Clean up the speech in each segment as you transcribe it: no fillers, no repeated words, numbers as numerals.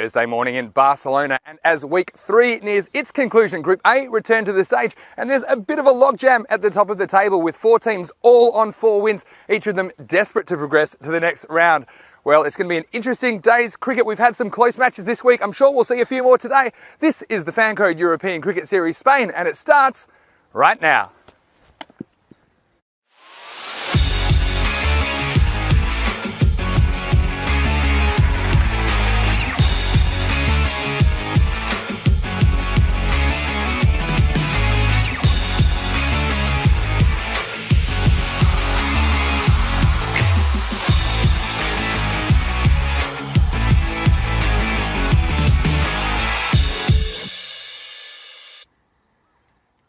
Thursday morning in Barcelona, and as week 3 nears its conclusion, Group A returned to the stage, and there's a bit of a logjam at the top of the table with 4 teams all on 4 wins, each of them desperate to progress to the next round. Well, it's going to be an interesting day's cricket. We've had some close matches this week. I'm sure we'll see a few more today. This is the Fancode European Cricket Series Spain, and it starts right now.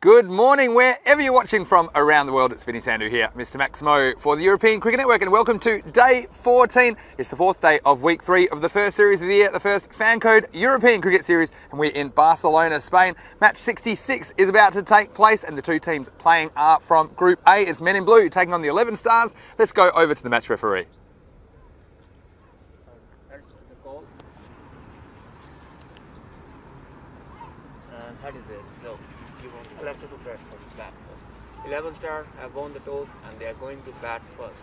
Good morning, wherever you're watching from around the world. It's Vinny Sandhu here, Mr. Maximo for the European Cricket Network, and welcome to day 14. It's the 4th day of week 3 of the first series of the year, the first Fancode European Cricket Series, and we're in Barcelona, Spain. Match 66 is about to take place, and the 2 teams playing are from Group A. It's Men in Blue taking on the 11 Stars. Let's go over to the match referee. And that is it. So you want elected to press for bat. 11 Stars have won the toss and they are going to bat first.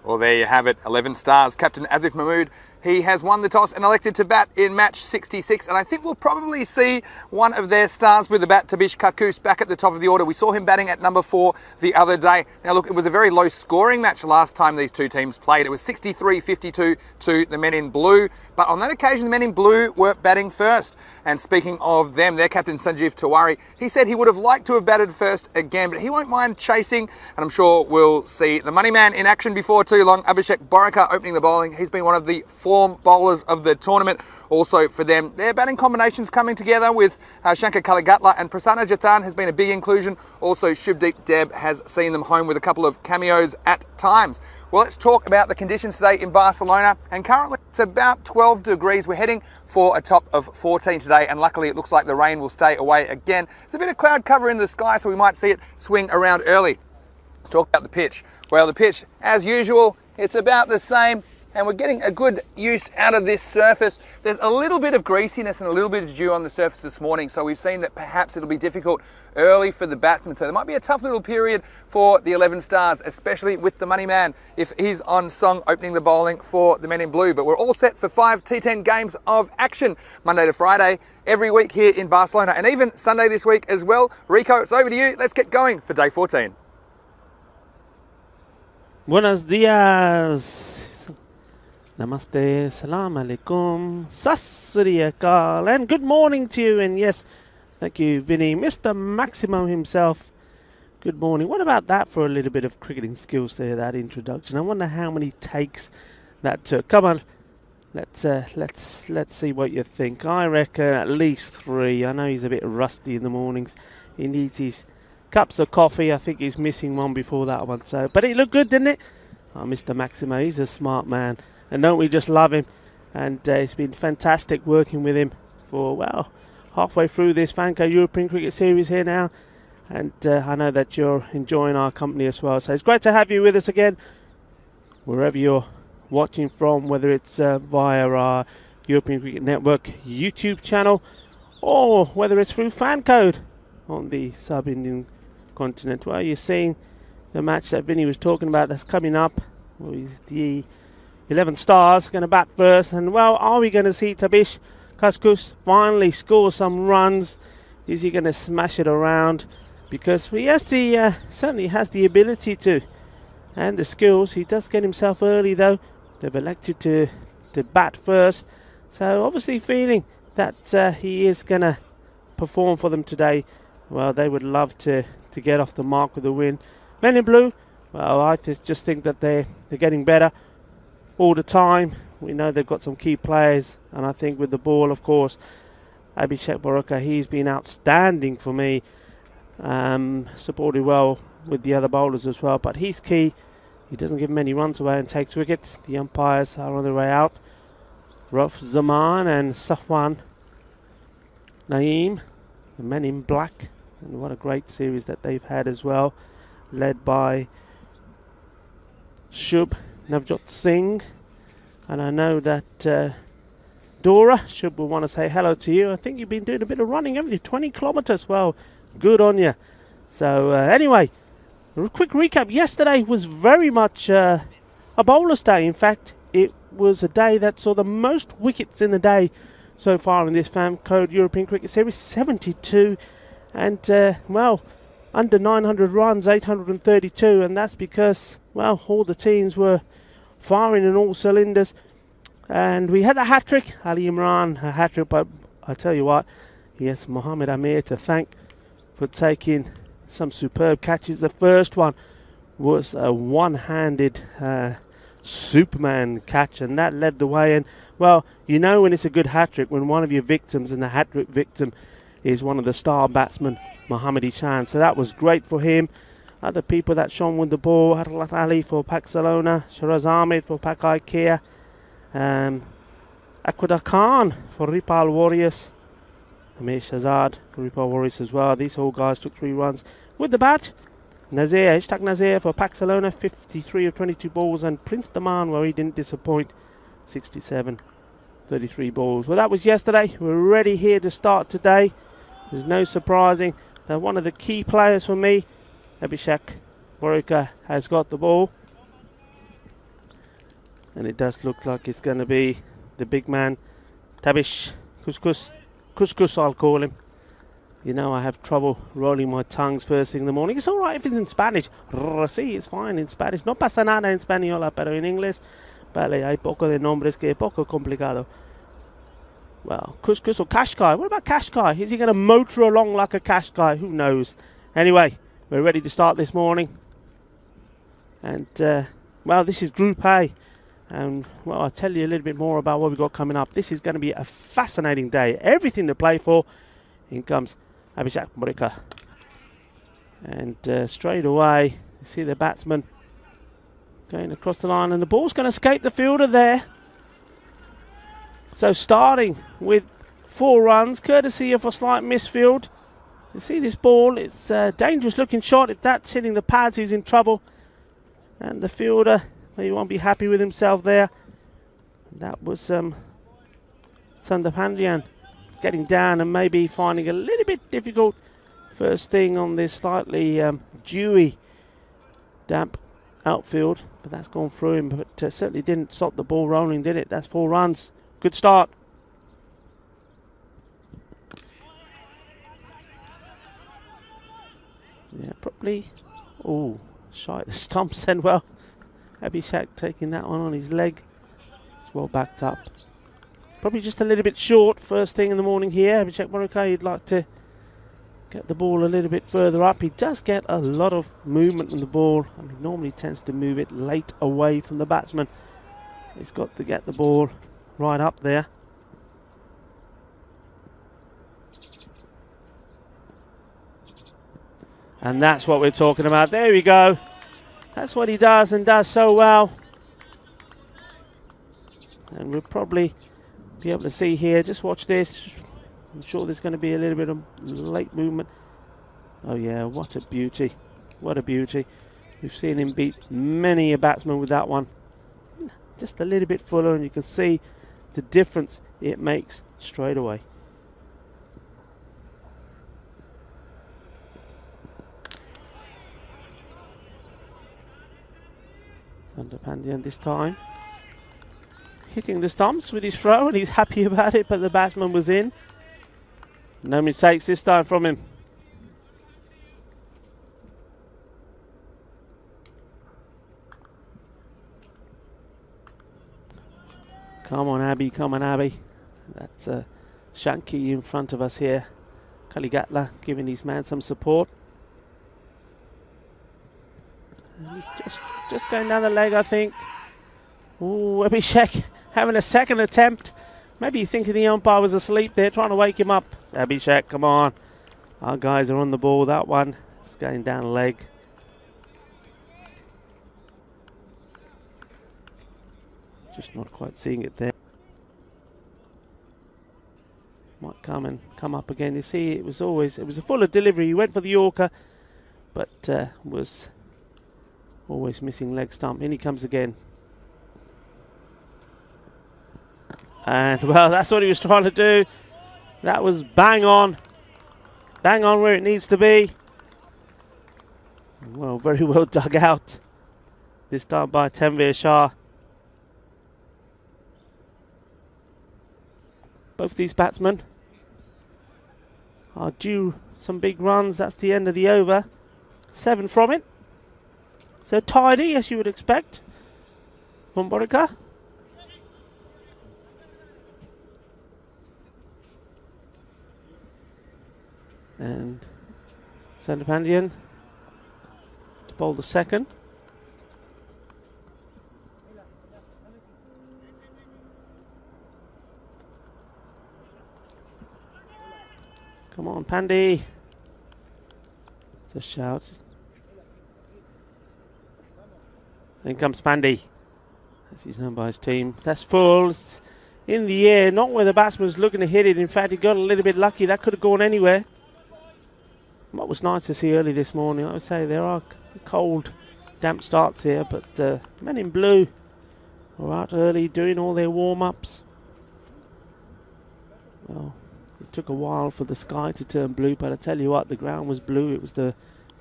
Well, there you have it. 11 Stars captain Asif Mahmood. He has won the toss and elected to bat in match 66, and I think we'll probably see one of their stars with the bat, Tabish Kakus, back at the top of the order. We saw him batting at number 4 the other day. Now look, it was a very low scoring match last time these 2 teams played. It was 63-52 to the Men in Blue, but on that occasion the Men in Blue were batting first. And speaking of them, their captain Sanjeev Tiwari, he said he would have liked to have batted first again, but he won't mind chasing, and I'm sure we'll see the money man in action before too long. Abhishek Borika opening the bowling. He's been one of the form bowlers of the tournament. Also for them, their batting combinations coming together with Shankar Kaligatla and Prasanna Jathan has been a big inclusion. Also Shubdeep Deb has seen them home with a couple of cameos at times. Well, let's talk about the conditions today in Barcelona, and currently it's about 12 degrees. We're heading for a top of 14 today, and luckily it looks like the rain will stay away again. There's a bit of cloud cover in the sky, so we might see it swing around early. Let's talk about the pitch. Well, the pitch, as usual, it's about the same, and we're getting a good use out of this surface. There's a little bit of greasiness and a little bit of dew on the surface this morning, so we've seen that perhaps it'll be difficult early for the batsmen. So there might be a tough little period for the 11 Stars, especially with the money man if he's on song opening the bowling for the Men in Blue. But we're all set for 5 T10 games of action, Monday to Friday, every week here in Barcelona, and even Sunday this week as well. Rico, it's over to you. Let's get going for day 14. Buenos días. Namaste, salam alaikum, sasri akal, and good morning to you. And yes, thank you, Vinny, Mr. Maximo himself. Good morning. What about that for a little bit of cricketing skills there, that introduction? I wonder how many takes that took. Come on, let's see what you think. I reckon at least 3. I know he's a bit rusty in the mornings. He needs his cups of coffee. I think he's missing one before that one. So, but it looked good, didn't it? Oh, Mr. Maximo, he's a smart man. And don't we just love him? And it's been fantastic working with him for, well, halfway through this Fancode European Cricket Series here now. And I know that you're enjoying our company as well. So it's great to have you with us again, wherever you're watching from, whether it's via our European Cricket Network YouTube channel, or whether it's through Fancode on the sub-Indian continent. Well, you're seeing the match that Vinny was talking about that's coming up. Well, the 11 Stars going to bat first, and well, are we going to see Tabish Kakus finally score some runs? Is he going to smash it around? Because he has the certainly has the ability to, and the skills. He does get himself early though. They've elected to bat first, so obviously feeling that he is going to perform for them today. Well, they would love to get off the mark with a win. Men in Blue, well, I just think that they're getting better all the time. We know they've got some key players, and I think with the ball, of course, Abhishek Borika, he's been outstanding for me. Supported well with the other bowlers as well, but he's key. He doesn't give many runs away and takes wickets. The umpires are on their way out. Ruf Zaman and Safwan Naeem, the Men in Black, and what a great series that they've had as well, led by Shub Navjot Singh. And I know that Dora, should we want to say hello to you. I think you've been doing a bit of running, haven't you? 20 kilometers. Well, good on you. So anyway, a quick recap. Yesterday was very much a bowler's day. In fact, it was a day that saw the most wickets in the day so far in this FAM Code European Cricket Series, 72. And, well, under 900 runs, 832. And that's because, well, all the teams were firing in all cylinders. And we had a hat-trick, Ali Imran, a hat-trick, but I tell you what, he has Mohammed Amir to thank for taking some superb catches. The first one was a one-handed Superman catch, and that led the way. And, well, you know when it's a good hat-trick, when one of your victims, and the hat-trick victim is one of the star batsmen, Mohammad Ishan. So that was great for him. Other people that shone with the ball, Harlat Ali for Barcelona, Shiraz Ahmed for Pak Ikea, Aquada Khan for Ripal Warriors, Amir Shazad for Ripal Warriors as well. These all guys took 3 runs with the bat. Nazir, Ishtaq Nazir for Barcelona, 53 of 22 balls, and Prince Daman, where he didn't disappoint, 67, 33 balls. Well, that was yesterday. We're ready here to start today. There's no surprising that one of the key players for me, Abhishek Borika, has got the ball. And it does look like it's going to be the big man, Tabish Couscous, I'll call him. You know, I have trouble rolling my tongues first thing in the morning. It's all right if it's in Spanish. Sí, it's fine in Spanish. No pasa nada en español, pero en inglés, vale, hay poco de nombres que es poco complicado. Well, Couscous or Qashqai. What about Qashqai? Is he going to motor along like a Qashqai? Who knows? Anyway, we're ready to start this morning. And, well, this is Group A. And, well, I'll tell you a little bit more about what we've got coming up. This is going to be a fascinating day. Everything to play for. In comes Abhishek Borika. And straight away, you see the batsman going across the line. And the ball's going to escape the fielder there. So starting with 4 runs, courtesy of a slight misfield. You see this ball, it's a dangerous looking shot. If that's hitting the pads, he's in trouble. And the fielder, he won't be happy with himself there. That was Sundar Pandyan getting down and maybe finding a little bit difficult first thing on this slightly dewy, damp outfield. But that's gone through him, but certainly didn't stop the ball rolling, did it? That's 4 runs. Good start. Yeah, probably. Oh, shy the stumps then. Well, Abhishek taking that one on his leg. It's well backed up. Probably just a little bit short first thing in the morning here. Abhishek Borika, he'd like to get the ball a little bit further up. He does get a lot of movement in the ball. I mean, normally tends to move it late away from the batsman. He's got to get the ball right up there. And that's what we're talking about. There we go. That's what he does and does so well. And we'll probably be able to see here. Just watch this. I'm sure there's going to be a little bit of late movement. Oh yeah, what a beauty. What a beauty. We've seen him beat many a batsman with that one. Just a little bit fuller, and you can see the difference it makes straight away. Sundar Pandyan this time hitting the stumps with his throw, and he's happy about it, but the batsman was in. No mistakes this time from him. Come on, Abby, come on, Abby. That's Shanky in front of us here. Kaligatla giving his man some support. And he's just going down the leg, I think. Ooh, Abhishek having a second attempt. Maybe thinking the umpire was asleep there, trying to wake him up. Abhishek, come on. Our guys are on the ball. That one is going down the leg. Just not quite seeing it there. Might come up again. You see, it was a fuller delivery. He went for the Yorker, but was always missing leg stump. In he comes again. And, well, that's what he was trying to do. That was bang on where it needs to be. Well, very well dug out. This time by Tanvir Shah. Both these batsmen are due some big runs. That's the end of the over. 7 from it. So tidy, as you would expect from Borika. And Sandapandian to bowl the second. Come on, Pandy. It's a shout. Then comes Pandy, as he's known by his team. That's full. It's in the air, not where the batsman was looking to hit it. In fact, he got a little bit lucky. That could have gone anywhere. What was nice to see early this morning, I would say there are cold, damp starts here, but men in blue were out early doing all their warm-ups. Well, it took a while for the sky to turn blue, but I tell you what, the ground was blue. It was the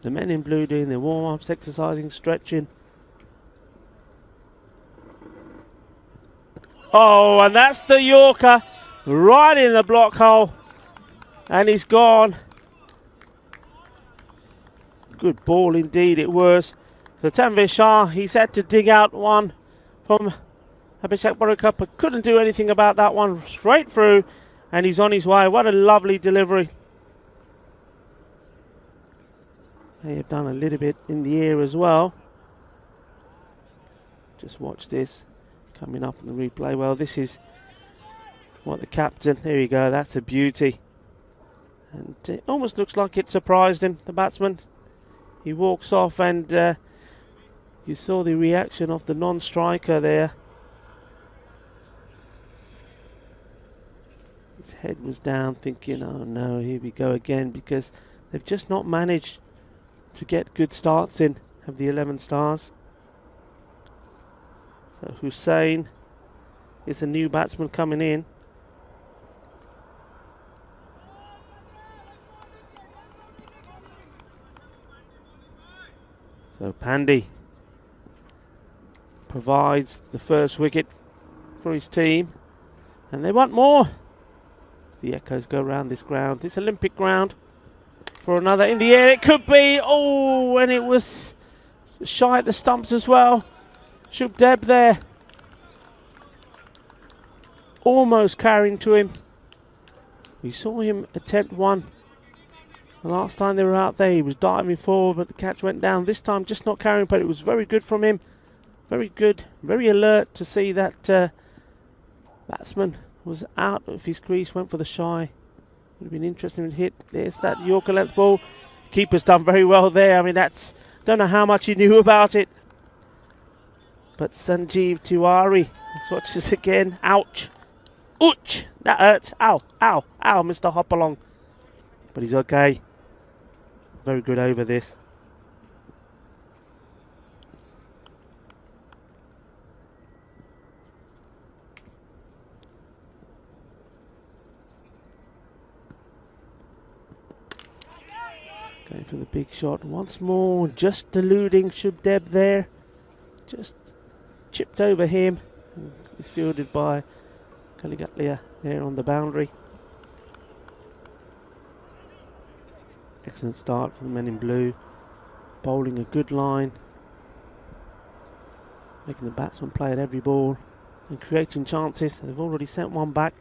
men in blue doing their warm-ups, exercising, stretching. Oh, and that's the Yorker right in the block hole. And he's gone. Good ball indeed it was. So Tanvir Shah, he's had to dig out one from Abhishek Borika, but couldn't do anything about that one. Straight through, and he's on his way. What a lovely delivery. They have done a little bit in the air as well. Just watch this coming up in the replay. Well, this is what the captain, there you go, that's a beauty. And it almost looks like it surprised him, the batsman. He walks off, and you saw the reaction of the non-striker there. His head was down, thinking, oh no, here we go again, because they've just not managed to get good starts in, have the 11 stars. So Hussain is a new batsman coming in. So Pandey provides the first wicket for his team, and they want more. The echoes go around this ground, this Olympic ground, for another in the air. It could be. Oh, and it was shy at the stumps as well. Shubdeb there, almost carrying to him. We saw him attempt one. The last time they were out there, he was diving forward, but the catch went down. This time, just not carrying, but it was very good from him. Very good, very alert to see that batsman was out of his crease, went for the shy. Would have been interesting to hit. There's that Yorker length ball. Keeper's done very well there. I mean, don't know how much he knew about it. But Sanjeev Tiwari, let's watch this again. Ouch. Ouch. That hurts. Ow, ow, ow, Mr. Hopalong. But he's okay. Very good over this. Going for the big shot once more. Just eluding Shubdeb there. Just chipped over him. It's fielded by Kaligatlia there on the boundary. Excellent start for the men in blue. Bowling a good line. Making the batsman play at every ball. And creating chances. They've already sent one back.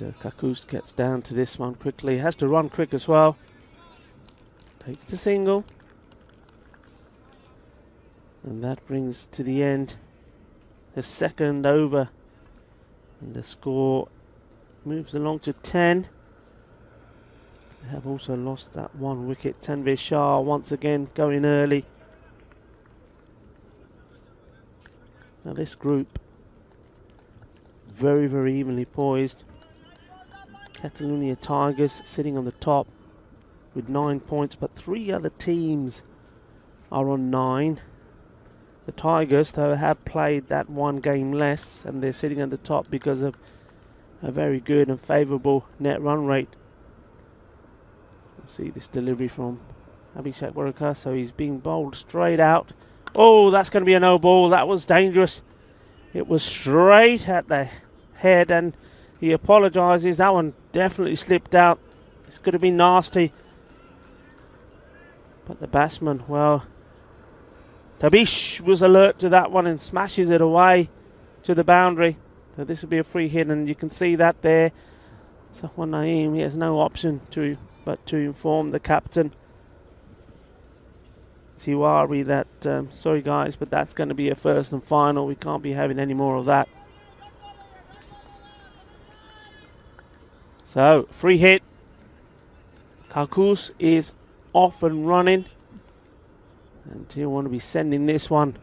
And Kakus gets down to this one quickly. Has to run quick as well. Takes the single. And that brings to the end the second over. And the score moves along to 10. They have also lost that one wicket. Tanvir Shah once again going early. Now this group, very, very evenly poised. Catalonia Tigers sitting on the top with 9 points, but 3 other teams are on 9. The Tigers, though, have played that 1 game less, and they're sitting at the top because of a very good and favourable net run rate. See this delivery from Abhishek Waraka, so he's being bowled straight out. Oh, that's going to be a no ball. That was dangerous. It was straight at the head, and he apologises. That one definitely slipped out. It's going to be nasty. But the batsman, well, Tabish was alert to that one and smashes it away to the boundary. So this will be a free hit, and you can see that there. Safwan Naeem, he has no option but to inform the captain, Tiwari, that sorry guys, but that's going to be a first and final. We can't be having any more of that. So free hit. Kakus is off and running, and he'll want to be sending this one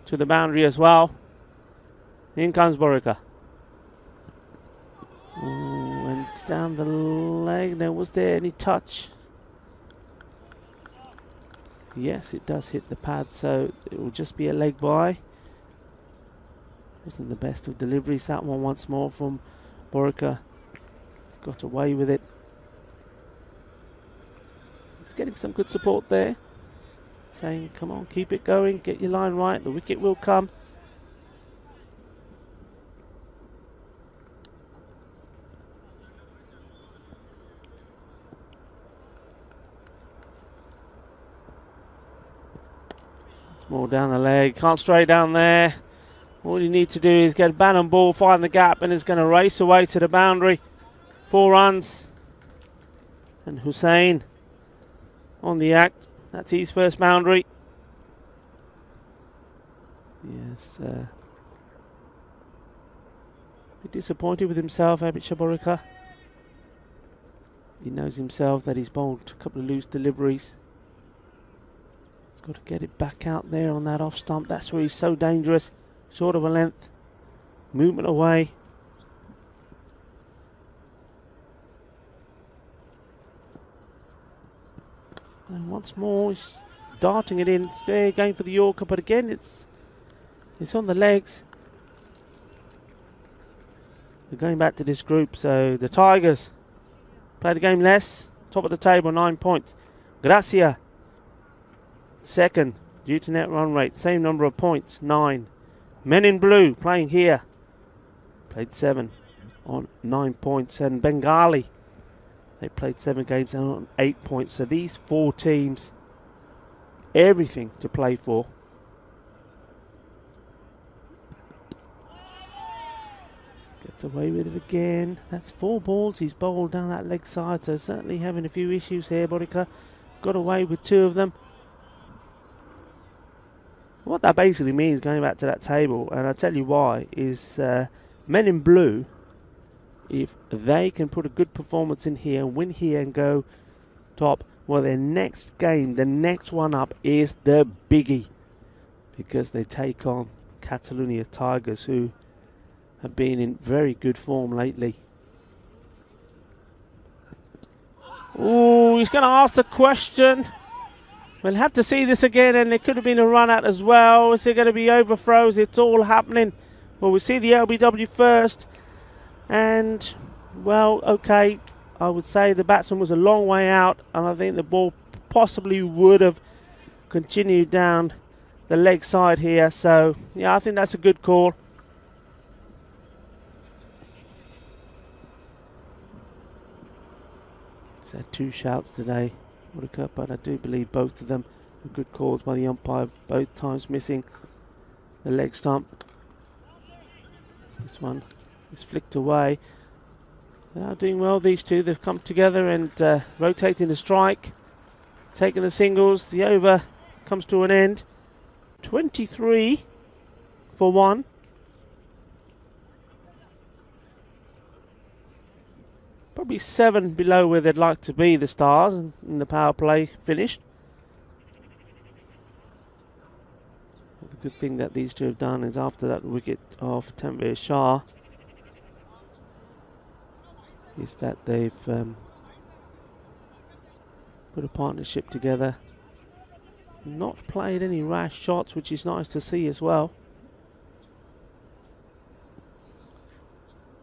to the boundary as well. In comes Borika. And down the leg. Now, was there any touch? Yes, it does hit the pad, so it will just be a leg by. Wasn't the best of deliveries. That one once more from Borika. He's got away with it. He's getting some good support there, saying, come on, keep it going, get your line right, the wicket will come. More down the leg, can't stray down there. All you need to do is get a bat on ball, find the gap, and it's going to race away to the boundary. 4 runs. And Hussain on the act. That's his first boundary. Yes. A bit disappointed with himself, Abid Shaborika. He knows himself that he's bowled a couple of loose deliveries. Got to get it back out there on that off stump. That's where he's so dangerous. Short of a length. Movement away. And once more, he's darting it in. There, going for the Yorker, but again, it's on the legs. We're going back to this group, so the Tigers played a game less. Top of the table, 9 points. Gracia second, due to net run rate, same number of points, 9. Men in Blue playing here, played 7 on 9 points, and Bengali, they played 7 games on 8 points. So these 4 teams, everything to play for. Gets away with it again. That's 4 balls he's bowled down that leg side, so certainly having a few issues here. Borika got away with 2 of them. What that basically means, going back to that table, and I'll tell you why, is Men in Blue, if they can put a good performance in here, win here and go top, well, their next game, the next one up, is the biggie, because they take on Catalonia Tigers, who have been in very good form lately. Oh, he's going to ask the question. We'll have to see this again, and there could have been a run out as well. Is there going to be overthrows? It's all happening. Well, we see the LBW first, and, well, okay, I would say the batsman was a long way out, and I think the ball possibly would have continued down the leg side here. So, yeah, I think that's a good call. He's had 2 shouts today, but I do believe both of them were good calls by the umpire, both times missing the leg stump. This one is flicked away. They are doing well, these two. They've come together and rotating the strike, taking the singles. The over comes to an end. 23 for 1. Probably 7 below where they'd like to be, the Stars, in the power play finished. The good thing that these two have done is after that wicket of Tanvir Shah is that they've put a partnership together, not played any rash shots, which is nice to see as well.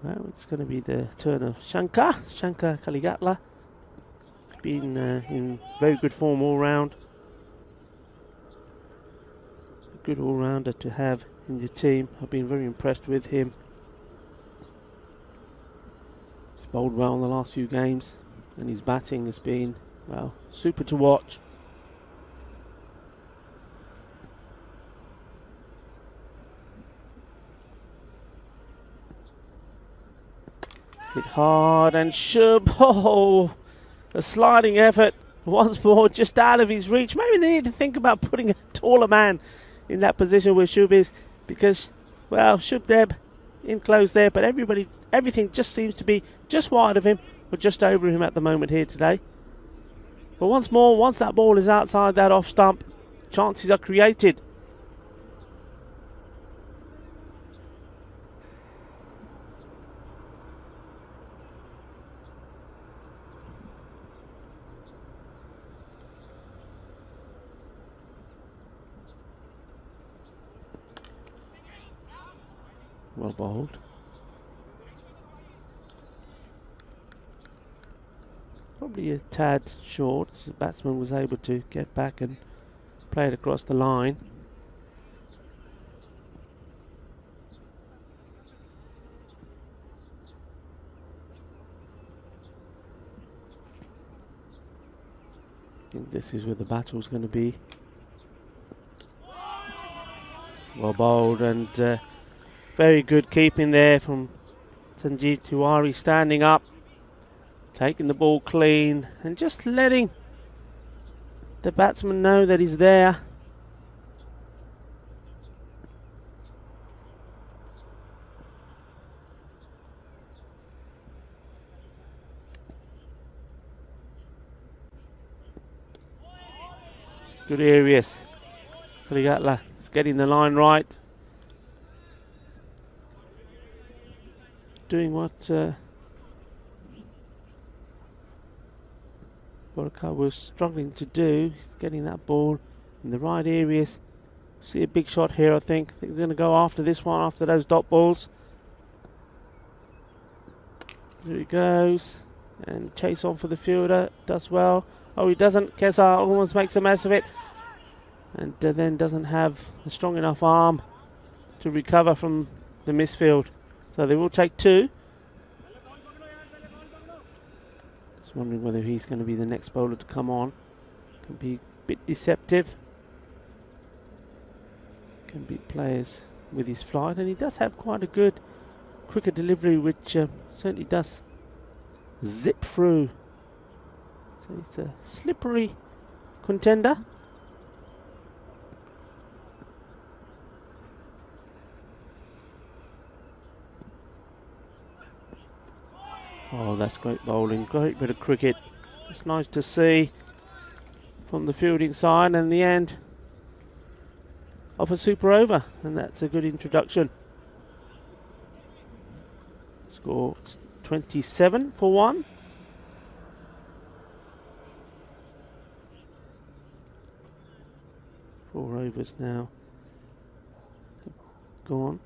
Well, it's going to be the turn of Shankar Kaligatla. Been in very good form all round. A good all-rounder to have in your team. I've been very impressed with him. He's bowled well in the last few games, and his batting has been, well, super to watch. Hit hard and Shub, oh, a sliding effort once more, just out of his reach. Maybe they need to think about putting a taller man in that position where Shub is, because, well, Shub Deb in close there, but everything just seems to be just wide of him or just over him at the moment here today. But once more, once that ball is outside that off stump, chances are created. Well bowled. Probably a tad short, so the batsman was able to get back and play it across the line. I think this is where the battle's going to be. Well bowled, and very good keeping there from Sanjeev Tiwari, standing up, taking the ball clean and just letting the batsman know that he's there. Good areas. Kaligatla is getting the line right. Doing what Borka was struggling to do. He's getting that ball in the right areas. See a big shot here, I think. I think he's going to go after this one, after those dot balls. There he goes. And chase on for the fielder. Does well. Oh, he doesn't. Kesar almost makes a mess of it. And then doesn't have a strong enough arm to recover from the misfield. So they will take two. Just wondering whether he's going to be the next bowler to come on. Can be a bit deceptive. Can beat players with his flight, and he does have quite a good quicker delivery, which certainly does zip through. So he's a slippery contender. Oh, that's great bowling, great bit of cricket. It's nice to see from the fielding side, and the end of a super over, and that's a good introduction. Score 27 for 1. Four overs now. Go on.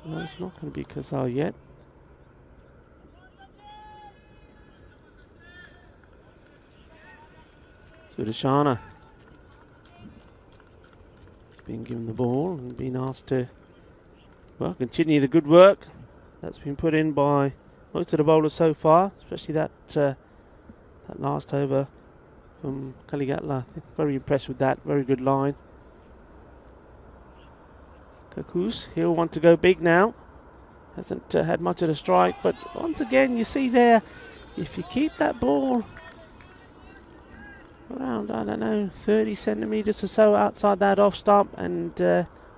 No, it's not going to be Kesar yet. Sudashana has been given the ball and been asked to, well, continue the good work that's been put in by most of the bowlers so far, especially that that last over from Kaligatla. Very impressed with that, very good line. Kakus, he'll want to go big now. Hasn't had much of a strike, but once again you see there, if you keep that ball around, I don't know, 30 centimetres or so outside that off stump, and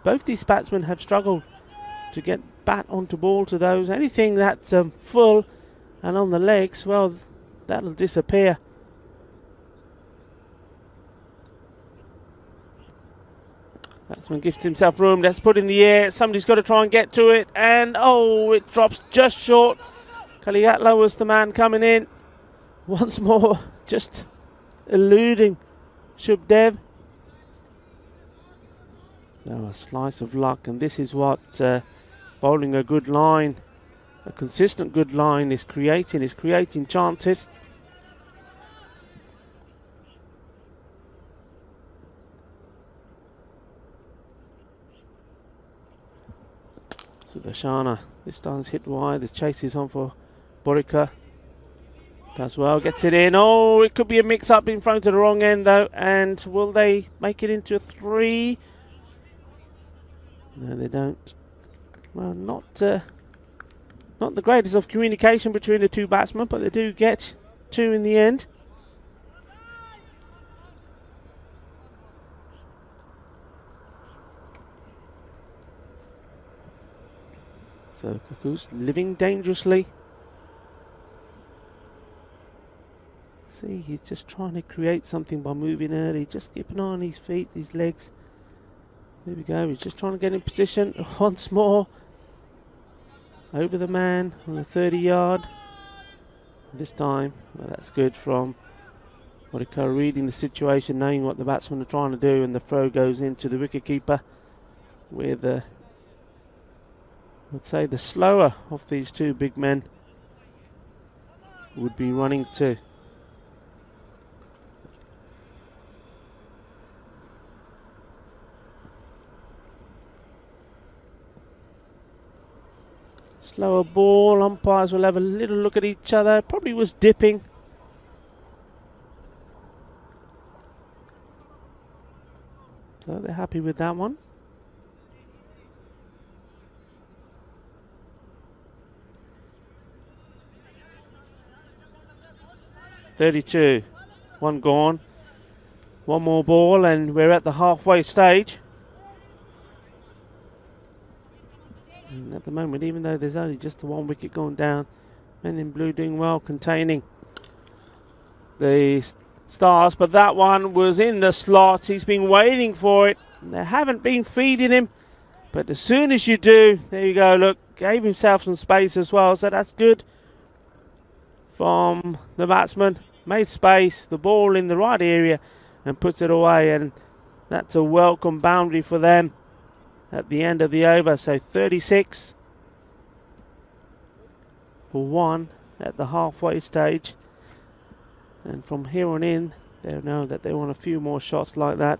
both these batsmen have struggled to get bat onto ball to those. Anything that's full and on the legs, well, that'll disappear. Batsman gives himself room. Let's put in the air. Somebody's got to try and get to it. And, oh, it drops just short. Kaliatla was the man coming in. Once more, just eluding Shubdev. Oh, a slice of luck. And this is what bowling a good line, a consistent good line is creating chances. So Dashana, this time's hit wide. The chase is on for Borika. Does well, gets it in. Oh, it could be a mix-up in front of the wrong end though. And will they make it into a 3? No, they don't. Well, not the greatest of communication between the two batsmen, but they do get 2 in the end. So Kaku's living dangerously. See, he's just trying to create something by moving early. Just keep an eye on his feet, his legs. There we go, he's just trying to get in position once more. Over the man on the 30-yard. This time, well, that's good from Morika, reading the situation, knowing what the batsmen are trying to do, and the throw goes into the wicketkeeper with I would say the slower of these two big men would be running to. Slower ball, umpires will have a little look at each other. Probably was dipping. So they're happy with that one. .32, 1 gone. 1 more ball and we're at the halfway stage. And at the moment, even though there's only just the 1 wicket going down, men in blue doing well, containing the Stars, but that one was in the slot. He's been waiting for it. They haven't been feeding him, but as soon as you do, there you go, look, gave himself some space as well, so that's good from the batsman. Made space, the ball in the right area and puts it away, and that's a welcome boundary for them at the end of the over. So 36 for 1 at the halfway stage, and from here on in they know that they want a few more shots like that.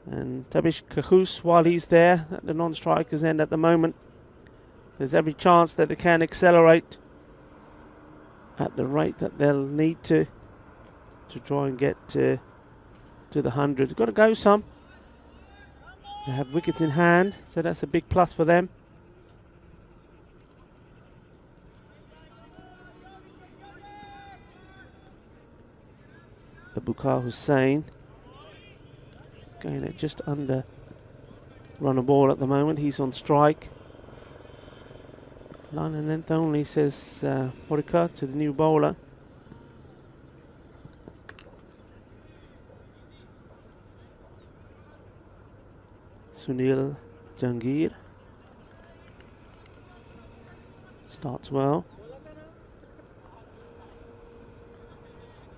And Tabish Kahus, while he's there at the non-strikers end at the moment, there's every chance that they can accelerate at the rate that they'll need to try and get to the 100. Got to go some. They have wickets in hand, so that's a big plus for them. Abukar Hussain is going at just under run a ball at the moment. He's on strike. Line and length only, says Morika to the new bowler. Sunil Jangir starts well,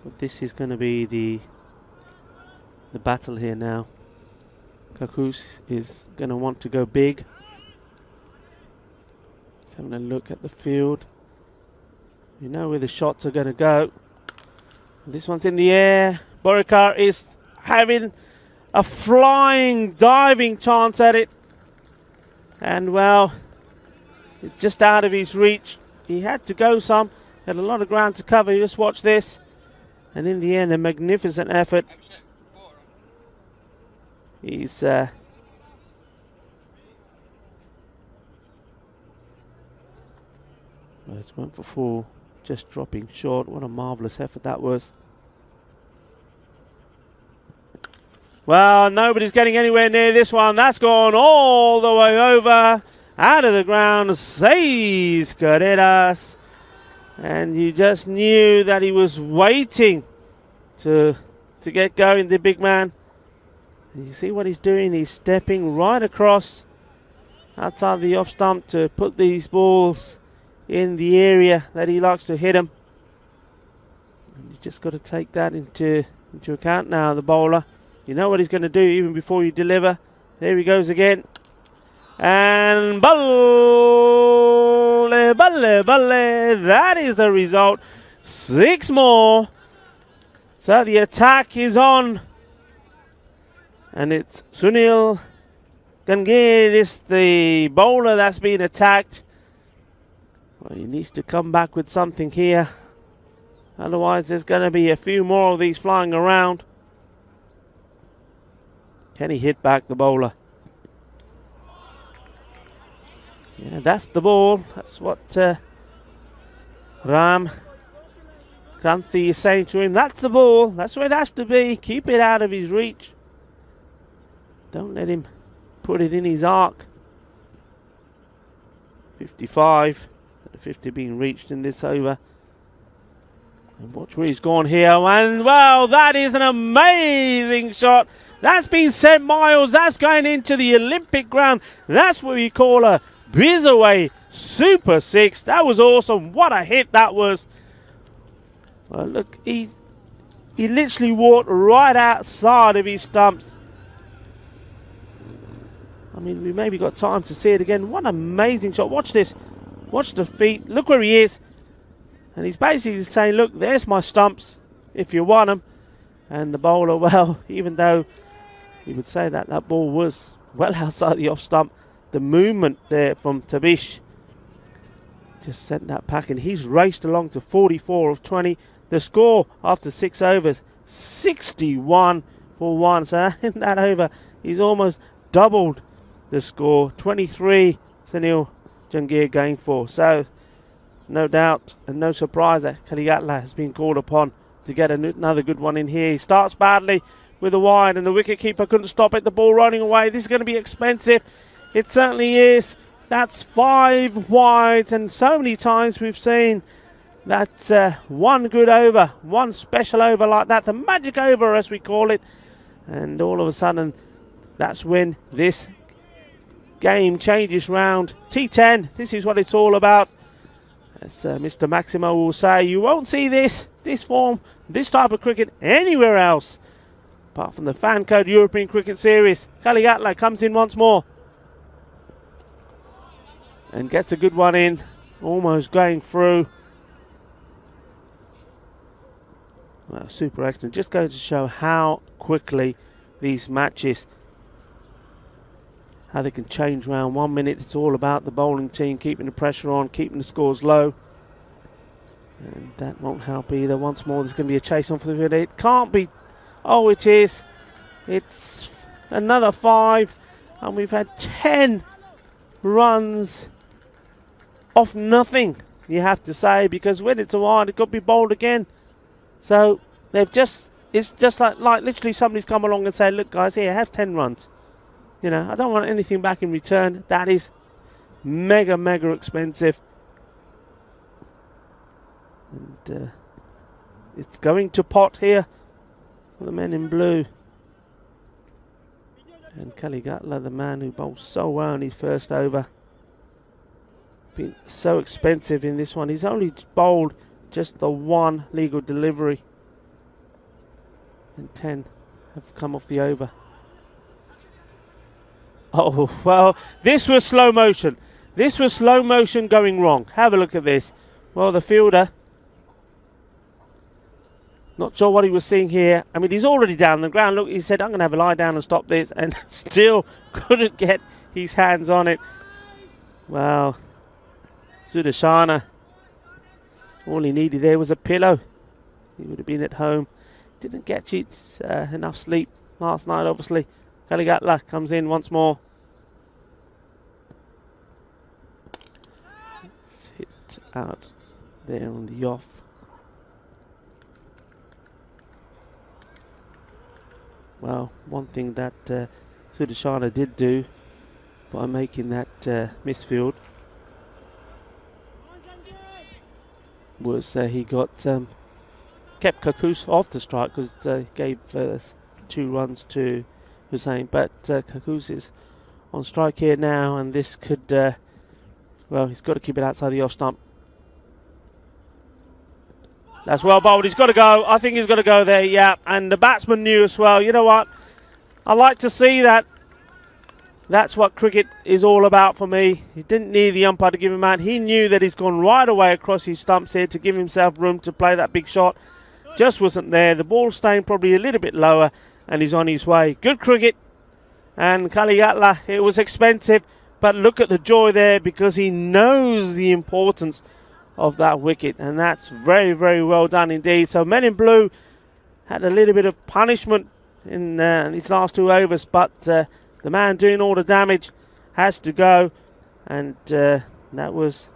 but this is going to be the battle here now. Kakus is going to want to go big. He's having a look at the field. You know where the shots are going to go. This one's in the air. Borikar is having a flying, diving chance at it. And well, it's just out of his reach. He had to go some. Had a lot of ground to cover. Just watch this. And in the end, a magnificent effort. He's well, it's 1 for 4, just dropping short. What a marvellous effort that was. Well, nobody's getting anywhere near this one. That's gone all the way over, out of the ground. 6 carreras. And you just knew that he was waiting to get going, the big man. And you see what he's doing? He's stepping right across outside the off stump to put these balls in the area that he likes to hit them. And you just got to take that into account now, the bowler. You know what he's going to do even before you deliver. There he goes again. And balle, balle, balle. That is the result. 6 more. So the attack is on. And it's Sunil Gangiris, the bowler that's been attacked. Well, he needs to come back with something here. Otherwise, there's going to be a few more of these flying around. Can he hit back the bowler? Yeah, that's the ball. That's what Ram Kranthi is saying to him. That's the ball. That's where it has to be. Keep it out of his reach. Don't let him put it in his arc. 55. 50 being reached in this over. And watch where he's gone here. And, well, that is an amazing shot. That's been sent miles. That's going into the Olympic ground. That's what we call a Bizaway Super 6. That was awesome. What a hit that was. Well, look, he literally walked right outside of his stumps. I mean, we maybe got time to see it again. What an amazing shot. Watch this. Watch the feet. Look where he is. And he's basically saying, look, there's my stumps if you want them. And the bowler, well, even though he would say that that ball was well outside the off stump, the movement there from Tabish just sent that packing. He's raced along to 44 of 20. The score after 6 overs, 61 for 1. So in that over, he's almost doubled the score. 23 Sunil Jangir going for. So no doubt and no surprise that Kaligatla has been called upon to get another good one in here. He starts badly with a wide and the wicketkeeper couldn't stop it. The ball running away. This is going to be expensive. It certainly is. That's 5 wides, and so many times we've seen that one good over, one special over like that, the magic over as we call it, and all of a sudden that's when this game changes round. T10, this is what it's all about. As Mr. Maximo will say, you won't see this form, this type of cricket anywhere else apart from the Fan Code European Cricket Series. Kaligatla comes in once more and gets a good one in, almost going through. Well, super excellent. Just goes to show how quickly these matches, how they can change round. 1 minute it's all about the bowling team keeping the pressure on, keeping the scores low, and that won't help either. Once more there's going to be a chase on for the video. It can't be. Oh, it is. It's another 5, and we've had 10 runs off nothing, you have to say, because when it's a wide it could be bowled again. So they've just, it's just like literally somebody's come along and said, look guys, here, have 10 runs. You know, I don't want anything back in return. That is mega expensive. And it's going to pot here for the men in blue. And Kaligatla, the man who bowled so well in his first over, been so expensive in this one. He's only bowled just the one legal delivery, and 10 have come off the over. Oh, well, this was slow motion. This was slow motion going wrong. Have a look at this. Well, the fielder, not sure what he was seeing here. I mean, he's already down the ground. Look, he said, I'm going to have a lie down and stop this, and still couldn't get his hands on it. Well, Sudarshana, all he needed there was a pillow. He would have been at home. Didn't get enough sleep last night, obviously. Kaligatla comes in once more. It's hit out there on the off. well, one thing that Sudashana did do by making that misfield was he got kept Kakus off the strike because gave 2 runs to Hussain. But Kakus is on strike here now, and this could, well, he's got to keep it outside the off stump. That's well bowled. He's got to go. I think he's got to go there, yeah. And the batsman knew as well. You know what? I like to see that. That's what cricket is all about for me. He didn't need the umpire to give him out. He knew that he's gone right away across his stumps here to give himself room to play that big shot. Just wasn't there. The ball's staying probably a little bit lower, and he's on his way. Good cricket. And Kaligatla, it was expensive, but look at the joy there because he knows the importance of that wicket, and that's very, very well done indeed. So Men in Blue had a little bit of punishment in his last 2 overs, but the man doing all the damage has to go, and that was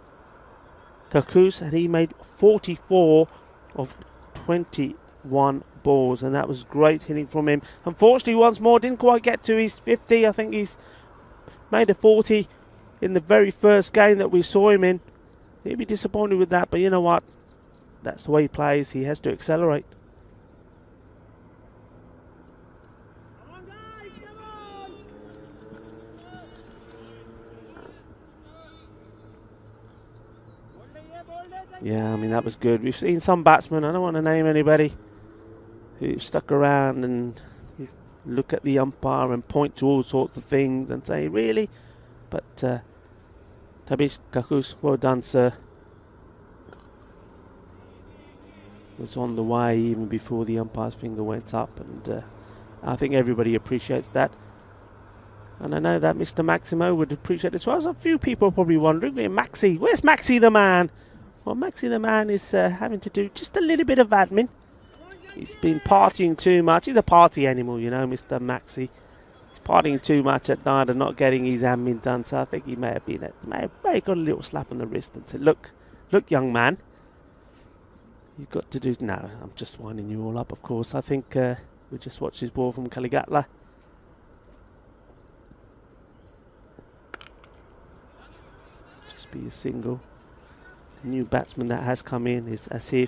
Kakus, and he made 44 of 21 balls, and that was great hitting from him. Unfortunately, once more, didn't quite get to his 50. I think he's made a 40 in the very first game that we saw him in. He'll be disappointed with that, but you know what? That's the way he plays. He has to accelerate. Come on, guys, come on. Yeah, I mean, that was good. We've seen some batsmen, I don't want to name anybody, who stuck around and look at the umpire and point to all sorts of things and say, really? But Tabish Kakus, well done, sir. Was on the way even before the umpire's finger went up, and I think everybody appreciates that. And I know that Mr. Maximo would appreciate it as well. As a few people are probably wondering, Maxi, where's Maxi the man? Well, Maxi the man is having to do just a little bit of admin. He's been partying too much. He's a party animal, you know, Mr. Maxi. Partying too much at night and not getting his admin done, so I think he may have been may have got a little slap on the wrist and said, look, young man, you've got to do. No, I'm just winding you all up, of course. I think we just watched his ball from Kaligatla. Just be a single. The new batsman that has come in is Asif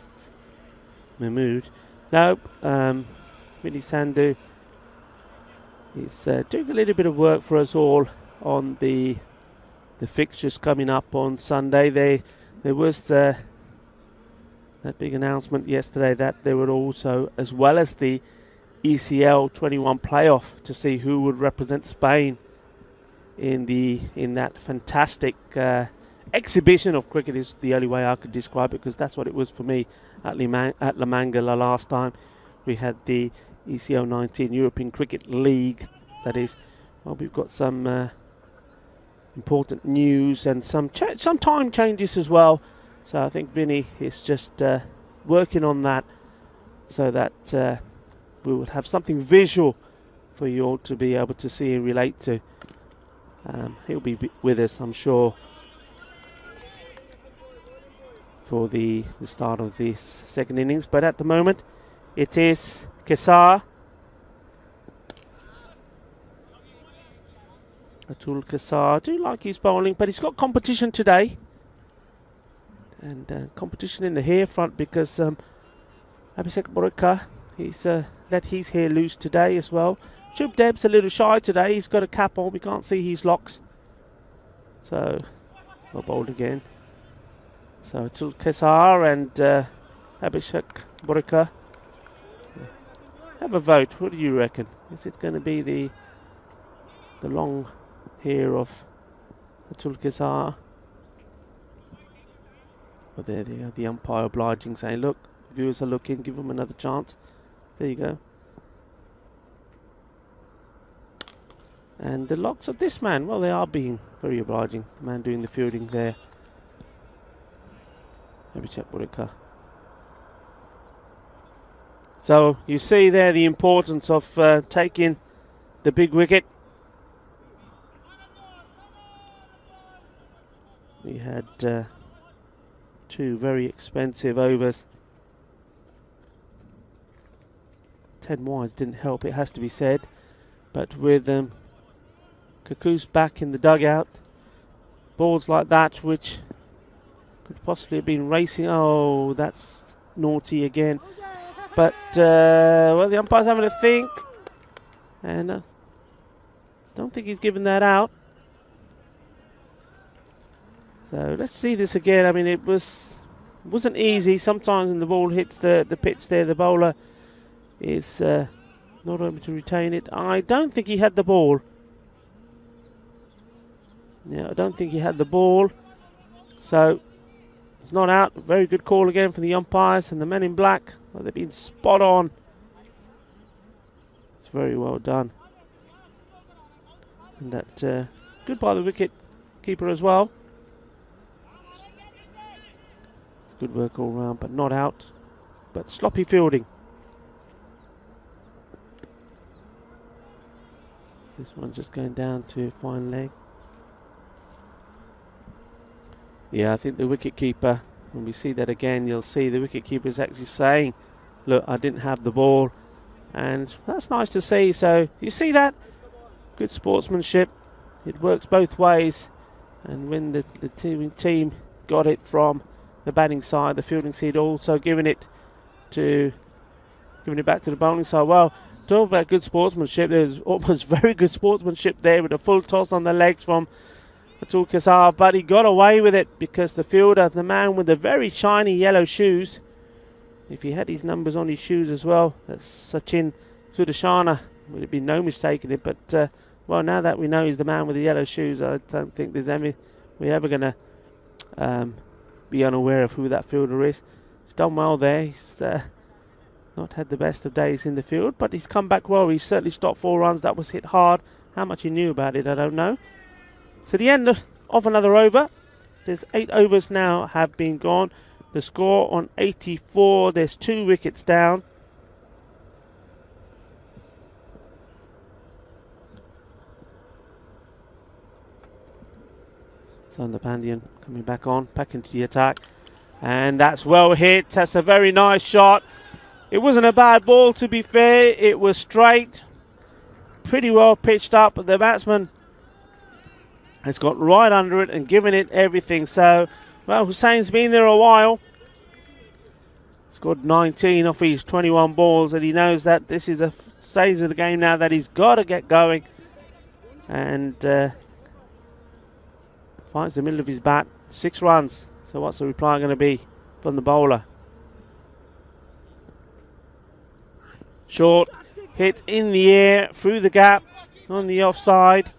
Mahmood. No, Vinny Sandhu. He's doing a little bit of work for us all on the fixtures coming up on Sunday. There was that big announcement yesterday that there would also, as well as the ECL 21 playoff, to see who would represent Spain in that fantastic exhibition of cricket, is the only way I could describe it, because that's what it was for me at La Manga last time. We had the ECL 19 European Cricket League, that is. Well, we've got some important news and some time changes as well. So I think Vinny is just working on that, so that we will have something visual for you all to be able to see and relate to. He'll be with us, I'm sure, for the start of this second innings. But at the moment, it is Kesar, Atul Kesar. I do like his bowling, but he's got competition today, and competition in the hair front, because Abhishek Borika, he's let his hair loose today as well. Shub Deb's a little shy today. He's got a cap on. We can't see his locks. So, well bowled again. So Atul Kesar and Abhishek Borika. Have a vote. What do you reckon? Is it going to be the long hair of Atul Kesar? Well, there they are, the umpire obliging, saying, look, viewers are looking, give them another chance. There you go. And the locks of this man, well, they are being very obliging. The man doing the fielding there. Abhishek Borika. So you see there the importance of taking the big wicket. We had 2 very expensive overs 10 wides didn't help, it has to be said. But with Kakus back in the dugout, balls like that which could possibly have been racing. Oh, that's naughty again. But, well, the umpire's having a think. And I don't think he's given that out. So let's see this again. I mean, it wasn't easy. Sometimes when the ball hits the pitch there, the bowler is not able to retain it. I don't think he had the ball. Yeah, I don't think he had the ball. So it's not out. Very good call again from the umpires and the men in black. Well, they've been spot on. It's very well done. And that good by the wicket keeper as well. It's good work all round, but not out. But sloppy fielding. This one just going down to fine leg. Yeah, I think the wicket-keeper, when we see that again, you'll see the wicket-keeper is actually saying, look, I didn't have the ball. And that's nice to see. So, you see that? Good sportsmanship. It works both ways. And when the team got it from the batting side, the fielding side also giving it back to the bowling side. Well, talk about good sportsmanship. There's almost very good sportsmanship there with a full toss on the legs from Atul Kasar, but he got away with it because the fielder, the man with the very shiny yellow shoes, if he had his numbers on his shoes as well, that's Sachin Sudarshana, would have been no mistake in it. But well, now that we know he's the man with the yellow shoes, I don't think we're ever going to be unaware of who that fielder is. He's done well there. He's not had the best of days in the field, but he's come back well. He's certainly stopped 4 runs. That was hit hard. How much he knew about it, I don't know. So the end of another over. There's 8 overs now have been gone. The score on 84. There's 2 wickets down. Sandapandian coming back into the attack. And that's well hit. That's a very nice shot. It wasn't a bad ball, to be fair. It was straight. Pretty well pitched up. But the batsman has got right under it and given it everything. So, well, Hussein's been there a while. Scored 19 off his 21 balls, and he knows that this is a stage of the game now that he's got to get going. And finds the middle of his bat. 6 runs. So what's the reply going to be from the bowler? Short hit in the air, through the gap, on the offside.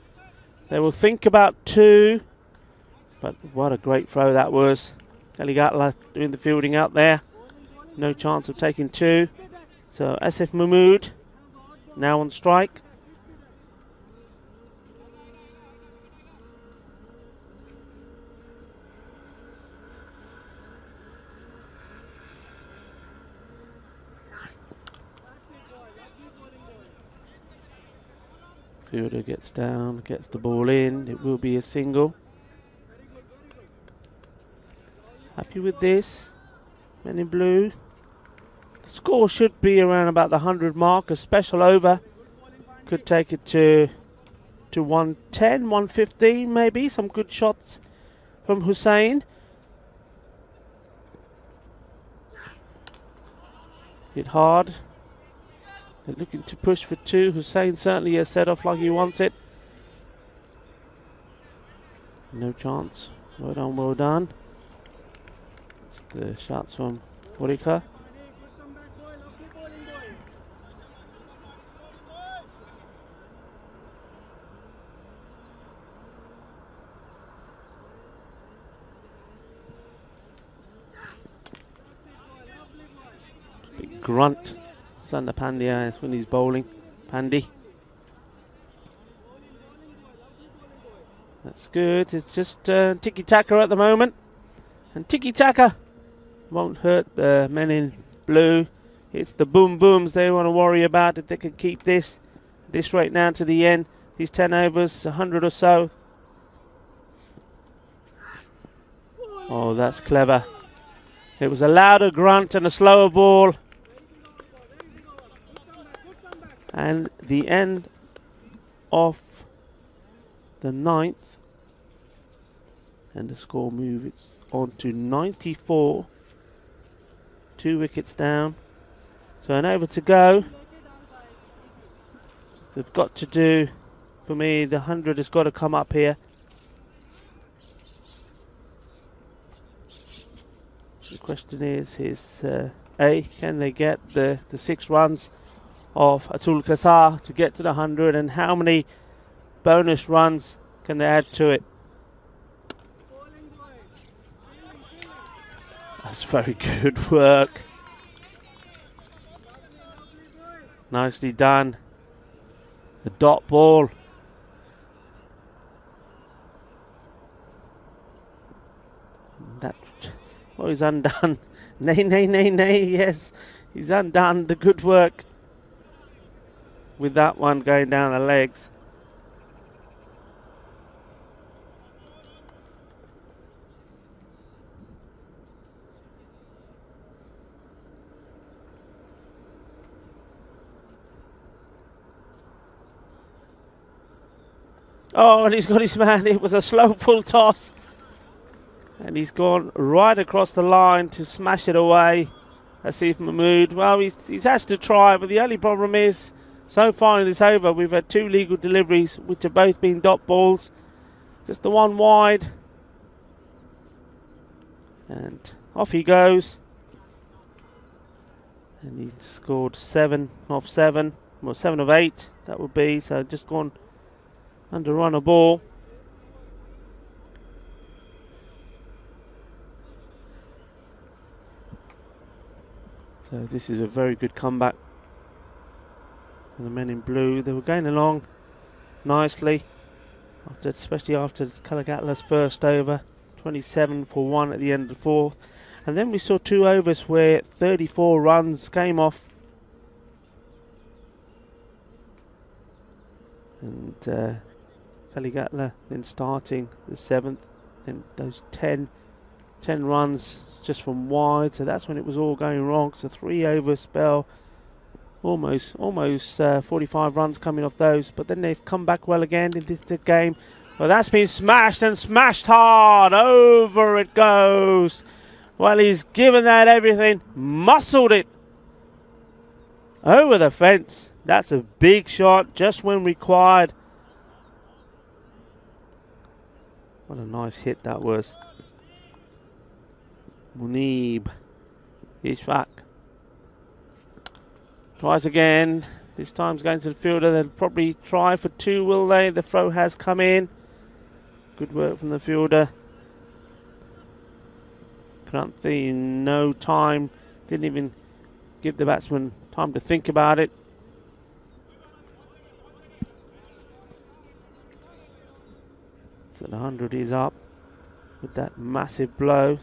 They will think about 2, but what a great throw that was. Kaligatla doing the fielding out there. No chance of taking 2. So Asif Mahmood now on strike. Fielder gets down, gets the ball in. It will be a single. Happy with this. Men in blue. The score should be around about the 100 mark. A special over could take it to 110, 115 maybe. Some good shots from Hussain. Hit hard. They're looking to push for 2. Hussain certainly has set off like he wants it. No chance. Well done, well done. It's the shots from Horika. Big grunt. Sandapandia is when he's bowling. Pandey. That's good. It's just tiki-taka at the moment. And tiki-taka won't hurt the men in blue. It's the boom-booms they want to worry about. If they can keep this rate now to the end. These 10 overs, 100 or so. Oh, that's clever. It was a louder grunt and a slower ball. And the end of the 9th, and the score moves on to 94. 2 wickets down. So an over to go. They've got to do, for me, the 100 has got to come up here. The question is A, can they get the 6 runs of Atul Kasar to get to the 100, and how many bonus runs can they add to it? That's very good work. Nicely done. The dot ball. That, oh, he's undone. Nay, nay, nay, nay, yes. He's undone the good work with that one going down the legs. Oh, and he's got his man. It was a slow full toss. And he's gone right across the line to smash it away. Asif Mahmood. Well, he's has to try, but the only problem is, so far in this over, we've had 2 legal deliveries, which have both been dot balls. Just the one wide. And off he goes. And he scored 7 of 7. Well, 7 of 8, that would be. So just gone under run a ball. So this is a very good comeback for the men in blue. They were going along nicely, especially after Kalagatla's first over. 27 for 1 at the end of the 4th. And then we saw 2 overs where 34 runs came off. And Kalagatla then starting the 7th. Then those 10 runs just from wide, so that's when it was all going wrong. So 3 over spell, almost 45 runs coming off those, but then they've come back well again in this game. Well, that's been smashed, and smashed hard. Over it goes. Well, he's given that everything, muscled it over the fence. That's a big shot just when required. What a nice hit that was. Munib Ishfaq tries again. This time's going to the fielder. They'll probably try for 2, will they? The throw has come in. Good work from the fielder. Kranthi in no time. Didn't even give the batsman time to think about it. So the 100 is up with that massive blow.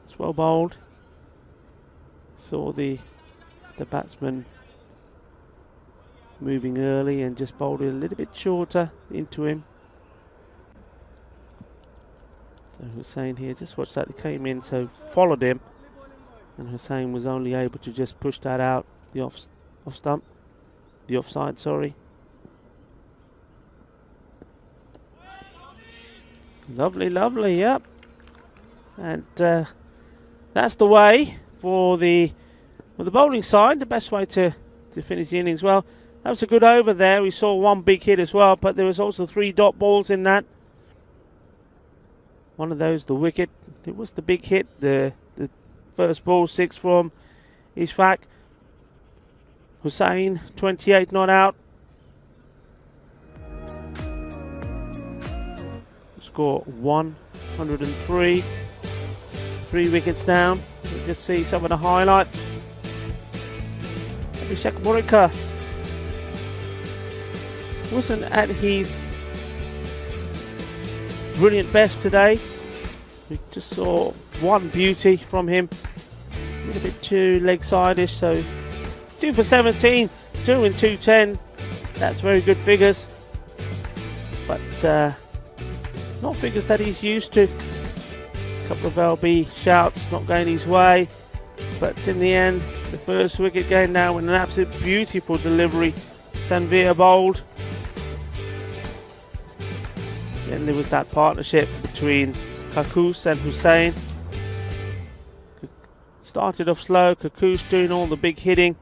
It's well bowled. Saw the batsman moving early and just bowled it a little bit shorter into him. So Hussain here, just watch that, he came in, so followed him, and Hussain was only able to just push that out the off stump, the offside, sorry. Lovely, lovely, yep. And that's the way for the bowling side, the best way to finish the innings. Well, that was a good over there. We saw 1 big hit as well, but there was also 3 dot balls in that. One of those, the wicket. It was the big hit, the first ball, 6 from Ishfaq. Hussain, 28 not out. Score 103. 3 wickets down. We'll just see some of the highlights. Abhishek Murika wasn't at his brilliant best today. We just saw 1 beauty from him. A little bit too leg-side-ish, so 2 for 17, 2 in 210. That's very good figures. But not figures that he's used to. A couple of LB shouts not going his way, but in the end The first wicket going down with an absolute beautiful delivery. Tanveer bowled. Then there was that partnership between Kakus and Hussain. Started off slow, Kakus doing all the big hitting.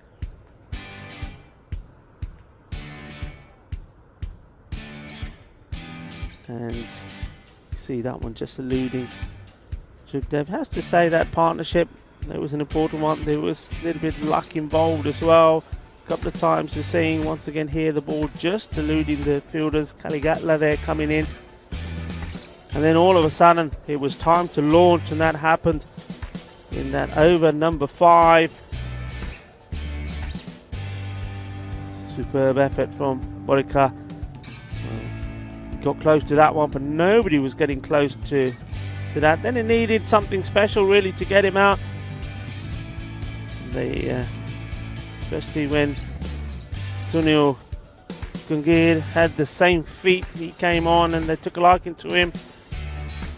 And you see that one just eluding Shubdev. Has to say that partnership, that was an important one. There was a little bit of luck involved as well. A couple of times you're seeing once again here the ball just eluding the fielders. Kaligatla there coming in. And then all of a sudden it was time to launch, and that happened in that over number 5. Superb effort from Borika. Got close to that one, but nobody was getting close to that. Then it needed something special really to get him out. They, especially when Sunil Gungir had the same feet, he came on and they took a liking to him.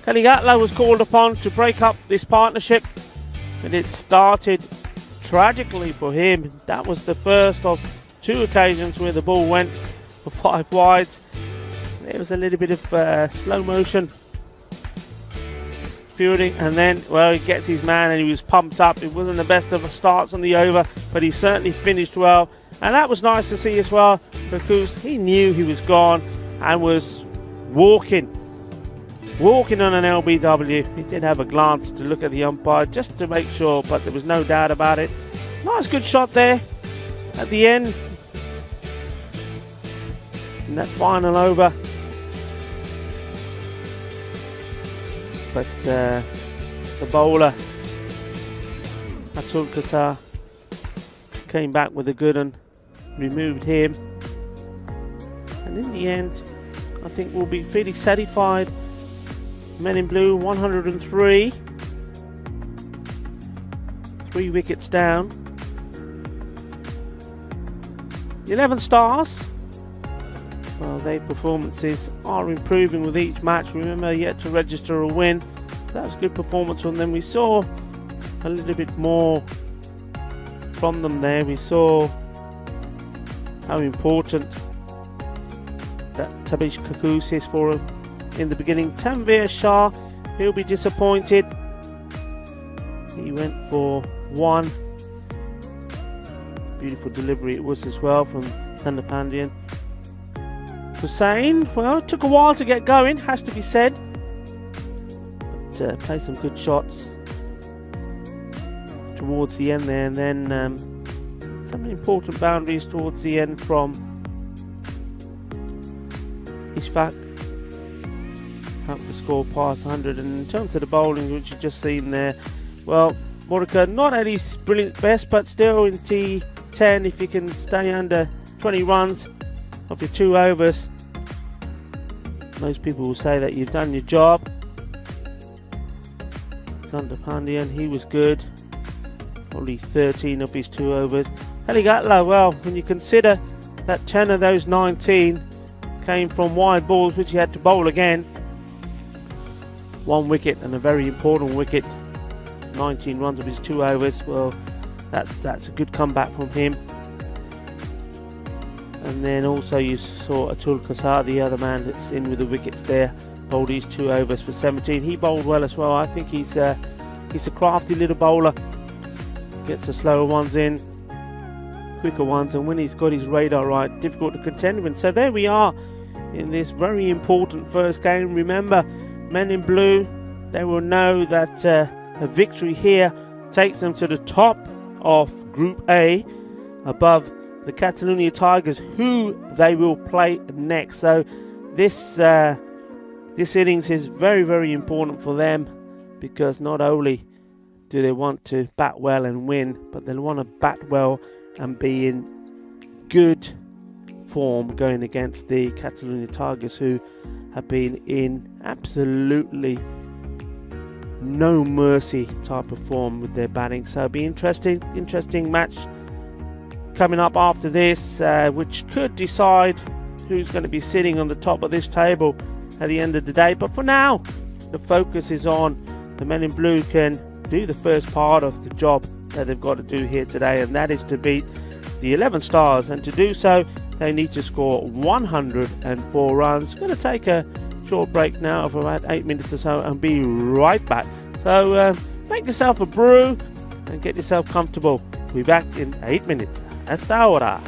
Kaligatla was called upon to break up this partnership, and it started tragically for him. That was the first of 2 occasions where the ball went for 5 wides. There was a little bit of slow motion fielding, and then, well, he gets his man and he was pumped up. It wasn't the best of starts on the over, but he certainly finished well, and that was nice to see as well, because he knew he was gone and was walking on an LBW. He did have a glance to look at the umpire just to make sure, but there was no doubt about it. Nice good shot there at the end in that final over. But the bowler, Atul Kasar, came back with a good and removed him. And in the end, I think we'll be fairly satisfied. Men in blue, 103. 3 wickets down. The 11 stars. Well, their performances are improving with each match. Remember, yet to register a win. That was a good performance from them. We saw a little bit more from them there. We saw how important that Tabish Kakus is for him in the beginning. Tanveer Shah, he'll be disappointed. He went for 1. Beautiful delivery it was as well from Thunder Pandian. Hussain, well, it took a while to get going, has to be said, but played some good shots towards the end there, and then some important boundaries towards the end from Ishfaq. Helped to score past 100, and in terms of the bowling, which you've just seen there, well, Borika not at his brilliant best, but still in T10, if you can stay under 20 runs of your 2 overs, most people will say that you've done your job. Thunder Pandian, he was good. Only 13 of his 2 overs. Kaligatla, well, when you consider that 10 of those 19 came from wide balls, which he had to bowl again. 1 wicket, and a very important wicket. 19 runs of his 2 overs. Well, that's a good comeback from him. And then also you saw Atul Kasar, the other man that's in with the wickets there, bowled his 2 overs for 17. He bowled well as well. I think he's a crafty little bowler. Gets the slower ones in, quicker ones, and when he's got his radar right, difficult to contend with. So there we are in this very important first game. Remember, men in blue, they will know that a victory here takes them to the top of Group A, above the Catalonia Tigers, who they will play next. So this innings is very, very important for them, because not only do they want to bat well and win, but they'll want to bat well and be in good form going against the Catalonia Tigers, who have been in absolutely no mercy type of form with their batting. So it'll be interesting match coming up after this, which could decide who's going to be sitting on the top of this table at the end of the day. But for now, the focus is on the men in blue can do the first part of the job that they've got to do here today, and that is to beat the 11 stars. And to do so, they need to score 104 runs. Going to take a short break now of about 8 minutes or so and be right back. So make yourself a brew and get yourself comfortable. We'll be back in 8 minutes. Hasta ahora.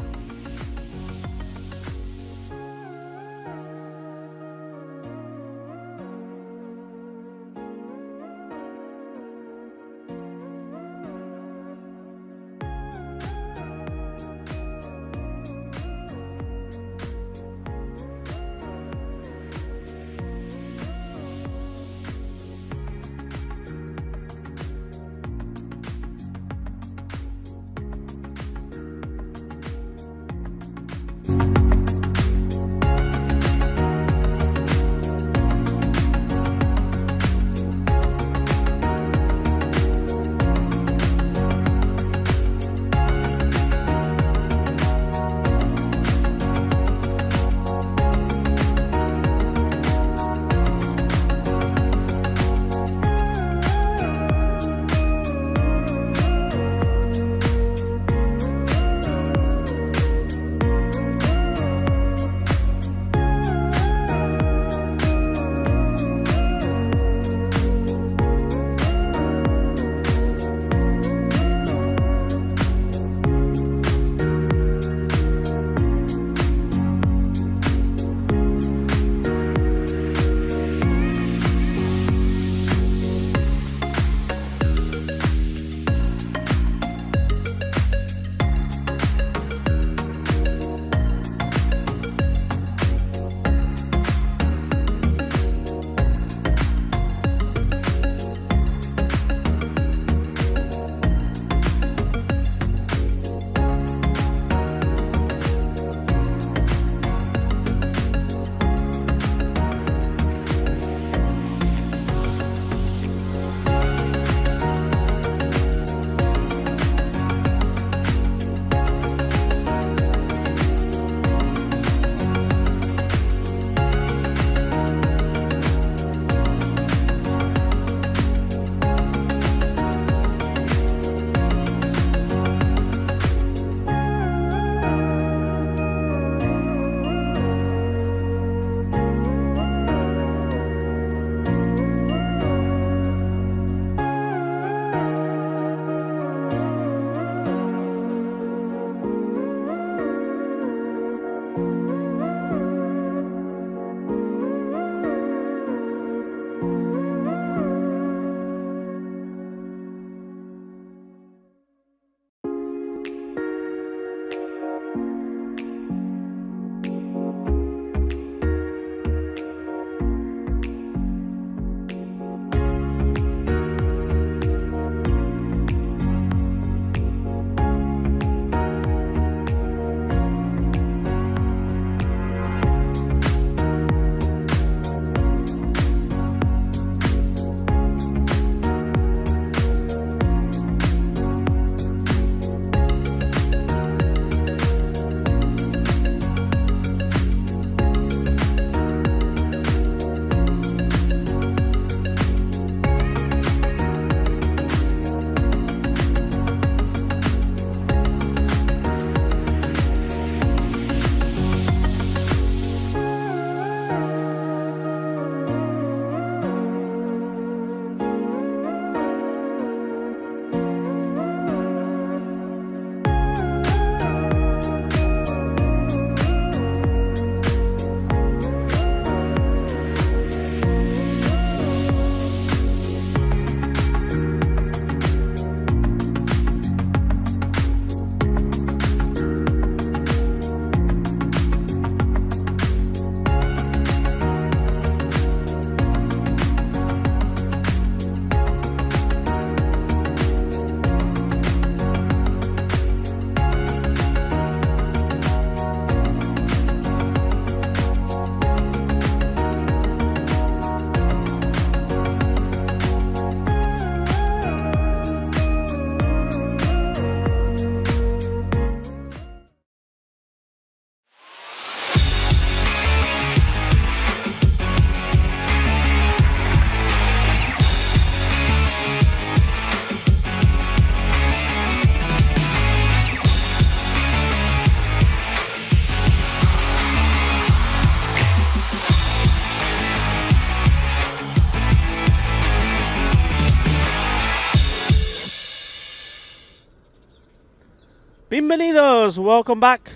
Bienvenidos, welcome back.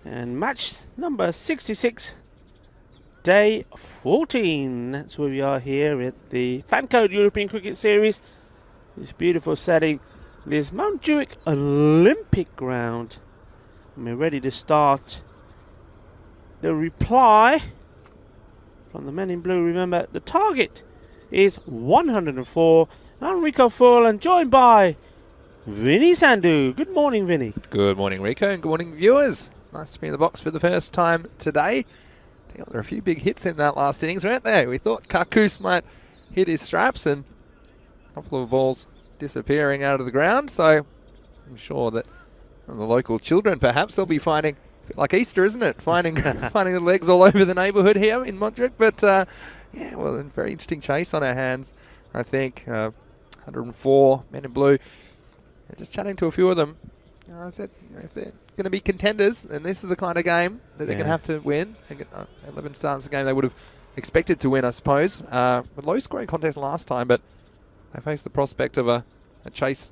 And match number 66, day 14. That's where we are here at the Fancode European Cricket Series. This beautiful setting, this Mount Juick Olympic ground. And we're ready to start the reply from the men in blue. Remember, the target is 104. I'm Rico Full and joined by Vinny Sandhu. Good morning, Vinny. Good morning, Rico, and good morning, viewers. Nice to be in the box for the first time today. There are a few big hits in that last innings, weren't there? We thought Kakus might hit his straps and a couple of balls disappearing out of the ground, so I'm sure that the local children perhaps they'll be finding, a bit like Easter, isn't it? Finding finding the legs all over the neighbourhood here in Montjuic. But yeah, well, a very interesting chase on our hands, I think. 104 men in blue. Just chatting to a few of them. I said, if they're going to be contenders, then this is the kind of game that they're going to have to win. 11 starts a game they would have expected to win, I suppose. A low-scoring contest last time, but they face the prospect of a chase,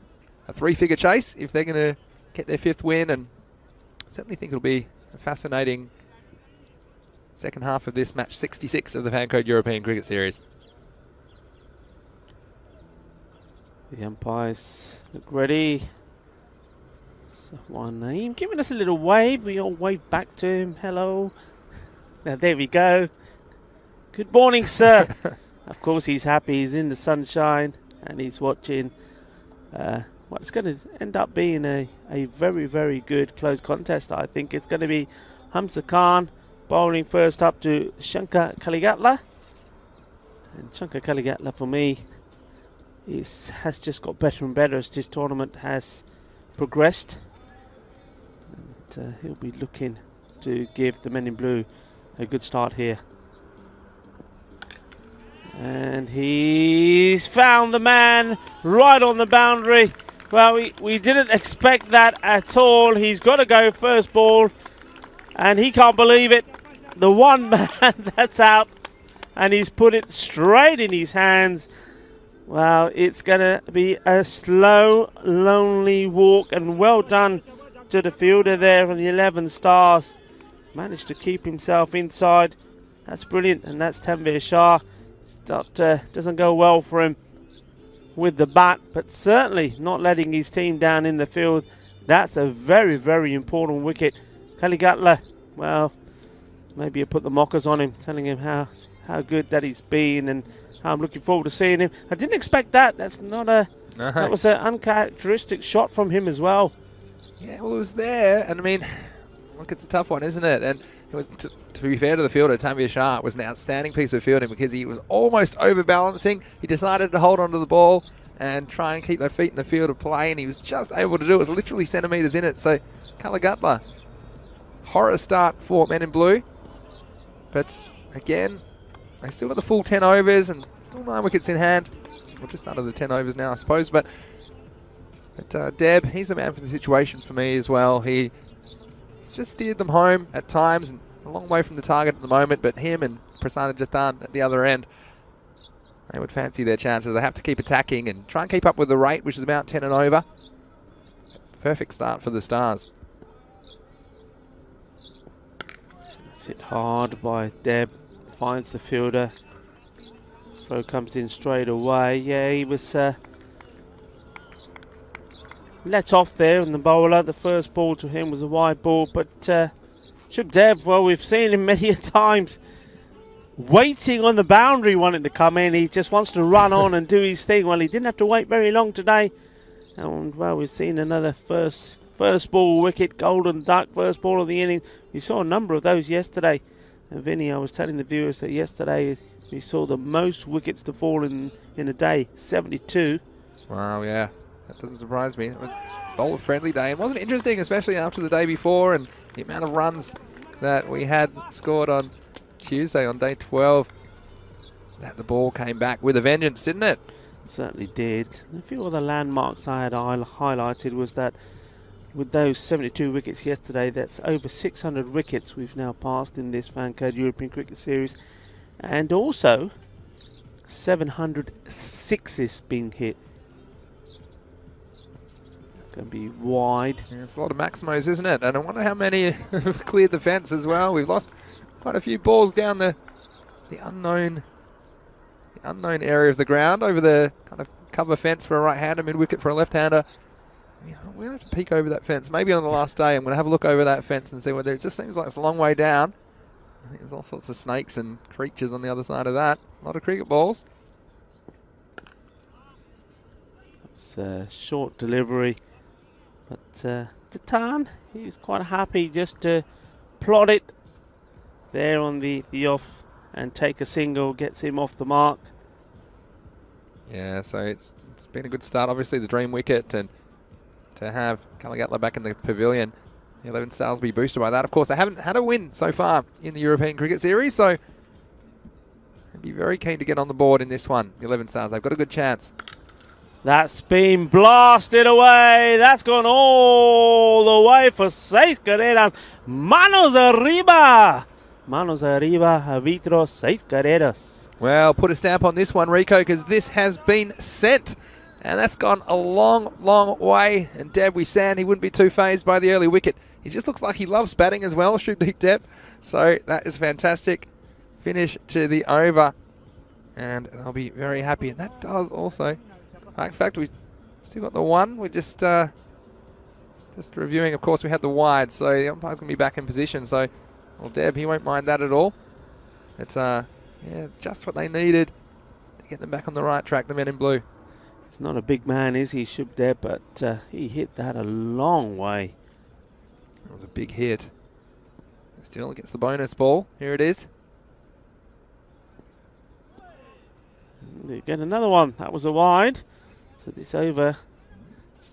a three-figure chase, if they're going to get their 5th win. And I certainly think it'll be a fascinating second half of this match 66 of the Fancode European Cricket Series. The umpires look ready. Safwan Naeem giving us a little wave. We all wave back to him. Hello. Now there we go. Good morning, sir. Of course he's happy. He's in the sunshine and he's watching what's going to end up being a very, very good close contest. I think it's going to be Hamza Khan bowling first up to Shankar Kaligatla. And Shankar Kaligatla for me has just got better and better as this tournament has progressed. And he'll be looking to give the men in blue a good start here. And he's found the man right on the boundary. Well, we didn't expect that at all. He's got to go first ball. And he can't believe it. The one man that's out. And he's put it straight in his hands. Well, it's going to be a slow, lonely walk, and well done to the fielder there on the 11 stars. Managed to keep himself inside. That's brilliant, and that's Tanvir Shah. Doesn't go well for him with the bat, but certainly not letting his team down in the field. That's a very, very important wicket. Kaligatla, well, maybe you put the mockers on him, telling him how good that he's been and how I'm looking forward to seeing him. I didn't expect that. That's not a... No. That was an uncharacteristic shot from him as well. Yeah, well, it was there. And I mean, look, it's a tough one, isn't it? And it was, to be fair to the fielder, Tanvir Shah was an outstanding piece of fielding because he was almost overbalancing. He decided to hold onto the ball and try and keep their feet in the field of play, and he was just able to do it. It was literally centimetres in it. So, Kaligatla, horror start for men in blue. But, again, they still got the full 10 overs and still 9 wickets in hand. Well, just under the 10 overs now, I suppose. But Deb, he's the man for the situation for me as well. He's just steered them home at times and a long way from the target at the moment. But him and Prasanna Jathan at the other end, they would fancy their chances. They have to keep attacking and try and keep up with the rate, which is about 10 and over. Perfect start for the Stars. That's hit hard by Deb. Finds the fielder. Throw comes in straight away. Yeah, he was let off there in the bowler. The first ball to him was a wide ball, but Shub Deb, well, we've seen him many a times waiting on the boundary, wanting to come in. He just wants to run on and do his thing. Well, he didn't have to wait very long today. And well, we've seen another first ball wicket, golden duck, first ball of the inning. We saw a number of those yesterday. And Vinny, I was telling the viewers that yesterday we saw the most wickets to fall in a day, 72. Wow, yeah. That doesn't surprise me. It was a bowler-friendly day. And wasn't it interesting, especially after the day before and the amount of runs that we had scored on Tuesday on day 12, that the ball came back with a vengeance, didn't it? Certainly did. A few of the landmarks I had highlighted was that with those 72 wickets yesterday, that's over 600 wickets we've now passed in this Fancode European Cricket Series. And also 700 sixes being hit. Going to be wide. Yeah, it's a lot of Maximos, isn't it? And I wonder how many have cleared the fence as well. We've lost quite a few balls down the unknown area of the ground over the kind of cover fence for a right-hander, mid-wicket for a left-hander. Yeah, we're going to have to peek over that fence. Maybe on the last day I'm going to have a look over that fence and see whether it just seems like it's a long way down. I think there's all sorts of snakes and creatures on the other side of that. A lot of cricket balls. It's a short delivery. But T10, he's quite happy just to plot it there on the off and take a single, gets him off the mark. Yeah, so it's been a good start. Obviously the dream wicket, and to have Caligatla back in the pavilion, the 11 Stars will be boosted by that. Of course, they haven't had a win so far in the European Cricket Series, so they'd be very keen to get on the board in this one. The 11 Stars, they've got a good chance. That's been blasted away. That's gone all the way for 6 carreras. Manos arriba. Manos arriba, arbitro, 6 carreras. Well, put a stamp on this one, Rico, because this has been sent. And that's gone a long, long way. And Deb Wisan, he wouldn't be too phased by the early wicket. He just looks like he loves batting as well, Shubdeep Deb. So that is fantastic. Finish to the over. And they'll be very happy. And that does also... In fact, we've still got the one. We're just reviewing. Of course, we had the wide, so the umpire's going to be back in position. So, well, Deb, he won't mind that at all. It's yeah, just what they needed to get them back on the right track, the men in blue. He's not a big man, is he, Shubdeep? But he hit that a long way. That was a big hit. Still gets the bonus ball. Here it is. You get another one. That was a wide. So this over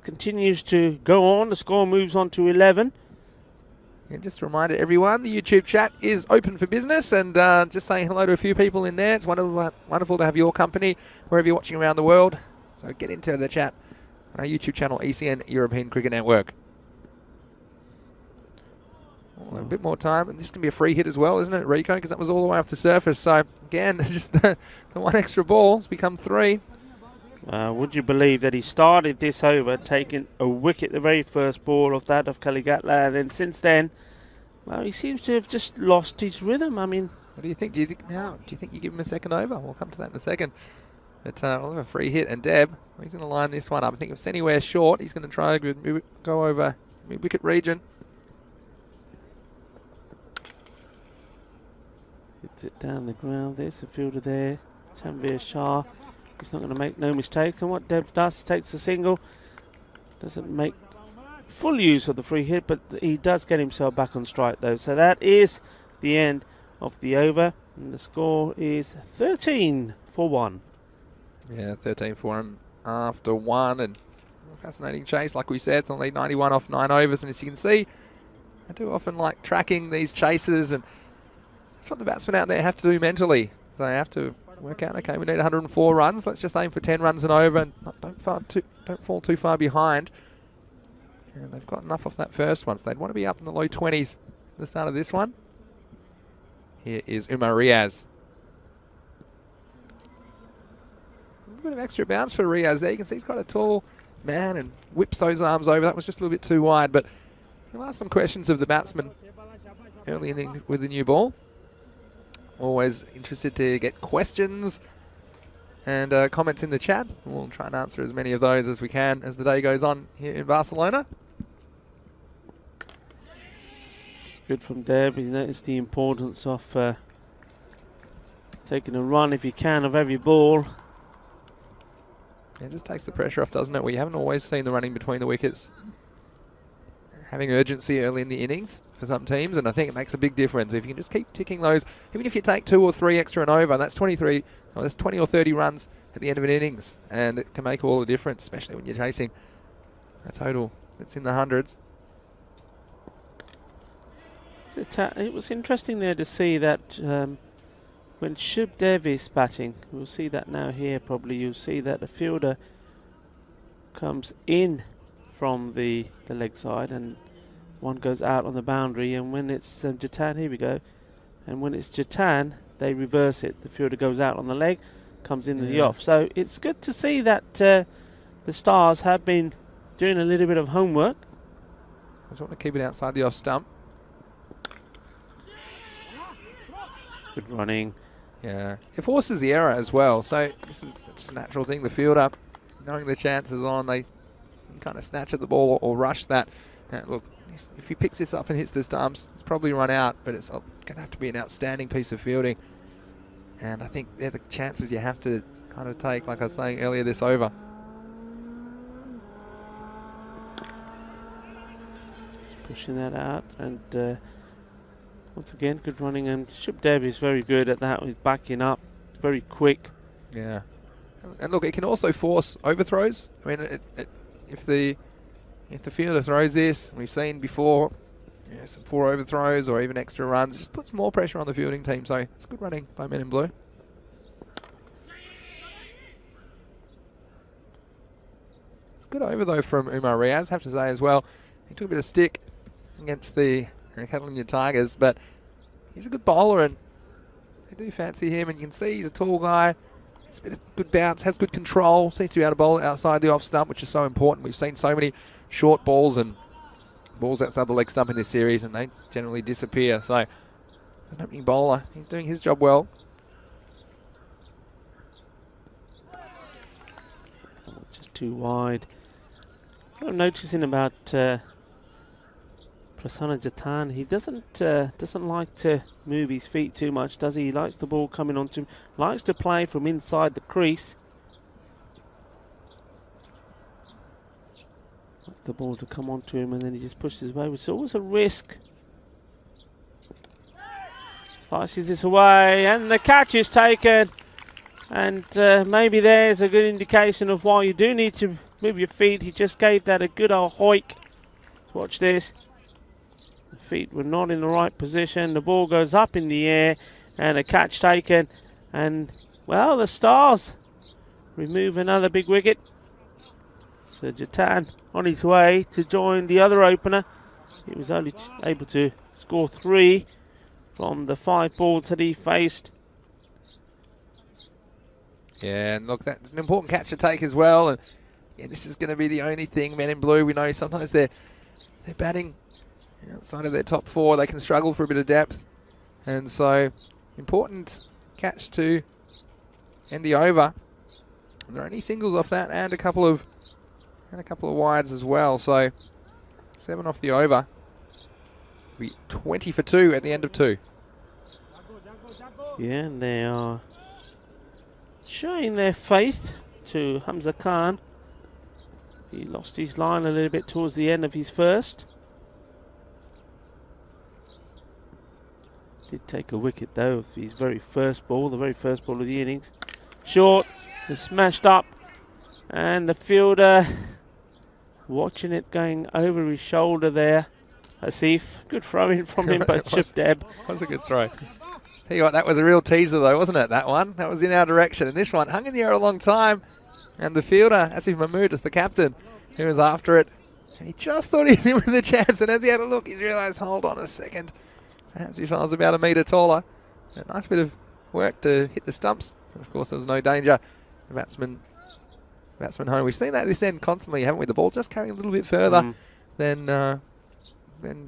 continues to go on. The score moves on to 11. And just a reminder, everyone, the YouTube chat is open for business, and just saying hello to a few people in there. It's wonderful to have your company wherever you're watching around the world. So get into the chat on our YouTube channel, ECN European Cricket Network. Oh, a bit more time, and this can be a free hit as well, isn't it, Rico? Because that was all the way off the surface. So again, just the one extra ball has become 3. Would you believe that he started this over taking a wicket the very first ball of that of Caligatla, and then since then, well, he seems to have just lost his rhythm. I mean, what do you think? Do you think you give him a second over? We'll come to that in a second. But we'll have a free hit, and Deb, he's going to line this one up. I think if it's anywhere short, he's going to try to go over mid-wicket region. Hits it down the ground. There's the fielder there, Tanveer Shah. He's not going to make no mistakes. And what Deb does, takes a single. Doesn't make full use of the free hit, but he does get himself back on strike though. So that is the end of the over. And the score is 13 for 1. Yeah, 13 for him after 1. And fascinating chase, like we said. It's only 91 off 9 overs. And as you can see, I do often like tracking these chases, and that's what the batsmen out there have to do mentally. They have to work out, okay, we need 104 runs. Let's just aim for 10 runs and over, and don't fall too far behind. And they've got enough off that first one, so they'd want to be up in the low 20s at the start of this one. Here is Umar Riaz. A bit of extra bounce for Riaz there. You can see he's quite a tall man and whips those arms over. That was just a little bit too wide, but he'll ask some questions of the batsman early in with the new ball. Always interested to get questions and comments in the chat. We'll try and answer as many of those as we can as the day goes on here in Barcelona. It's good from Deb. He noticed the importance of taking a run if you can of every ball. It just takes the pressure off, doesn't it? We haven't always seen the running between the wickets having urgency early in the innings for some teams, and I think it makes a big difference if you can just keep ticking those. Even if you take 2 or 3 extra and over, that's 23. Well, that's 20 or 30 runs at the end of an innings, and it can make all the difference, especially when you're chasing a total that's in the hundreds. It was interesting there to see that when Shubdeep is batting, we'll see that now here probably, you'll see that the fielder comes in from the leg side and one goes out on the boundary, and when it's T10, here we go, and when it's T10 they reverse it. The fielder goes out on the leg, comes into the off. So it's good to see that the Stars have been doing a little bit of homework. I just want to keep it outside the off stump. Good running. Yeah, it forces the error as well. So this is just a natural thing. The fielder, knowing the chances on, they can kind of snatch at the ball or rush that. Now, look, if he picks this up and hits the stumps, it's probably run out, but it's going to have to be an outstanding piece of fielding. And I think they're the chances you have to kind of take, like I was saying earlier, this over. Just pushing that out, and once again, good running. And Deb is very good at that. He's backing up, very quick. Yeah, and look, it can also force overthrows. I mean, if the fielder throws this, we've seen before, some 4 overthrows or even extra runs, just puts more pressure on the fielding team. So it's good running by Men in Blue. It's good over though from Umar Riaz, have to say as well. He took a bit of stick against the Catalunya Tigers, but he's a good bowler and they do fancy him, and you can see he's a tall guy. It's a bit of good bounce, has good control, seems to be able to bowl outside the off stump, which is so important. We've seen so many short balls and balls outside the leg stump in this series, and they generally disappear. So, as an opening bowler, he's doing his job well. Just too wide. What I'm noticing about Prasanna Jatan, he doesn't like to move his feet too much, does he? He likes the ball coming onto him, likes to play from inside the crease. Likes the ball to come onto him, and then he just pushes away. It's always a risk. Slices this away, and the catch is taken. And maybe there's a good indication of why you do need to move your feet. He just gave that a good old hoik. Watch this. The feet were not in the right position. The ball goes up in the air, and a catch taken. And, well, the Stars remove another big wicket. So Jatan on his way to join the other opener. He was only able to score 3 from the 5 balls that he faced. Yeah, and look, that's an important catch to take as well. And yeah, this is going to be the only thing Men in Blue. We know sometimes they're batting outside of their top 4. They can struggle for a bit of depth, and so important catch to end the over. And there are only singles off that, and a couple of wides as well. So 7 off the over. Be 20 for 2 at the end of 2. Yeah, and they are showing their faith to Hamza Khan. He lost his line a little bit towards the end of his first. Did take a wicket though of his very first ball, the very first ball of the innings. Short, and smashed up, and the fielder watching it going over his shoulder there. Asif, good throw in from him, but Deb. Was a good throw. Tell you what, that was a real teaser though, wasn't it, that one? That was in our direction, and this one hung in the air a long time, and the fielder, Asif Mahmood, is the captain, he was after it, and he just thought he was in with a chance, and as he had a look, he realised, hold on a second, perhaps if I was about a metre taller. A nice bit of work to hit the stumps, but of course there was no danger. The batsman home. We've seen that at this end constantly, haven't we? The ball just carrying a little bit further than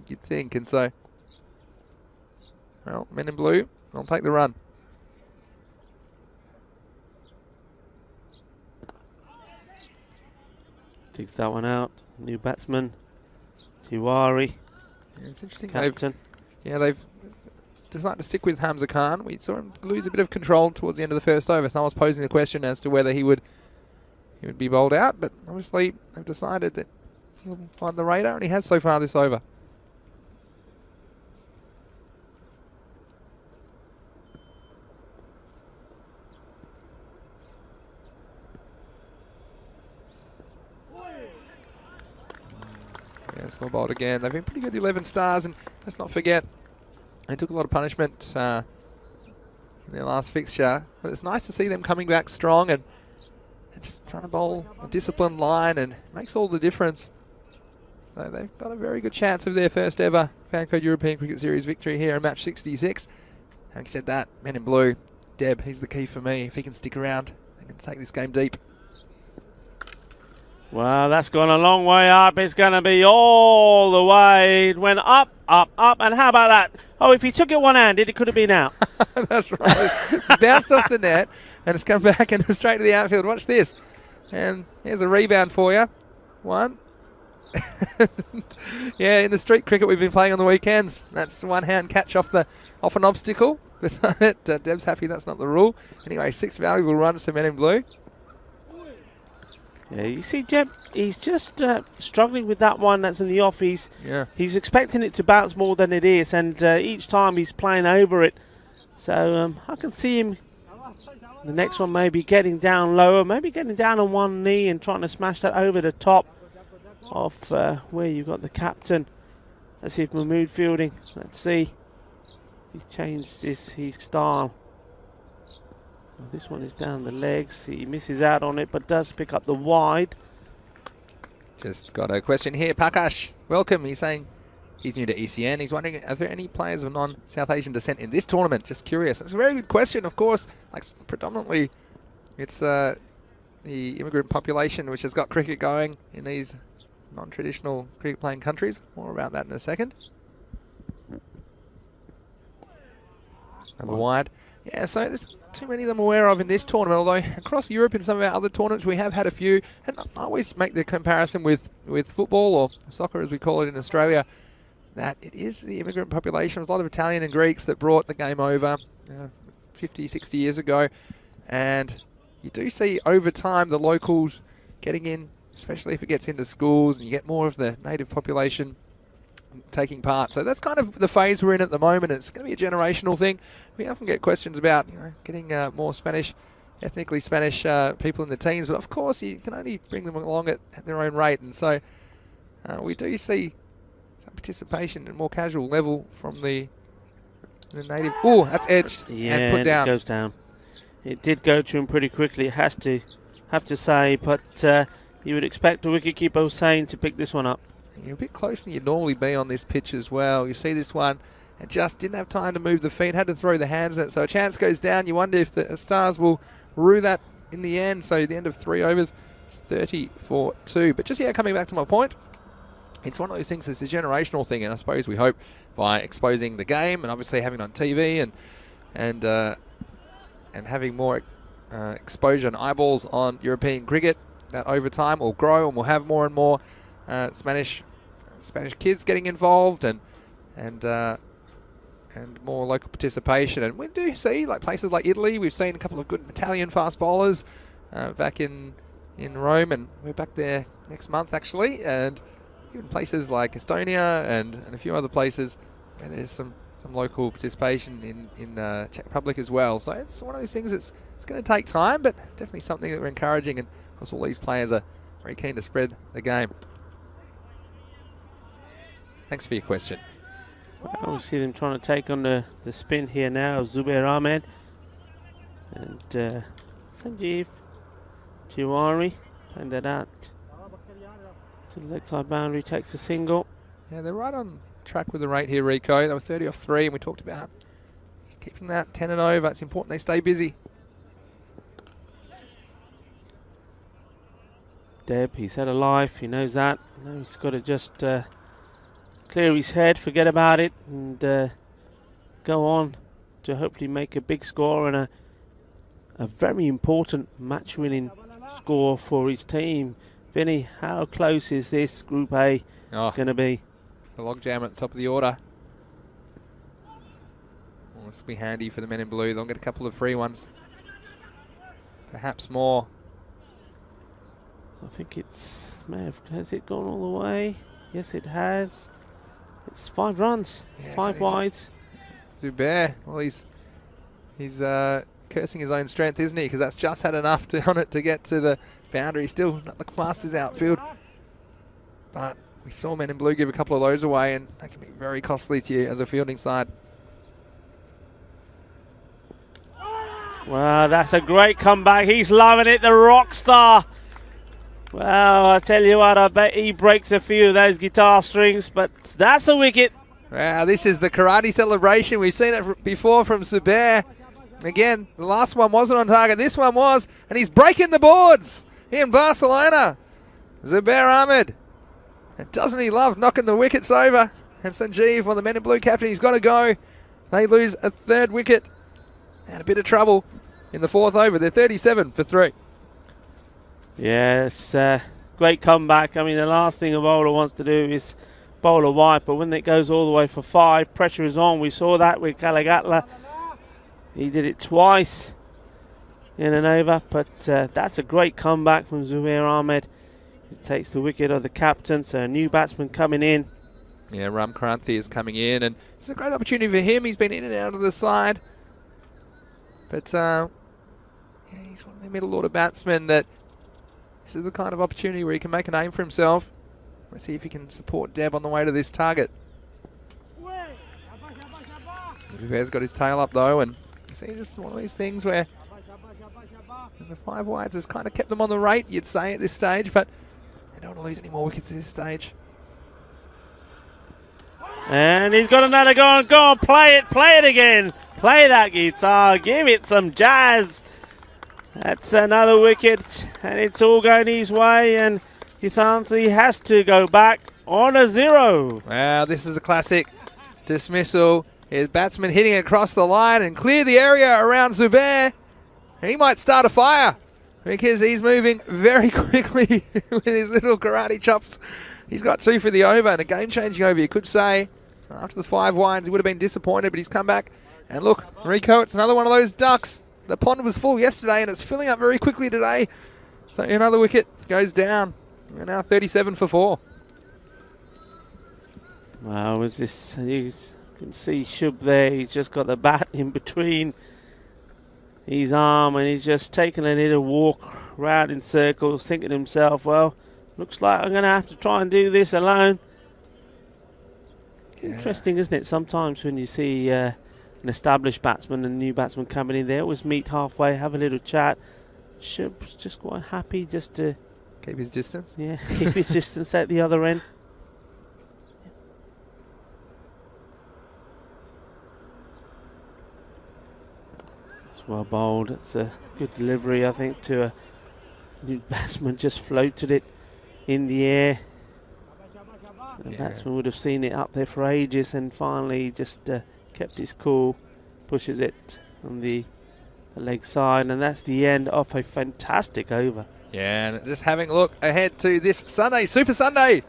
you'd think, and so, well, Men in Blue, I'll take the run. Digs that one out. New batsman, Tiwari. Yeah, it's interesting. Captain. They've decided to stick with Hamza Khan. We saw him lose a bit of control towards the end of the first over. Someone was posing the question as to whether he would be bowled out, but obviously they've decided that he'll find the radar, and he has so far this over. Yeah, it's well bowled again. They've been pretty good, the 11 Stars, and let's not forget, they took a lot of punishment in their last fixture, but it's nice to see them coming back strong and just trying to bowl a disciplined line, and it makes all the difference. So they've got a very good chance of their first ever Fancode European Cricket Series victory here in match 66. Having said that, Men in Blue, Deb, he's the key for me. If he can stick around, they can take this game deep. Well, that's gone a long way up. It's going to be all the way. It went up, up, up. And how about that? Oh, if he took it one-handed, it could have been out. That's right. It's bounced off the net and it's come back and straight to the outfield. Watch this. And here's a rebound for you. One. Yeah, in the street cricket we've been playing on the weekends, that's one-hand catch off an obstacle. But Deb's happy that's not the rule. Anyway, 6 valuable runs to Men in Blue. Yeah, you see, Jeb, he's just struggling with that one that's in the off. He's expecting it to bounce more than it is, and each time he's playing over it. So I can see him, the next one maybe getting down lower, maybe getting down on one knee and trying to smash that over the top of where you've got the captain. Let's see if Mahmood fielding. Let's see. He's changed his style. Well, this one is down the legs. He misses out on it, but does pick up the wide. Just got a question here. Prakash, welcome. He's saying he's new to ECN. He's wondering, are there any players of non-South Asian descent in this tournament? Just curious. That's a very good question. Of course, like predominantly, it's the immigrant population which has got cricket going in these non-traditional cricket-playing countries. More about that in a second. Another wide. Yeah, so there's too many of them aware of in this tournament, although across Europe in some of our other tournaments we have had a few, and I always make the comparison with football, or soccer as we call it in Australia, that it is the immigrant population. There's a lot of Italian and Greeks that brought the game over 50, 60 years ago, and you do see over time the locals getting in, especially if it gets into schools and you get more of the native population taking part. So that's kind of the phase we're in at the moment. It's going to be a generational thing. We often get questions about getting more Spanish, ethnically Spanish people in the teams, but of course you can only bring them along at their own rate, and so we do see some participation at a more casual level from the native. Oh, that's edged and put down. It goes down. It did go to him pretty quickly, it have to say, but you would expect the wicketkeeper Hussain to pick this one up. You're a bit closer than you'd normally be on this pitch as well. You see this one, and just didn't have time to move the feet, had to throw the hands in it. So a chance goes down. You wonder if the Stars will rue that in the end. So the end of 3 overs, it's 30 for 2. But just coming back to my point, it's one of those things that's a generational thing, and I suppose we hope by exposing the game and obviously having it on TV and having more exposure and eyeballs on European cricket, that over time will grow and we'll have more and more Spanish kids getting involved and more local participation. And we do see, like places like Italy, we've seen a couple of good Italian fast bowlers back in Rome, and we're back there next month actually, and even places like Estonia and a few other places where there's some local participation in Czech Republic as well. So it's one of those things it's going to take time, but definitely something that we're encouraging, and of course all these players are very keen to spread the game. Thanks for your question. Well, we see them trying to take on the spin here now of Zubair Ahmed. And Sanjeev Tiwari playing that out to the leg side boundary, takes a single. Yeah, they're right on track with the rate here, Rico. They were 30 off 3, and we talked about just keeping that 10 and over. It's important they stay busy. Deb, he's had a life, he knows that. Now he's got to just clear his head, forget about it, and go on to hopefully make a big score and a very important match-winning score for his team. Vinny, how close is this Group A going to be? It's a logjam at the top of the order. Well, this will be handy for the Men in Blue. They'll get a couple of free ones. Perhaps more. I think has it gone all the way? Yes, it has. It's 5 runs, yeah, 5 wides. Zubair, well, he's cursing his own strength, isn't he? Because that's just had enough on it to get to the boundary. Still not the fastest outfield, but we saw Men in Blue give a couple of those away, and that can be very costly to you as a fielding side. Well, that's a great comeback. He's loving it, the rock star. Well, I tell you what, I bet he breaks a few of those guitar strings, but that's a wicket. Wow, this is the karate celebration. We've seen it before from Zubair. Again, the last one wasn't on target. This one was, and he's breaking the boards in Barcelona. Zubair Ahmed. And doesn't he love knocking the wickets over? And Sanjeev, one of the men in blue captain, he's got to go. They lose a third wicket. And a bit of trouble in the fourth over. They're 37 for 3. Yeah, it's a great comeback. I mean, the last thing a bowler wants to do is bowl a wide, but when it goes all the way for 5, pressure is on. We saw that with Kalagatla. He did it twice in an over, but that's a great comeback from Zubair Ahmed. He takes the wicket of the captain, so a new batsman coming in. Yeah, Ram Kranthi is coming in, and it's a great opportunity for him. He's been in and out of the side. But yeah, he's one of the middle order batsmen that this is the kind of opportunity where he can make a name for himself. Let's see if he can support Deb on the way to this target. Zubair's got his tail up though, and you see just one of these things where the 5 wides has kind of kept them on the rate, you'd say, at this stage, but they don't want to lose any more wickets at this stage. And he's got another go on, play it again. Play that guitar, give it some jazz. That's another wicket, and it's all going his way, and Yuthanthe has to go back on a 0. Wow, this is a classic dismissal. His batsman hitting across the line and clear the area around Zubair. He might start a fire because he's moving very quickly with his little karate chops. He's got 2 for the over, and a game-changing over, you could say. After the 5 wides, he would have been disappointed, but he's come back. And look, Rico, it's another one of those ducks. The pond was full yesterday, and it's filling up very quickly today. So another wicket goes down. We're now 37 for 4. Wow, was this? You can see Shub there. He's just got the bat in between his arm, and he's just taking a little walk round in circles, thinking to himself, well, looks like I'm going to have to try and do this alone. Yeah. Interesting, isn't it? Sometimes when you see an established batsman and a new batsman coming in, they always meet halfway, have a little chat. Shub's just quite happy just to keep his distance. Yeah, keep his distance at the other end. It's well bowled. It's a good delivery, I think, to a new batsman. Just floated it in the air. The batsman would have seen it up there for ages, and finally just kept his cool, pushes it on the leg side, and that's the end of a fantastic over. Yeah, and just having a look ahead to this Sunday, Super Sunday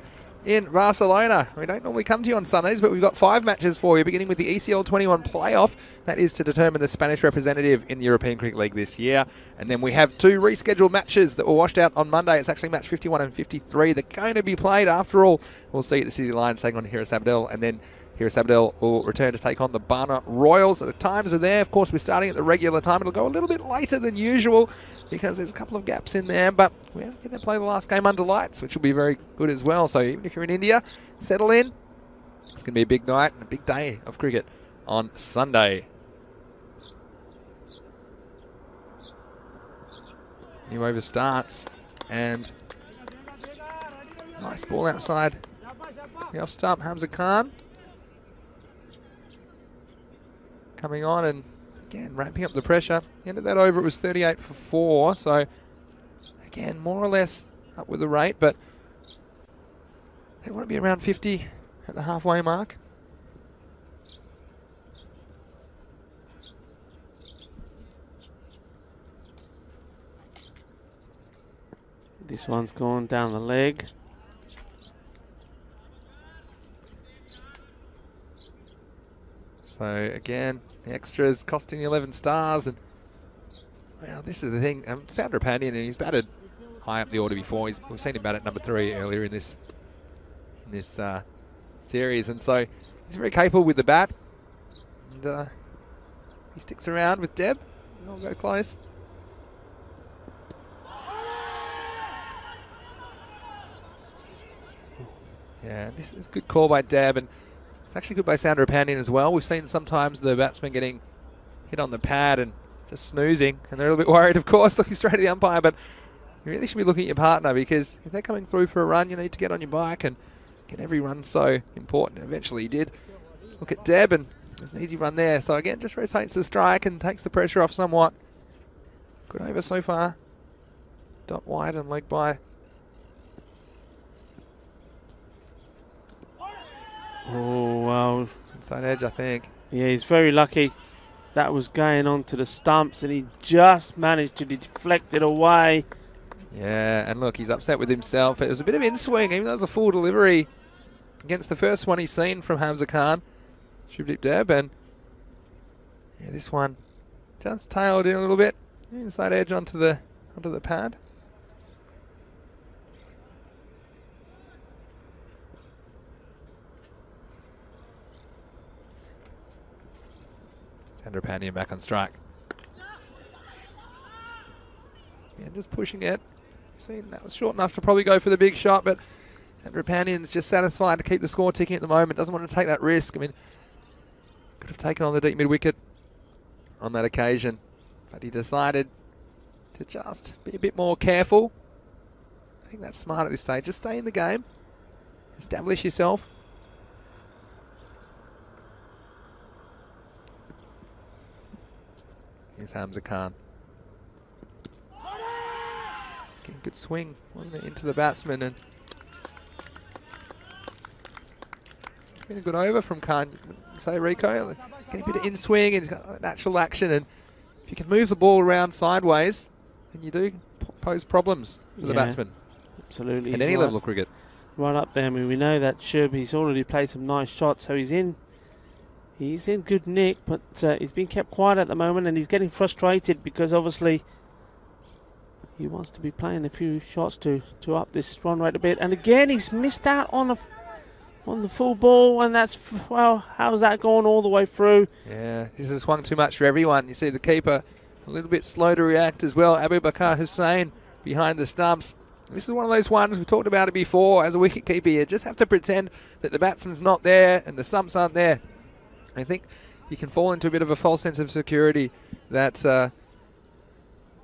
in Barcelona. We don't normally come to you on Sundays, but we've got 5 matches for you, beginning with the ECL 21 playoff. That is to determine the Spanish representative in the European Cricket League this year. And then we have 2 rescheduled matches that were washed out on Monday. It's actually match 51 and 53. They're going to be played after all. We'll see the City Lions taking on Hiras Abdel, and then Hiras Abdel will return to take on the Bana Royals. The times are there. Of course, we're starting at the regular time. It'll go a little bit later than usual because there's a couple of gaps in there, but we're going to play the last game under lights, which will be very good as well. So even if you're in India, settle in. It's going to be a big night and a big day of cricket on Sunday. New over starts, and nice ball outside the off stump. Hamza Khan coming on and again ramping up the pressure. End of that over, it was 38 for 4. So again, more or less up with the rate, but they want to be around 50 at the halfway mark. This one's gone down the leg. So again, the extras costing the 11 stars, and well, this is the thing. Sandra Pandian, he's batted high up the order before. We've seen him bat at number 3 earlier in this series, and so he's very capable with the bat. And he sticks around with Deb. They'll go close. Yeah, this is a good call by Deb, and it's actually good by Sandra Pandian as well. We've seen sometimes the batsmen getting hit on the pad and just snoozing, and they're a little bit worried, of course, looking straight at the umpire, but you really should be looking at your partner, because if they're coming through for a run, you need to get on your bike and get every run so important. Eventually he did. Look at Deb, and there's an easy run there. So again, just rotates the strike and takes the pressure off somewhat. Good over so far. Dot wide and leg by Oh, well. Inside edge, I think. Yeah, he's very lucky. That was going on to the stumps, and he just managed to deflect it away. Yeah, and look, he's upset with himself. It was a bit of in-swing, even though it was a full delivery against the first one he's seen from Hamza Khan. Shubdeep Deb, and yeah, this one just tailed in a little bit. Inside edge onto the pad. Chandrapandian back on strike. Yeah, just pushing it. Seen that was short enough to probably go for the big shot, but Chandrapandian's just satisfied to keep the score ticking at the moment. Doesn't want to take that risk. I mean, could have taken on the deep mid wicket on that occasion, but he decided to just be a bit more careful. I think that's smart at this stage. Just stay in the game. Establish yourself. Here's Hamza Khan. Getting good swing, wasn't it, into the batsman, and it's been a good over from Khan. Say Rico, getting a bit of in swing, and he's got natural action, and if you can move the ball around sideways, then you do pose problems for the batsman. Absolutely. At any level of cricket. Right up there. I mean, we know that Shub, he's already played some nice shots, so he's in good nick, but he's been kept quiet at the moment, and he's getting frustrated because obviously he wants to be playing a few shots to up this run rate a bit. And again, he's missed out on the full ball, and that's, well, how's that going all the way through? Yeah, this has swung too much for everyone. You see the keeper a little bit slow to react as well. Abu Bakar Hussain behind the stumps. This is one of those ones, we talked about it before, as a wicket keeper, you just have to pretend that the batsman's not there and the stumps aren't there. I think you can fall into a bit of a false sense of security that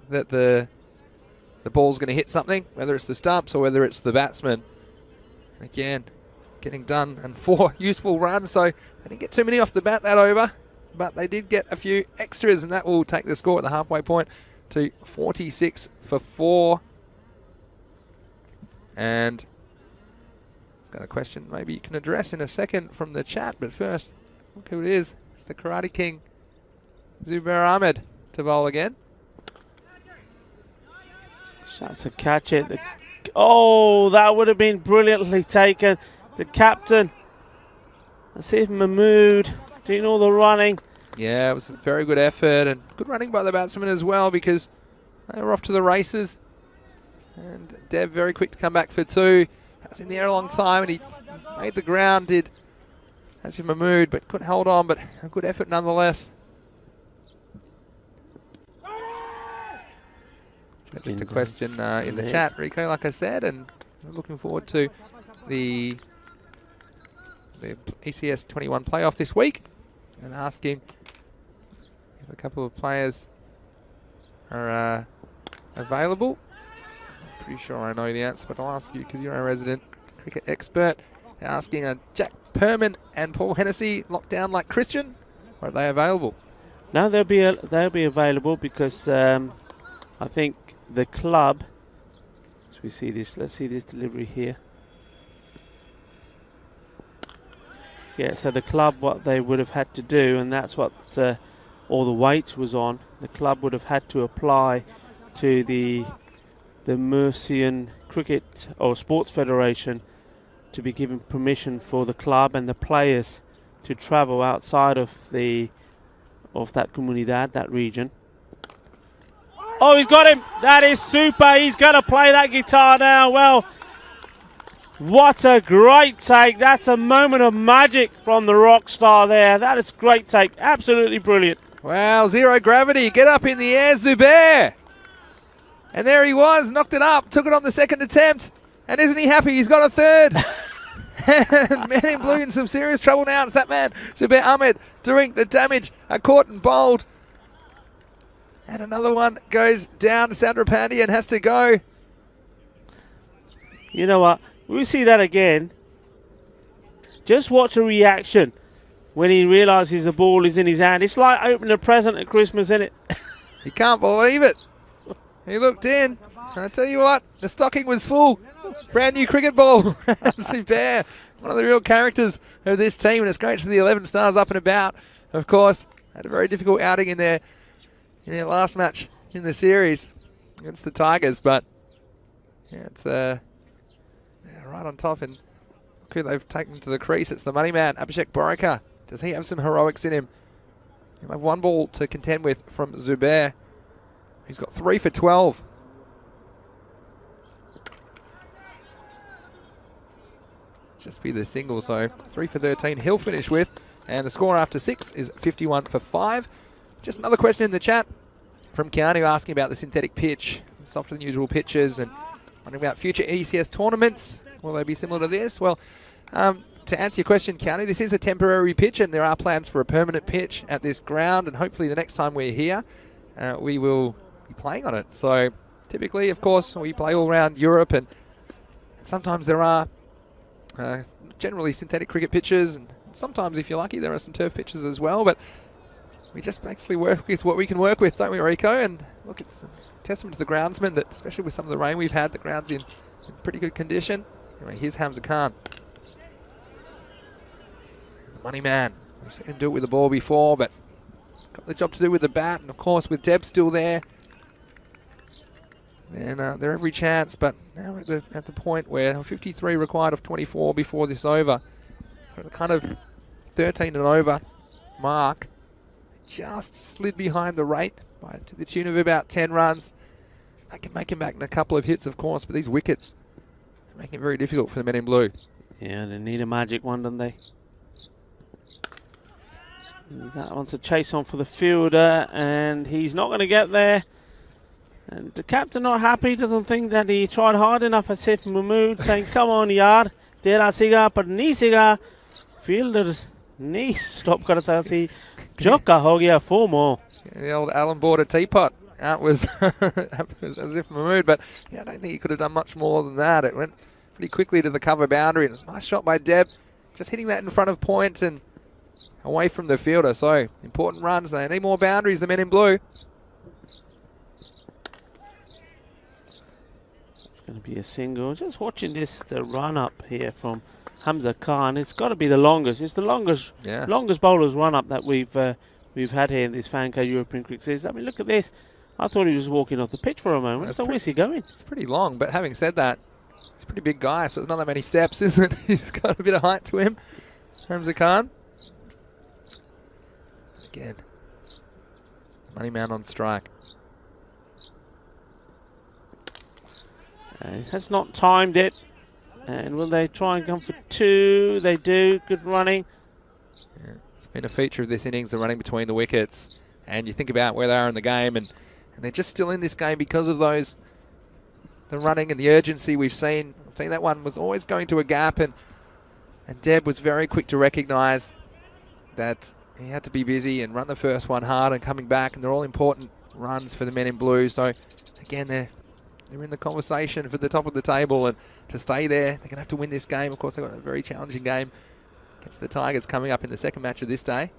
that the ball's going to hit something, whether it's the stumps or whether it's the batsman. And again, getting done and 4 useful runs, so they didn't get too many off the bat that over, but they did get a few extras, and that will take the score at the halfway point to 46 for 4. And got a question maybe you can address in a second from the chat, but first, look who it is. It's the Karate King, Zubair Ahmed, to bowl again. Shots to catch it. Oh, that would have been brilliantly taken. The captain, Asif Mahmood, doing all the running. Yeah, it was a very good effort and good running by the batsman as well, because they were off to the races. And Dev very quick to come back for 2. That was in the air a long time, and he made the ground, did Asif Mahmood, but couldn't hold on, but a good effort nonetheless. Just a question in the chat, Rico, like I said, and we're looking forward to the ECS 21 playoff this week, and asking if a couple of players are available. I'm pretty sure I know the answer, but I'll ask you because you're a resident cricket expert. They're asking Jack Perman and Paul Hennessy locked down like Christian, or are they available? No, they'll be available because I think the club, as we see this, let's see this delivery here. Yeah, so the club, what they would have had to do, and that's what all the weight was on, the club would have had to apply to the Mercian Cricket or Sports Federation to be given permission for the club and the players to travel outside of that comunidad, that region. Oh, he's got him. That is super. He's going to play that guitar now. Well, what a great take. That's a moment of magic from the rock star there. That is a great take. Absolutely brilliant. Wow, zero gravity. Get up in the air, Zubair. And there he was, knocked it up, took it on the second attempt. And isn't he happy? He's got a third. And Man in Blue in some serious trouble now. It's that man, Zubair Ahmed, doing the damage. A caught and bowled. And another one goes down. Chandrapandian has to go. You know what? We see that again. Just watch the reaction when he realises the ball is in his hand. It's like opening a present at Christmas, isn't it? He can't believe it. He looked in. And I tell you what, the stocking was full. Brand new cricket ball. Zubair one of the real characters of this team, and it's great to see the 11 stars up and about. Of course, had a very difficult outing in their last match in the series against the Tigers, but yeah, it's right on top, and look who they've taken to the crease. It's the money man, Abhishek Borika. Does he have some heroics in him? He'll have one ball to contend with from Zubair. He's got 3 for 12. Just be the single, so 3 for 13 he'll finish with. And the score after 6 is 51 for 5. Just another question in the chat from Keanu asking about the synthetic pitch, softer than usual pitches, and wondering about future ECS tournaments. Will they be similar to this? Well, to answer your question, Keanu, this is a temporary pitch, and there are plans for a permanent pitch at this ground, and hopefully the next time we're here, we will be playing on it. So typically, of course, we play all around Europe, and sometimes there are generally synthetic cricket pitches, and sometimes, if you're lucky, there are some turf pitches as well, but we just basically work with what we can work with, don't we, Rico? And look, it's a testament to the groundsman that, especially with some of the rain we've had, the ground's in pretty good condition. Anyway, here's Hamza Khan. The money man. We've seen him do it with the ball before, but got the job to do with the bat, and of course with Deb still there, and they're every chance, but now we're at the point where 53 required of 24 before this over. So the kind of 13 and over mark just slid behind the rate to the tune of about 10 runs. They can make him back in a couple of hits, of course, but these wickets are making it very difficult for the men in blue. Yeah, they need a magic one, don't they? That one's a chase on for the fielder, and he's not going to get there. And the captain not happy, doesn't think that he tried hard enough. Asif Mahmood saying, come on yaar, tera siga, par nahi siga. Fielder nahi stop karta si. Jokka ho gaya 4 more. Yeah, the old Allen Border teapot. That was Asif Mahmood, but yeah, I don't think he could have done much more than that. It went pretty quickly to the cover boundary, and it's a nice shot by Deb. Just hitting that in front of point and away from the fielder. So important runs. They need more boundaries, the men in blue. Going to be a single. Just watching this, the run up here from Hamza Khan. It's got to be the longest. It's the longest bowler's run up that we've had here in this Fanco European Cricket Series. I mean, look at this. I thought he was walking off the pitch for a moment. So where's he going? It's pretty long, but having said that, he's a pretty big guy, so there's not that many steps, is it? He's got a bit of height to him. Hamza Khan. Again, money man on strike. He has not timed it. And will they try and come for 2? They do. Good running. Yeah, it's been a feature of this innings, the running between the wickets. And you think about where they are in the game, and they're just still in this game because of the running and the urgency we've seen. I've seen that one was always going to a gap, and Deb was very quick to recognise that he had to be busy and run the first one hard and coming back, and they're all important runs for the men in blue. So again, they're in the conversation for the top of the table, and to stay there, they're going to have to win this game. Of course, they've got a very challenging game against the Tigers coming up in the second match of this day.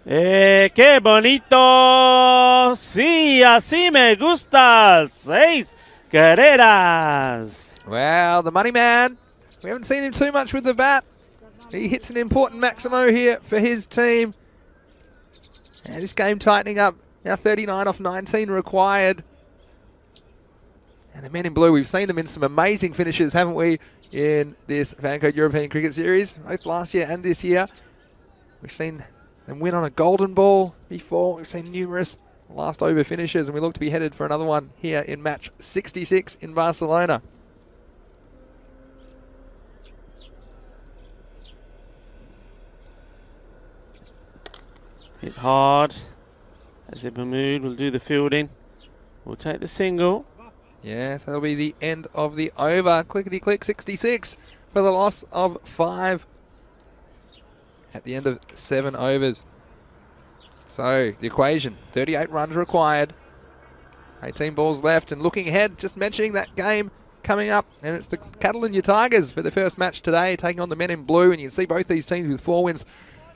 ¡Qué bonito! Sí, así me gusta. 6 carreras. Well, the money man, we haven't seen him too much with the bat. He hits an important Maximo here for his team. And this game tightening up. Now 39 off 19 required. And the men in blue, we've seen them in some amazing finishes, haven't we, in this Fanco European Cricket Series, both last year and this year. We've seen them win on a golden ball before. We've seen numerous last over finishes, and we look to be headed for another one here in match 66 in Barcelona. Hit hard. Asif Mahmood will do the fielding. We'll take the single. Yes, that'll be the end of the over. Clickety-click, 66 for the loss of 5 at the end of 7 overs. So the equation, 38 runs required, 18 balls left, and looking ahead, just mentioning that game coming up, and it's the Catalonia Tigers for the first match today, taking on the men in blue, and you can see both these teams with 4 wins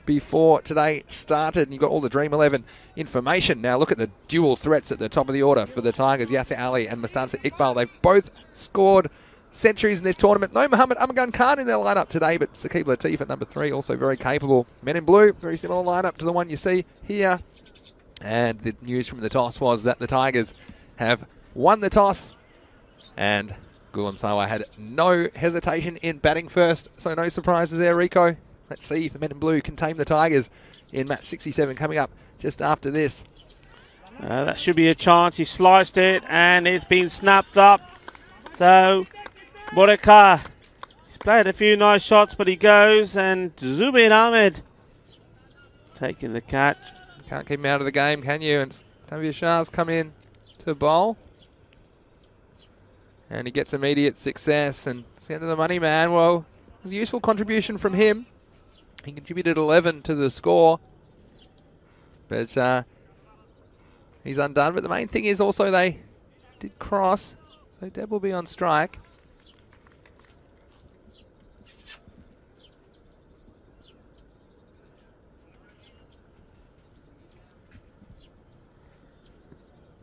before today started, and you've got all the Dream 11 information. Now look at the dual threats at the top of the order for the Tigers, Yasser Ali and Mustansa Iqbal. They've both scored centuries in this tournament. No Muhammad Amagun Khan in their lineup today, but Saqib Latif at number 3, also very capable. Men in blue, very similar lineup to the one you see here. And the news from the toss was that the Tigers have won the toss, and Ghulam Sawa had no hesitation in batting first, so no surprises there, Rico. Let's see if the Men in blue can tame the Tigers in match 67 coming up just after this. That should be a chance. He sliced it and it's been snapped up. So Boreka, he's played a few nice shots, but he goes, and Zubin Ahmed taking the catch. Can't keep him out of the game, can you? And Tavia Shah's come in to bowl. And he gets immediate success, and it's the end of the money, man. Well, it was a useful contribution from him. He contributed 11 to the score. But he's undone. But the main thing is also they did cross. So Deb will be on strike.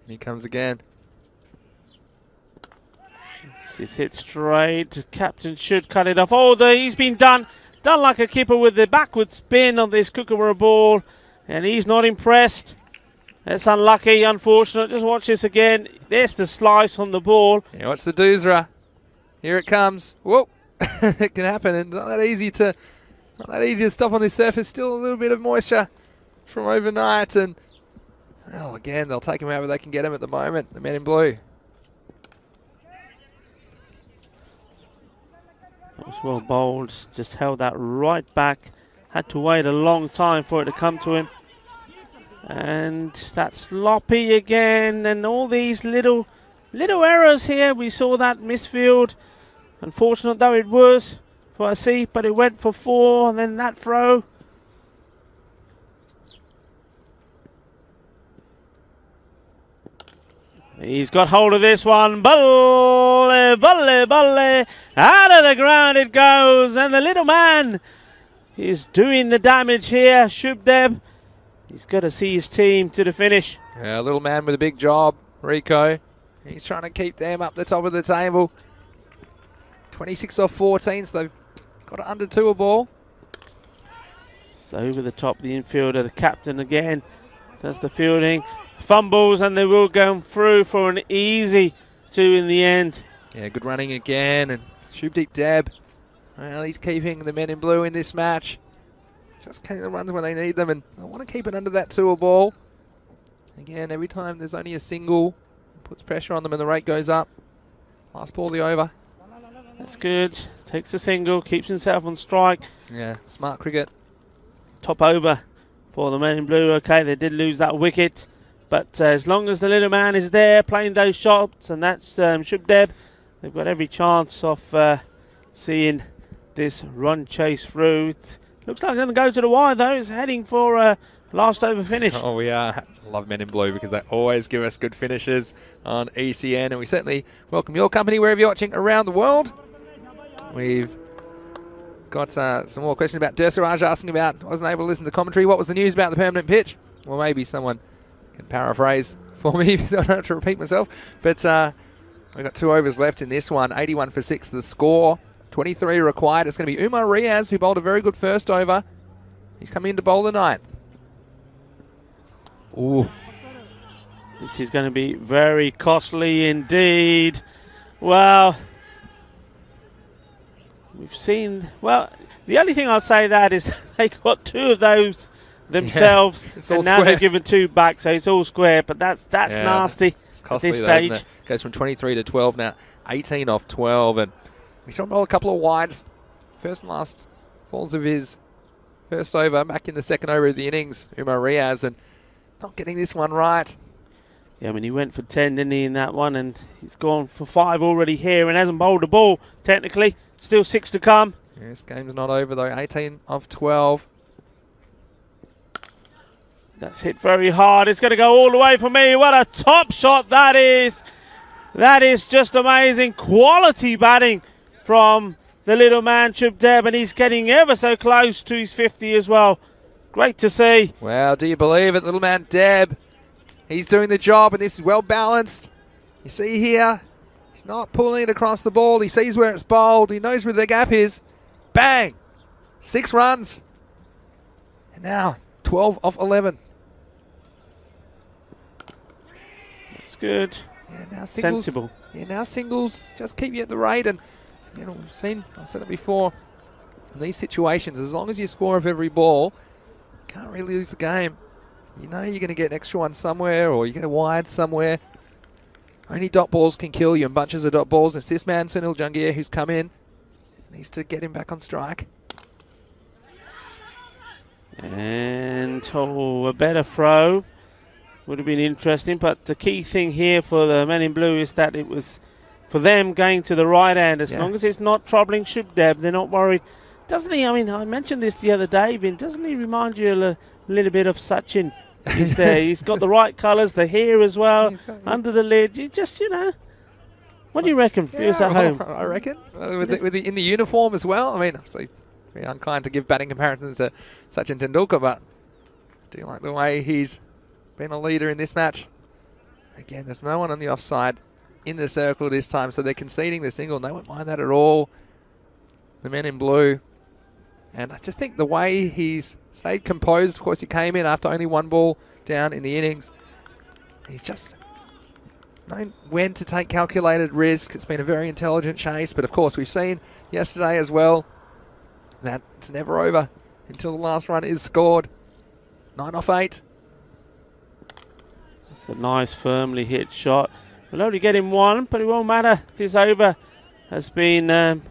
He comes again. It's hit straight. Captain should cut it off. Oh, he's been done like a keeper with the backward spin on this Kookaburra ball, and he's not impressed. That's unlucky, unfortunate. Just watch this again. There's the slice on the ball. Yeah, watch the doosra. Here it comes. Whoa, it can happen, and not that easy to stop on this surface. Still a little bit of moisture from overnight, and well, again, they'll take him however they can get him at the moment. The Men in blue. That was well bowled. Just held that right back. Had to wait a long time for it to come to him. And that's sloppy again. And all these little errors here. We saw that misfield. Unfortunate though it was for Asif, but it went for 4. And then that throw. He's got hold of this one. Balle, balle, balle. Out of the ground it goes. And the little man is doing the damage here. Shubdeb, he's got to see his team to the finish. Yeah, a little man with a big job, Rico. He's trying to keep them up the top of the table. 26 off 14, so they've got it under 2 a ball. So over the top, the infielder, the captain again, does the fielding. Fumbles, and they will go through for an easy 2 in the end. Yeah, good running again, and Shubdeep Deb. Well, he's keeping the Men in blue in this match. Just getting the runs when they need them, and I want to keep it under that 2 a ball. Again, every time there's only a single, puts pressure on them and the rate goes up. Last ball, the over. That's good. Takes a single, keeps himself on strike. Yeah, smart cricket. Top over for the Men in blue. Okay, they did lose that wicket. But as long as the little man is there playing those shots, and that's Shubdeb, they've got every chance of seeing this run chase through. It looks like it's going to go to the wire though. It's heading for a last over finish. Oh, we are. Love Men in blue because they always give us good finishes on ECN, and we certainly welcome your company wherever you're watching around the world. We've got some more questions about Dursuraj asking about, wasn't able to listen to the commentary. What was the news about the permanent pitch? Well, maybe someone can paraphrase for me. I don't have to repeat myself. But we've got 2 overs left in this one. 81 for 6 the score. 23 required. It's going to be Umar Riaz, who bowled a very good first over. He's coming in to bowl the 9th. Ooh. This is going to be very costly indeed. Well, we've seen, well, the only thing I'll say that is they got 2 of those themselves, yeah, and now square. they've given 2 back, so it's all square, but that's yeah, nasty it's costly at this though, stage. isn't it? Goes from 23 to 12 now. 18 off 12, and we saw him roll a couple of wides. First and last balls of his first over back in the second over of the innings, Umar Riaz, and not getting this one right. Yeah, I mean, he went for 10, didn't he, in that one, and he's gone for 5 already here and hasn't bowled a ball, technically. Still 6 to come. This game's not over though. 18 off 12. That's hit very hard. It's going to go all the way for me. What a top shot that is. That is just amazing. Quality batting from the little man, Shubdeb, and he's getting ever so close to his 50 as well. Great to see. Well, do you believe it? Little man Deb. He's doing the job, and this is well balanced. You see here, He's not pulling it across the ball. He sees where it's bowled. He knows where the gap is. Bang! 6 runs. And now 12 off 11. That's good. Yeah, now singles. Sensible. Yeah, now singles just keep you at the rate. And you know, we've seen, I've said it before, in these situations, as long as you score off every ball, you can't really lose the game. You know you're going to get an extra one somewhere, or you get a wide somewhere. Only dot balls can kill you, and bunches of dot balls. It's this man, Sunil Jungir, who's come in. Needs to get him back on strike. And a better throw would have been interesting, but the key thing here for the men in blue is that it was for them going to the right hand. As long as it's not troubling Shubdeb, they're not worried. Doesn't he? I mean, I mentioned this the other day, Vin. Doesn't he remind you a little bit of Sachin? He's there. He's got the right colours, the hair as well, under the lid. You just, what do you reckon? Viewers at home. I reckon in the uniform as well. I mean, obviously, very unkind to give batting comparisons to Sachin Tendulkar, but I do like the way he's been a leader in this match. Again, there's no one on the offside in the circle this time, so they're conceding the single. They won't mind that at all. The men in blue. And I just think the way he's stayed composed, of course he came in after only 1 ball down in the innings. He's just known when to take calculated risk. It's been a very intelligent chase, but of course we've seen yesterday as well that it's never over until the last run is scored. 9 off 8. It's a nice firmly hit shot. We'll only get him 1, but it won't matter. This over has been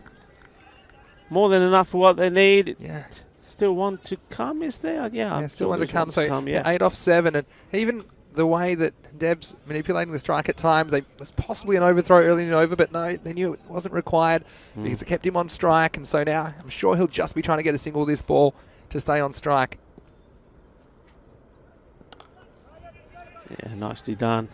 more than enough for what they need. Yeah. Still one to come, is there? Yeah, still one to come. So 8 off 7, and even the way that Deb's manipulating the strike at times, there was possibly an overthrow early in the over, but no, they knew it wasn't required because it kept him on strike, and so now I'm sure he'll just be trying to get a single this ball to stay on strike. Yeah, nicely done.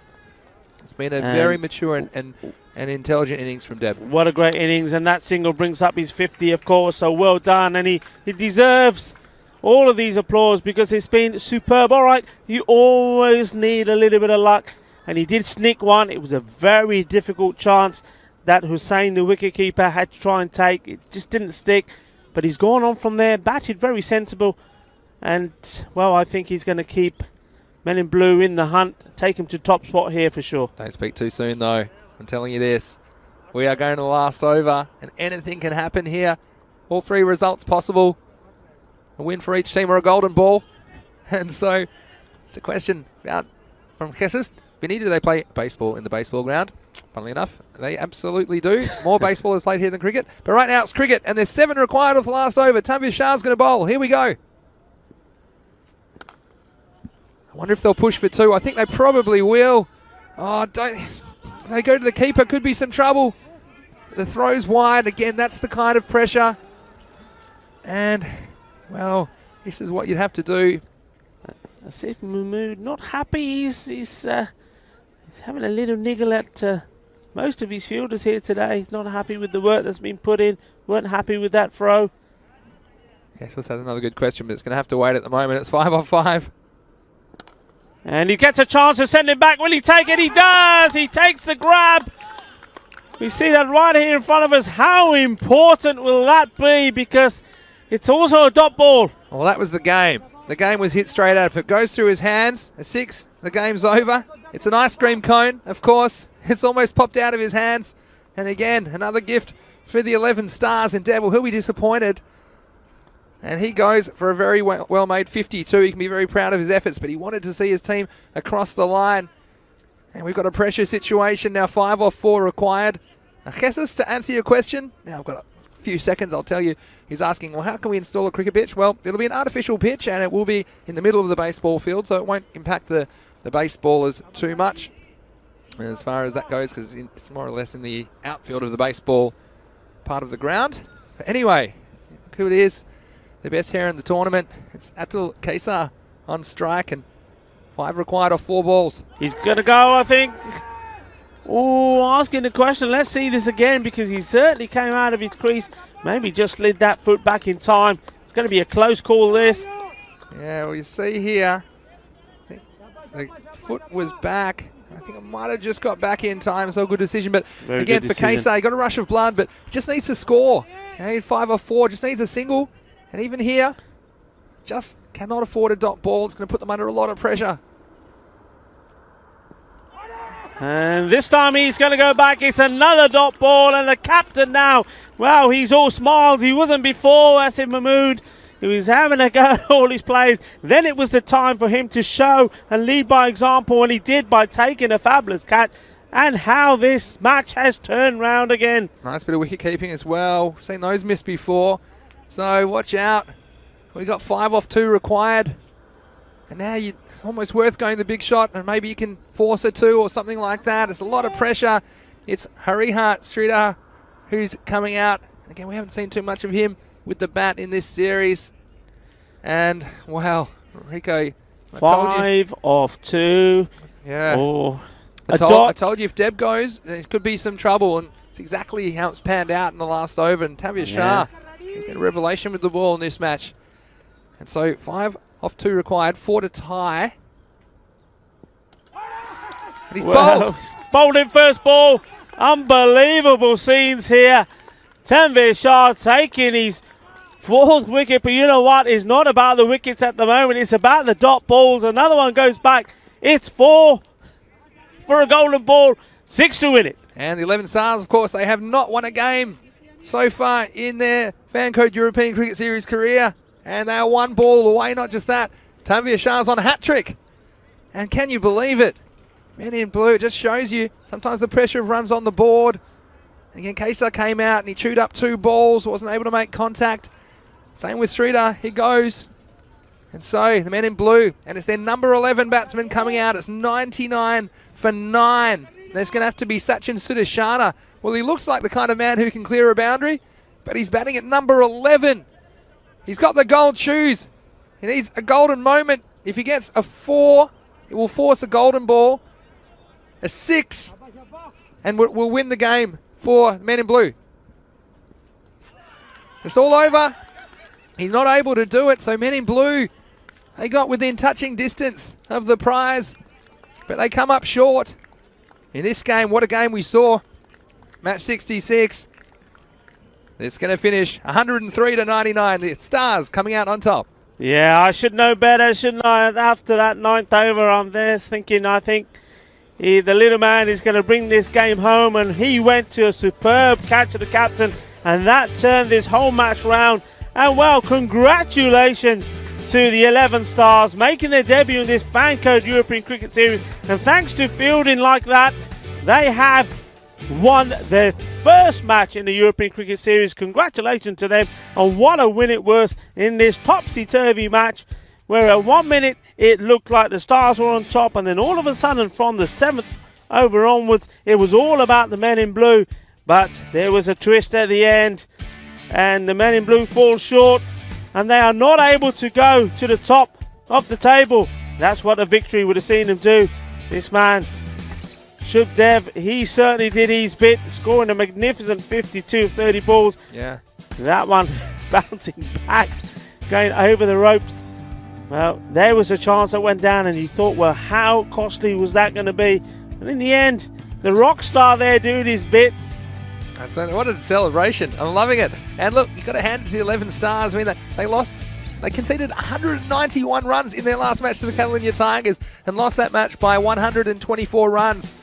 It's been a very mature and intelligent innings from Deb. What a great innings, and that single brings up his 50, of course, so well done, and he deserves all of these applause because it's been superb. All right, you always need a little bit of luck, and he did sneak one. It was a very difficult chance that Hussain, the wicketkeeper, had to try and take. It just didn't stick, but he's gone on from there, batted very sensible, and, well, I think he's going to keep men in blue in the hunt, take him to top spot here for sure. Don't speak too soon, though. I'm telling you this. We are going to the last over, and anything can happen here. All 3 results possible. A win for each team or a golden ball. And so, it's a question about from Jesus. Vinny, do they play baseball in the baseball ground? Funnily enough, they absolutely do. More baseball is played here than cricket. But right now it's cricket, and there's 7 required off the last over. Tanvir Shah's going to bowl. Here we go. I wonder if they'll push for 2. I think they probably will. Oh, don't. If they go to the keeper, could be some trouble. The throw's wide. Again, that's the kind of pressure. And, well, this is what you'd have to do. Asif Mahmood not happy. He's having a little niggle at most of his fielders here today. He's not happy with the work that's been put in. Weren't happy with that throw. Yes, that's another good question, but it's going to have to wait at the moment. It's 5 off 5. And he gets a chance to send it back. Will he take it? He does! He takes the grab. We see that right here in front of us. How important will that be? Because it's also a dot ball. Well, that was the game. The game was hit straight out. If it goes through his hands, a 6, the game's over. It's an ice cream cone, of course. It's almost popped out of his hands. And again, another gift for the 11 stars. And Devil, he'll be disappointed. And he goes for a very well-made 52. He can be very proud of his efforts, but he wanted to see his team across the line. And we've got a pressure situation now, 5 off 4 required. Now, Jesus, to answer your question, now I've got a few seconds, I'll tell you. He's asking, well, how can we install a cricket pitch? Well, it'll be an artificial pitch, and it will be in the middle of the baseball field, so it won't impact the baseballers too much as far as that goes, because it's more or less in the outfield of the baseball part of the ground. But anyway, look who it is. The best hair in the tournament. It's Atul Kesar on strike, and 5 required off 4 balls. He's going to go, I think. Oh, asking the question. Let's see this again, because he certainly came out of his crease. Maybe just slid that foot back in time. It's going to be a close call, this. Yeah, well, you see here, the foot was back. I think I might have just got back in time, so a good decision. But Very again, good for decision. Kasei, got a rush of blood, but just needs to score. You know, 5 off 4, just needs a single. And even here, just cannot afford a dot ball. It's going to put them under a lot of pressure. And this time he's going to go back. It's another dot ball, and the captain now, wow, he's all smiles. He wasn't before, Asif Mahmood. He was having a go at all his players. Then it was the time for him to show and lead by example, and he did by taking a fabulous catch. And how this match has turned round again. Nice bit of wicket keeping as well. Seen those miss before. So watch out. We got 5 off 2 required. And now it's almost worth going the big shot, and maybe you can force a 2 or something like that. It's a lot of pressure. It's Hariha Sridhar who's coming out. Again, we haven't seen too much of him with the bat in this series. And, wow, Rico, I told you. 5 off 2. Yeah. Oh, I a told dot. you if Deb goes, there could be some trouble, and it's exactly how it's panned out in the last over. And Tavia Shah, he's been a revelation with the ball in this match. And so 5 off 2 required, 4 to tie. And he's bowled. He's bowled in first ball. Unbelievable scenes here. Tanvir Shah taking his 4th wicket, but you know what? It's not about the wickets at the moment. It's about the dot balls. Another one goes back. It's 4 for a golden ball, 6 to win it. And the 11 Stars, of course, they have not won a game so far in their Fancode European Cricket Series career. And they are 1 ball away. Not just that, Tanvir Shah's on a hat-trick. And can you believe it? Men in blue, it just shows you sometimes the pressure of runs on the board. And again, Kasei came out and he chewed up 2 balls, wasn't able to make contact. Same with Sridhar, he goes. And so, the men in blue, and it's their number 11 batsman coming out. It's 99 for 9. There's going to have to be Sachin Sudarshana. Well, he looks like the kind of man who can clear a boundary, but he's batting at number 11. He's got the gold shoes. He needs a golden moment. If he gets a 4, it will force a golden ball. A 6, and we'll win the game for men in blue. It's all over. He's not able to do it, so men in blue, they got within touching distance of the prize, but they come up short. In this game, what a game we saw. Match 66. It's going to finish 103 to 99. The Stars coming out on top. Yeah, I should know better, shouldn't I? After that 9th over, I'm there thinking, I think the little man is going to bring this game home, and he went to a superb catch of the captain, and that turned this whole match round. And well, congratulations to the 11 Stars making their debut in this Fancode European Cricket Series, and thanks to fielding like that, they have won their first match in the European Cricket Series. Congratulations to them, and what a win it was in this topsy-turvy match, where at 1 minute it looked like the Stars were on top, and then all of a sudden from the 7th over onwards it was all about the men in blue. But there was a twist at the end, and the men in blue fall short, and they are not able to go to the top of the table. That's what a victory would have seen them do. This man, Shubh Dev, he certainly did his bit, scoring a magnificent 52 of 30 balls. Yeah. That one bouncing back, going over the ropes. Well, there was a chance that went down, and you thought, well, how costly was that going to be? And in the end, the rock star there doing his bit. What a celebration. I'm loving it. And look, you've got to hand it to the 11 Stars. I mean, they conceded 191 runs in their last match to the Catalunya Tigers and lost that match by 124 runs.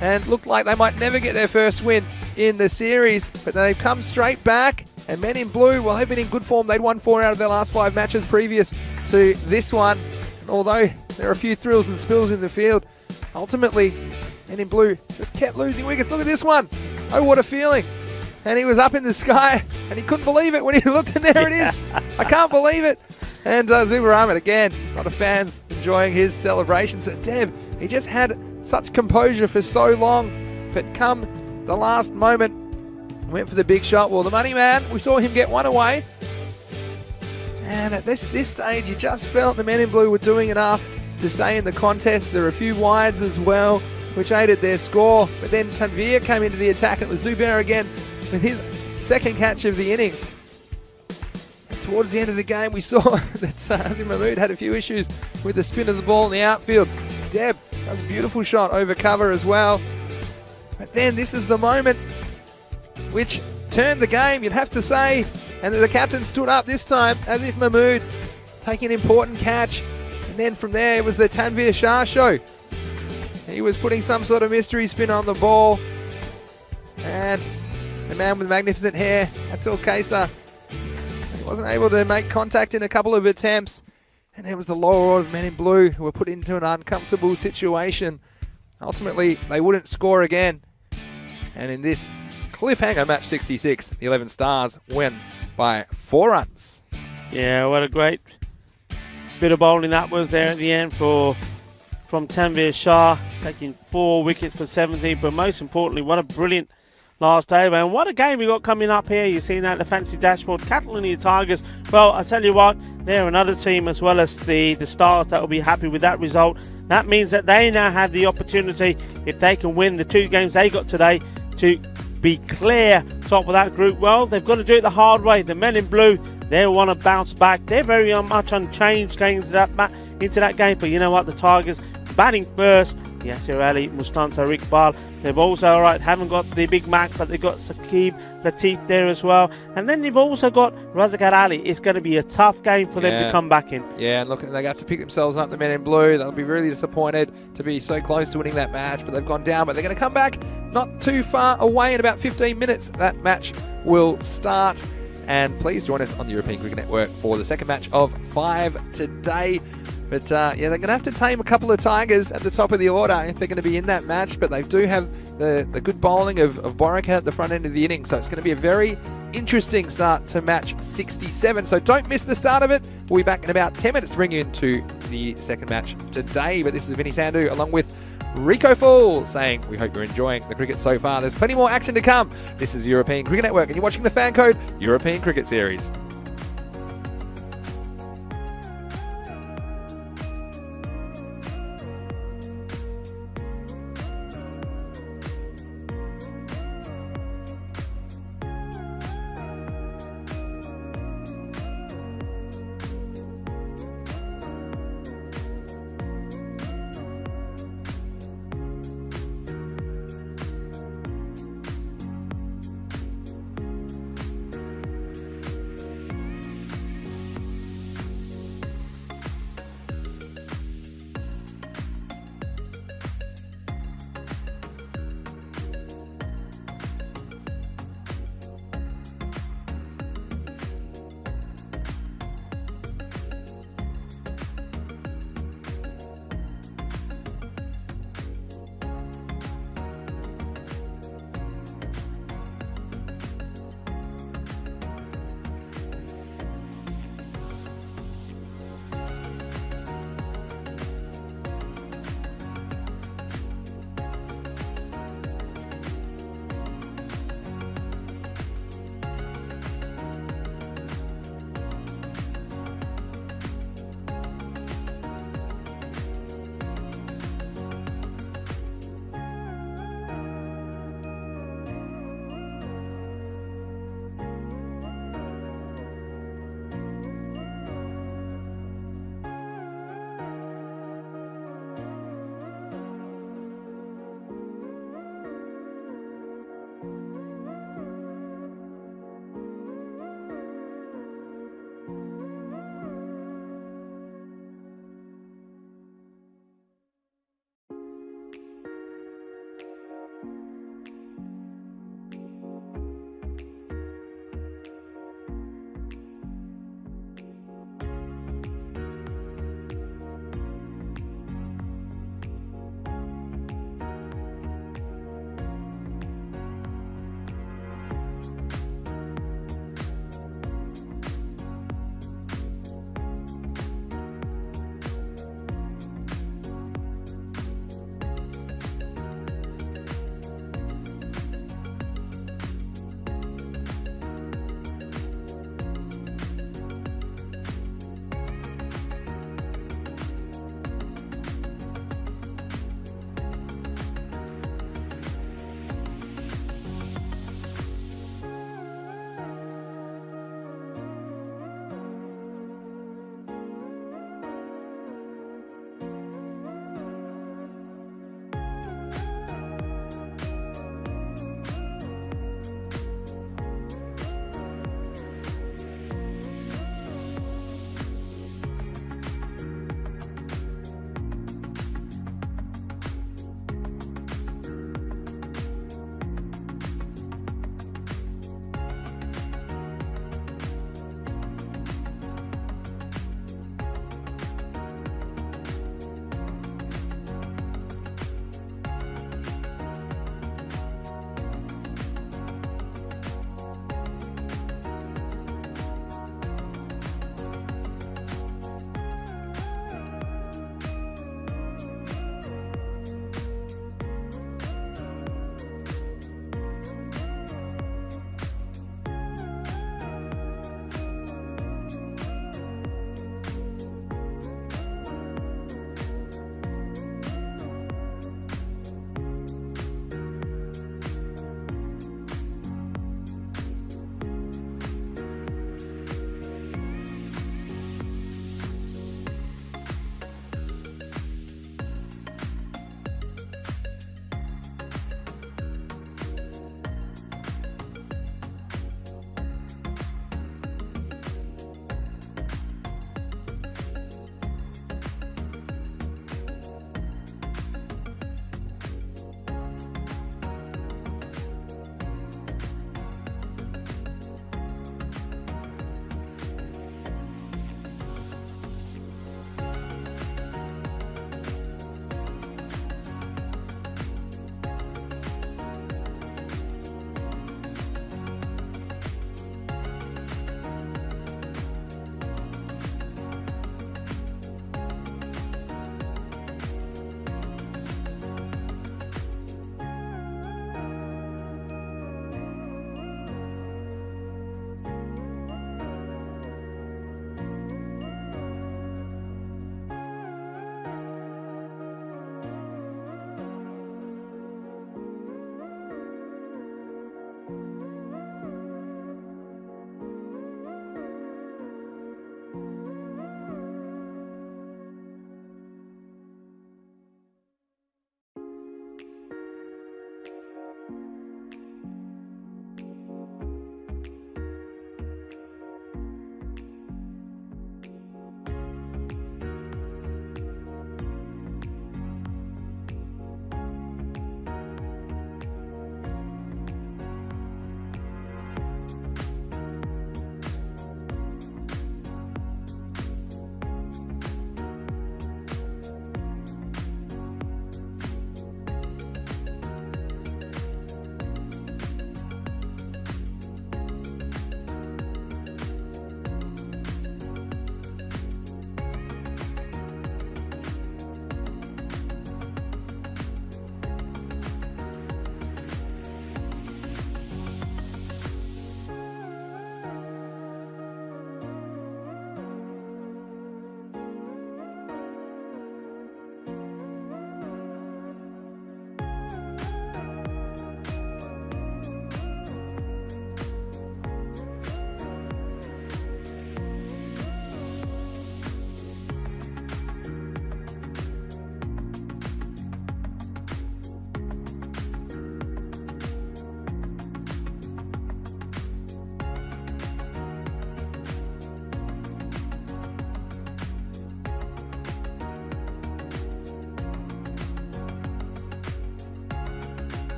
And looked like they might never get their first win in the series, but they've come straight back. And men in blue, well, they've been in good form. They'd won 4 out of their last 5 matches previous to this one. And although there are a few thrills and spills in the field, ultimately, men in blue just kept losing wickets. Look at this one. Oh, what a feeling. And he was up in the sky, and he couldn't believe it when he looked, and there it is. I can't believe it. And Zubair Ahmed, again, a lot of fans enjoying his celebration. Says, Deb, he just had such composure for so long, but come the last moment, went for the big shot. Well, the money man, we saw him get 1 away. And at this stage, you just felt the men in blue were doing enough to stay in the contest. There were a few wides as well, which aided their score. But then Tanvir came into the attack, and it was Zubair again with his 2nd catch of the innings. And towards the end of the game, we saw that Asif Mahmood had a few issues with the spin of the ball in the outfield. Deb, That's a beautiful shot over cover as well. But then this is the moment which turned the game, you'd have to say. And the captain stood up this time, as if Mahmood taking an important catch. And then from there, it was the Tanvir Shah show. He was putting some sort of mystery spin on the ball. And the man with magnificent hair, Atul Kaisa, he wasn't able to make contact in a couple of attempts. And there was the lower order of men in blue who were put into an uncomfortable situation. Ultimately, they wouldn't score again. And in this cliffhanger match 66, the 11 Stars win by 4 runs. Yeah, what a great bit of bowling that was there at the end from Tanvir Shah, taking 4 wickets for 17. But most importantly, what a brilliant last day, man. What a game we got coming up here. You're seeing that at the fancy dashboard. Catalonia Tigers, well, I tell you what, they're another team as well as the Stars that will be happy with that result. That means that they now have the opportunity, if they can win the 2 games they got today, to be clear top of that group. Well, they've got to do it the hard way. The men in blue, they want to bounce back. They're very much unchanged going into that game. But you know what? The Tigers batting first. Yasir Ali, Mustafa Iqbal. They've also, haven't got the big Max, but they've got Saqib Latif there as well. And then they've also got Razak Ali. It's going to be a tough game for them to come back in. Yeah, and look, they have to pick themselves up, the men in blue. They'll be really disappointed to be so close to winning that match, but they've gone down. But they're going to come back not too far away in about 15 minutes. That match will start. And please join us on the European Cricket Network for the second match of 5 today. But yeah, they're going to have to tame a couple of Tigers at the top of the order if they're going to be in that match. But they do have the good bowling of Borika at the front end of the inning. So it's going to be a very interesting start to match 67. So don't miss the start of it. We'll be back in about 10 minutes to bring you into the second match today. But this is Vinny Sandhu along with Rico Full saying we hope you're enjoying the cricket so far. There's plenty more action to come. This is European Cricket Network and you're watching the Fan Code European Cricket Series.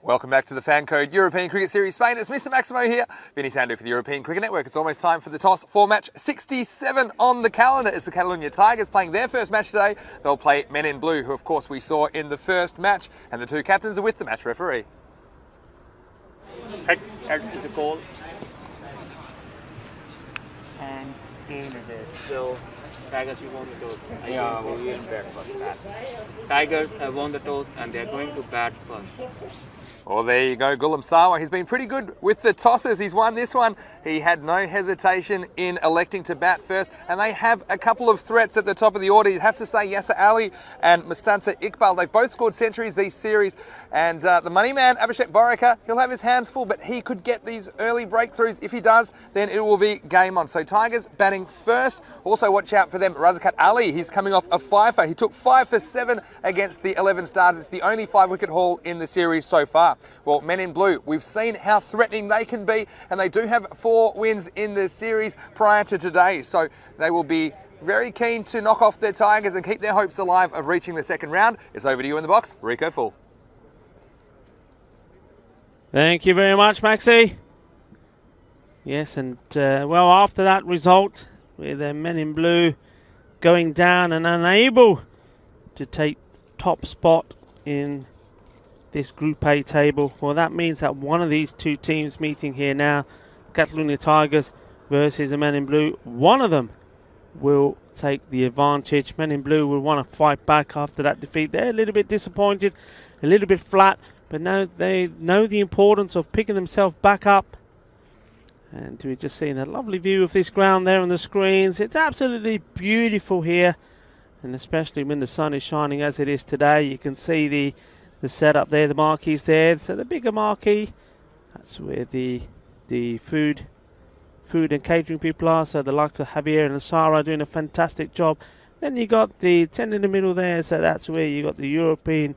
Welcome back to the Fan Code European Cricket Series Spain. It's Mr. Maximo here, Vinny Sandu for the European Cricket Network. It's almost time for the toss for match 67 on the calendar. It's the Catalonia Tigers playing their first match today. They'll play Men in Blue, who of course we saw in the first match, and the two captains are with the match referee. X is the goal. And game is it. So Tigers you won the toss. Yeah, we will bat first. Tigers have won the toss and they're going to bat first. Well, there you go, Gulam Sawa. He's been pretty good with the tosses. He's won this one. He had no hesitation in electing to bat first, and they have a couple of threats at the top of the order. You'd have to say Yasser Ali and Mustansa Iqbal. They've both scored centuries this series, and the money man, Abhishek Borika, he'll have his hands full, but he could get these early breakthroughs. If he does, then it will be game on. So Tigers batting first. Also watch out for them, Razakat Ali. He's coming off a fifer. He took 5 for 7 against the 11 Stars. It's the only 5-wicket haul in the series so far. Well, Men in Blue, we've seen how threatening they can be, and they do have 4 wins in the series prior to today. So they will be very keen to knock off their Tigers and keep their hopes alive of reaching the second round. It's over to you in the box, Rico Full. Thank you very much, Maxi. Yes, and well, after that result, with the Men in Blue going down and unable to take top spot in this Group A table, well, that means that one of these two teams meeting here now, Catalonia Tigers versus the Men in Blue, one of them will take the advantage. Men in Blue will want to fight back after that defeat. They're a little bit disappointed, a little bit flat, but now they know the importance of picking themselves back up. And we're just seeing that lovely view of this ground there on the screens. It's absolutely beautiful here, and especially when the sun is shining as it is today. You can see the setup there, the marquees there. So the bigger marquee, that's where the food and catering people are. So the likes of Javier and Sarah doing a fantastic job. Then you got the 10 in the middle there. So that's where you got the European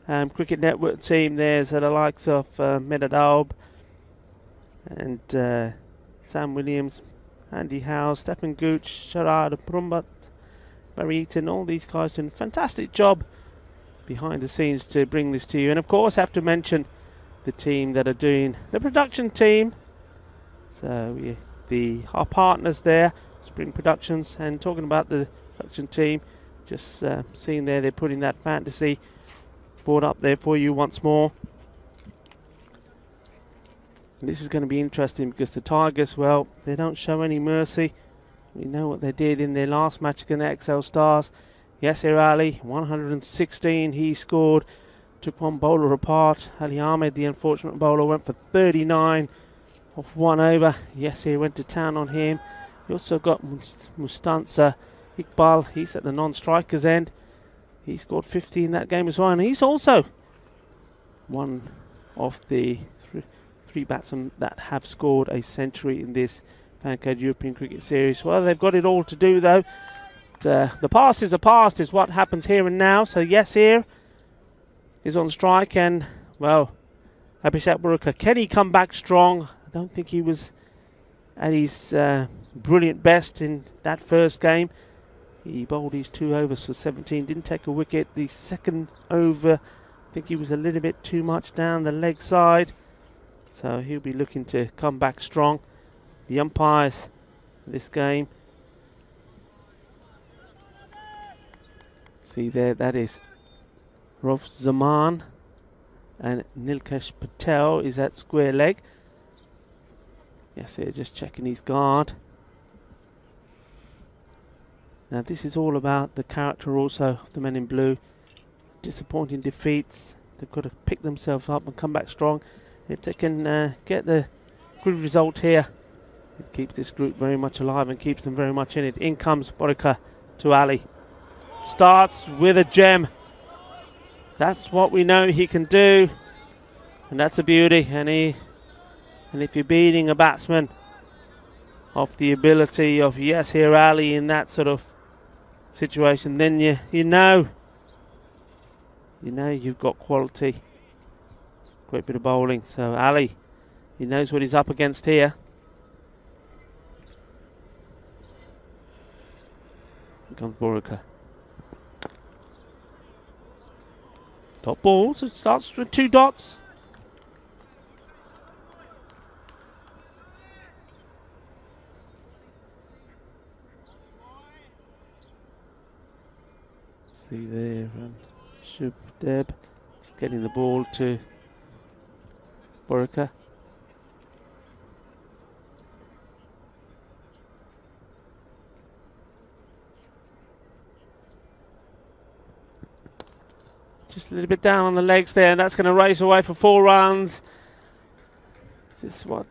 Cricket Network team there. So the likes of Medadaub and Sam Williams, Andy Howe, Stephen Gooch, Sharad Prumbat, Barry Eaton, all these guys doing a fantastic job behind the scenes to bring this to you. And of course have to mention the team that are doing the production team. So our partners there, Spring Productions, and talking about the production team, just seeing there they're putting that fantasy board up there for you once more. And this is going to be interesting because the Tigers, well, they don't show any mercy. We know what they did in their last match against XL Stars. Yasser Ali, 116 he scored, took one bowler apart. Ali Ahmed, the unfortunate bowler, went for 39 off 1 over. Yasser went to town on him. You also got Mustansa Iqbal, he's at the non-strikers end. He scored 50 in that game as well, and he's also one of the three batsmen that have scored a century in this Fan Code European Cricket Series. Well, they've got it all to do though. The past is the past, is what happens here and now. So yes, here is on strike, and well, Abhishek Borika, can he come back strong? I don't think he was at his brilliant best in that first game. He bowled his 2 overs for 17, didn't take a wicket. The second over, I think he was a little bit too much down the leg side, so he'll be looking to come back strong. The umpires for this game, see there, that is Rauf Zaman, and Nilkesh Patel is at square leg. Yes, they're just checking his guard. Now this is all about the character also of the Men in Blue. Disappointing defeats, they've got to pick themselves up and come back strong. If they can get the good result here, it keeps this group very much alive and keeps them very much in it. In comes Borika to Ali. Starts with a gem. That's what we know he can do, and that's a beauty. And if you're beating a batsman of the ability of Yasser Ali in that sort of situation, then you know you've got quality. Great bit of bowling. So Ali, he knows what he's up against here. Here comes Borika. Top ball, so it starts with 2 dots. See there, Shub Deb just getting the ball to Borika. Just a little bit down on the legs there, and that's going to race away for 4 runs. This is what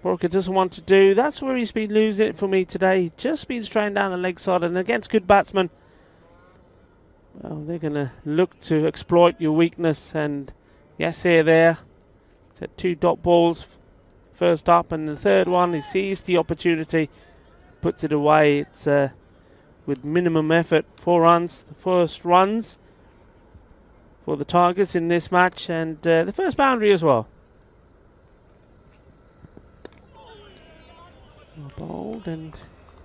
Borika doesn't want to do. That's where he's been losing it for me today. Just been straying down the leg side, and against good batsmen, well, they're going to look to exploit your weakness. And yes, there. So 2 dot balls first up, and the third one, he sees the opportunity, puts it away. It's with minimum effort, 4 runs, the first runs for the Tigers in this match, and the first boundary as well. Bold, and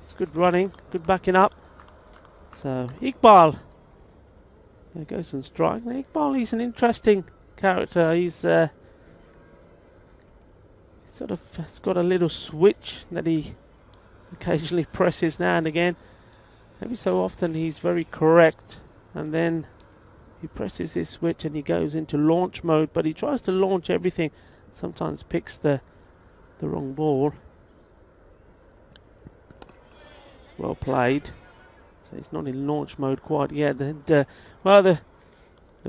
it's good running, good backing up. So Iqbal, there goes on strike. Now Iqbal, he's an interesting character. He's sort of has got a little switch that he occasionally presses now and again. Every so often he's very correct, and then he presses this switch and he goes into launch mode, but he tries to launch everything, sometimes picks the wrong ball. It's well played, so he's not in launch mode quite yet. And well, the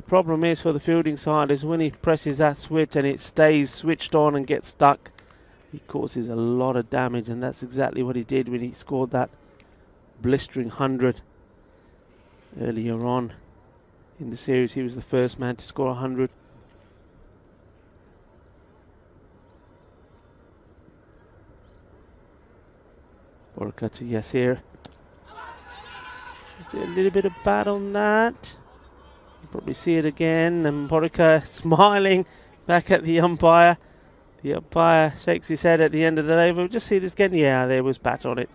problem is for the fielding side is when he presses that switch and it stays switched on and gets stuck, he causes a lot of damage, and that's exactly what he did when he scored that blistering 100 earlier on in the series. He was the first man to score 100. Borika to Yasir. Is there a little bit of bat on that? You'll probably see it again, and Borika smiling back at the umpire. The umpire shakes his head at the end of the day. We'll just see this again. Yeah, there was bat on it.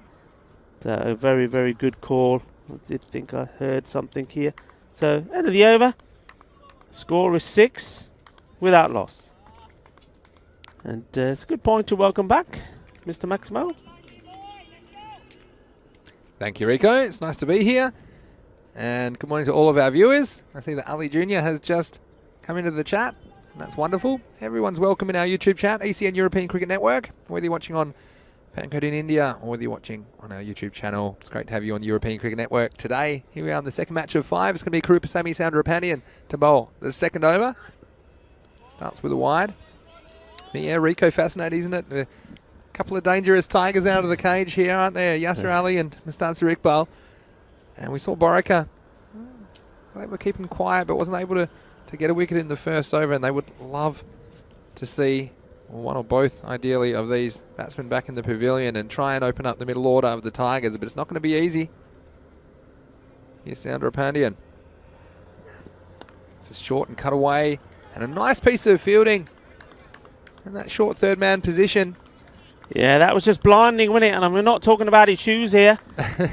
A very, very good call. I did think I heard something here. So, end of the over. Score is 6 without loss. And it's a good point to welcome back Mr. Maximo. Thank you, Rico. It's nice to be here. And good morning to all of our viewers. I see that Ali Jr. has just come into the chat. And that's wonderful. Everyone's welcome in our YouTube chat, ECN European Cricket Network. Whether you're watching on Fancode in India, or whether you're watching on our YouTube channel, it's great to have you on the European Cricket Network today. Here we are in the second match of 5. It's going to be Karupasamy Soundarapanian to bowl the second over. Starts with a wide. But yeah, Rico, fascinating, isn't it? A couple of dangerous Tigers out of the cage here, aren't there? Yasir Ali and Mustansir Iqbal. And we saw Borika. They were keeping quiet, but wasn't able to get a wicket in the first over, and they would love to see one or both, ideally, of these batsmen back in the pavilion and try and open up the middle order of the Tigers, but it's not going to be easy. Here's Soundarapanian. It's a short and cut away, and a nice piece of fielding in that short third man position. Yeah, that was just blinding, wasn't it? And I'm not talking about his shoes here.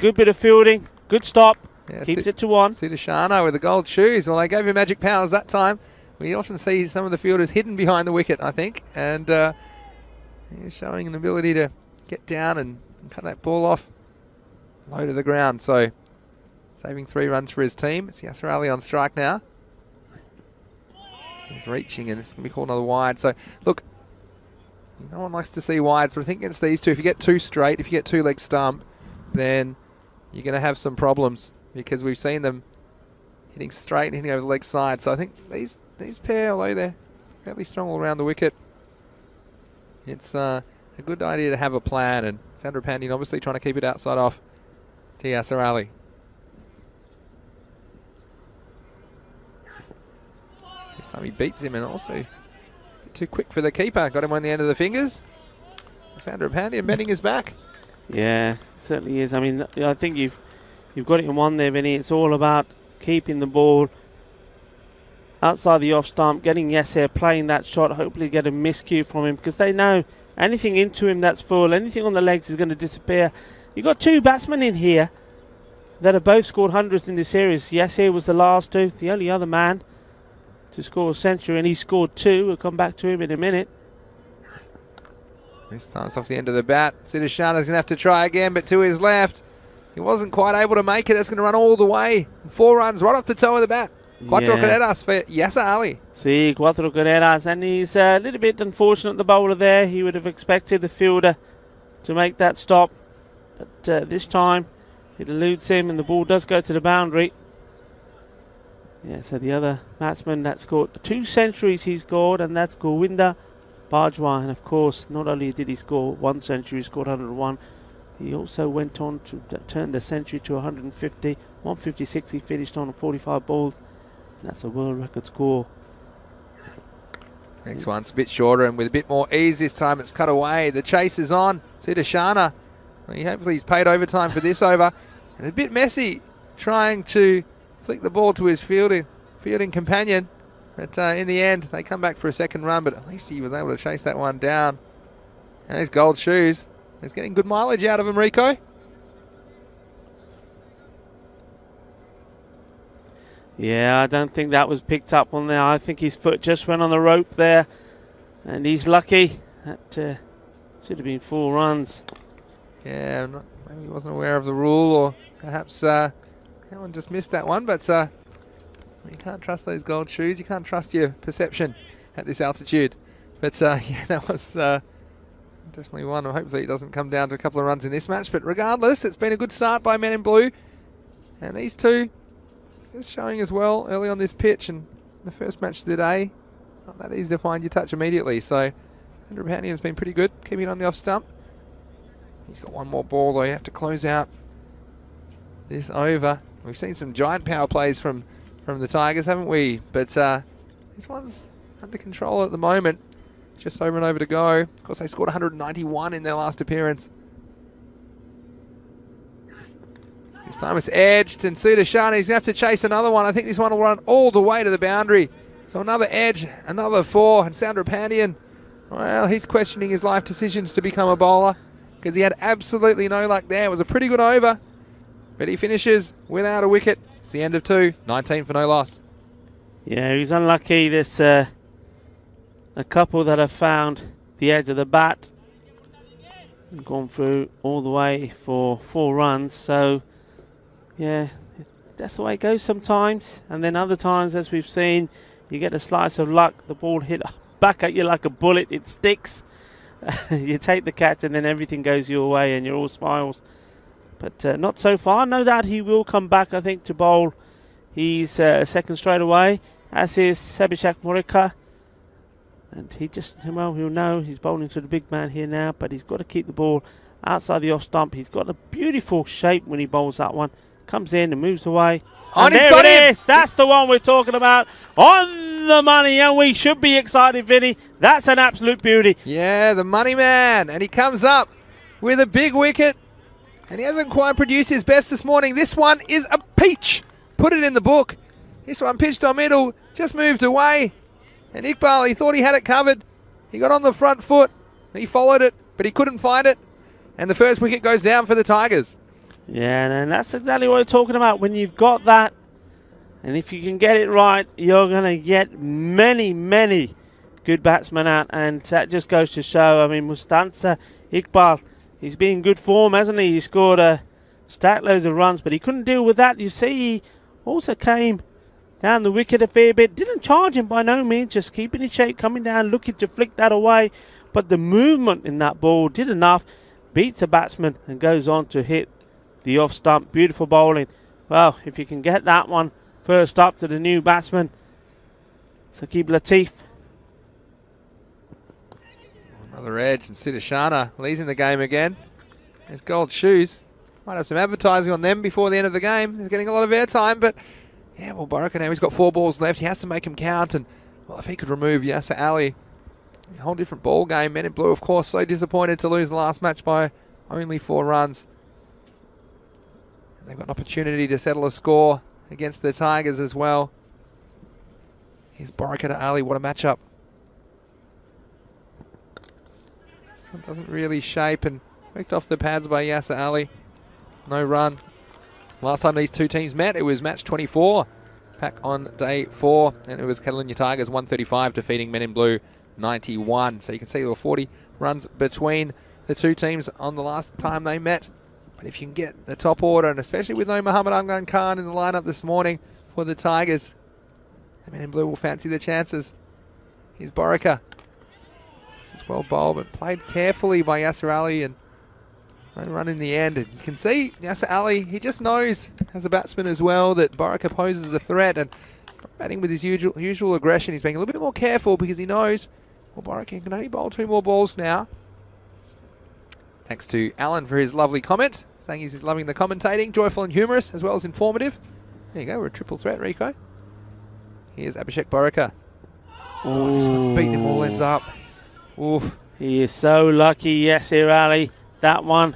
Good bit of fielding, good stop, yeah, keeps it to 1. Sudashana with the gold shoes. Well, they gave him magic powers that time. We often see some of the fielders hidden behind the wicket, I think, and he's showing an ability to get down and cut that ball off low to the ground. So, saving 3 runs for his team. It's Yasir Ali on strike now. He's reaching, and it's going to be called another wide. So, look, no one likes to see wides, but I think against these two, if you get 2 straight, if you get 2 leg stump, then you're going to have some problems, because we've seen them hitting straight and hitting over the leg side. So I think these pair, although they're fairly strong all around the wicket, it's a good idea to have a plan, and Soundarapanian obviously trying to keep it outside off to Yasir Ali. This time he beats him, and also a bit too quick for the keeper. Got him on the end of the fingers. Soundarapanian bending his back. Yeah, certainly is. I mean, I think you've got it in one there, Vinny. It's all about keeping the ball outside the off stump, getting Yasir playing that shot, hopefully get a miscue from him, because they know anything into him that's full, anything on the legs is going to disappear. You've got 2 batsmen in here that have both scored hundreds in this series. Yasir was the last 2, the only other man to score a century, and he scored 2. We'll come back to him in a minute. This time it's off the end of the bat. Sudashana's going to have to try again, but to his left. He wasn't quite able to make it. That's going to run all the way. 4 runs right off the toe of the bat. Cuatro carreras for Yasser Ali. See, cuatro carreras, and he's a little bit unfortunate, the bowler there. He would have expected the fielder to make that stop, but this time it eludes him and the ball does go to the boundary. Yeah, so the other batsman that scored 2 centuries he scored, and that's Govinda Bajwa. And of course, not only did he score 1 century, he scored 101. He also went on to turn the century to 150. 156 he finished on 45 balls. That's a world record score. Next one's a bit shorter and with a bit more ease this time. It's cut away. The chase is on. Sidashana. Hopefully he's paid overtime for this over. And a bit messy trying to flick the ball to his fielding companion. But in the end, they come back for a second run, but at least he was able to chase that one down. And his gold shoes. He's getting good mileage out of him, Rico. Yeah, I don't think that was picked up on there. I think his foot just went on the rope there. And he's lucky. That should have been 4 runs. Yeah, maybe he wasn't aware of the rule, or perhaps someone just missed that one. But you can't trust those gold shoes. You can't trust your perception at this altitude. But yeah, that was definitely one. Hopefully it doesn't come down to a couple of runs in this match. But regardless, it's been a good start by Men in Blue. And these two is showing as well early on this pitch, and the first match of the day, it's not that easy to find your touch immediately. So Andrew Panty has been pretty good, keeping it on the off stump. He's got one more ball though. You have to close out this over. We've seen some giant power plays from the Tigers, haven't we? But this one's under control at the moment. Just over and over to go. Of course, they scored 191 in their last appearance. This time it's edged, and Sudashana, he's going to have to chase another one. I think this one will run all the way to the boundary. So another edge, another 4, and Sandra Pandian, well, he's questioning his life decisions to become a bowler because he had absolutely no luck there. It was a pretty good over, but he finishes without a wicket. It's the end of 2, 19 for no loss. Yeah, he's unlucky. There's a couple that have found the edge of the bat and gone through all the way for 4 runs. So yeah, that's the way it goes sometimes. And then other times, as we've seen, you get a slice of luck. The ball hit back at you like a bullet. It sticks. You take the catch and then everything goes your way and you're all smiles. But not so far. No doubt he will come back, I think, to bowl. He's second straight away, as is Sebishak Morika. And he just, well, he'll know he's bowling to the big man here now, but he's got to keep the ball outside the off stump. He's got a beautiful shape when he bowls that one. Comes in and moves away. And there it is. That's the one we're talking about. On the money, and we should be excited, Vinny. That's an absolute beauty. Yeah, the money man. And he comes up with a big wicket. And he hasn't quite produced his best this morning. This one is a peach. Put it in the book. This one pitched on middle, just moved away. And Iqbal, he thought he had it covered. He got on the front foot. He followed it, but he couldn't find it. And the first wicket goes down for the Tigers. Yeah, and that's exactly what we're talking about. When you've got that, and if you can get it right, you're going to get many, many good batsmen out. And that just goes to show, I mean, Mustansa Iqbal, he's been in good form, hasn't he? He scored a stack loads of runs, but he couldn't deal with that. You see, he also came down the wicket a fair bit. Didn't charge him by no means, just keeping his shape, coming down, looking to flick that away. But the movement in that ball did enough, beats a batsman and goes on to hit the off stump. Beautiful bowling. Well, if you can get that one first up to the new batsman, Saqib Latif. Another edge, and Sidashana leads in the game again. His gold shoes. Might have some advertising on them before the end of the game. He's getting a lot of airtime, but yeah, well, Baraka now, he's got 4 balls left. He has to make them count, and well, if he could remove Yasser Ali, a whole different ball game. Men in Blue, of course, so disappointed to lose the last match by only 4 runs. They've got an opportunity to settle a score against the Tigers as well. Here's Baraka Ali. What a matchup. This one doesn't really shape, and worked off the pads by Yasser Ali. No run. Last time these two teams met, it was match 24 back on day 4, and it was Catalunya Tigers 135 defeating Men in Blue 91. So you can see there were 40 runs between the two teams on the last time they met. But if you can get the top order, and especially with no Muhammad Amgan Khan in the lineup this morning for the Tigers, the men in blue will fancy the chances. Here's Borika. This is well bowled, but played carefully by Yasser Ali, and no run in the end. And you can see Yasser Ali, he just knows as a batsman as well that Borika poses a threat, and not batting with his usual aggression. He's being a little bit more careful because he knows, well, Borika can only bowl 2 more balls now. Thanks to Alan for his lovely comment, saying he's loving the commentating, joyful and humorous as well as informative. There you go, we're a triple threat, Rico. Here's Abhishek Borika. Oh, this one's beaten him all ends up. Oof. He is so lucky, Yasser Ali. That one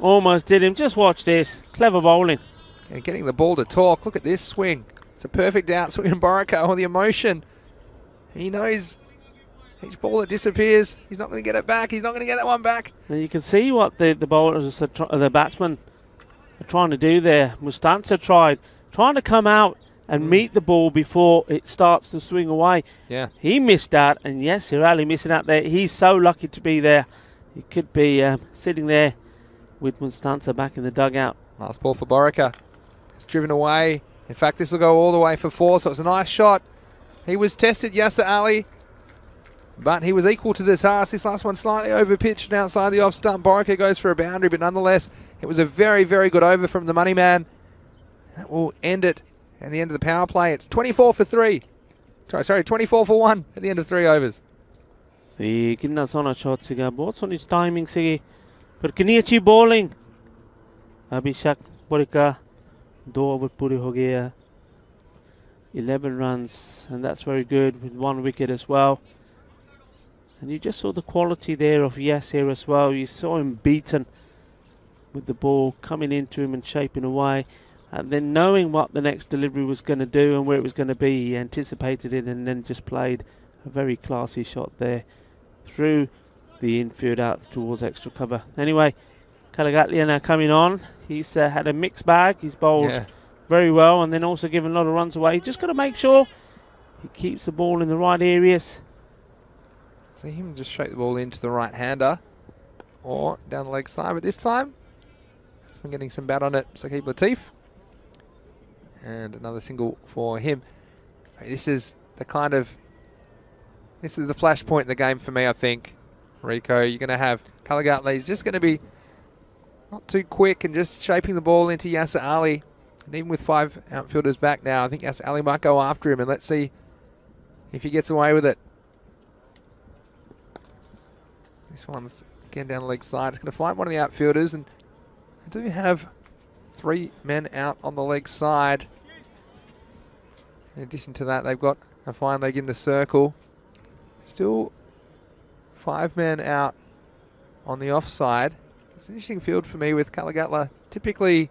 almost did him. Just watch this. Clever bowling. And getting the ball to talk. Look at this swing. It's a perfect outswing in Borika, or the emotion. He knows each ball that disappears, he's not going to get it back. He's not going to get that one back. And you can see what the bowlers, the batsmen, are trying to do there. Mustansa trying to come out and meet the ball before it starts to swing away. Yeah. He missed out, and yes, Ali missing out there. He's so lucky to be there. He could be sitting there with Mustansa back in the dugout. Last ball for Borika. It's driven away. In fact, this will go all the way for 4, so it's a nice shot. He was tested, Yasser Ali, but he was equal to the task. This last one slightly over pitched and outside the off stump. Borika goes for a boundary, but nonetheless, it was a very, very good over from the money man. That will end it at the end of the power play. It's 24 for 3. Sorry, 24 for 1 at the end of 3 overs. See, कितना सोना shot सीगा, बहुत Soni timing सीगी, पर कितनी अच्छी bowling. अभिषेक बोरिका 2 over पूरे हो गए. 11 runs, and that's very good with 1 wicket as well. And you just saw the quality there of Yasser as well. You saw him beaten with the ball coming into him and shaping away, and then knowing what the next delivery was going to do and where it was going to be, he anticipated it and then just played a very classy shot there through the infield out towards extra cover. Anyway, Kalagatlia now coming on. He's had a mixed bag. He's bowled very well and then also given a lot of runs away. Just got to make sure he keeps the ball in the right areas. See him just shake the ball into the right-hander or down the leg side, but this time he's been getting some bat on it. Saqib Latif. And another single for him. This is the flashpoint in the game for me, I think. Rico, you're going to have Kalagatli. He's just going to be not too quick and just shaping the ball into Yasser Ali. And even with 5 outfielders back now, I think Yasser Ali might go after him, and let's see if he gets away with it. This one's again down the leg side. It's going to find one of the outfielders, and they do have 3 men out on the leg side. In addition to that, they've got a fine leg in the circle. Still 5 men out on the offside. It's an interesting field for me with Kalagatla typically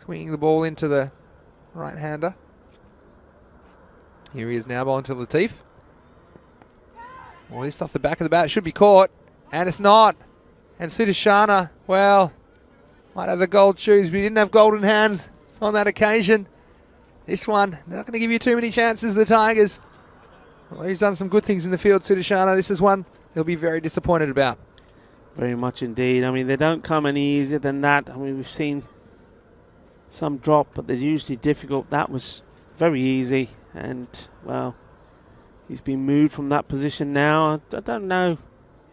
swinging the ball into the right-hander. Here he is now, bowling to Latif. Well, this off the back of the bat should be caught, and it's not. And Sudarshana, well, might have the gold shoes, but he didn't have golden hands on that occasion. This one, they're not going to give you too many chances, the Tigers. Well, he's done some good things in the field, Sudarshana. This is one he'll be very disappointed about. Very much indeed. I mean, they don't come any easier than that. I mean, we've seen some drop, but they're usually difficult. That was very easy, and, well, he's been moved from that position now. I don't know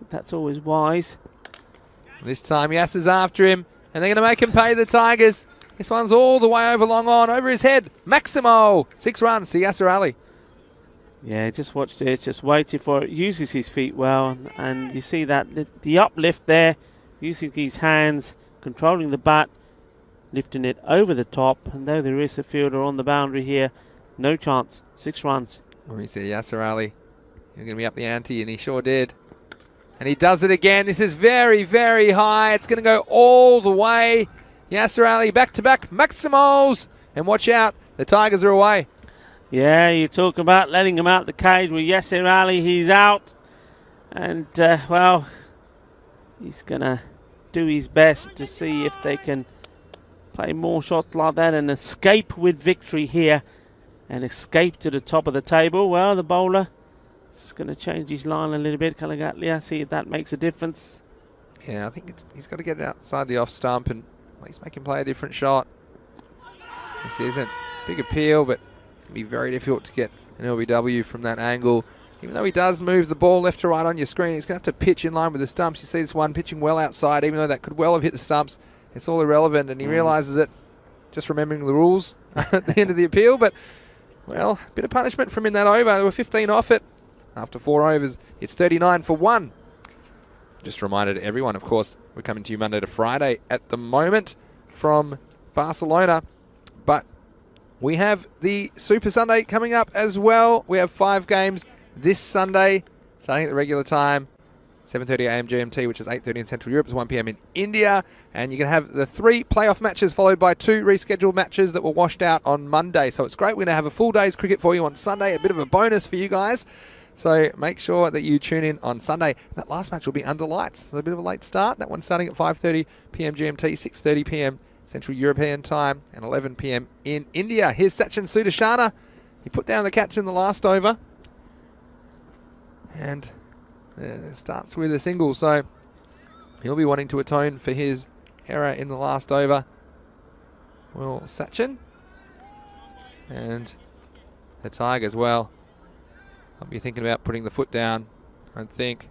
if that's always wise. This time, Yasser's after him, and they're going to make him pay, the Tigers. This one's all the way over long on, over his head. Maximo, 6 runs to Yasser Ali. Yeah, just watch this, just waiting for it. Uses his feet well, and you see that the uplift there, using his hands, controlling the bat, lifting it over the top, and though there is a fielder on the boundary here, no chance, 6 runs. We see Yasser Ali, you're going to be up the ante, and he sure did. And he does it again. This is very, very high. It's going to go all the way. Yasser Ali back-to-back Maximos, and watch out, the Tigers are away. Yeah, you talk about letting him out the cage with Yasser Ali. He's out. And, well, he's going to do his best to see if they can play more shots like that and escape with victory here and escape to the top of the table. Well, the bowler is going to change his line a little bit. Kalagatlia, see if that makes a difference. Yeah, I think he's got to get it outside the off stump and at least make him play a different shot. This isn't big appeal, but it's going to be very difficult to get an LBW from that angle. Even though he does move the ball left to right on your screen, he's going to have to pitch in line with the stumps. You see this one pitching well outside, even though that could well have hit the stumps. It's all irrelevant, and he realises it, just remembering the rules at the end of the appeal. But, well, a bit of punishment from in that over. There were 15 off it. After 4 overs, it's 39 for 1. Just a reminder to everyone, of course, we're coming to you Monday to Friday at the moment from Barcelona. But we have the Super Sunday coming up as well. We have 5 games this Sunday, starting at the regular time, 7:30 a.m. GMT, which is 8:30 in Central Europe. It's 1 p.m. in India. And you're going to have the 3 playoff matches followed by 2 rescheduled matches that were washed out on Monday. So it's great. We're going to have a full day's cricket for you on Sunday, a bit of a bonus for you guys. So make sure that you tune in on Sunday. That last match will be under lights. So a bit of a late start. That one's starting at 5:30 p.m. GMT, 6:30 p.m. Central European time, and 11 p.m. in India. Here's Sachin Sudarshana. He put down the catch in the last over. And starts with a single. So he'll be wanting to atone for his error in the last over. Well, Sachin. And the Tigers, well, I'll be thinking about putting the foot down, I think.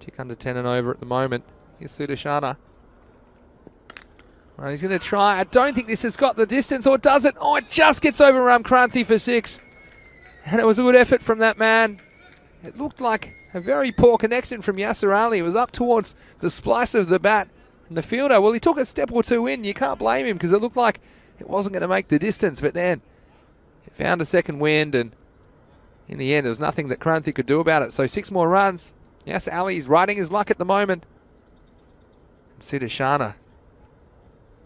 Tick under 10 and over at the moment. Here's Sudarshana. Well, he's going to try. I don't think this has got the distance, or does it? Oh, it just gets over Ramkranthi for 6. And it was a good effort from that man. It looked like a very poor connection from Yasser Ali. It was up towards the splice of the bat. And the fielder, well, he took a step or two in. You can't blame him because it looked like it wasn't going to make the distance. But then it found a second wind, and in the end, there was nothing that Kranthi could do about it. So 6 more runs. Yasser Ali's riding his luck at the moment. And Sudarshana,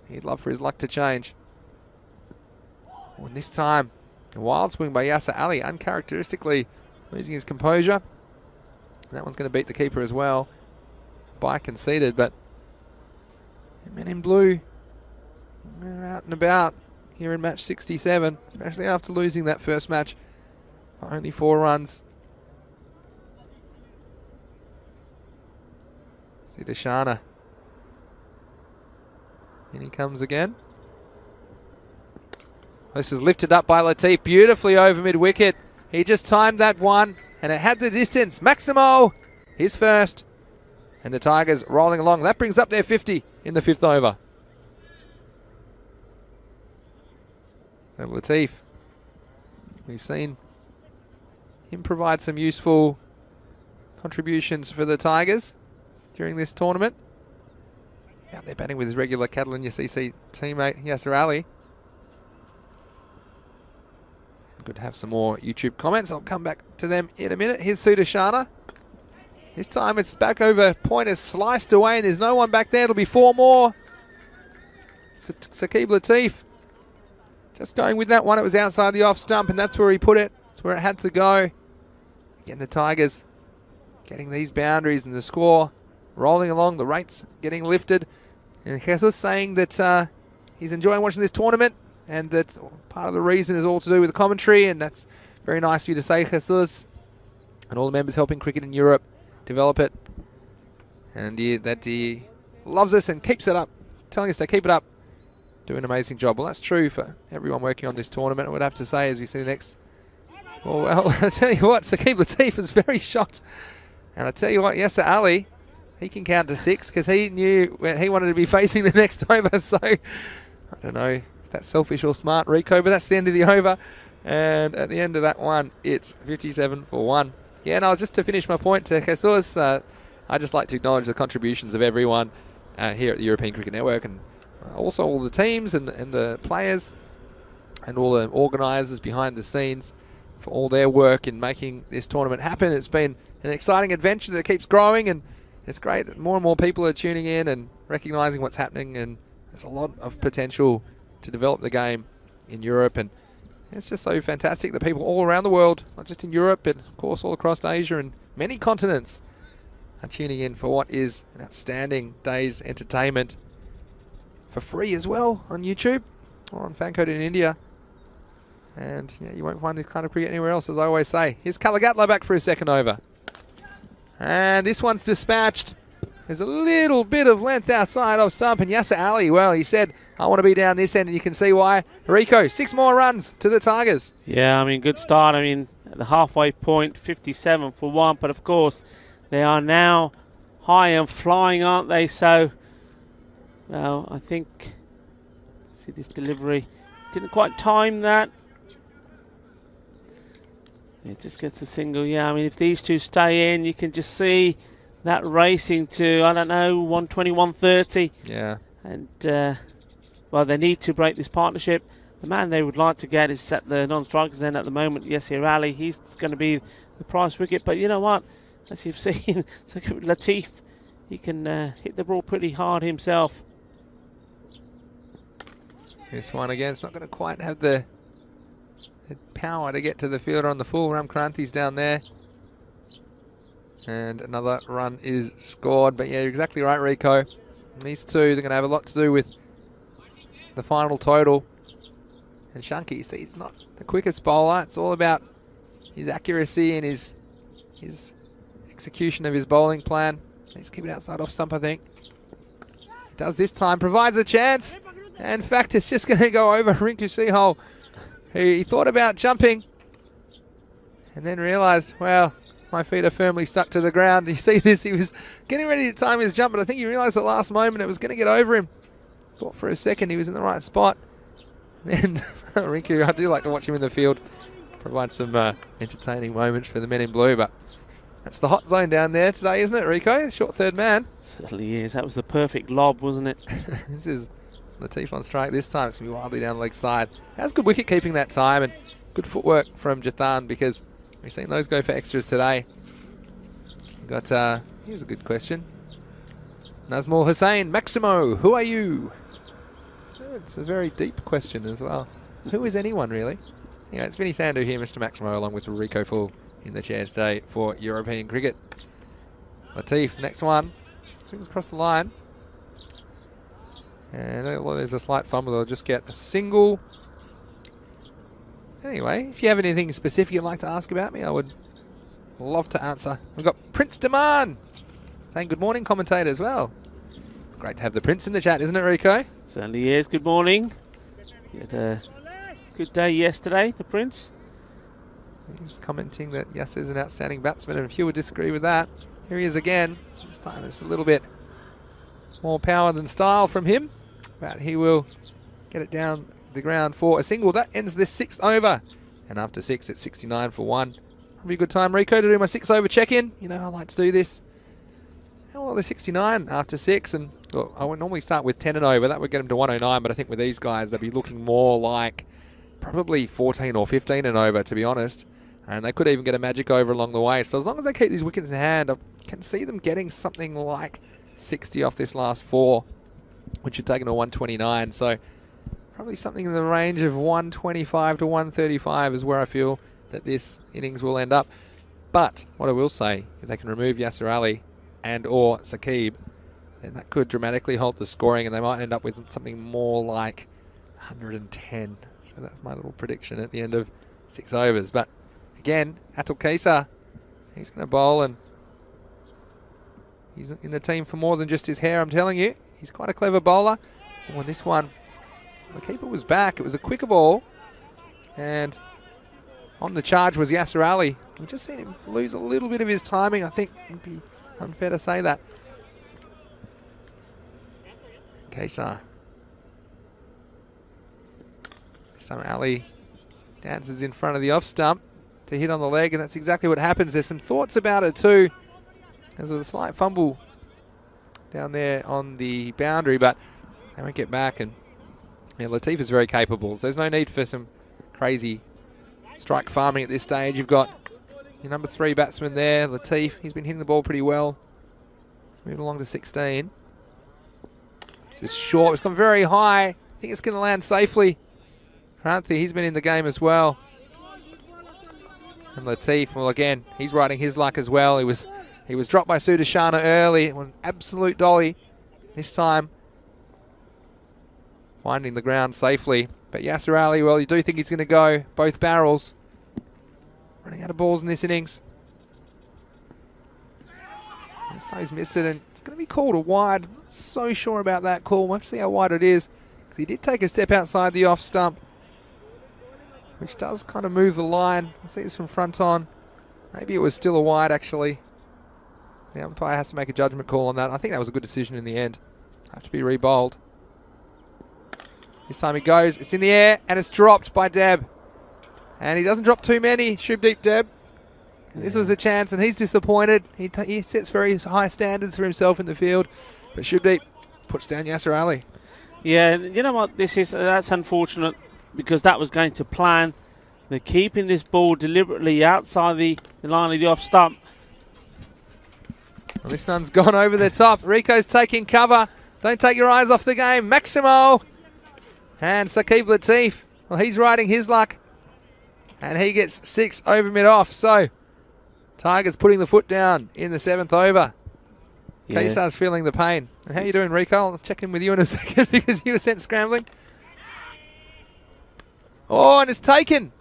he'd love for his luck to change. And this time, a wild swing by Yasser Ali, uncharacteristically losing his composure. And that one's going to beat the keeper as well. By conceded, but the men in blue are out and about here in match 67, especially after losing that first match by only 4 runs. Sudarshana. In he comes again. This is lifted up by Latif beautifully over mid-wicket. He just timed that one, and it had the distance. Maximo, his first. And the Tigers rolling along. That brings up their 50 in the 5th over. So Latif, we've seen him provide some useful contributions for the Tigers during this tournament. Out there batting with his regular Catalonia CC teammate Yasser Ali. Good to have some more YouTube comments. I'll come back to them in a minute. Here's Sudarshana. This time it's back over point, is sliced away, and there's no one back there. It'll be 4 more. Saqib Latif just going with that one. It was outside the off stump, and that's where he put it. That's where it had to go. Again, the Tigers getting these boundaries, and the score rolling along. The rates getting lifted. And Jesus saying that he's enjoying watching this tournament, and that part of the reason is all to do with the commentary, and that's very nice of you to say, Jesus. And all the members helping cricket in Europe develop it. And that he loves us and keeps it up, telling us to keep it up. Do an amazing job. Well, that's true for everyone working on this tournament, I would have to say, as we see the next. Well, I tell you what, Saqib Latif is very shocked. And I tell you what, Yasser Ali, he can count to 6 because he knew when he wanted to be facing the next over. So, I don't know if that's selfish or smart, Rico, but that's the end of the over. And at the end of that one, it's 57 for 1. Yeah, no, just to finish my point to Jesus, I'd just like to acknowledge the contributions of everyone here at the European Cricket Network, and also all the teams and the players and all the organisers behind the scenes for all their work in making this tournament happen. It's been an exciting adventure that keeps growing, and it's great that more and more people are tuning in and recognising what's happening, and there's a lot of potential to develop the game in Europe, and it's just so fantastic that people all around the world, not just in Europe, but of course all across Asia and many continents, are tuning in for what is an outstanding day's entertainment for free as well on YouTube or on Fancode in India. And yeah, you won't find this kind of cricket anywhere else, as I always say. Here's Kalagatla back for his second over. And this one's dispatched. There's a little bit of length outside of stump, and Yasser Ali, well, he said, I want to be down this end, and you can see why. Rico, 6 more runs to the Tigers. Yeah, I mean, good start. I mean, at the halfway point, 57 for 1, but of course, they are now high and flying, aren't they? So, well, I think, see this delivery, didn't quite time that. It just gets a single. Yeah, I mean, if these two stay in, you can just see that racing to, I don't know, 120, 130. Yeah. And, well, they need to break this partnership. The man they would like to get is at the non-strikers end at the moment. Yasser Ali, he's going to be the prize wicket. But you know what? As you've seen, Latif, he can hit the ball pretty hard himself. This one again, it's not going to quite have the power to get to the fielder on the full. Ramkranti's down there. And another run is scored. But yeah, you're exactly right, Rico. These two, they're going to have a lot to do with the final total. And Shunky, you see, he's not the quickest bowler. It's all about his accuracy and his execution of his bowling plan. He's keeping it outside off stump, I think. He does this time, provides a chance. And in fact, it's just going to go over Rinku Sehol, who he thought about jumping and then realised, well, my feet are firmly stuck to the ground. You see this, he was getting ready to time his jump, but I think he realised at the last moment it was going to get over him. Thought for a second he was in the right spot. And Rinku, I do like to watch him in the field. Provide some entertaining moments for the men in blue, but that's the hot zone down there today, isn't it, Rico? Short third man. Certainly is. That was the perfect lob, wasn't it? This is Latif on strike this time. It's going to be wildly down the leg side. Has good wicket keeping that time and good footwork from Jathan, because we've seen those go for extras today. Got here's a good question. Nazmul Hussain, Maximo, who are you? It's a very deep question as well. Who is anyone, really? Yeah, it's Vinny Sandhu here, Mr. Maximo, along with Rico Full in the chair today for European cricket. Latif, next one. Swings across the line. And well, there's a slight fumble. They'll just get a single. Anyway, if you have anything specific you'd like to ask about me, I would love to answer. We've got Prince Daman saying good morning, commentator, as well. Great to have the Prince in the chat, isn't it, Rico? Certainly is. Good morning. You had a good day yesterday, the Prince. He's commenting that Yasser's an outstanding batsman, and few would disagree with that. Here he is again. This time it's a little bit more power than style from him, but he will get it down the ground for a single. That ends this 6th over. And after 6, it's 69 for 1. Probably a good time, Rico, to do my 6 over check-in. You know, I like to do this. Well, they're 69 after 6, and look, I would normally start with 10 and over. That would get them to 109, but I think with these guys, they'll be looking more like probably 14 or 15 and over, to be honest. And they could even get a magic over along the way. So as long as they keep these wickets in hand, I can see them getting something like 60 off this last 4, which would take them to 129. So probably something in the range of 125 to 135 is where I feel that this innings will end up. But what I will say, if they can remove Yasser Ali and or Saqib, then that could dramatically halt the scoring, and they might end up with something more like 110. So that's my little prediction at the end of 6 overs. But again, Atul Kaysar, he's going to bowl, and he's in the team for more than just his hair, I'm telling you. He's quite a clever bowler. Oh, and this one, the keeper was back. It was a quicker ball, and on the charge was Yasser Ali. We've just seen him lose a little bit of his timing. I think it would be unfair to say that. Kaysar. So Ali dances in front of the off stump to hit on the leg, and that's exactly what happens. There's some thoughts about it too. There's a slight fumble down there on the boundary, but they won't get back. And yeah, Latif is very capable, so there's no need for some crazy strike farming at this stage. You've got your number 3 batsman there, Latif. He's been hitting the ball pretty well. Let's move along to 16. This is short. It's gone very high. I think it's going to land safely. Kranthi, he's been in the game as well. And Latif, well, again, he's riding his luck as well. He was dropped by Sudashana early. It was an absolute dolly. This time, finding the ground safely. But Yasser Ali, well, you do think he's going to go both barrels. Running out of balls in this innings. This time he's missed it, and it's going to be called a wide. I'm not so sure about that call. We'll have to see how wide it is, because he did take a step outside the off stump, which does kind of move the line. We'll see this from front on. Maybe it was still a wide, actually. The umpire has to make a judgment call on that. I think that was a good decision in the end. Have to be re-bowled. This time he goes. It's in the air, and it's dropped by Deb. And he doesn't drop too many. Shubdeep Deb. This was a chance, and he's disappointed. He sets very high standards for himself in the field, but Shubdeep puts down Yasser Ali. Yeah, you know what? That's unfortunate, because that was going to plan. They're keeping this ball deliberately outside the line of the off stump. Well, this one's gone over the top. Rico's taking cover. Don't take your eyes off the game. Maximo and Saqib Latif. Well, he's riding his luck, and he gets 6 over mid-off. So Tigers putting the foot down in the 7th over. Yeah. Kesar's feeling the pain. And how you doing, Rico? I'll check in with you in a second because you were sent scrambling. Oh, and it's taken.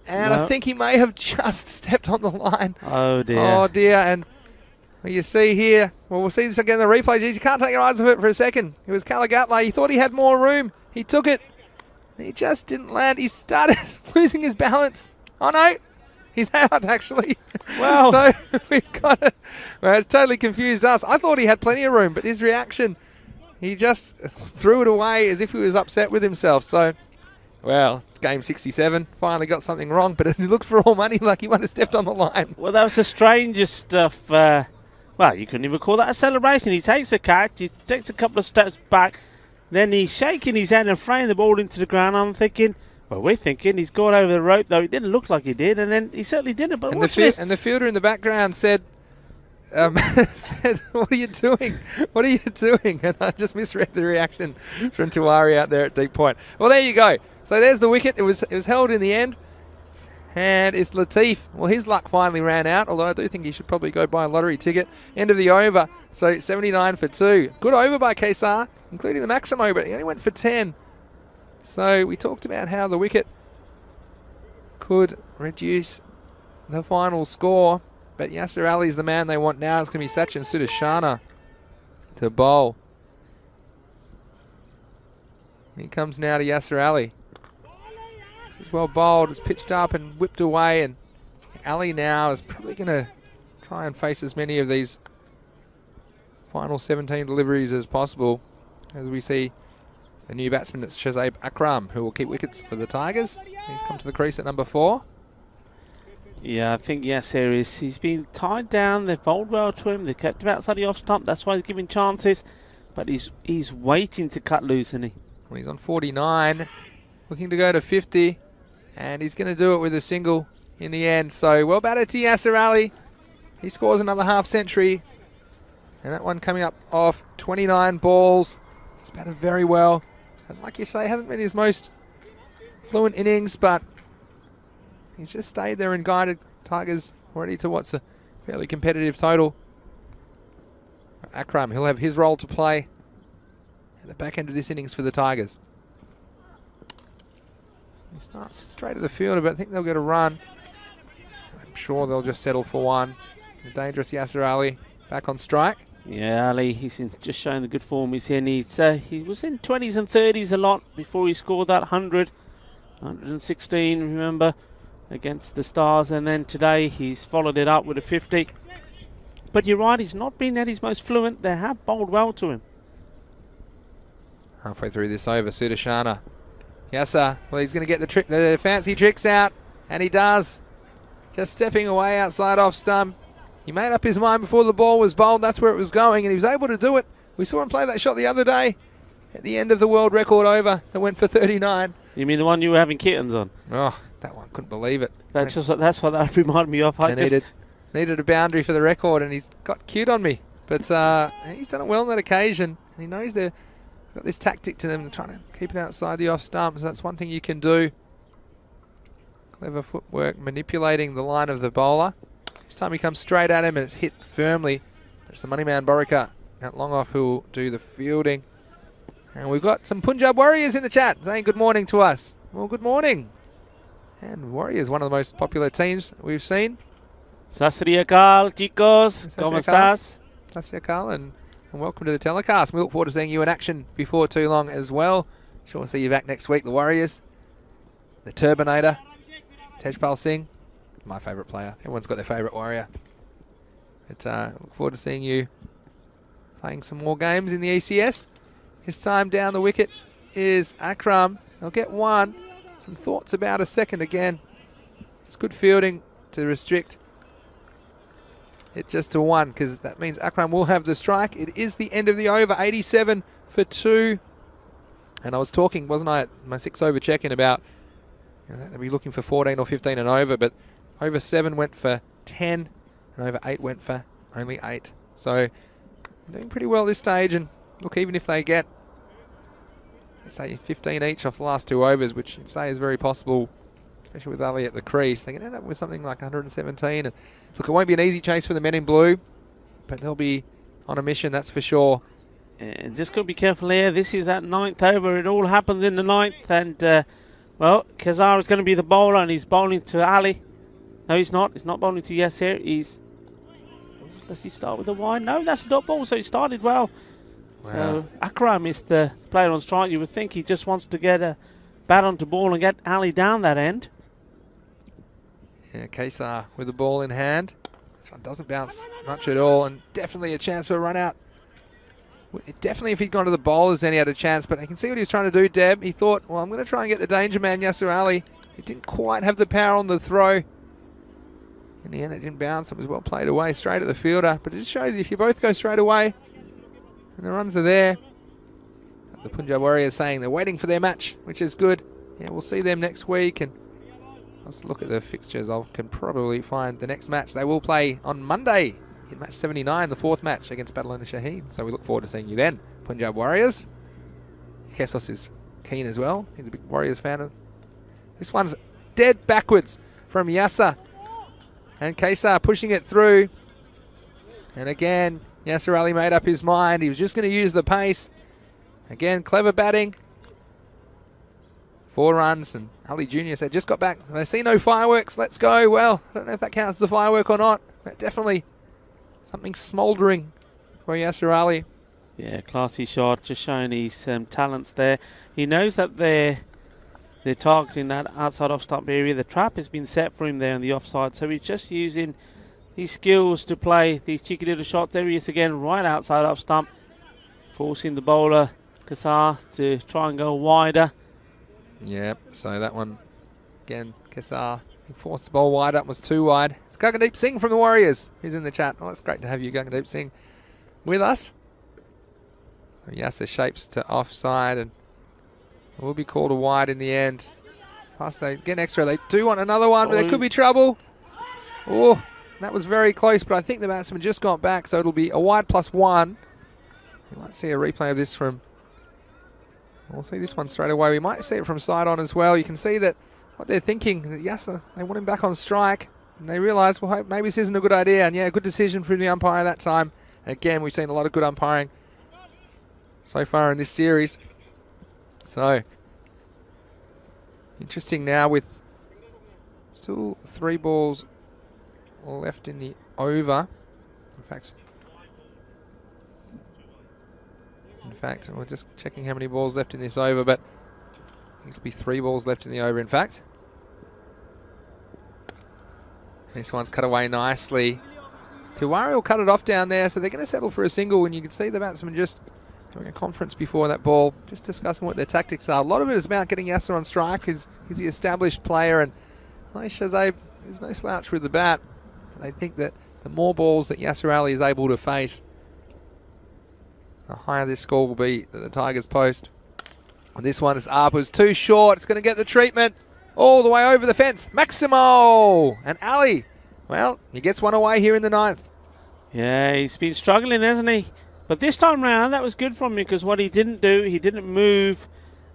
And I think he may have just stepped on the line. Oh, dear. Oh, dear. And well, you see here, well, we'll see this again in the replay. Geez, you can't take your eyes off it for a second. It was Kalagatla. He thought he had more room. He took it. He just didn't land. He started losing his balance. Oh, no. He's out, actually. Wow. So we've got it. Well, it's totally confused us. I thought he had plenty of room, but his reaction, he just threw it away as if he was upset with himself. So, well, game 67, finally got something wrong, but it looked for all money like he might have stepped on the line. Well, that was the strangest stuff. Well, you couldn't even call that a celebration. He takes a catch, he takes a couple of steps back, then he's shaking his hand and throwing the ball into the ground. I'm thinking, well, we're thinking he's gone over the rope, though it didn't look like he did, and then he certainly didn't. But watch this. And the fielder in the background said, said, "What are you doing? What are you doing?" And I just misread the reaction from Tiwari out there at deep point. Well, there you go. So there's the wicket. It was held in the end, and it's Latif. Well, his luck finally ran out, although I do think he should probably go buy a lottery ticket. End of the over. So 79 for 2. Good over by Kesar, including the Maximo, but he only went for 10. So we talked about how the wicket could reduce the final score, but Yasser Ali is the man they want now. It's going to be Sachin Sudarshana to bowl. He comes now to Yasser Ali. This is well bowled. It's pitched up and whipped away, and Ali now is probably going to try and face as many of these final 17 deliveries as possible, as we see the new batsman, it's Shazib Akram, who will keep wickets for the Tigers. He's come to the crease at number 4. Yeah, I think Yasser is. He's been tied down. They've bowled well to him. They've kept him outside the off stump. That's why he's giving chances. But he's waiting to cut loose, isn't he? Well, he's on 49, looking to go to 50, and he's going to do it with a single in the end. So well batted to Yasser Ali. He scores another half century, and that one coming up off 29 balls. He's batted very well. And like you say, hasn't been his most fluent innings, but he's just stayed there and guided Tigers already to what's a fairly competitive total. Akram, he'll have his role to play at the back end of this innings for the Tigers. He starts straight at the fielder, but I think they'll get a run. I'm sure they'll just settle for one. The dangerous Yasser Ali back on strike. Yeah, Ali, he's just showing the good form he's in. He was in 20s and 30s a lot before he scored that 116, remember, against the Stars. And then today he's followed it up with a 50. But you're right, he's not been at his most fluent. They have bowled well to him. Halfway through this over, Sudarshana. Yasser, well, he's going to get the fancy tricks out, and he does. Just stepping away outside off stump. He made up his mind before the ball was bowled. That's where it was going, and he was able to do it. We saw him play that shot the other day at the end of the world record over that went for 39. You mean the one you were having kittens on? Oh, that one, couldn't believe it. That's what that reminded me of. Needed a boundary for the record, and he's got cute on me. But he's done it well on that occasion. And he knows they've got this tactic to them, trying to keep it outside the off stump. So that's one thing you can do. Clever footwork, manipulating the line of the bowler. This time he comes straight at him and it's hit firmly. It's the money man Borika at long off who will do the fielding. And we've got some Punjab Warriors in the chat saying good morning to us. Well, good morning. And Warriors, one of the most popular teams we've seen. Sasri akal, chicos. ¿Cómo estás? Sasriakal, and welcome to the telecast. We look forward to seeing you in action before too long as well. Sure we'll see you back next week. The Warriors, the Turbinator, Tejpal Singh, my favourite player. Everyone's got their favourite Warrior. But look forward to seeing you playing some more games in the ECS. His time down the wicket is Akram. They'll get one. Some thoughts about a second again. It's good fielding to restrict it just to one, because that means Akram will have the strike. It is the end of the over, 87 for 2. And I was talking, wasn't I, at my 6-over check-in about, they'll be looking for 14 or 15 and over, but over 7 went for 10, and over 8 went for only 8. So doing pretty well this stage, and look, even if they get, let's say, 15 each off the last 2 overs, which you'd say is very possible, especially with Ali at the crease, they can end up with something like 117. And look, it won't be an easy chase for the men in blue, but they'll be on a mission, that's for sure. And just got to be careful here. This is that 9th over. It all happens in the 9th. And, well, Kazar is going to be the bowler, and he's bowling to Ali. No, he's not. He's not bowling to Yasser. Does he start with the wide? No, that's a dot ball, so he started well. Wow. So Akram is the player on strike. You would think he just wants to get a bat onto ball and get Ali down that end. Yeah, Kesar with the ball in hand. This one doesn't bounce much at all, and definitely a chance for a run out. Definitely if he'd gone to the bowlers then he had a chance, but I can see what he was trying to do, Deb. He thought, well, I'm going to try and get the danger man, Yasser Ali. He didn't quite have the power on the throw. In the end, it didn't bounce. It was well played away straight at the fielder, but it just shows you if you both go straight away and the runs are there. The Punjab Warriors saying they're waiting for their match, which is good. Yeah, we'll see them next week, and let's look at the fixtures. I can probably find the next match. They will play on Monday in match 79, the 4th match against Badalona Shaheen. So we look forward to seeing you then, Punjab Warriors. Jesus is keen as well. He's a big Warriors fan. This one's dead backwards from Yasser. And Kesar pushing it through. And again, Yasser Ali made up his mind. He was just going to use the pace. Again, clever batting. 4 runs, and Ali Jr. said, just got back. I see no fireworks. Let's go. Well, I don't know if that counts as a firework or not. But definitely something smouldering for Yasser Ali. Yeah, classy shot, just showing his talents there. He knows that they're targeting that outside off stump area. The trap has been set for him there on the offside, so he's just using his skills to play these cheeky little shots. There he is again, right outside off stump, forcing the bowler, Kesar, to try and go wider. Yep, so that one, again, Kesar, he forced the ball wide up, was too wide. It's Gagandeep Singh from the Warriors, who's in the chat. Oh, it's great to have you, Gagandeep Singh, with us. So Yasser shapes to offside, and it will be called a wide in the end. Plus they get an extra. They do want another one, but there could be trouble. Oh, that was very close, but I think the batsman just got back, so it'll be a wide +1. You might see a replay of this from... We'll see this one straight away. We might see it from side on as well. You can see that what they're thinking, that Yasser, they want him back on strike, and they realise, well, maybe this isn't a good idea. And yeah, good decision from the umpire that time. Again, we've seen a lot of good umpiring so far in this series. So, interesting now with still 3 balls left in the over. In fact, we're just checking how many balls left in this over, but I think it'll be 3 balls left in the over, in fact. This one's cut away nicely. Tiwari will cut it off down there, so they're going to settle for a single, and you can see the batsman just doing a conference before that ball, just discussing what their tactics are. A lot of it is about getting Yasser on strike. He's the established player, and Shazib is no slouch with the bat. They think that the more balls that Yasser Ali is able to face, the higher this score will be that the Tigers post. And this one is up. It was too short. It's going to get the treatment all the way over the fence. Maximo! And Ali, well, he gets one away here in the 9th. Yeah, he's been struggling, hasn't he? But this time round, that was good from him, because what he didn't do, he didn't move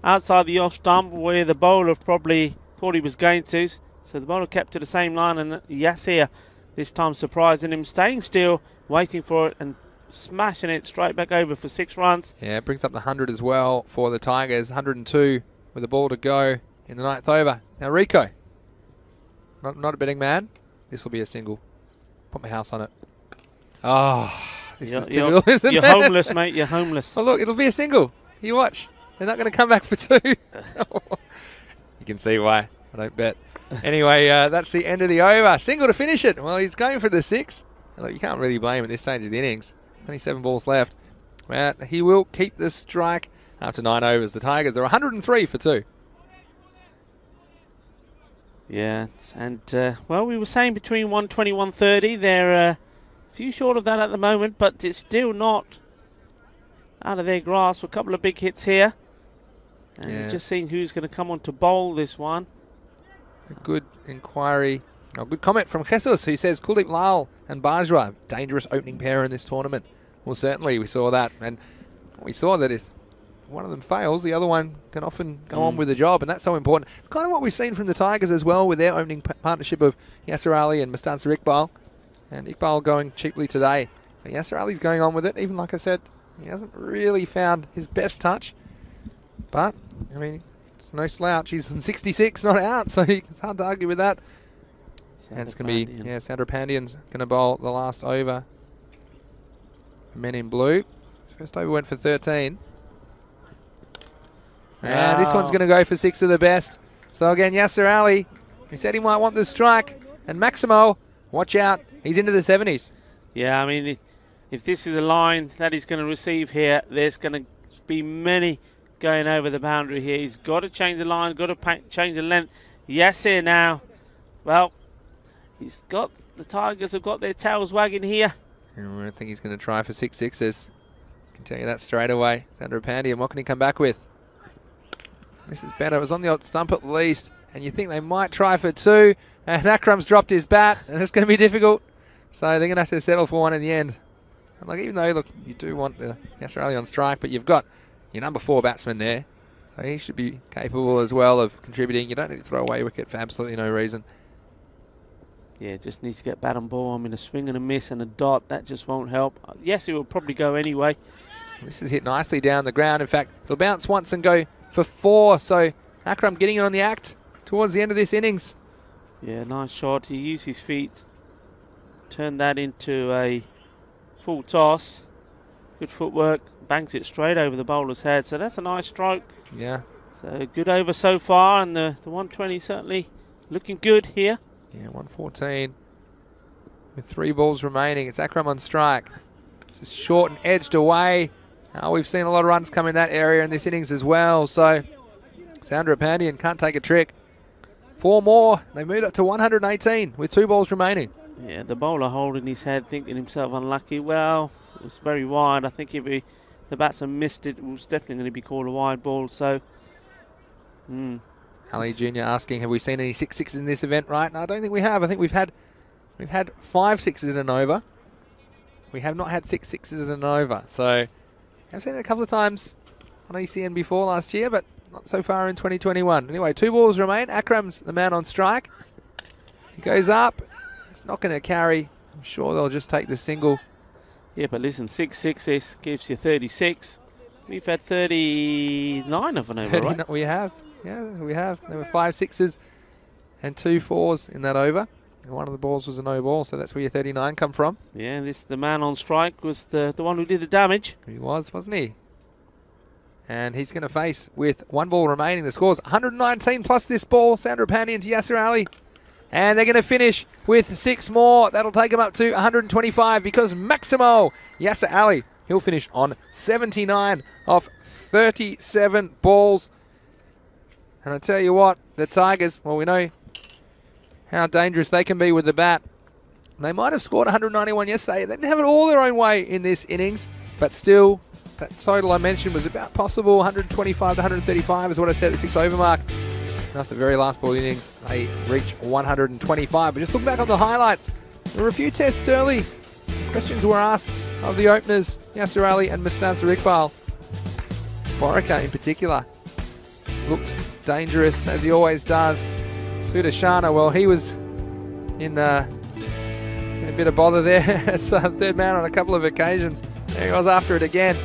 outside the off stump where the bowler probably thought he was going to. So the bowler kept to the same line, and Yasser this time surprising him, staying still, waiting for it, and smashing it straight back over for 6 runs. Yeah, it brings up the 100 as well for the Tigers. 102 with the ball to go in the 9th over. Now Rico, not a betting man. This will be a single. Put my house on it. Oh, this is You're, typical, isn't you're it? homeless, mate. You're homeless. Oh, look, it'll be a single. You watch. They're not going to come back for 2. You can see why. I don't bet. Anyway, that's the end of the over. Single to finish it. Well, he's going for the 6. Look, you can't really blame him at this stage of the innings. Only 7 balls left. Well, he will keep the strike after 9 overs. The Tigers are 103 for 2. Yeah, and well, we were saying between 120 130. They're a few short of that at the moment, but it's still not out of their grasp. A couple of big hits here. And just seeing who's going to come on to bowl this one. A good inquiry. Oh, good comment from Jesus, who says Kuldeep Lal and Bajwa, dangerous opening pair in this tournament. Well, certainly we saw that. And we saw that if one of them fails, the other one can often go on with the job. And that's so important. It's kind of what we've seen from the Tigers as well with their opening partnership of Yasser Ali and Mustansir Iqbal. And Iqbal going cheaply today. But Yasser Ali's going on with it. Even like I said, he hasn't really found his best touch. But, I mean, it's no slouch. He's in 66, not out, so it's hard to argue with that. And it's going to be, Sandra Pandian's going to bowl the last over. Men in blue. First over went for 13. And this one's going to go for 6 of the best. So again, Yasser Ali, he said he might want the strike. And Maximo, watch out, he's into the 70s. Yeah, I mean, if this is a line that he's going to receive here, there's going to be many going over the boundary here. He's got to change the line, got to change the length. Yasser now, well, the Tigers have got their tails wagging here. And I think he's going to try for 6 sixes. I can tell you that straight away. Sandra Pandian, what can he come back with? This is better. It was on the odd stump at least. And you think they might try for 2. And Akram's dropped his bat. And it's going to be difficult. So they're going to have to settle for 1 in the end. And like, even though, look, you do want the Yasser Ali on strike, but you've got your number 4 batsman there. So he should be capable as well of contributing. You don't need to throw away a wicket for absolutely no reason. Yeah, just needs to get bat on ball. I mean, a swing and a miss and a dot, that just won't help. Yes, it will probably go anyway. This is hit nicely down the ground. In fact, it'll bounce once and go for 4. So Akram getting it on the act towards the end of this innings. Yeah, nice shot. He used his feet, turned that into a full toss. Good footwork, banks it straight over the bowler's head. So that's a nice stroke. Yeah. So good over so far, and the 120 certainly looking good here. Yeah, 114 with 3 balls remaining. It's Akram on strike. This is short and edged away. We've seen a lot of runs come in that area in this innings as well. So Sandra Pandian can't take a trick. 4 more. They moved up to 118 with 2 balls remaining. Yeah, the bowler holding his head, thinking himself unlucky. Well, it was very wide. I think if the batsman missed it, it was definitely going to be called a wide ball. So, Ali Jr. asking, have we seen any 6 sixes in this event? Right? No, I don't think we have. I think we've had 5 sixes in an over. We have not had 6 sixes in an over. So I've seen it a couple of times on ECN before last year, but not so far in 2021. Anyway, 2 balls remain. Akram's the man on strike. He goes up. It's not going to carry. I'm sure they'll just take the single. Yeah, but listen, 6 sixes gives you 36. We've had 39 of an over, right? We have. Yeah, we have. There were 5 sixes and 2 fours in that over. And one of the balls was a no ball, so that's where your 39 come from. Yeah, the man on strike was the one who did the damage. He was, wasn't he? And he's going to face with 1 ball remaining. The score's 119 plus this ball. Sandra Pandian to Yasser Ali. And they're going to finish with 6 more. That'll take them up to 125 because Maximo Yasser Ali, he'll finish on 79 off 37 balls. And I tell you what, the Tigers, well, we know how dangerous they can be with the bat. They might have scored 191 yesterday. They didn't have it all their own way in this innings, but still, that total I mentioned was about possible. 125 to 135 is what I said at the 6 over mark. And after the very last ball innings, they reach 125. But just look back on the highlights. There were a few tests early. Questions were asked of the openers, Yasser Ali and Mustansir Iqbal. Borika in particular looked dangerous, as he always does. Sudashana, well, he was in a bit of bother there. It's third man on a couple of occasions. There he was after it again.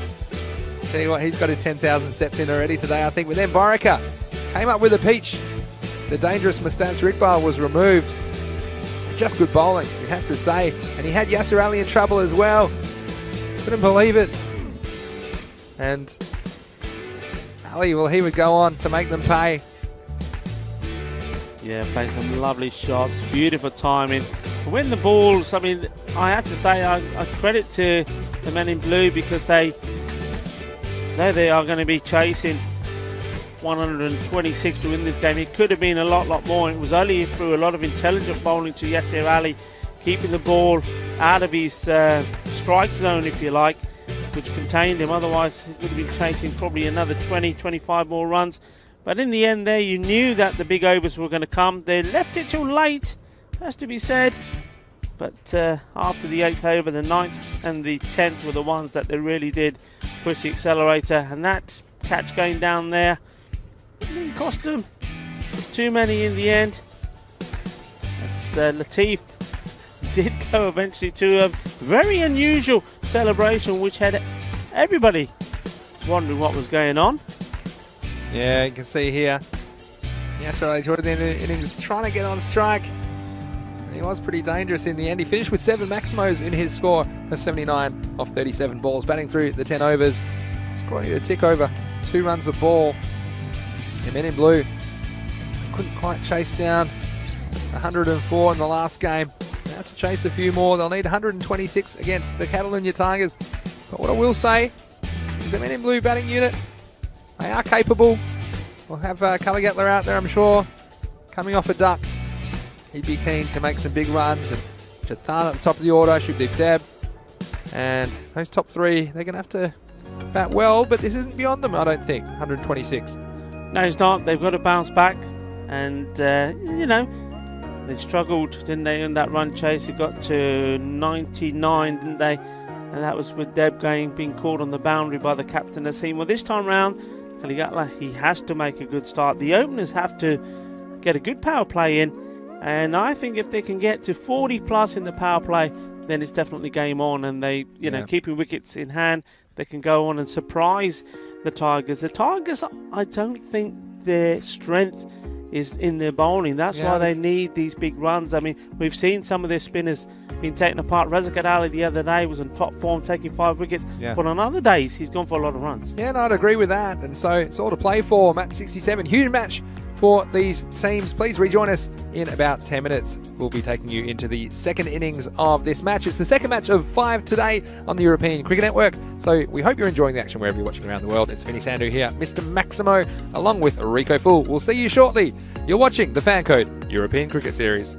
Tell you what, he's got his 10,000 steps in already today, I think. But then Borika came up with a peach. The dangerous Mustansir Iqbal was removed. just good bowling, you have to say. And he had Yasser Ali in trouble as well. Couldn't believe it. And Ali, well, he would go on to make them pay. Yeah, playing some lovely shots, beautiful timing. When the balls, I mean, I have to say, I credit to the men in blue because they are going to be chasing 126 to win this game. It could have been a lot more. It was only through a lot of intelligent bowling to Yasser Ali, keeping the ball out of his strike zone, if you like, which contained him. Otherwise, he would have been chasing probably another 20, 25 more runs. But in the end there, you knew that the big overs were going to come. They left it till late, has to be said. But after the 8th over, the 9th and the 10th were the ones that they really did push the accelerator. And that catch going down there, it didn't cost them. There's too many in the end. As Latif did go eventually to a very unusual celebration, which had everybody wondering what was going on. Yeah, you can see here. Yasser Ali toward the end of the innings trying to get on strike. He was pretty dangerous in the end. He finished with 7 Maximos in his score of 79 off 37 balls, batting through the 10 overs, scoring a tick over 2 runs a ball. The men in blue couldn't quite chase down 104 in the last game. They have to chase a few more. They'll need 126 against the Catalunya Tigers. But what I will say is the men in blue batting unit, they are capable. We'll have Culligatler out there, I'm sure, coming off a duck. He'd be keen to make some big runs. And Jathan at the top of the order, Shubdeep Deb. And those top 3, they're going to have to bat well, but this isn't beyond them, I don't think. 126. No, it's not. They've got to bounce back. And, you know, they struggled, didn't they, in that run chase? It got to 99, didn't they? And that was with Deb being called on the boundary by the captain of the team. Well, this time round, Culligatler, he has to make a good start. The openers have to get a good power play in. And I think if they can get to 40 plus in the power play, then it's definitely game on. And they, you know, keeping wickets in hand, they can go on and surprise the Tigers. The Tigers, I don't think their strength is in their bowling. That's why they need these big runs. I mean, we've seen some of their spinners being taken apart. Razak Ali the other day was in top form, taking 5 wickets. But on other days, he's gone for a lot of runs. Yeah, no, I'd agree with that. And so it's all to play for. Match 67, huge match for these teams. Please rejoin us in about 10 minutes. We'll be taking you into the second innings of this match. It's the second match of 5 today on the European Cricket Network. So we hope you're enjoying the action wherever you're watching around the world. It's Vinny Sandhu here, Mr. Maximo, along with Rico Full. We'll see you shortly. You're watching the Fan Code European Cricket Series.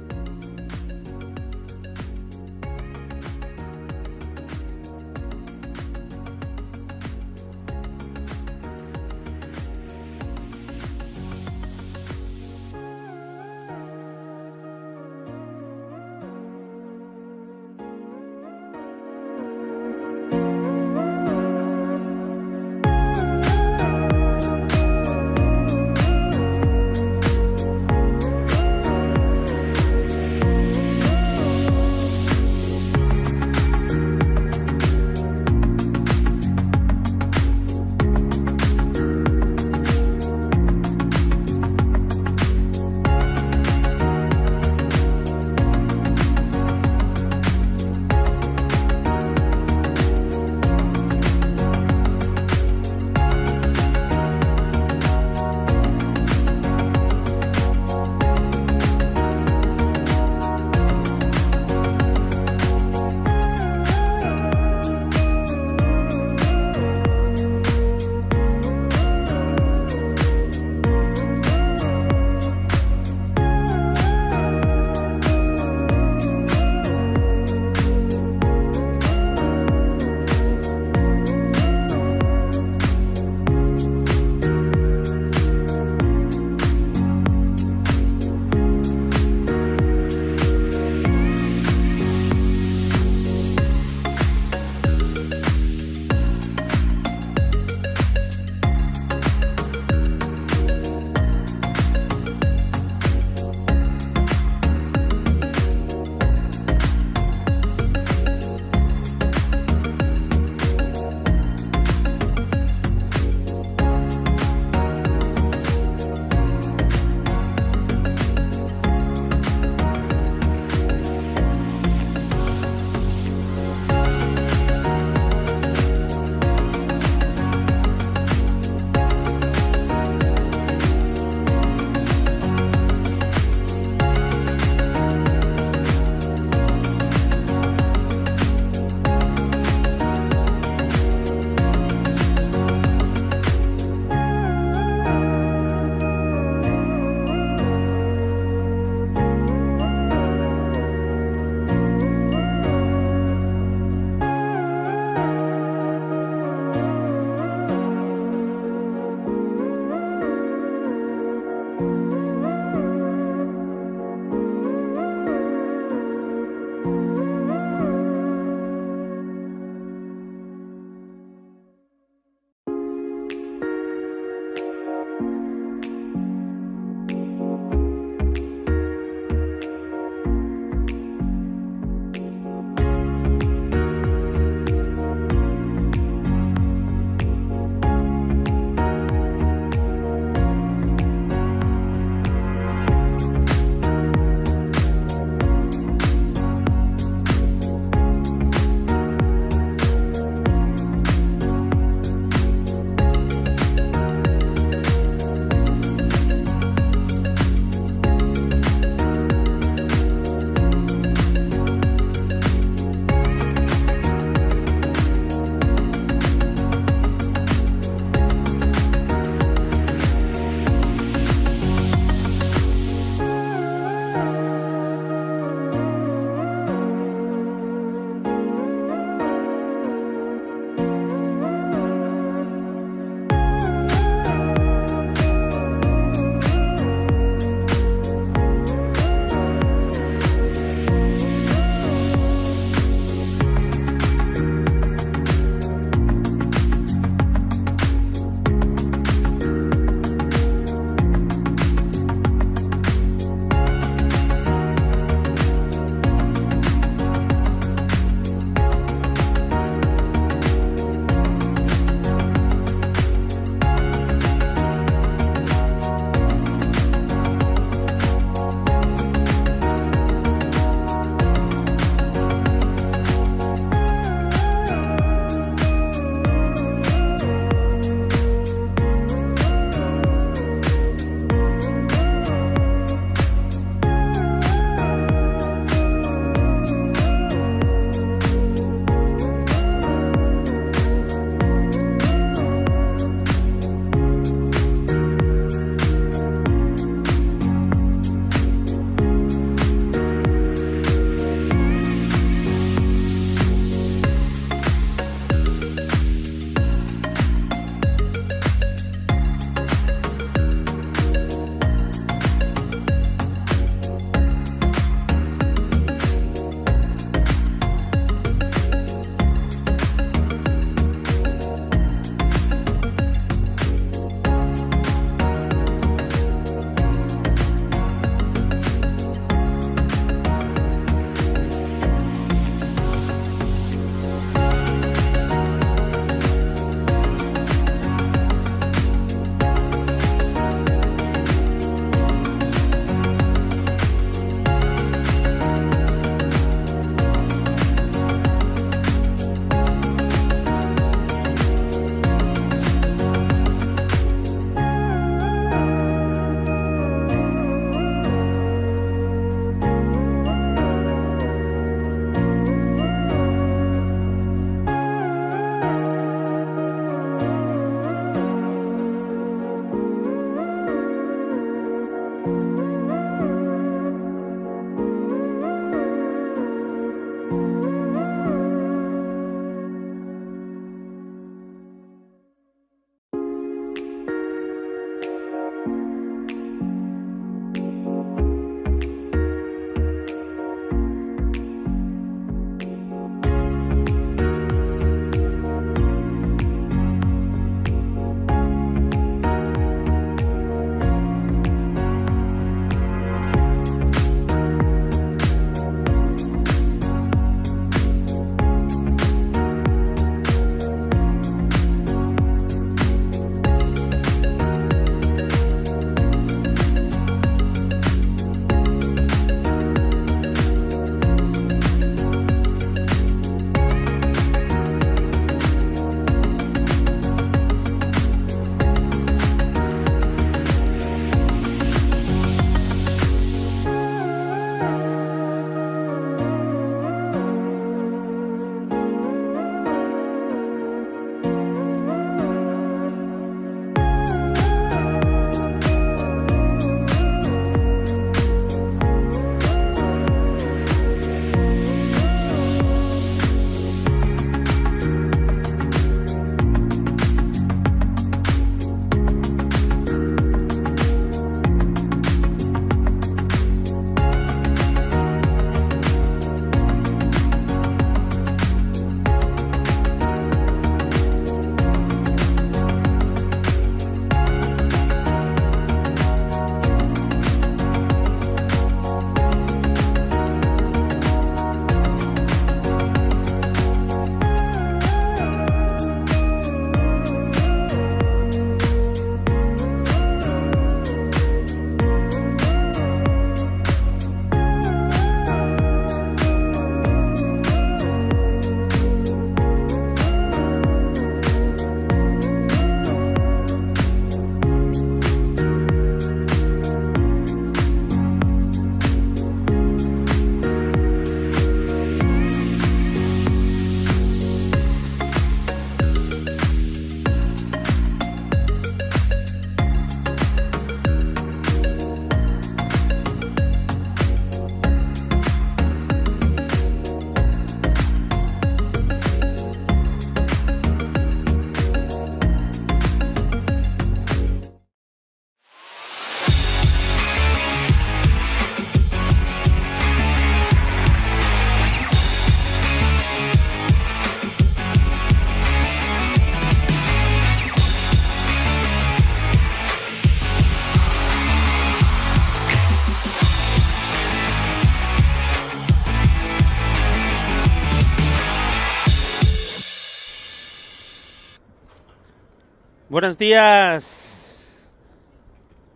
Buenos días.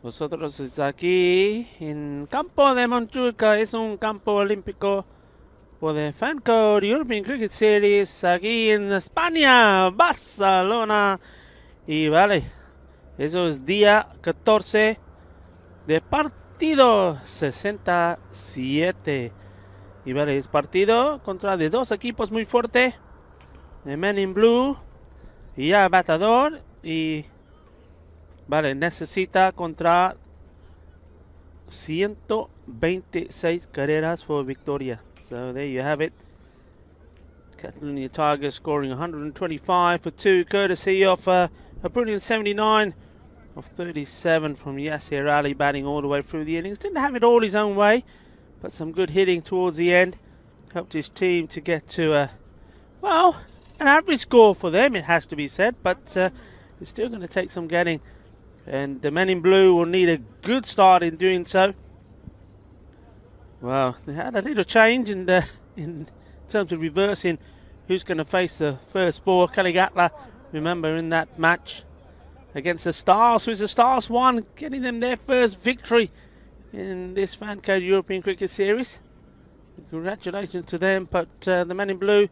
Vosotros estáis aquí en campo de Montjuic. Es un campo olímpico por el Fancode European Cricket Series aquí en España, Barcelona. Y vale, eso es día 14 de partido 67. Y vale, es partido contra de dos equipos muy fuertes. The Men in Blue y ya batador. Y vale, necesita contra 126 carreras por victoria. So there you have it. Catalonia Tigers scoring 125 for 2, courtesy of a brilliant 79 of 37 from Yasser Ali, batting all the way through the innings. Didn't have it all his own way, but some good hitting towards the end helped his team to get to well, an average score for them, it has to be said, but it's still going to take some getting, and the Men in Blue will need a good start in doing so. Well, they had a little change in terms of reversing who's going to face the first ball. Kaligatla, remember, in that match against the Stars, who's the Stars won, getting them their first victory in this Fancode European Cricket Series. Congratulations to them, but the Men in Blue,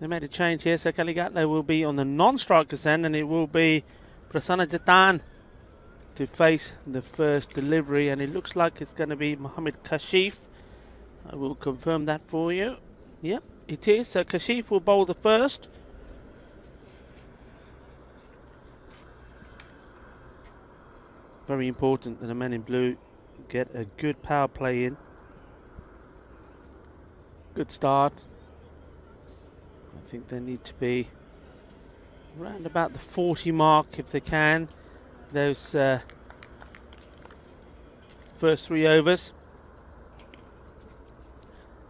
they made a change here, so Kaligatla will be on the non-strikers end, and it will be Prasanna Jatan to face the first delivery, and it looks like it's going to be Mohammed Kashif. I will confirm that for you. Yep, it is. So Kashif will bowl the first. Very important that the Men in Blue get a good power play in. Good start. I think they need to be around about the 40 mark if they can. Those first 3 overs,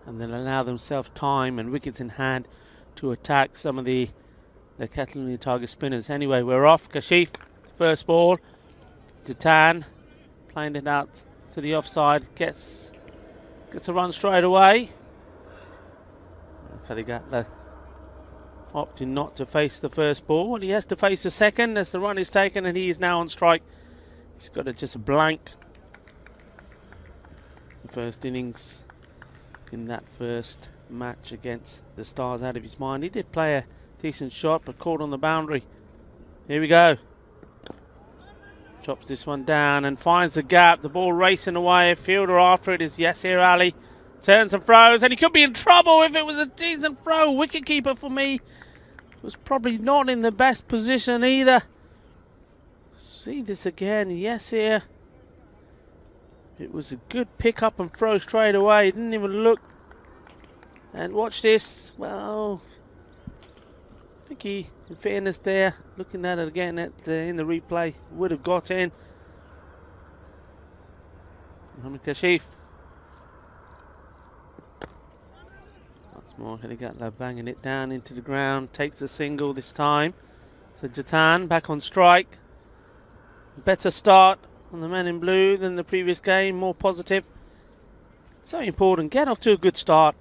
and then allow themselves time and wickets in hand to attack some of the Catalonia Tiger spinners. Anyway, we're off. Kashif, first ball. Jatan playing it out to the offside, gets a run straight away. Kaligatla opting not to face the first ball, and he has to face the second as the run is taken, and he is now on strike. He's got to just blank the first innings in that first match against the Stars out of his mind. He did play a decent shot, but caught on the boundary. Here we go. Chops this one down and finds the gap. The ball racing away. Fielder after it is Yasser Ali. Turns and throws, and he could be in trouble if it was a decent throw. Wicketkeeper for me was probably not in the best position either. See this again. Yes, here. It was a good pick up and throw straight away. He didn't even look. And watch this. Well, I think he, in fairness there, looking at it again in the replay, would have got in. Mohammed Kashif. More Kaligatla banging it down into the ground, takes a single this time. So Jatan back on strike. Better start on the Men in Blue than the previous game, more positive. So important, get off to a good start.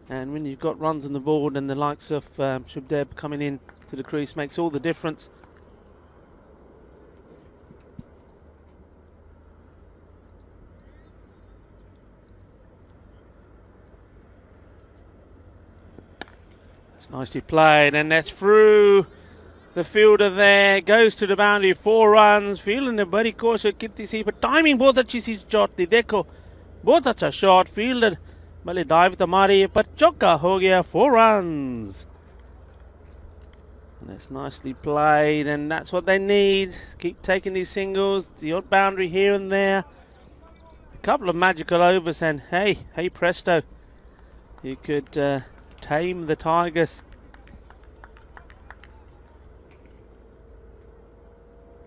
And when you've got runs on the board and the likes of Shubdeb coming in to the crease makes all the difference. Nicely played, and that's through the fielder there. Goes to the boundary, 4 runs. Feeling the body course कितनी सी, but timing बहुत अच्छी सी shot थी. देखो बहुत अच्छा shot. Fielder भले dive तो मारी पर चौका हो गया. 4 runs. And that's nicely played, and that's what they need. Keep taking these singles. The odd boundary here and there. A couple of magical overs, and hey presto, you could tame the Tigers.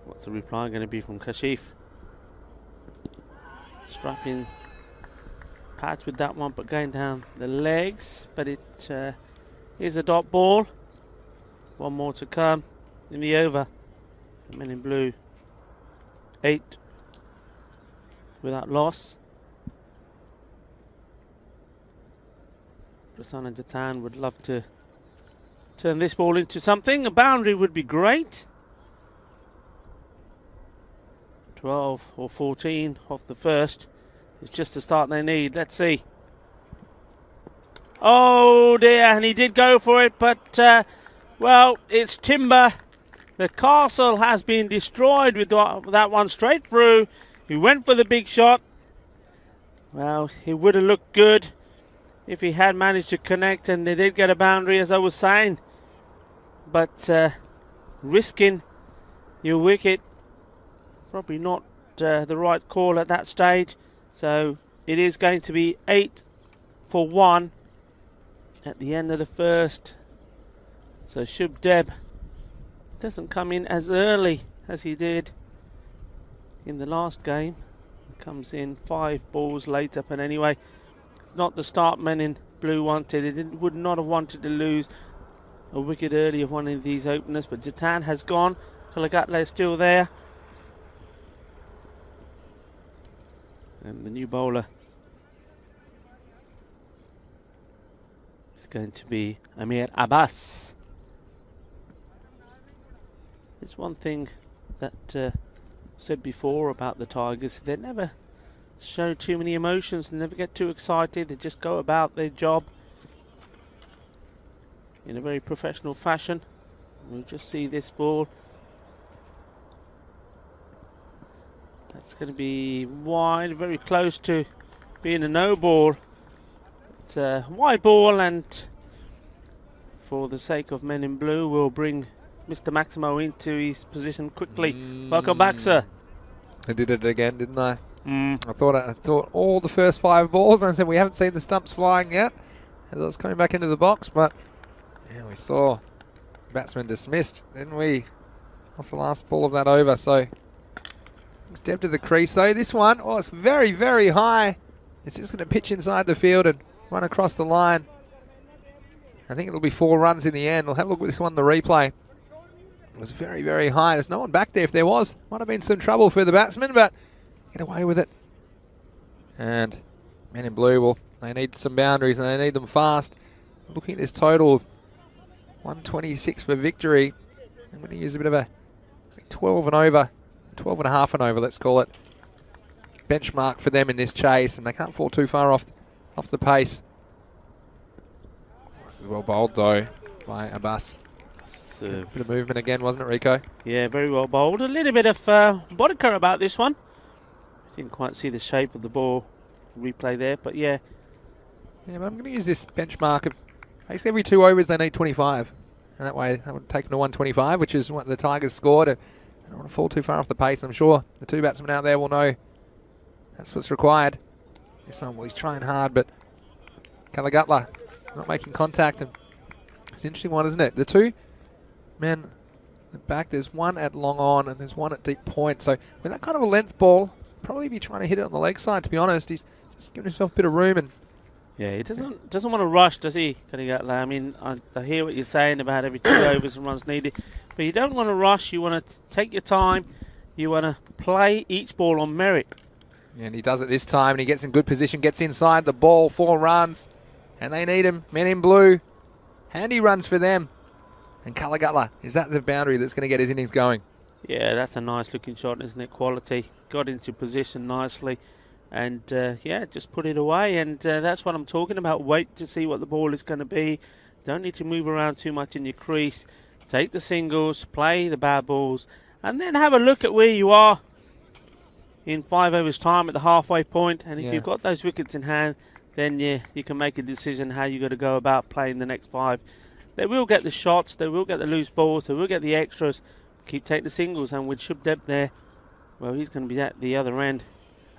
What's the reply going to be from Kashif? Strapping patch with that one, but going down the legs. But it is a dot ball. One more to come in the over. The Men in Blue 8 without loss. Prasanna Jatan would love to turn this ball into something. A boundary would be great. 12 or 14 off the first. It's just the start they need. Let's see. Oh dear, and he did go for it, but well, it's timber. The castle has been destroyed with that one straight through. He went for the big shot. Well, it would have looked good if he had managed to connect, and they did get a boundary, as I was saying. But risking your wicket, probably not the right call at that stage. So it is going to be 8 for 1 at the end of the first. So Shub Deb doesn't come in as early as he did in the last game. He comes in 5 balls later, but anyway, not the start men in blue wanted. They would not have wanted to lose a wicket early of one of these openers, but Jatan has gone. Kalagatla is still there. And the new bowler is going to be Amir Abbas. There's one thing that said before about the Tigers. They never show too many emotions, they never get too excited. They just go about their job in a very professional fashion. We'll just see this ball. That's going to be wide, very close to being a no ball. It's a wide ball, and for the sake of men in blue, we'll bring Mr. Maximo into his position quickly. Welcome back, sir. I did it again, didn't I? I thought all the first 5 balls, and I said we haven't seen the stumps flying yet as I was coming back into the box, but yeah, we saw batsman dismissed, didn't we? Off the last ball of that over, so step to the crease though. This one, oh, it's very, very high. It's just going to pitch inside the field and run across the line. I think it'll be 4 runs in the end. We'll have a look at this one in the replay. It was very, very high. There's no one back there. If there was, might have been some trouble for the batsman, but get away with it. And men in blue, well, they need some boundaries and they need them fast. Looking at this total of 126 for victory. I'm going to use a bit of a 12 and over. 12 and a half and over, let's call it, benchmark for them in this chase, and they can't fall too far off the pace. This is well bowled though by Abbas. A bit of movement again, wasn't it, Rico? Yeah, very well bowled. A little bit of bodika about this one. Didn't quite see the shape of the ball replay there, but yeah. Yeah, but I'm going to use this benchmark of basically every 2 overs they need 25, and that way that would take them to 125, which is what the Tigers scored. I don't want to fall too far off the pace. I'm sure the 2 batsmen out there will know that's what's required. This one, well, he's trying hard, but Kalagatla not making contact. And it's an interesting one, isn't it? The 2 men back, there's one at long on and there's one at deep point. So with that kind of a length ball, probably be trying to hit it on the leg side, to be honest. He's just giving himself a bit of room. And yeah, he doesn't want to rush, does he? I mean, I hear what you're saying about every 2 overs and runs needed, but you don't want to rush. You want to take your time. You want to play each ball on merit. Yeah, and he does it this time, and he gets in good position, gets inside the ball, 4 runs, and they need him. Men in blue, handy runs for them. And Kalagatla, is that the boundary that's going to get his innings going? Yeah, that's a nice looking shot, isn't it? Quality. Got into position nicely. And yeah, just put it away, and that's what I'm talking about. Wait to see what the ball is going to be. Don't need to move around too much in your crease. Take the singles, play the bad balls, and then have a look at where you are in 5 overs time at the halfway point. And if you've got those wickets in hand, then you can make a decision how you're going to go about playing the next 5. They will get the shots, they will get the loose balls, they will get the extras. Keep taking the singles, and with Shub Deb there, well, he's going to be at the other end.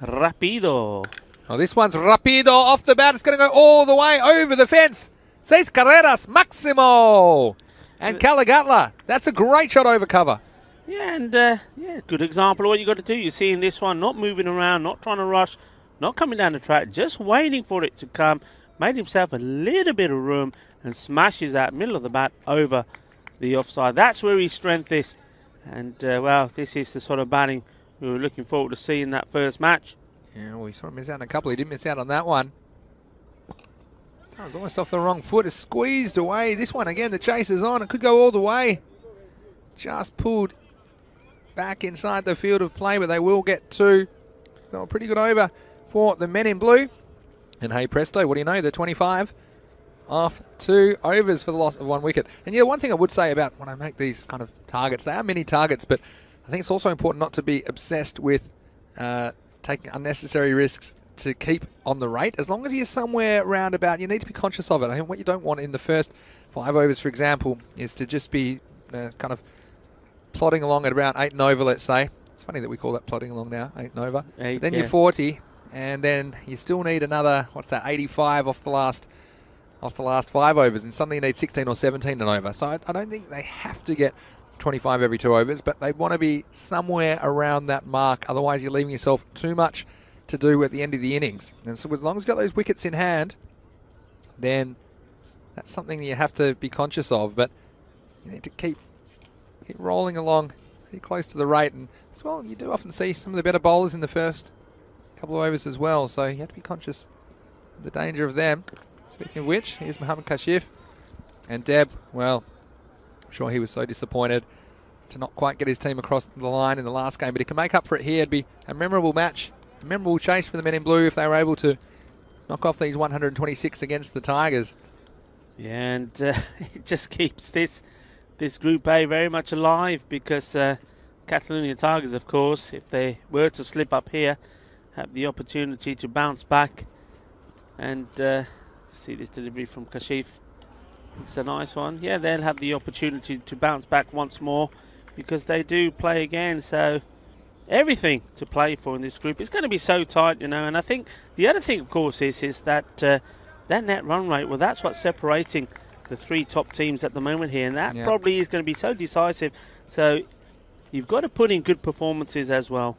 Rapido. Oh, this one's rapido off the bat. It's going to go all the way over the fence. 6 carreras Maximo. And Kalagatla. That's a great shot over cover. Yeah, and yeah, good example of what you got to do. You're seeing this one, not moving around, not trying to rush, not coming down the track, just waiting for it to come. Made himself a little bit of room and smashes that middle of the bat over the offside. That's where his strength is. And well, this is the sort of batting we were looking forward to seeing that first match. Yeah, well, he sort of missed out on a couple. He didn't miss out on that one. This time it's almost off the wrong foot. It's squeezed away. This one again, the chase is on. It could go all the way. Just pulled back inside the field of play, but they will get 2. So a pretty good over for the men in blue. And hey presto, what do you know? They're 25 off 2 overs for the loss of 1 wicket. And yeah, one thing I would say about when I make these kind of targets, they are mini targets, but I think it's also important not to be obsessed with taking unnecessary risks to keep on the rate. As long as you're somewhere round about, you need to be conscious of it. I think what you don't want in the first 5 overs, for example, is to just be kind of plodding along at around 8 and over, let's say. It's funny that we call that plodding along now, 8 and over. Then you're 40, and then you still need another, 85 off the last 5 overs, and suddenly you need 16 or 17 and over. So I don't think they have to get 25 every 2 overs, but they want to be somewhere around that mark. Otherwise, you're leaving yourself too much to do at the end of the innings. And so as long as you've got those wickets in hand, then that's something that you have to be conscious of. But you need to keep rolling along pretty close to the rate. And as well, you do often see some of the better bowlers in the first couple of overs as well. So you have to be conscious of the danger of them. Speaking of which, here's Mohammad Kashif. And Deb, well, I'm sure he was so disappointed to not quite get his team across the line in the last game. But he can make up for it here. It'd be a memorable match. A memorable chase for the men in blue if they were able to knock off these 126 against the Tigers. Yeah, and it just keeps this Group A very much alive, because Catalonia Tigers, of course, if they were to slip up here, have the opportunity to bounce back. And see this delivery from Kashif. It's a nice one. Yeah, they'll have the opportunity to bounce back once more, because they do play again. So everything to play for in this group. It's going to be so tight, you know. And I think the other thing, of course, is that that net run rate, well, that's what's separating the 3 top teams at the moment here. And that probably is going to be so decisive. So you've got to put in good performances as well.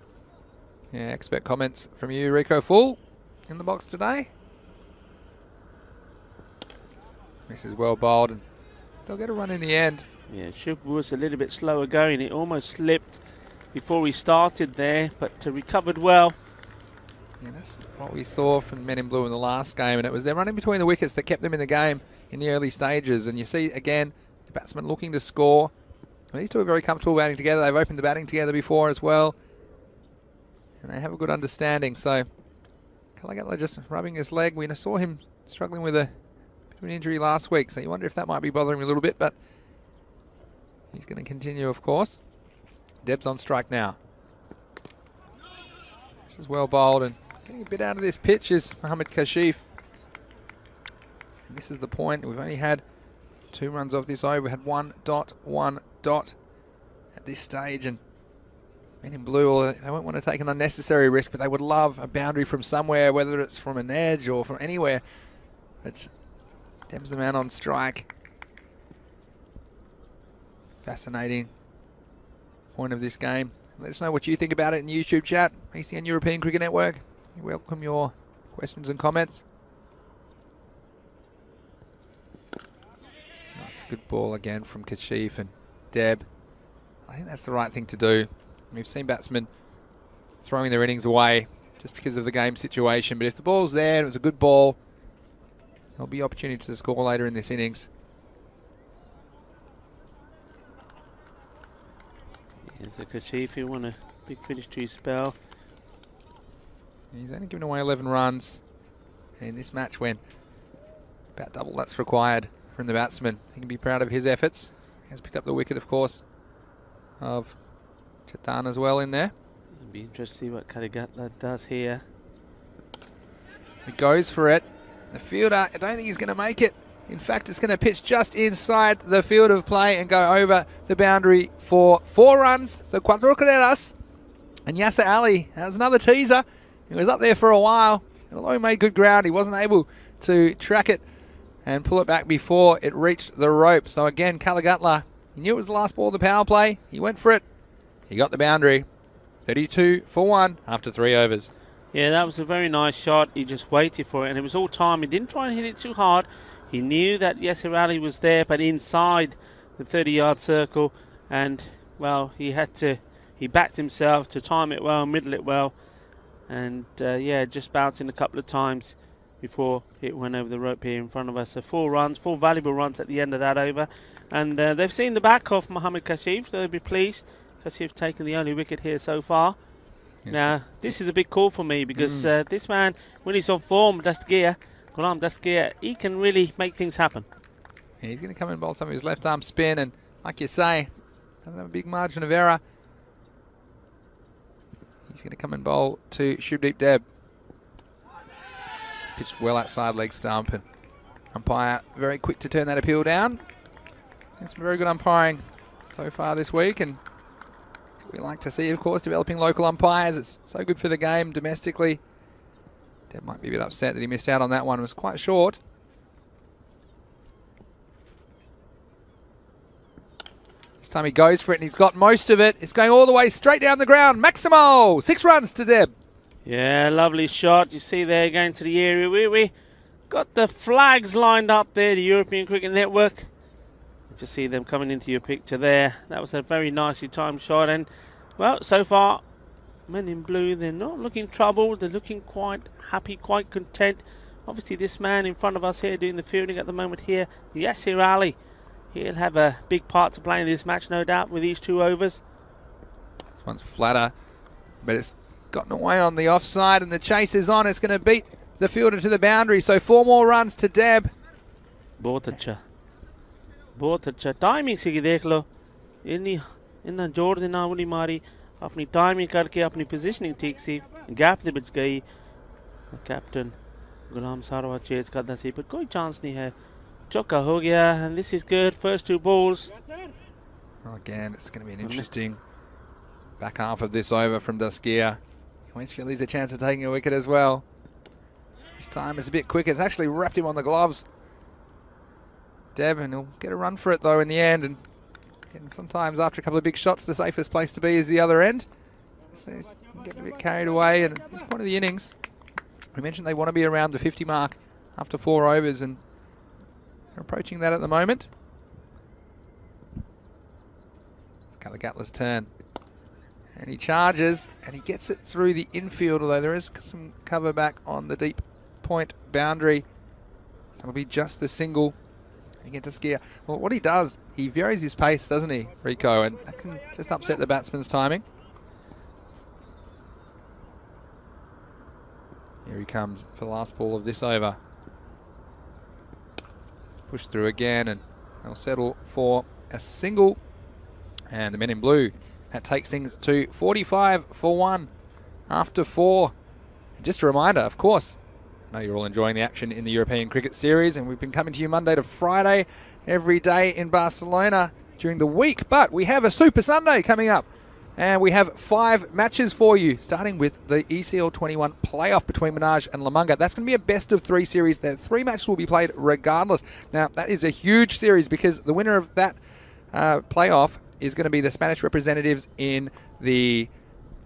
Yeah, expert comments from you, Rico Full, in the box today. This is well bowled, and they'll get a run in the end. Yeah, Shub was a little bit slower going. It almost slipped before he started there, but recovered well. Yeah, that's what we saw from men in blue in the last game, and it was their running between the wickets that kept them in the game in the early stages. And you see, again, the batsman looking to score. And these two are very comfortable batting together. They've opened the batting together before as well, and they have a good understanding. So Kalagatla just rubbing his leg. We saw him struggling with a bit of an injury last week, so you wonder if that might be bothering him a little bit, but he's going to continue, of course. Deb's on strike now. This is well bowled, and getting a bit out of this pitch is Mohammad Kashif. And this is the point. We've only had 2 runs off this over. We had 1 dot at this stage, and men in blue, they won't want to take an unnecessary risk, but they would love a boundary from somewhere, whether it's from an edge or from anywhere. But Deb's the man on strike. Fascinating point of this game. Let us know what you think about it in the YouTube chat. ECN European Cricket Network. We welcome your questions and comments. That's a good ball again from Kashif and Deb. I think that's the right thing to do. We've seen batsmen throwing their innings away just because of the game situation, but if the ball's there and it was a good ball, there'll be opportunity to score later in this innings. Here's a Kashif who won a big finish to his spell. He's only given away 11 runs in this match when about double that's required from the batsman. He can be proud of his efforts. He has picked up the wicket, of course, of Chetan as well in there. It'll be interesting to see what Kalagatla does here. He goes for it. The fielder, I don't think he's going to make it. In fact, it's going to pitch just inside the field of play and go over the boundary for 4 runs. So cuatro carreras. And Yasser Ali, that was another teaser. He was up there for a while. And although he made good ground, he wasn't able to track it and pull it back before it reached the rope. So again, Kalagatla, he knew it was the last ball of the power play. He went for it. He got the boundary. 32 for 1 after 3 overs. Yeah, that was a very nice shot. He just waited for it, and it was all time. He didn't try and hit it too hard. He knew that Yasser Ali was there, but inside the 30-yard circle, and, well, he backed himself to time it well, middle it well, and, yeah, just bouncing a couple of times before it went over the rope here in front of us. So 4 runs, 4 valuable runs at the end of that over, and they've seen the back of Mohammad Kashif, so they'll be pleased. Kasif's taken the only wicket here so far. Yes. Now, this is a big call for me because this man, when he's on form, Gulam Dasgir, he can really make things happen. Yeah, he's going to come and bowl some of his left arm spin, and like you say, doesn't have a big margin of error. He's going to come and bowl to Shubdeep Deb. It's pitched well outside leg stump, and umpire very quick to turn that appeal down. It's some very good umpiring so far this week, and we like to see, of course, developing local umpires. It's so good for the game domestically. Deb might be a bit upset that he missed out on that one. It was quite short. This time he goes for it, and he's got most of it. It's going all the way straight down the ground. Maximo, 6 runs to Deb. Yeah, lovely shot. You see there going to the area. We got the flags lined up there, the European Cricket Network. Just see them coming into your picture there. That was a very nicely timed shot, and well, so far men in blue, they're not looking troubled. They're looking quite happy, quite content. Obviously this man in front of us here doing the fielding at the moment here, Yasir Ali, he'll have a big part to play in this match, no doubt, with these 2 overs. This one's flatter, but it's gotten away on the offside, and the chase is on. It's going to beat the fielder to the boundary, so 4 more runs to Deb. बहुत अच्छा timing से देख लो इन्ना जोर देना वो नहीं मारी अपनी टाइमिंग करके अपनी पोजीशनिंग ठीक सी गैप दे विच गई कैप्टन गुलाम सारवा चेज करदा सी पर कोई चांस नहीं है चौका हो गया and this is good first 2 balls. Again, it's going to be an interesting back half of this over from Dasgir. Westfield has a chance of taking a wicket as well. This time it's a bit quicker. It's actually wrapped him on the gloves. Deb, and he'll get a run for it though in the end. And sometimes after a couple of big shots, the safest place to be is the other end. So he's getting a bit carried away, and at this point of the innings, we mentioned they want to be around the 50 mark after 4 overs, and they're approaching that at the moment. It's Cutler Gatler's turn. And he charges, and he gets it through the infield, although there is some cover back on the deep point boundary. So it'll be just the single. You get to Skier. Well, what he does, he varies his pace, doesn't he, Rico? And that can just upset the batsman's timing. Here he comes for the last ball of this over. Push through again, and they'll settle for a single. And the men in blue, that takes things to 45 for 1 after 4. And just a reminder, of course, I know you're all enjoying the action in the European Cricket Series, and we've been coming to you Monday to Friday every day in Barcelona during the week, but we have a Super Sunday coming up, and we have 5 matches for you, starting with the ECL 21 playoff between Minaj and Lamanga. That's going to be a best of 3 series. The 3 matches will be played regardless. Now, that is a huge series because the winner of that playoff is going to be the Spanish representatives in the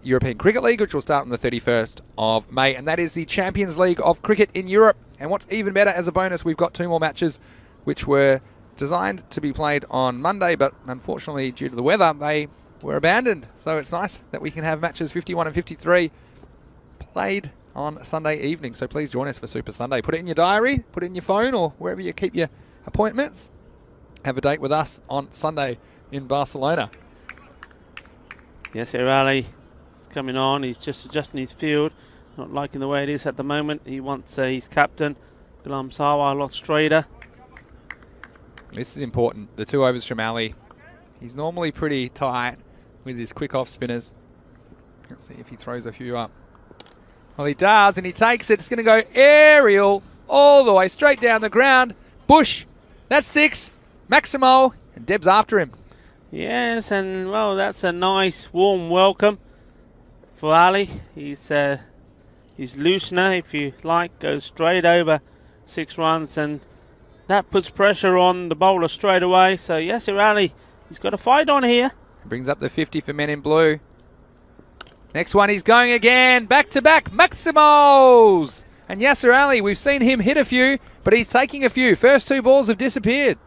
European Cricket League, which will start on the 31st of May, and that is the Champions League of cricket in Europe. And what's even better, as a bonus, we've got 2 more matches which were designed to be played on Monday, but unfortunately due to the weather they were abandoned. So it's nice that we can have matches 51 and 53 played on Sunday evening. So please join us for Super Sunday. Put it in your diary, put it in your phone, or wherever you keep your appointments. Have a date with us on Sunday in Barcelona. Yes, Ali coming on, he's just adjusting his field, not liking the way it is at the moment. He wants his captain Gulam Sawa a lot straighter. This is important, the 2 overs from Ali. He's normally pretty tight with his quick off spinners. Let's see if he throws a few up. Well, he does, and he takes it. It's going to go aerial all the way straight down the ground. Bush, that's 6. Maximo, and Deb's after him. Yes, and well, that's a nice warm welcome for Ali. He's loosener, if you like, goes straight over 6 runs, and that puts pressure on the bowler straight away. So Yasir Ali, he's got a fight on here. Brings up the 50 for men in blue. Next one, he's going again. Back-to-back Maximos! And Yasir Ali, we've seen him hit a few, but he's taking a few. First 2 balls have disappeared.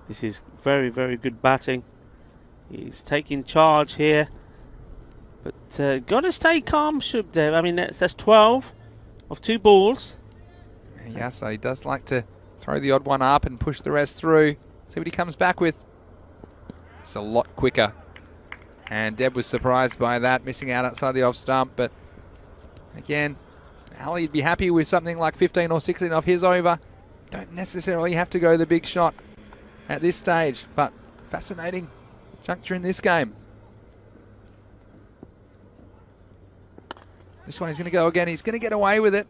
This is very, very good batting. He's taking charge here. But got to stay calm, Shubdev. I mean, that's 12 of 2 balls. Yeah, so he does like to throw the odd one up and push the rest through. See what he comes back with. It's a lot quicker And Deb was surprised by that, missing out outside the off stump. But again, Ali'd be happy with something like 15 or 16 off his over. Don't necessarily have to go the big shot at this stage, but fascinating juncture in this game. This one he's going to go again. He's going to get away with it.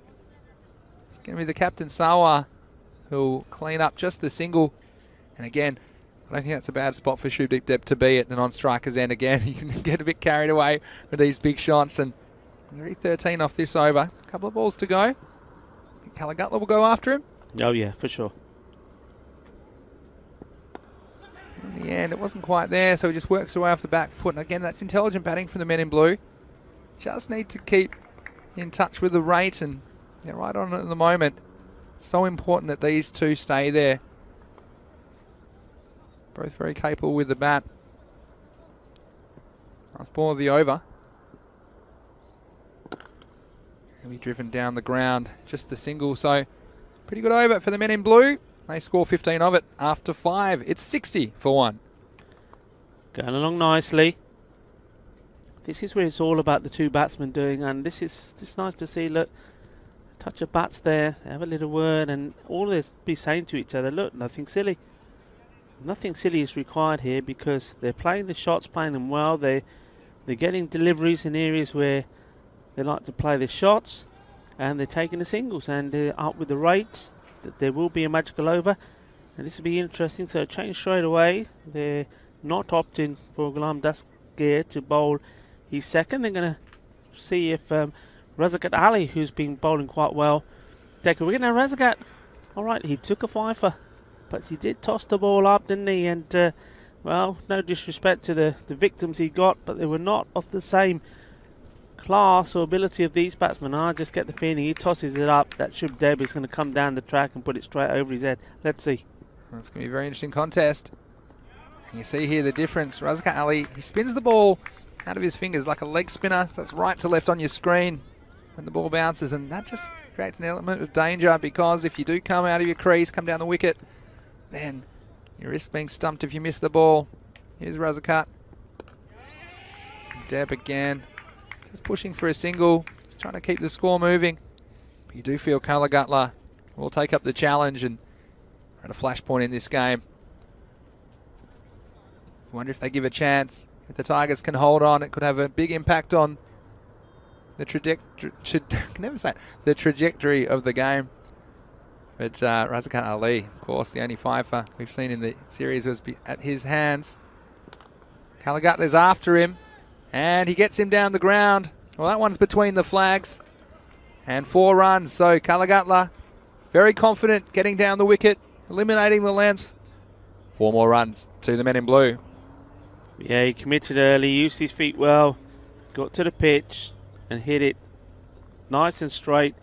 It's going to be the captain, Sawa, who'll clean up just the single. And again, I don't think that's a bad spot for Shubdeep Deb to be at the non-striker's end. Again, you can get a bit carried away with these big shots. And 13 off this over. A couple of balls to go. I think Kalagutla will go after him. Oh, yeah, for sure. In the end, it wasn't quite there, so he just works away off the back foot. And again, that's intelligent batting from the men in blue. Just need to keep in touch with the rate, and they're right on it at the moment. So important that these two stay there. Both very capable with the bat. Last ball of the over. He'll be driven down the ground, just the single. So pretty good over for the men in blue. They score 15 of it after 5. It's 60 for 1. Going along nicely. This is where it's all about the two batsmen doing, and this is nice to see. Look, touch of bats there, they have a little word, and all they'll be saying to each other, look, nothing silly. Nothing silly is required here because they're playing the shots, playing them well. They're getting deliveries in areas where they like to play the shots, and they're taking the singles, and they're up with the rates. That there will be a magical over, and this will be interesting. So change straight away. They're not opting for Ghulam Dastgir to bowl his second. They're going to see if Razakat Ali, who's been bowling quite well, take a wicket. Now Razakat, all right, he took a fifer, but he did toss the ball up, didn't he? And well, no disrespect to the victims he got, but they were not of the same class or ability of these batsmen. I just get the feeling he tosses it up, that Shub Deb is going to come down the track and put it straight over his head. Let's see. It's going to be a very interesting contest. And you see here the difference. Razakat Ali, he spins the ball out of his fingers like a leg spinner. That's right to left on your screen when the ball bounces, and that just creates an element of danger, because if you do come out of your crease, come down the wicket, then you risk being stumped if you miss the ball. Here's Razakat. Deb again. Just pushing for a single, just trying to keep the score moving. But you do feel Kalagutla will take up the challenge and at a flashpoint in this game. I wonder if they give a chance. If the Tigers can hold on, it could have a big impact on the trajectory. I can never say it, the trajectory of the game. But Razakat Ali, of course, the only fifer we've seen in the series was at his hands. Kalagutla's after him. And he gets him down the ground. Well, that one's between the flags. And 4 runs. So Kalagutla, very confident, getting down the wicket, eliminating the length. 4 more runs to the men in blue. Yeah, he committed early, used his feet well, got to the pitch and hit it nice and straight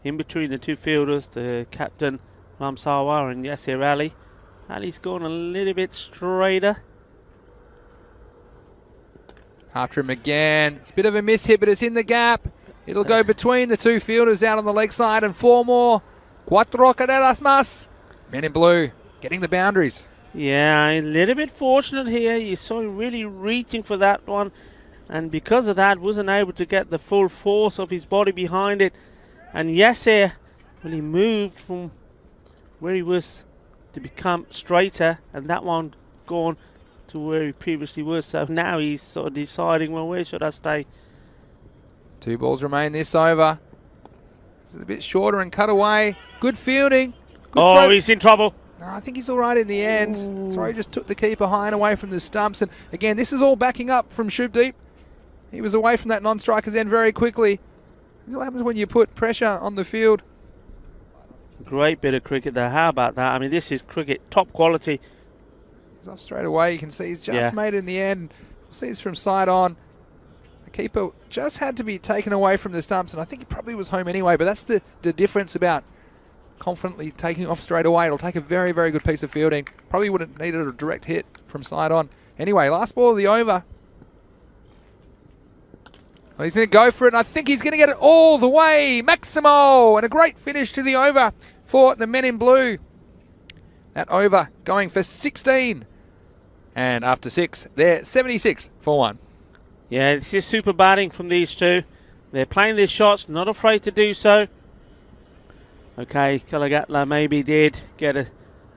in between the two fielders, the captain Ram Sawa and Yasir Ali. Ali's gone a little bit straighter. After him again. It's a bit of a miss hit, but it's in the gap. It'll go between the two fielders out on the leg side, and 4 more. Cuatro carreras más. Men in blue getting the boundaries. Yeah, a little bit fortunate here. You saw him really reaching for that one, and because of that wasn't able to get the full force of his body behind it. And Yasir, well, he moved from where he was to become straighter, and that one gone to where he previously was. So now he's sort of deciding, well, where should I stay? 2 balls remain this over. It's a bit shorter and cut away. Good fielding. Good throw. He's in trouble. No, I think he's all right in the end. Ooh. Sorry, just took the keeper high and away from the stumps. And again, this is all backing up from Shubdeep. He was away from that non-striker's end very quickly. This is what happens when you put pressure on the field. Great bit of cricket there. How about that? I mean, this is cricket, top quality. He's off straight away. You can see he's just made it in the end. We'll see this from side on. The keeper just had to be taken away from the stumps, and I think he probably was home anyway, but that's the difference about confidently taking off straight away. It'll take a very, very good piece of fielding. Probably would have needed a direct hit from side on. Anyway, last ball of the over. Well, he's going to go for it, and I think he's going to get it all the way. Maximo, and a great finish to the over for the men in blue. That over going for 16. And after 6, they're 76 for 1. Yeah, this is super batting from these two. They're playing their shots, not afraid to do so. Okay, Kalagatla maybe did get a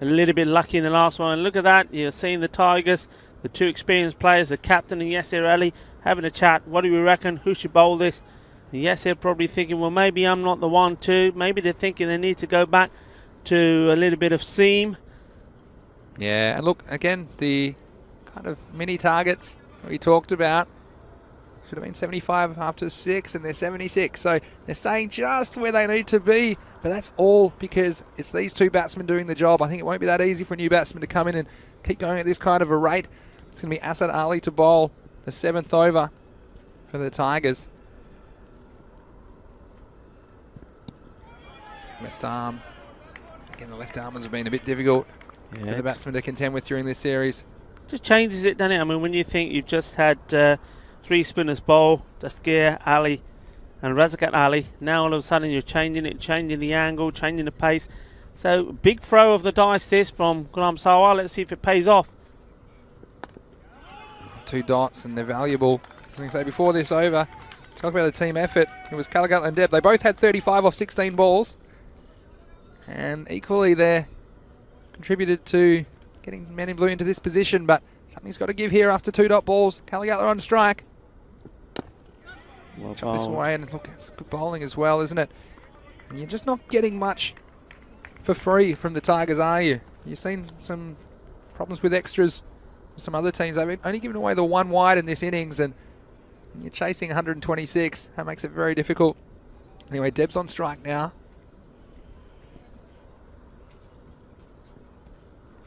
little bit lucky in the last one. Look at that, you're seeing the Tigers, the two experienced players, the captain and Yasser Ali, having a chat. What do we reckon? Who should bowl this? And Yasser probably thinking, well, maybe I'm not the one to. Maybe they're thinking they need to go back to a little bit of seam. Yeah, and look, again, the kind of mini targets we talked about. Should have been 75 after 6, and they're 76. So they're staying just where they need to be. But that's all because it's these two batsmen doing the job. I think it won't be that easy for a new batsman to come in and keep going at this kind of a rate. It's going to be Asad Ali to bowl the 7th over for the Tigers. Left arm. Again, the left armers have been a bit difficult for the batsmen to contend with during this series. Just changes it, doesn't it? I mean, when you think you've just had 3 spinners bowl, Dastgir, Ali and Razakat Ali, now all of a sudden you're changing it, changing the angle, changing the pace. So big throw of the dice this from Ghulam Sawar. Let's see if it pays off. 2 dots and they're valuable. I think so before this over, talk about a team effort. It was Kalagatla and Deb. They both had 35 off 16 balls. And equally they contributed to getting men in blue into this position, but something's got to give here after 2 dot balls. Kalagatla on strike. Well Chop this away, and look, it's good bowling as well, isn't it? And you're just not getting much for free from the Tigers, are you? You've seen some problems with extras with some other teams. They've only given away the 1 wide in this innings, and you're chasing 126. That makes it very difficult. Anyway, Deb's on strike now.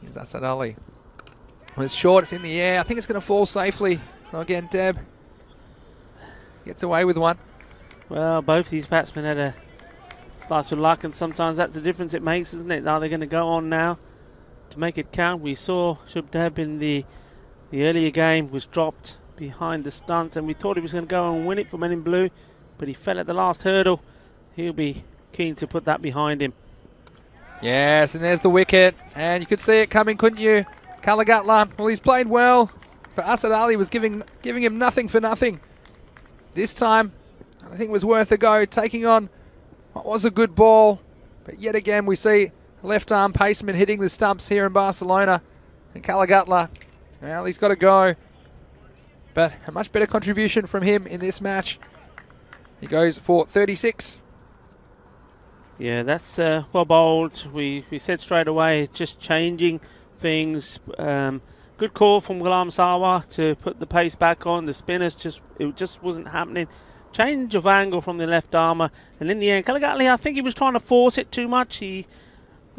Here's Asad Ali. Well, it's short, it's in the air. I think it's going to fall safely. So again, Deb gets away with one. Well, both these batsmen had a starts with luck, and sometimes that's the difference it makes, isn't it? Are they going to go on now to make it count? We saw Shubdab in the earlier game was dropped behind the stunt, and we thought he was going to go and win it for Men in Blue, but he fell at the last hurdle. He'll be keen to put that behind him. Yes, and there's the wicket, and you could see it coming, couldn't you? Kalagatla, well, he's played well, but Asad Ali was giving him nothing for nothing. This time, I think it was worth a go, taking on what was a good ball. But yet again, we see left arm paceman hitting the stumps here in Barcelona. And Kalagatla, well, he's got to go. But a much better contribution from him in this match. He goes for 36. Yeah, that's well bowled. We said straight away, just changing things. Good call from Ghulam Sawar to put the pace back on. The spinners it just wasn't happening. Change of angle from the left armour, and in the end, Kalagatla, I think he was trying to force it too much. I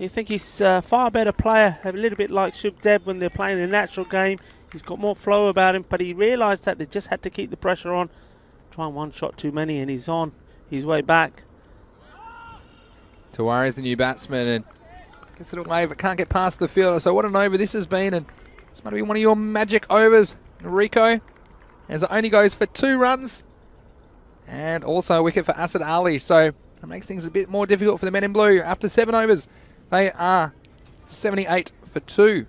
think he's a far better player, a little bit like Shubdeb when they're playing the natural game. He's got more flow about him, but he realised that they just had to keep the pressure on. Trying 1 shot too many, and he's on his way back. Tawari is the new batsman, and gets it away, but can't get past the fielder. So what an over this has been, and this might be one of your magic overs, Rico, as it only goes for 2 runs. And also a wicket for Asad Ali. So it makes things a bit more difficult for the Men in Blue. After 7 overs, they are 78 for 2.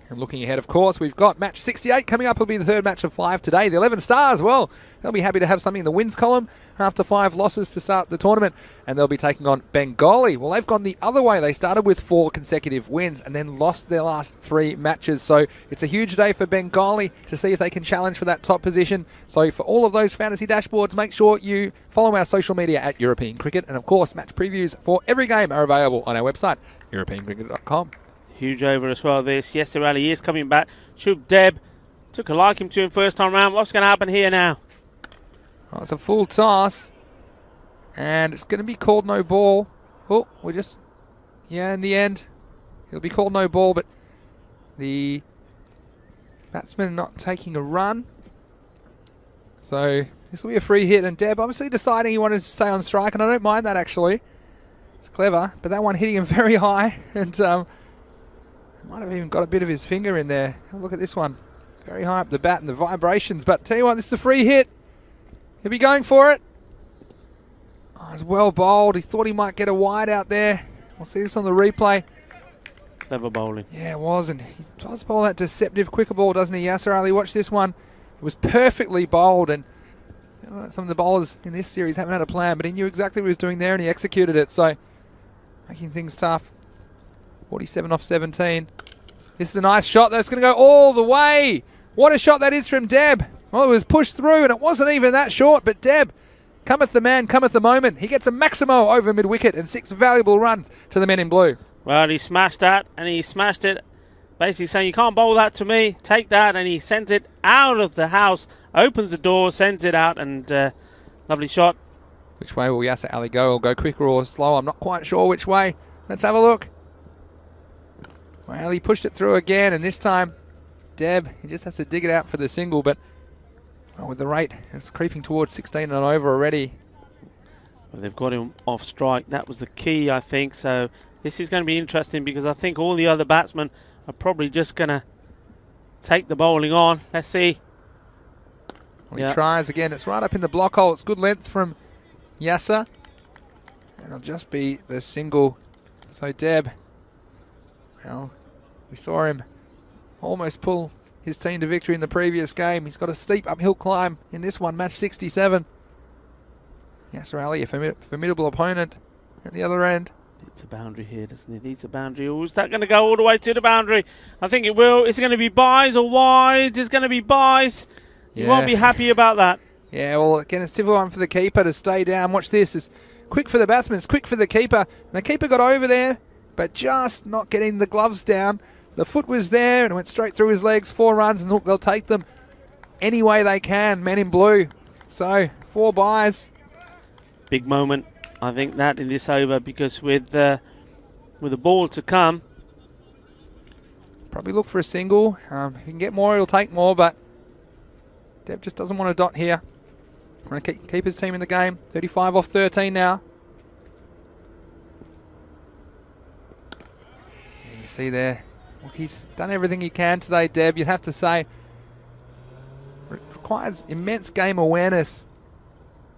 And looking ahead, of course, we've got match 68 coming up. It'll be the 3rd match of 5 today. The 11 Stars, well, they'll be happy to have something in the wins column after 5 losses to start the tournament. And they'll be taking on Bengali. Well, they've gone the other way. They started with 4 consecutive wins and then lost their last 3 matches. So it's a huge day for Bengali to see if they can challenge for that top position. So for all of those fantasy dashboards, make sure you follow our social media at European Cricket. And of course, match previews for every game are available on our website, europeancricket.com. Huge over as well this. Yes, the rally is coming back. Shubdeb took a liking to him first time round. What's going to happen here now? Oh, it's a full toss. And it's going to be called no ball. Oh, in the end, it'll be called no ball, but the batsman not taking a run. So this will be a free hit, and Deb obviously deciding he wanted to stay on strike, and I don't mind that actually. It's clever, but that one hitting him very high, and might have even got a bit of his finger in there. Have a look at this one. Very high up the bat and the vibrations. But tell you what, this is a free hit. He'll be going for it. Oh, it's well bowled. He thought he might get a wide out there. We'll see this on the replay. Clever bowling. Yeah, it was. And he tries to bowl that deceptive quicker ball, doesn't he, Yasser Ali? Watch this one. It was perfectly bowled, and some of the bowlers in this series haven't had a plan, but he knew exactly what he was doing there and he executed it, so making things tough. 47 off 17. This is a nice shot that's going to go all the way. What a shot that is from Deb. Well, it was pushed through and it wasn't even that short, but Deb, cometh the man, cometh the moment. He gets a Maximo over mid-wicket and 6 valuable runs to the men in blue. Well, he smashed that, and he smashed it, basically saying, you can't bowl that to me, take that, and he sends it out of the house, opens the door, sends it out, and lovely shot. Which way will Yasser Ali go? Will go quicker or slower? I'm not quite sure which way. Let's have a look. Well, he pushed it through again, and this time, Deb, he just has to dig it out for the single, but well, with the rate, it's creeping towards 16 and over already. Well, they've got him off strike. That was the key, I think. So this is going to be interesting because I think all the other batsmen are probably just going to take the bowling on. Let's see. Well, he tries again. It's right up in the block hole. It's good length from Yasser. And it'll just be the single. So Deb, well, we saw him almost pull his team to victory in the previous game. He's got a steep uphill climb in this one, match 67. Yasser Ali, a formidable opponent at the other end. It's a boundary here, doesn't it? Needs a boundary. Oh, is that going to go all the way to the boundary? I think it will. It's going to be buys or wides. It's going to be buys. You won't be happy about that. Yeah, well, again, it's a typical one for the keeper to stay down. Watch this. It's quick for the batsman. It's quick for the keeper. And the keeper got over there, but just not getting the gloves down. The foot was there and it went straight through his legs. 4 runs, and look, they'll take them any way they can, men in blue. So, 4 buys. Big moment, I think, that in this over, because with the ball to come, probably look for a single. If he can get more, he'll take more, but Deb just doesn't want a dot here. Want to keep his team in the game. 35 off 13 now. And you see there, look, he's done everything he can today, Deb. You'd have to say, requires immense game awareness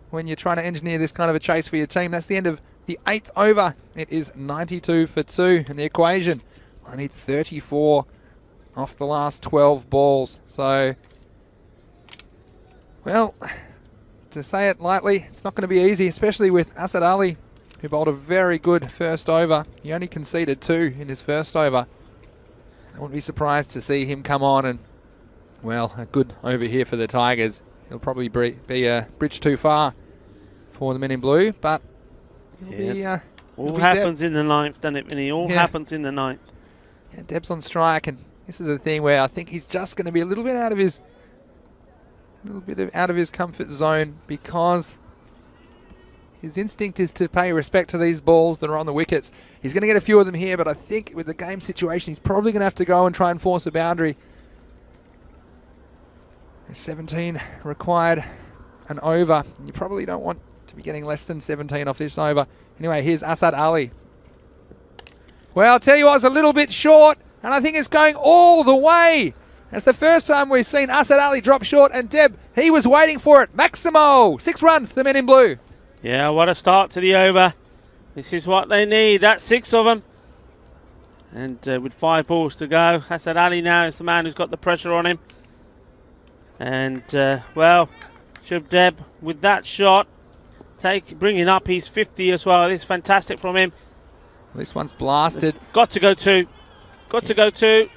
when you're trying to engineer this kind of a chase for your team. That's the end of the 8th over. It is 92 for 2 in the equation. I need 34 off the last 12 balls. So, well, to say it lightly, it's not going to be easy, especially with Asad Ali, who bowled a very good first over. He only conceded 2 in his first over. I wouldn't be surprised to see him come on and, well, a good over here for the Tigers. He'll probably be a bridge too far for the men in blue, but all happens in the 9th, doesn't it, Vinny? All happens in the 9th. Yeah, Deb's on strike, and this is the thing where I think he's just going to be a little bit out of his comfort zone, because his instinct is to pay respect to these balls that are on the wickets. He's going to get a few of them here, but I think with the game situation, he's probably going to have to go and try and force a boundary. 17 required an over. You probably don't want to be getting less than 17 off this over. Anyway, here's Asad Ali. Well, I'll tell you what, it's a little bit short, and I think it's going all the way. It's the first time we've seen Asad Ali drop short, and Deb, he was waiting for it. Maximo, 6 runs to the men in blue. Yeah, what a start to the over. This is what they need. That's 6 of them. And with 5 balls to go, Asad Ali now is the man who's got the pressure on him. And, well, Shub Deb with that shot, bringing up his 50 as well. This is fantastic from him. This one's blasted. Got to go 2. Got to go 2.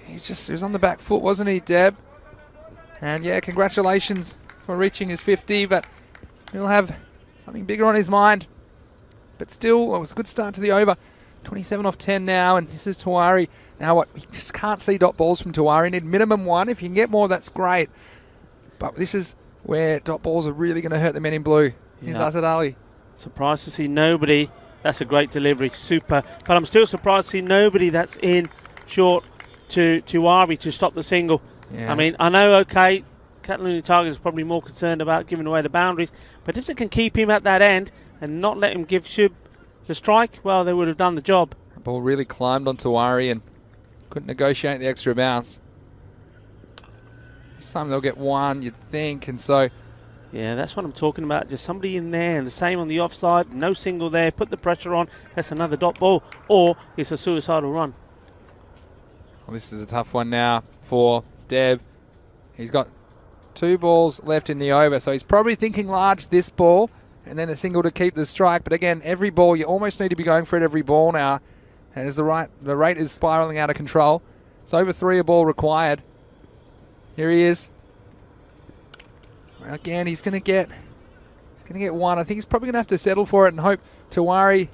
He was on the back foot, wasn't he, Deb? And yeah, congratulations for reaching his 50, but he'll have something bigger on his mind. But still, it was a good start to the over. 27 off 10 now, and this is Tawari. Now what, we just can't see dot balls from Tawari. Need minimum 1. If you can get more, that's great. But this is where dot balls are really going to hurt the men in blue. Here's Asad Ali. Surprised to see nobody. That's a great delivery, super. But I'm still surprised to see nobody that's in short to Tawari to stop the single. Yeah. I mean, I know, okay, Catalonian Tigers is probably more concerned about giving away the boundaries, but if they can keep him at that end and not let him give Shub the strike, well, they would have done the job. The ball really climbed on Tawari and couldn't negotiate the extra bounce. This time they'll get 1, you'd think, and so... Yeah, that's what I'm talking about. Just somebody in there, and the same on the offside. No single there. Put the pressure on. That's another dot ball, or it's a suicidal run. Well, this is a tough one now for Deb. He's got 2 balls left in the over. So he's probably thinking large this ball and then a single to keep the strike. But again, every ball, you almost need to be going for it every ball now. As the rate is spiraling out of control. It's over 3 a ball required. Here he is. Well, again, he's going to get 1. I think he's probably going to have to settle for it and hope Tawari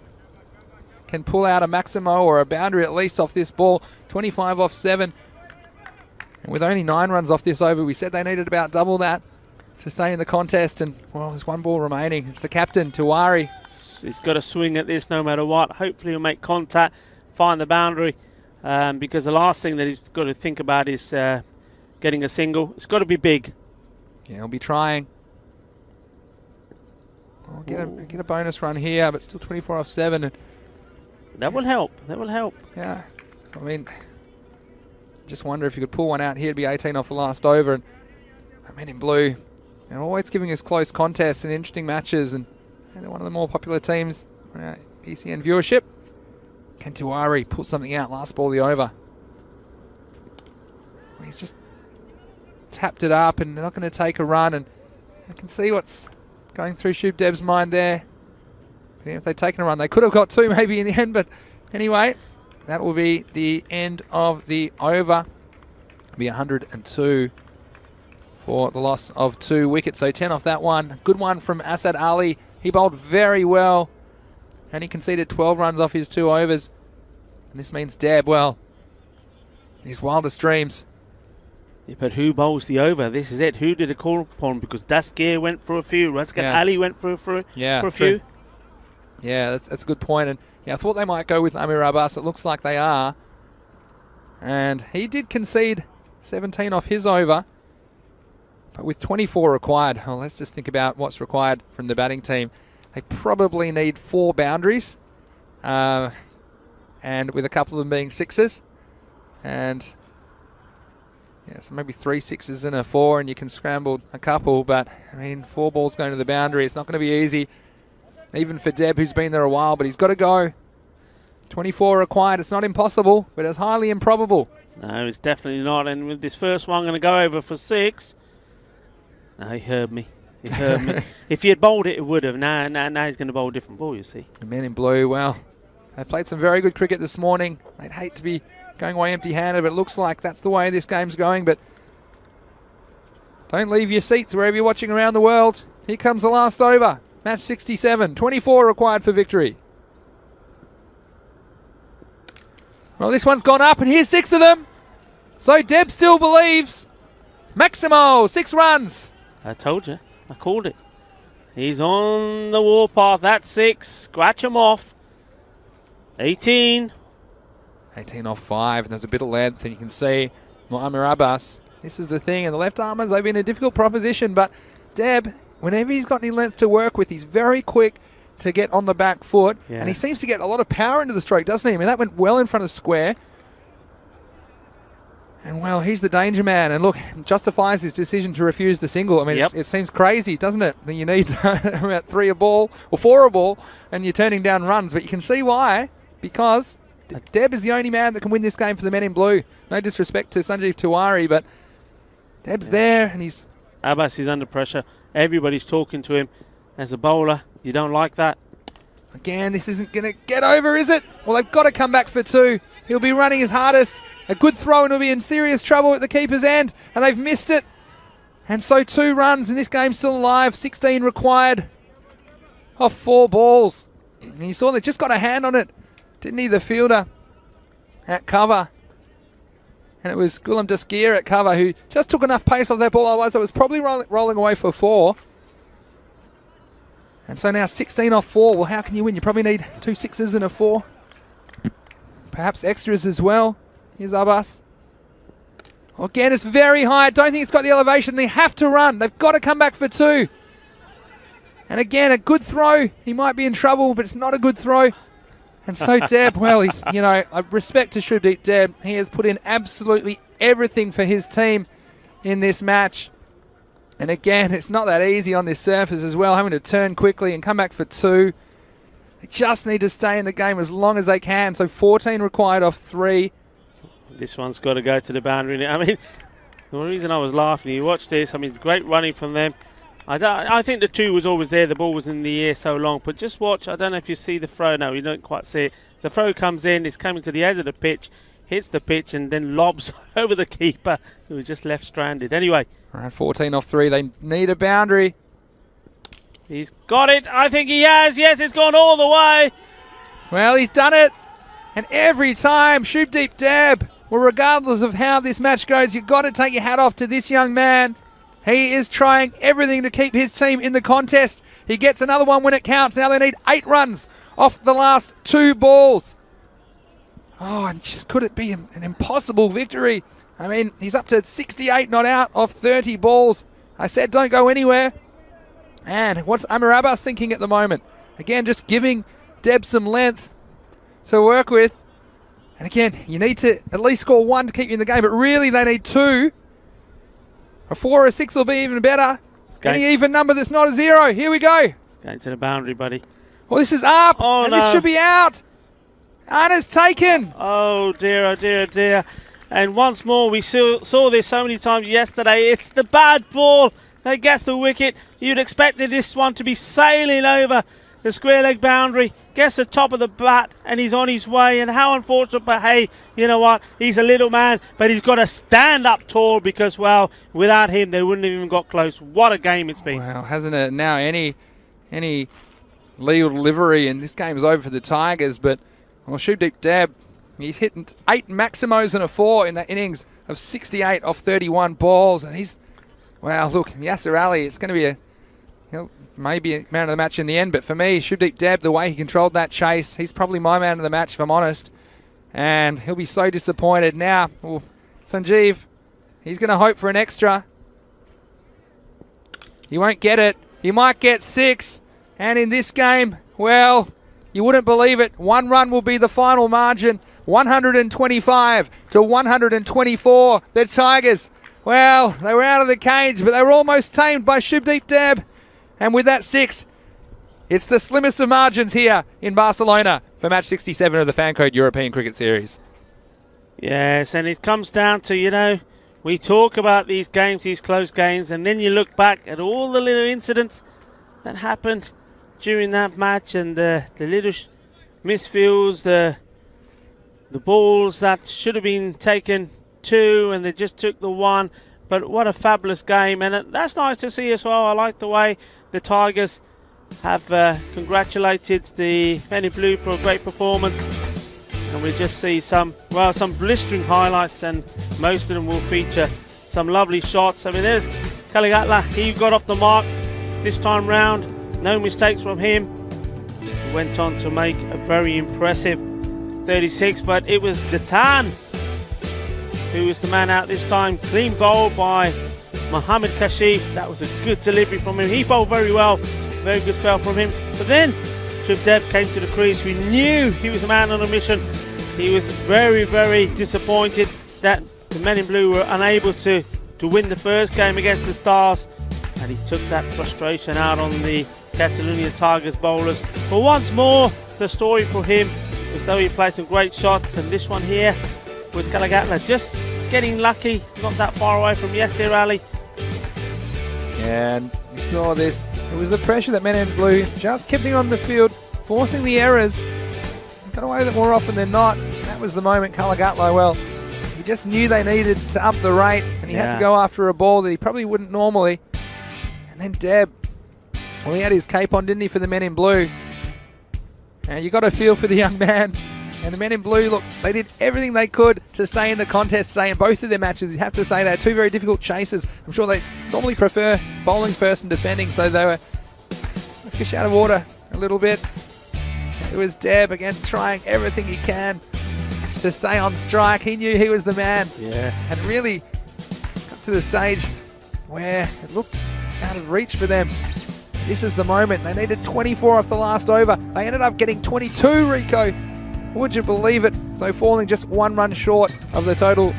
can pull out a Maximo or a boundary at least off this ball. 25 off 7. And with only 9 runs off this over, we said they needed about double that to stay in the contest. And, well, there's 1 ball remaining. It's the captain, Tawari. He's got to swing at this no matter what. Hopefully he'll make contact, find the boundary, because the last thing that he's got to think about is getting a single. It's got to be big. Yeah, he'll be trying. I'll get a bonus run here, but still 24 off 7. And that will help. That will help. Yeah. I mean, just wonder if you could pull one out here. It'd be 18 off the last over. And Men in Blue, they're always giving us close contests and interesting matches. And they're one of the more popular teams on our ECN viewership. Can Tuari pull something out? Last ball, the over. He's just tapped it up and they're not going to take a run. And I can see what's going through Shub Deb's mind there. But if they'd taken a run, they could have got 2 maybe in the end. But anyway, that will be the end of the over. It'll be 102 for the loss of 2 wickets. So 10 off that one. Good one from Asad Ali. He bowled very well. And he conceded 12 runs off his 2 overs. And this means Deb, well, in his wildest dreams. Yeah, but who bowls the over? This is it. Who did a call upon? Because Daskir went for a few. Raskat Ali went for a few. Yeah, that's a good point. And yeah, I thought they might go with Amir Abbas. It looks like they are. And he did concede 17 off his over. But with 24 required, well, let's just think about what's required from the batting team. They probably need 4 boundaries. And with a couple of them being 6s. And yeah, so maybe 3 6s and a 4, and you can scramble a couple. But I mean, 4 balls going to the boundary. It's not going to be easy, even for Deb, who's been there a while. But he's got to go. 24 required. It's not impossible, but it's highly improbable. No, it's definitely not. And with this first one, I'm going to go over for 6. No, he heard me. He heard me. If he had bowled it, it would have. Now he's going to bowl a different ball, you see. The Men in Blue, well, they played some very good cricket this morning. They'd hate to be going away empty-handed, but it looks like that's the way this game's going. But don't leave your seats wherever you're watching around the world. Here comes the last over. Match 67. 24 required for victory. Well, this one's gone up, and here's 6 of them. So Deb still believes. Maximo, 6 runs. I told you. I called it. He's on the warpath. That's 6. Scratch him off. 18. 18 off 5, and there's a bit of length, and you can see Muammar Abbas. This is the thing, and the left armers, they've been in a difficult proposition, but Deb, whenever he's got any length to work with, he's very quick to get on the back foot, and he seems to get a lot of power into the stroke, doesn't he? I mean, that went well in front of square. And, well, he's the danger man, and look, justifies his decision to refuse the single. I mean, it seems crazy, doesn't it? That you need about 3 a ball, or 4 a ball, and you're turning down runs, but you can see why, because Deb is the only man that can win this game for the Men in Blue. No disrespect to Sanjeev Tiwari, but Deb's there, and he's... Abbas is under pressure. Everybody's talking to him. As a bowler, you don't like that. Again, this isn't going to get over, is it? Well, they've got to come back for 2. He'll be running his hardest. A good throw, and he'll be in serious trouble at the keeper's end, and they've missed it. And so 2 runs, and this game's still alive. 16 required off 4 balls. And you saw they just got a hand on it. Didn't he, the fielder at cover? And it was Gulam Daskir at cover who just took enough pace off that ball, otherwise it was probably rolling away for 4. And so now 16 off 4. Well, how can you win? You probably need 2 6s and a 4. Perhaps extras as well. Here's Abbas. Well, again, it's very high. I don't think it's got the elevation. They have to run. They've got to come back for 2. And again, a good throw. He might be in trouble, but it's not a good throw. And so Deb, well, he's, you know, respect to Shubdeep Deb. He has put in absolutely everything for his team in this match. And again, it's not that easy on this surface as well, having to turn quickly and come back for 2. They just need to stay in the game as long as they can. So 14 required off 3. This one's got to go to the boundary. I mean, The reason I was laughing, you watch this, I mean, it's great running from them. I think the 2 was always there, the ball was in the air so long, but just watch, I don't know if you see the throw, no, you don't quite see it. The throw comes in, it's coming to the edge of the pitch, hits the pitch and then lobs over the keeper, who was just left stranded. Anyway. Around 14 off 3, they need a boundary. He's got it, I think he has, yes, it's gone all the way. Well, he's done it, and every time, Shubdeep Deb, well, regardless of how this match goes, you've got to take your hat off to this young man. He is trying everything to keep his team in the contest. He gets another one when it counts. Now they need 8 runs off the last 2 balls. Oh, and just could it be an impossible victory? I mean, he's up to 68 not out off 30 balls. I said don't go anywhere. And what's Amir Abbas thinking at the moment? Again, just giving Deb some length to work with. And again, you need to at least score 1 to keep you in the game, but really they need 2. A 4 or a 6 will be even better. Any even number that's not a 0. Here we go. It's going to the boundary, buddy. Well, this is up, and this should be out. Anna's taken. Oh dear, oh dear, oh dear. And once more, we saw this so many times yesterday. It's the bad ball that gets the wicket. You'd expected this one to be sailing over the square leg boundary, gets the top of the bat, and he's on his way. And how unfortunate, but hey, you know what? He's a little man, but he's got to stand up tall because, well, without him, they wouldn't have even got close. What a game it's been. Wow, hasn't it now any legal delivery, and this game is over for the Tigers. But, well, Shubdeep Deb, he's hitting 8 maximos and a 4 in that innings of 68 off 31 balls. And he's, wow, look, Yasser Ali, it's going to be maybe a man of the match in the end, but for me, Shubdeep Deb, the way he controlled that chase, he's probably my man of the match, if I'm honest. And he'll be so disappointed now. Ooh, Sanjeev, he's going to hope for an extra. He won't get it. He might get 6. And in this game, well, you wouldn't believe it. 1 run will be the final margin. 125 to 124. The Tigers, well, they were out of the cage, but they were almost tamed by Shubdeep Deb. And with that 6, it's the slimmest of margins here in Barcelona for match 67 of the Fancode European Cricket Series. Yes, and it comes down to, you know, we talk about these games, these close games, and then you look back at all the little incidents that happened during that match, and the little misfields, the balls that should have been taken 2, and they just took the 1. But what a fabulous game, and that's nice to see as well. I like the way the Tigers have congratulated the Men in Blue for a great performance. And we just see some blistering highlights, and most of them will feature some lovely shots. I mean, there's Kaligatla, he got off the mark this time round. No mistakes from him. He went on to make a very impressive 36, but it was T10 who was the man out this time. Clean bowl by Mohammad Kashif. That was a good delivery from him. He bowled very well. Very good spell from him. But then Shubdeep came to the crease. We knew he was a man on a mission. He was very, very disappointed that the Men in Blue were unable to win the first game against the Stars. And he took that frustration out on the Catalonia Tigers bowlers. But once more, the story for him was though he played some great shots. And this one here was Kaligatla just getting lucky, not that far away from Yasser Ali. And you saw this. It was the pressure that Men in Blue just kept him on the field, forcing the errors. Got away with it more often than not. That was the moment Kaligatla, well, he just knew they needed to up the rate, and he had to go after a ball that he probably wouldn't normally. And then Deb, well, he had his cape on, didn't he, for the Men in Blue? And you got to feel for the young man. And the Men in Blue, look, they did everything they could to stay in the contest today in both of their matches. You have to say they had 2 very difficult chases. I'm sure they normally prefer bowling first and defending, so they were fish out of water a little bit. It was Deb again trying everything he can to stay on strike. He knew he was the man. Yeah. And really got to the stage where it looked out of reach for them. This is the moment. They needed 24 off the last over. They ended up getting 22, Rico. Would you believe it? So falling just 1 run short of the total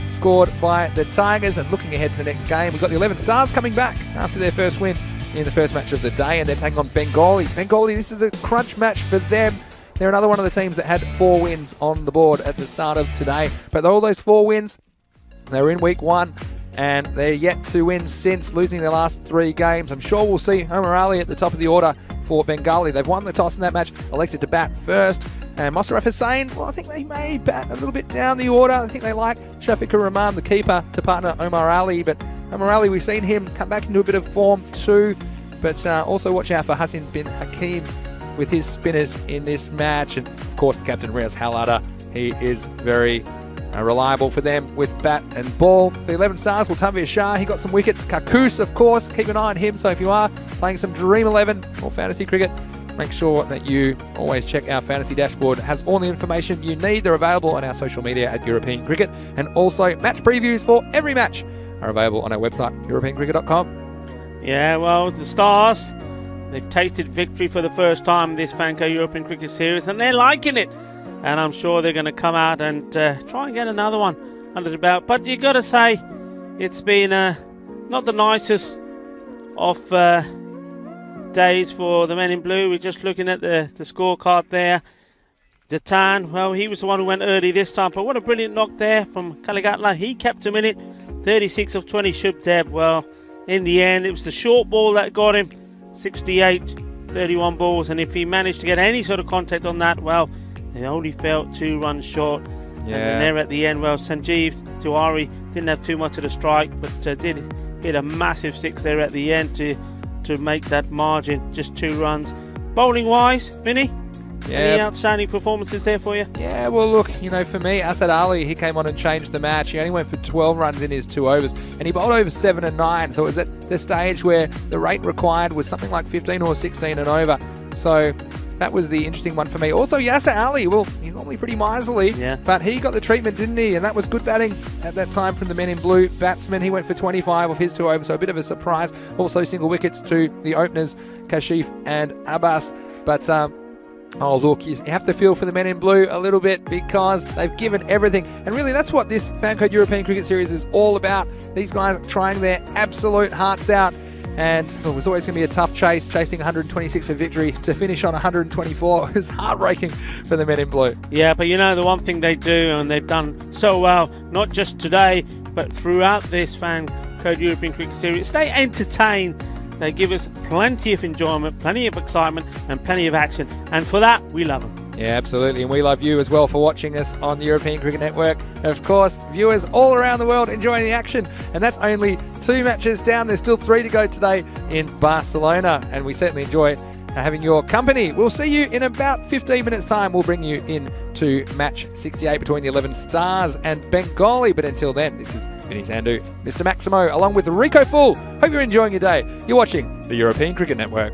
scored by the Tigers. And looking ahead to the next game, we've got the 11 Stars coming back after their first win in the first match of the day, and they're taking on Bengali. Bengali, this is a crunch match for them. They're another one of the teams that had 4 wins on the board at the start of today. But all those 4 wins, they were in week 1. and they're yet to win since losing their last 3 games. I'm sure we'll see Omar Ali at the top of the order for Bengali. They've won the toss in that match, elected to bat first. And Mosharraf Hussain, well, I think they may bat a little bit down the order. I think they like Shafiqur Rahman, the keeper, to partner Omar Ali. But Omar Ali, we've seen him come back into a bit of form too. But also watch out for Hassan bin Hakim with his spinners in this match. And of course, the captain, Riaz Halada, he is very reliable for them with bat and ball. The 11 stars, well, Tanvir Shah, he got some wickets. Kakus, of course, keep an eye on him. So if you are playing some Dream 11 or fantasy cricket, make sure that you always check our fantasy dashboard. It has all the information you need. They're available on our social media at European Cricket. And also match previews for every match are available on our website, europeancricket.com. Yeah, well, the Stars, they've tasted victory for the first time in this Fanco European Cricket Series, and they're liking it. And I'm sure they're going to come out and try and get another one under the belt. But you got to say, it's been not the nicest of days for the men in blue. We're just looking at the scorecard there. T10, well, he was the one who went early this time, but what a brilliant knock there from Kaligatla. He kept him in it. 36 of 20 Shub Deb. Well, in the end, it was the short ball that got him. 68, 31 balls, and if he managed to get any sort of contact on that, well, they only fell 2 runs short. Yeah. And then there at the end, well, Sanjeev Tiwari didn't have too much of the strike, but did hit a massive 6 there at the end to make that margin, just 2 runs. Bowling wise, Vinny, any outstanding performances there for you? Yeah, well, look, you know, for me, Asad Ali, he came on and changed the match. He only went for 12 runs in his 2 overs, and he bowled over 7 and 9. So it was at the stage where the rate required was something like 15 or 16 and over. So that was the interesting one for me. Also, Yasser Ali, well, he's normally pretty miserly, but he got the treatment, didn't he? And that was good batting at that time from the men in blue batsmen. He went for 25 of his 2 overs, so a bit of a surprise. Also, single wickets to the openers, Kashif and Abbas. But, oh, look, you have to feel for the men in blue a little bit because they've given everything. And really, that's what this Fancode European Cricket Series is all about. These guys trying their absolute hearts out. And it was always going to be a tough chase, chasing 126 for victory. To finish on 124 is heartbreaking for the men in blue. Yeah, but you know, the one thing they do, and they've done so well, not just today, but throughout this Fancode European Cricket Series, they entertain. They give us plenty of enjoyment, plenty of excitement, and plenty of action. And for that, we love them. Yeah, absolutely. And we love you as well for watching us on the European Cricket Network. And of course, viewers all around the world enjoying the action. And that's only 2 matches down. There's still 3 to go today in Barcelona. And we certainly enjoy having your company. We'll see you in about 15 minutes time. We'll bring you in to match 68 between the 11 Stars and Bengali. But until then, this is Vinny Sandhu, Mr. Maximo, along with Rico Full. Hope you're enjoying your day. You're watching the European Cricket Network.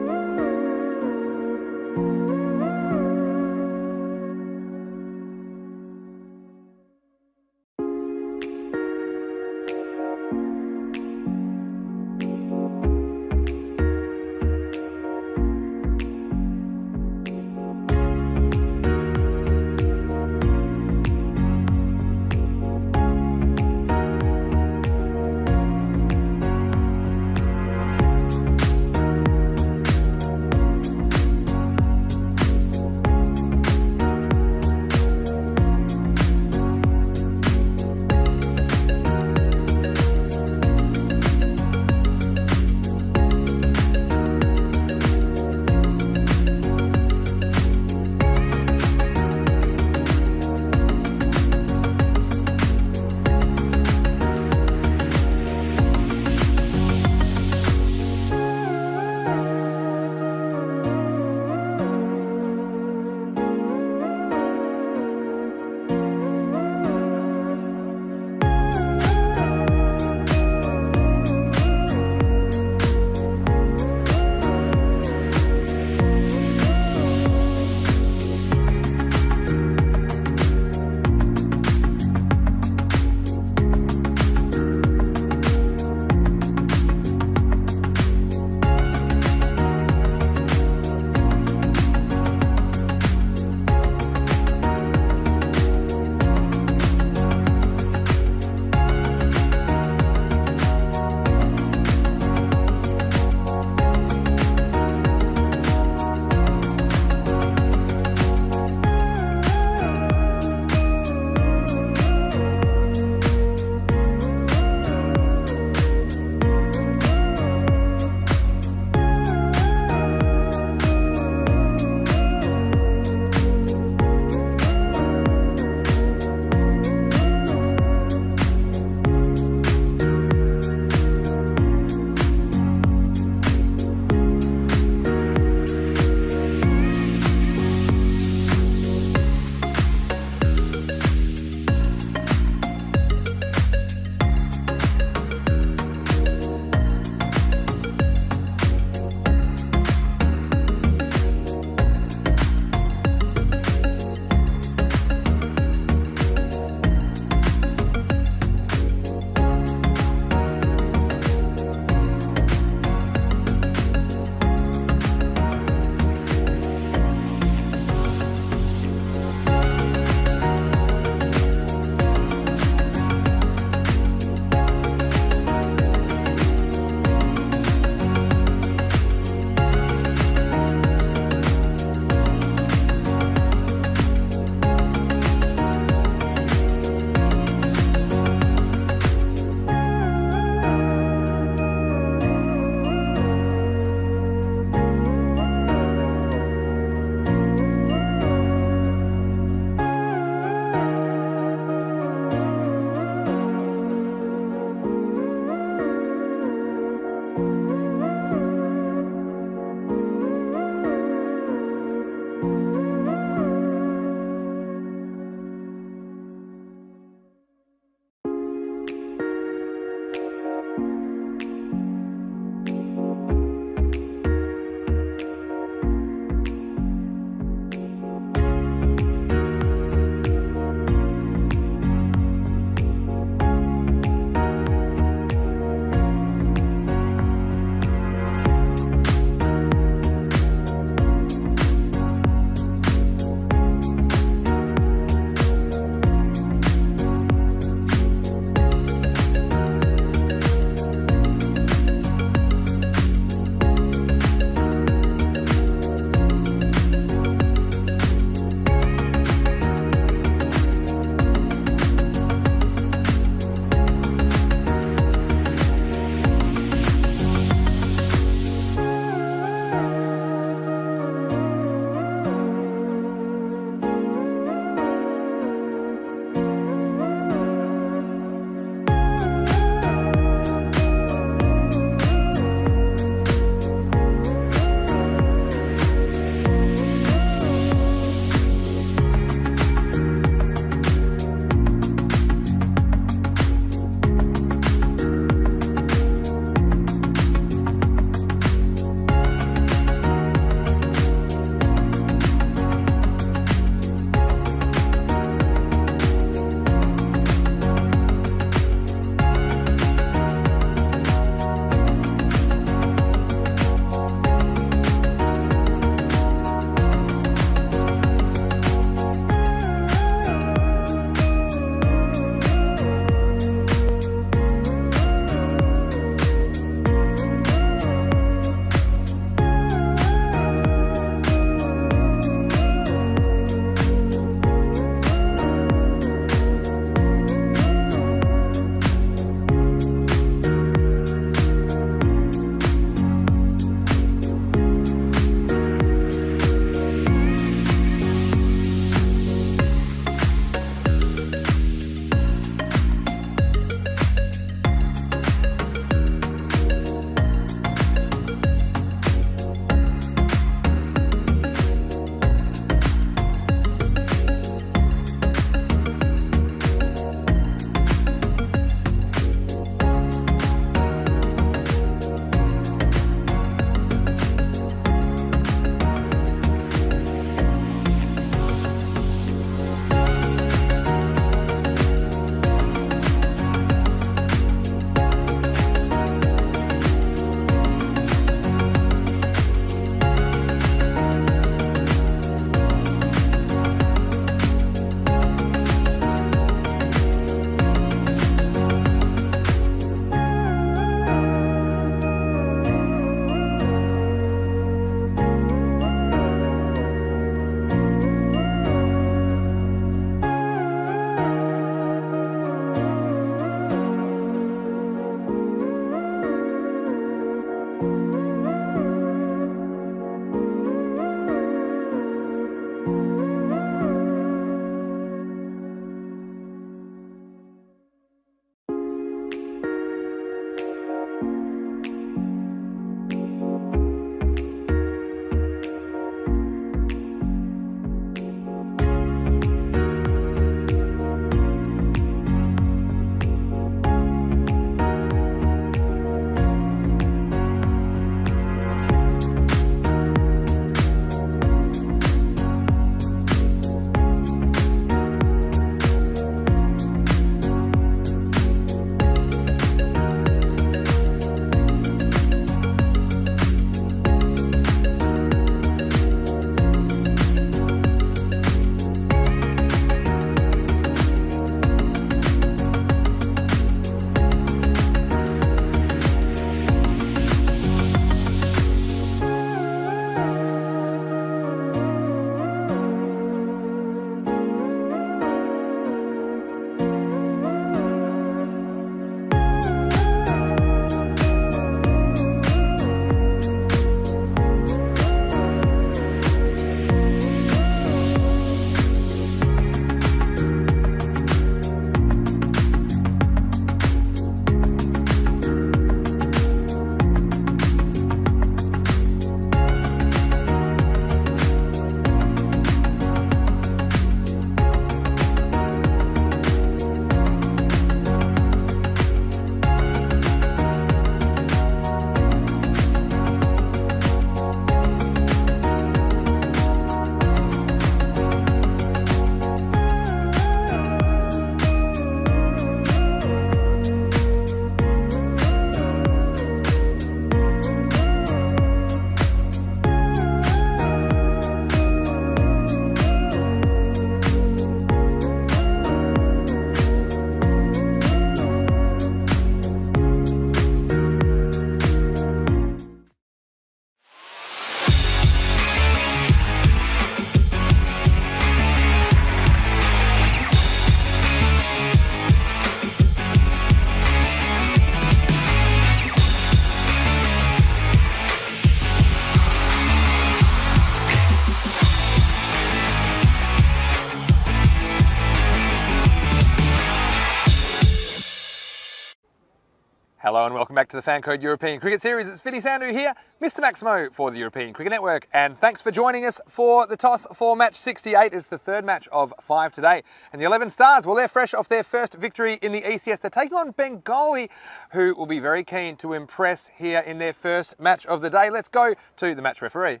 Hello and welcome back to the Fan Code European Cricket Series. It's Vinny Sandu here, Mr. Maximo for the European Cricket Network. And thanks for joining us for the toss for match 68. It's the third match of 5 today. And the 11 Stars, well, they're fresh off their first victory in the ECS. They're taking on Bengali, who will be very keen to impress here in their first match of the day. Let's go to the match referee. And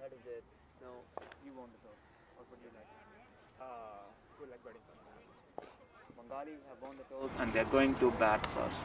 that is it. No, you won the toss. What would you like? Who would like batting first? Bengali have won the toss and they're going to bat first.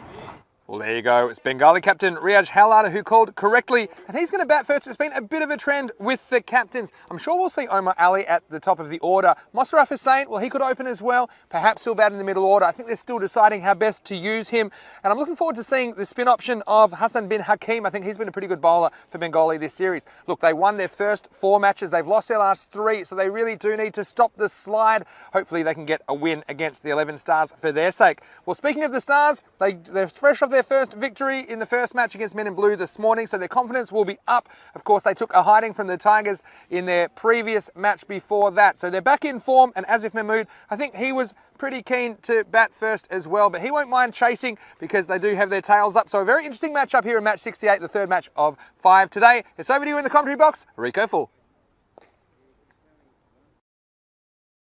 Well, there you go. It's Bengali captain Riyaj Halada who called correctly, and he's going to bat first. It's been a bit of a trend with the captains. I'm sure we'll see Omar Ali at the top of the order. Mosraf Hussain, well, he could open as well. Perhaps he'll bat in the middle order. I think they're still deciding how best to use him. And I'm looking forward to seeing the spin option of Hassan bin Hakim. I think he's been a pretty good bowler for Bengali this series. Look, they won their first 4 matches. They've lost their last 3, so they really do need to stop the slide. Hopefully they can get a win against the 11 Stars for their sake. Well, speaking of the Stars, they're fresh off their first victory in the first match against Men in Blue this morning, so their confidence will be up. Of course, they took a hiding from the Tigers in their previous match before that, so they're back in form. And Asif Mahmood, I think he was pretty keen to bat first as well, but he won't mind chasing because they do have their tails up. So a very interesting matchup here in match 68, the third match of 5 today. It's over to you in the commentary box, Rico Full.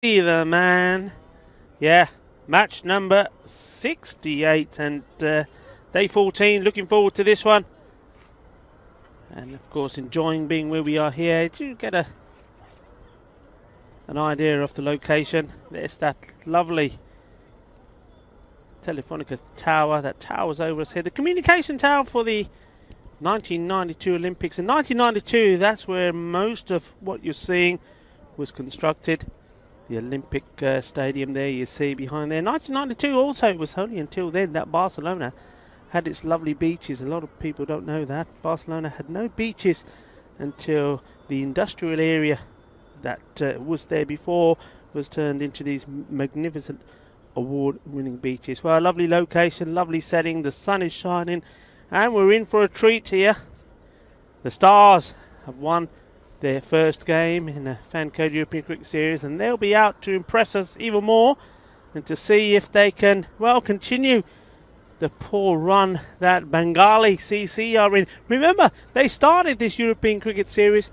Either man. Yeah, match number 68 and day 14, looking forward to this one. And of course enjoying being where we are here. Do you get an idea of the location? There's that lovely Telefonica tower. That tower's over us here. The communication tower for the 1992 Olympics. In 1992, that's where most of what you're seeing was constructed. The Olympic Stadium there you see behind there. 1992 also, it was only until then that Barcelona had its lovely beaches. A lot of people don't know that. Barcelona had no beaches until the industrial area that was there before was turned into these magnificent award-winning beaches. Well, a lovely location, lovely setting, the sun is shining, and we're in for a treat here. The Stars have won their first game in the Fan Code European Cricket Series, and they'll be out to impress us even more and to see if they can, well, continue the poor run that Bengali CC are in. Remember, they started this European Cricket Series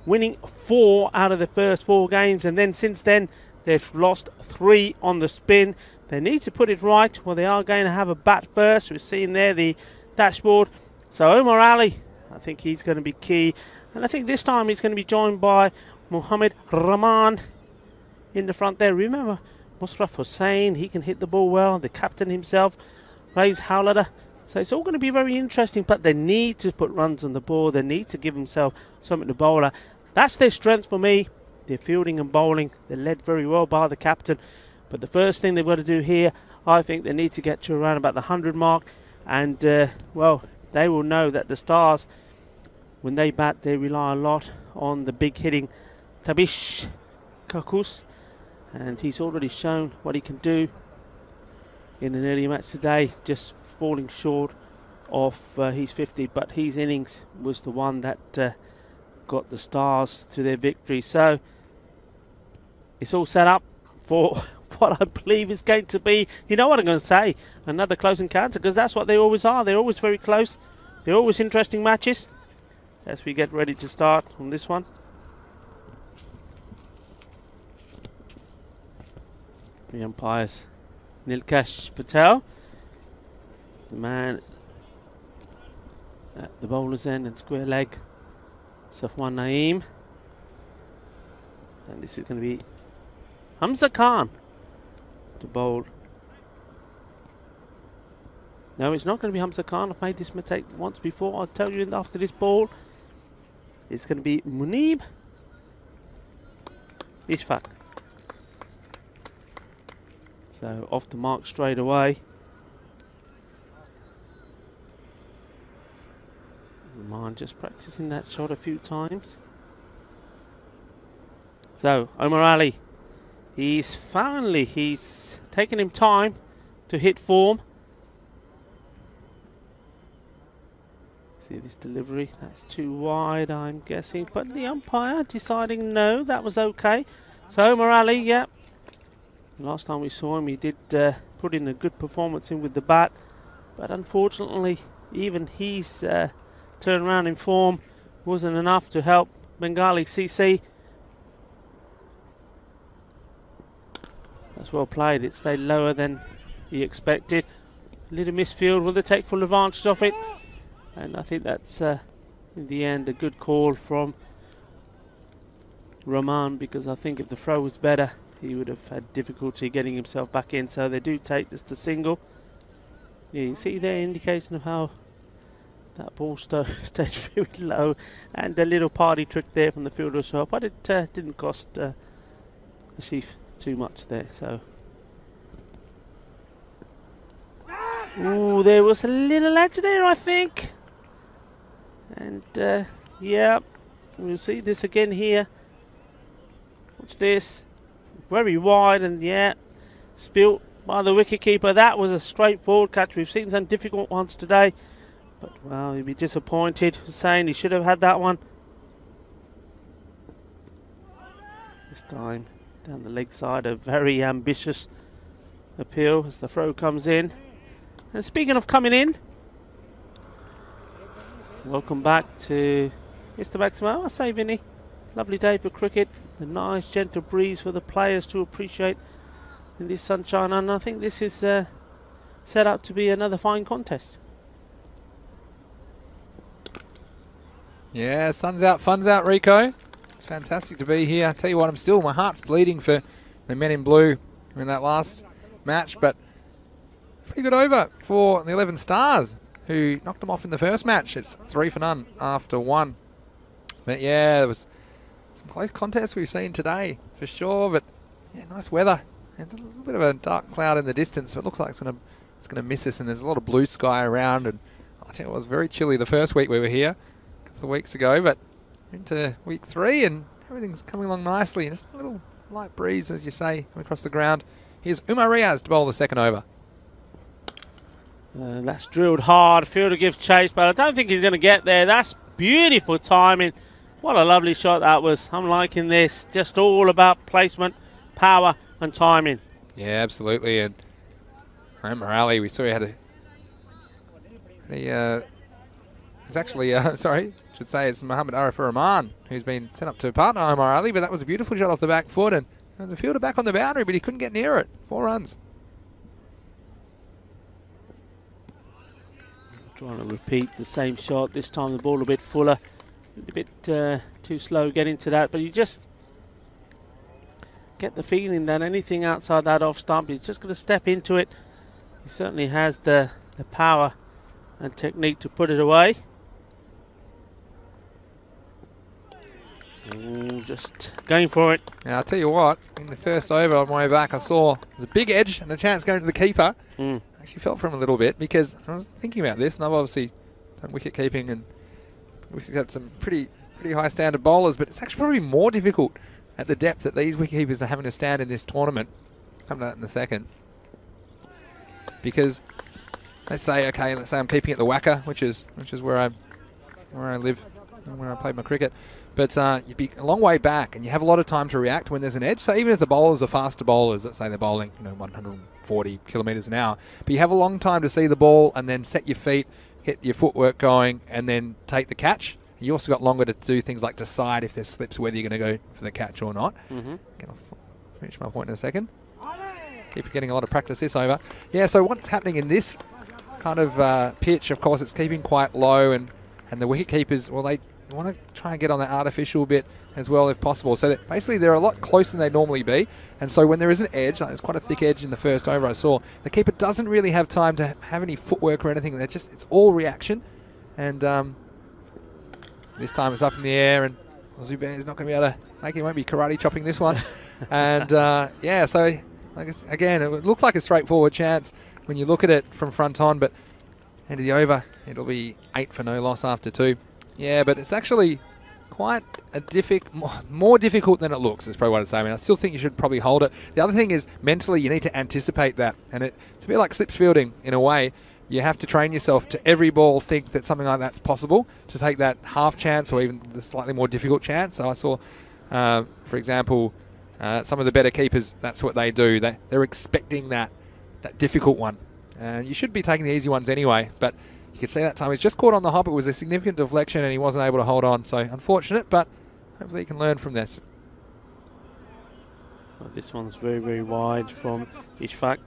winning 4 out of the first 4 games, and then since then they've lost 3 on the spin. They need to put it right. Well, they are going to have a bat first. We're seeing there the dashboard. So Omar Ali, I think he's going to be key, and I think this time he's going to be joined by Mohammed Rahman in the front there. Remember, Mosraf Hussain, he can hit the ball well. The captain himself, Riyaj Halada. So it's all going to be very interesting, but they need to put runs on the board. They need to give themselves something to bowl at. That's their strength for me. Their fielding and bowling. They're led very well by the captain. But the first thing they've got to do here, I think they need to get to around about the 100 mark. And, well, they will know that the Stars, when they bat, they rely a lot on the big hitting Tabish Kakus. And he's already shown what he can do in an earlier match today, just falling short of his 50, but his innings was the one that got the Stars to their victory. So it's all set up for what I believe is going to be, you know what I'm going to say, another close encounter, because that's what they always are. They're always very close. They're always interesting matches as we get ready to start on this one. The umpires, Nilkash Patel, the man at the bowler's end and square leg, Safwan Naeem. And this is going to be Hamza Khan to bowl. No, it's not going to be Hamza Khan. I've made this mistake once before. I'll tell you after this ball. It's going to be Munib Ishfaq. So off the mark straight away. Rahman just practicing that shot a few times. So Omar Ali, he's taken him time to hit form. See this delivery, that's too wide I'm guessing, but the umpire deciding no, that was okay. So Omar Ali, yeah, Last time we saw him, he did put in a good performance in with the bat, but unfortunately, even his turnaround in form wasn't enough to help Bengali CC. That's well played. It stayed lower than he expected. A little misfield. Will they take full advantage of it? And I think that's in the end a good call from Rahman, because I think if the throw was better, he would have had difficulty getting himself back in. So they do take this to single. Yeah, you see there indication of how that ball stayed very low, and a little party trick there from the fielder as well, but it didn't cost Asif too much there. So, ooh, there was a little edge there, I think, and yeah, we'll see this again here. Watch this, very wide, and yeah, spilt by the wicketkeeper. That was a straightforward catch. We've seen some difficult ones today, but well, he'd be disappointed. Saying he should have had that one. This time down the leg side, a very ambitious appeal as the throw comes in. And speaking of coming in, welcome back to Mr. Maximo. I say, Vinny, lovely day for cricket. A nice gentle breeze for the players to appreciate in this sunshine, and I think this is set up to be another fine contest. Yeah, sun's out, fun's out, Rico. It's fantastic to be here. I tell you what, my heart's bleeding for the men in blue in that last match, but pretty good over for the 11 Stars, who knocked them off in the first match. It's 3-0 after 1. But yeah, there was some close contests we've seen today, for sure, but yeah, nice weather. And a little bit of a dark cloud in the distance, but it looks like it's gonna miss us, and there's a lot of blue sky around, and I tell you, it was very chilly the first week we were here, a couple of weeks ago, but into week 3 and everything's coming along nicely, and just a little light breeze, as you say, across the ground. Here's Umar Riaz to bowl the second over. That's drilled hard. Fielder gives chase, but I don't think he's going to get there. That's beautiful timing. What a lovely shot that was. I'm liking this. Just all about placement, power and timing. Yeah, absolutely. And Umar Ali, we saw he had it's actually, sorry, should say it's Muhammad Arif Rahman, who's been sent up to partner Umar Ali, but that was a beautiful shot off the back foot, and there was a fielder back on the boundary, but he couldn't get near it. 4 runs. Trying to repeat the same shot. This time the ball a bit fuller, a bit too slow getting to that, but you just get the feeling that anything outside that off stump, he's just going to step into it. He certainly has the power and technique to put it away. Ooh, just going for it. Now, I'll tell you what, in the first over on my way back, I saw there's a big edge and a chance going to the keeper. I actually felt for him a little bit, because I was thinking about this, and I've obviously done wicket keeping, and we've got some pretty high standard bowlers, but it's actually probably more difficult at the depth that these wicket keepers are having to stand in this tournament. Come to that in a second. Because let's say I'm keeping at the Wacker, which is where I live and where I play my cricket. But you'd be a long way back, and you have a lot of time to react when there's an edge. So even if the bowlers are faster bowlers, let's say they're bowling 140 kilometres an hour, but you have a long time to see the ball and then set your feet, get your footwork going, and then take the catch. You also got longer to do things like decide if there's slips, whether you're going to go for the catch or not. I'll finish my point in a second. Keep getting a lot of practice this over. Yeah, so what's happening in this kind of pitch, of course, it's keeping quite low, and the wicket keepers, well, they want to try and get on that artificial bit as well if possible. So that basically they're a lot closer than they'd normally be, and so when there is an edge, like there's quite a thick edge in the first over I saw, the keeper doesn't really have time to have any footwork or anything. It's all reaction, and this time it's up in the air, and Zubair is not going to be able to make it. He won't be karate chopping this one. And yeah, so I guess, again, it looks like a straightforward chance when you look at it from front on, but end of the over, it'll be 8 for no loss after 2. Yeah, but it's actually quite a more difficult than it looks, is probably what I'd say. I mean, I still think you should probably hold it. The other thing is, mentally, you need to anticipate that. And it's a bit like slips fielding, in a way. You have to train yourself to every ball think that something like that's possible, to take that half chance or even the slightly more difficult chance. So I saw, for example, Some of the better keepers, that's what they do. They're expecting that difficult one. And you should be taking the easy ones anyway, but you could see that time he's just caught on the hop. It was a significant deflection and he wasn't able to hold on. So unfortunate, but hopefully he can learn from this. Well, this one's very, very wide from Ishfaq.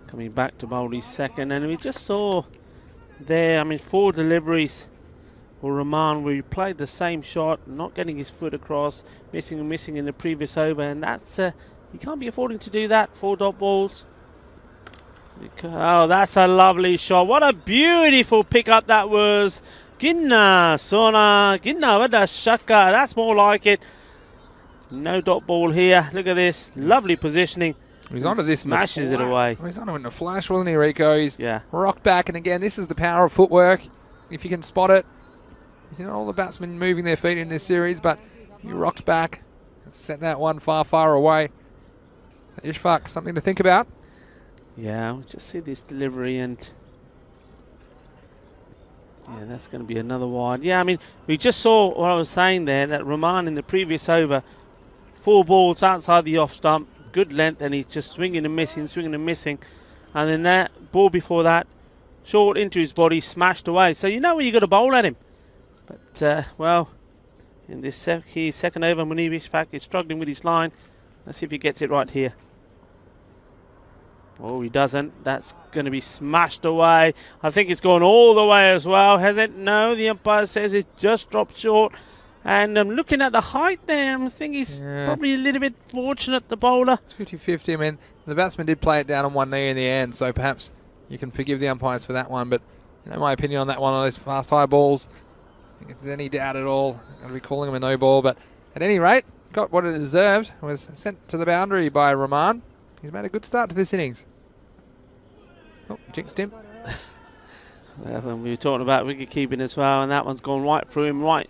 Coming back to bowl his second. And we just saw there, I mean, 4 deliveries for Rahman where he played the same shot, not getting his foot across, missing and missing in the previous over. And that's, he can't be affording to do that. 4 dot balls. Oh, that's a lovely shot. What a beautiful pickup that was. Ginna, Sona, Ginna, Vada Shaka. That's more like it. No dot ball here. Look at this. Lovely positioning. He's onto this. Smashes it away. He's onto it in a flash, wasn't he, Rico? He's yeah. rocked back. And again, this is the power of footwork. If you can spot it. You know, all the batsmen moving their feet in this series, but you rocked back and sent that one far, far away. Ishfaq, something to think about. Yeah, we'll just see this delivery and yeah, that's going to be another wide. Yeah, I mean, we just saw what I was saying there, that Rahman in the previous over, 4 balls outside the off stump, good length, and he's just swinging and missing, and then that ball before that, short into his body, smashed away. So you know when you got to bowl at him. But, well, in this second over, Munib Ishfaq is struggling with his line. Let's see if he gets it right here. Oh, he doesn't. That's going to be smashed away. I think it's gone all the way as well, has it? No, the umpire says it just dropped short. And I'm looking at the height there. I think he's probably a little bit fortunate, the bowler. It's 50-50. I mean, the batsman did play it down on one knee in the end, so perhaps you can forgive the umpires for that one. But, you know, my opinion on that one, on those fast high balls, if there's any doubt at all, I'm going to be calling him a no ball. But at any rate, got what it deserved. Was sent to the boundary by Rahman. He's made a good start to this innings. Oh, jinxed him. Well, we were talking about wicket keeping as well, and that one's gone right through him, right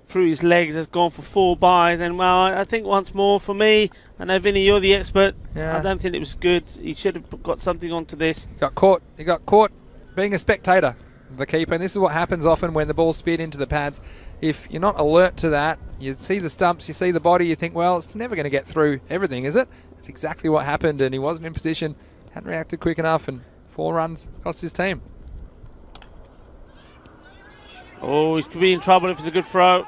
through his legs. Has gone for 4 byes, and well, I think once more for me, I know Vinny, you're the expert. Yeah. I don't think it was good. He should have got something onto this. He got caught being a spectator, the keeper, and this is what happens often when the ball's speared into the pads. If you're not alert to that, you see the stumps, you see the body, you think, well, it's never going to get through everything, is it? It's exactly what happened, and he wasn't in position, hadn't reacted quick enough, and 4 runs cost his team. Oh, he could be in trouble if it's a good throw.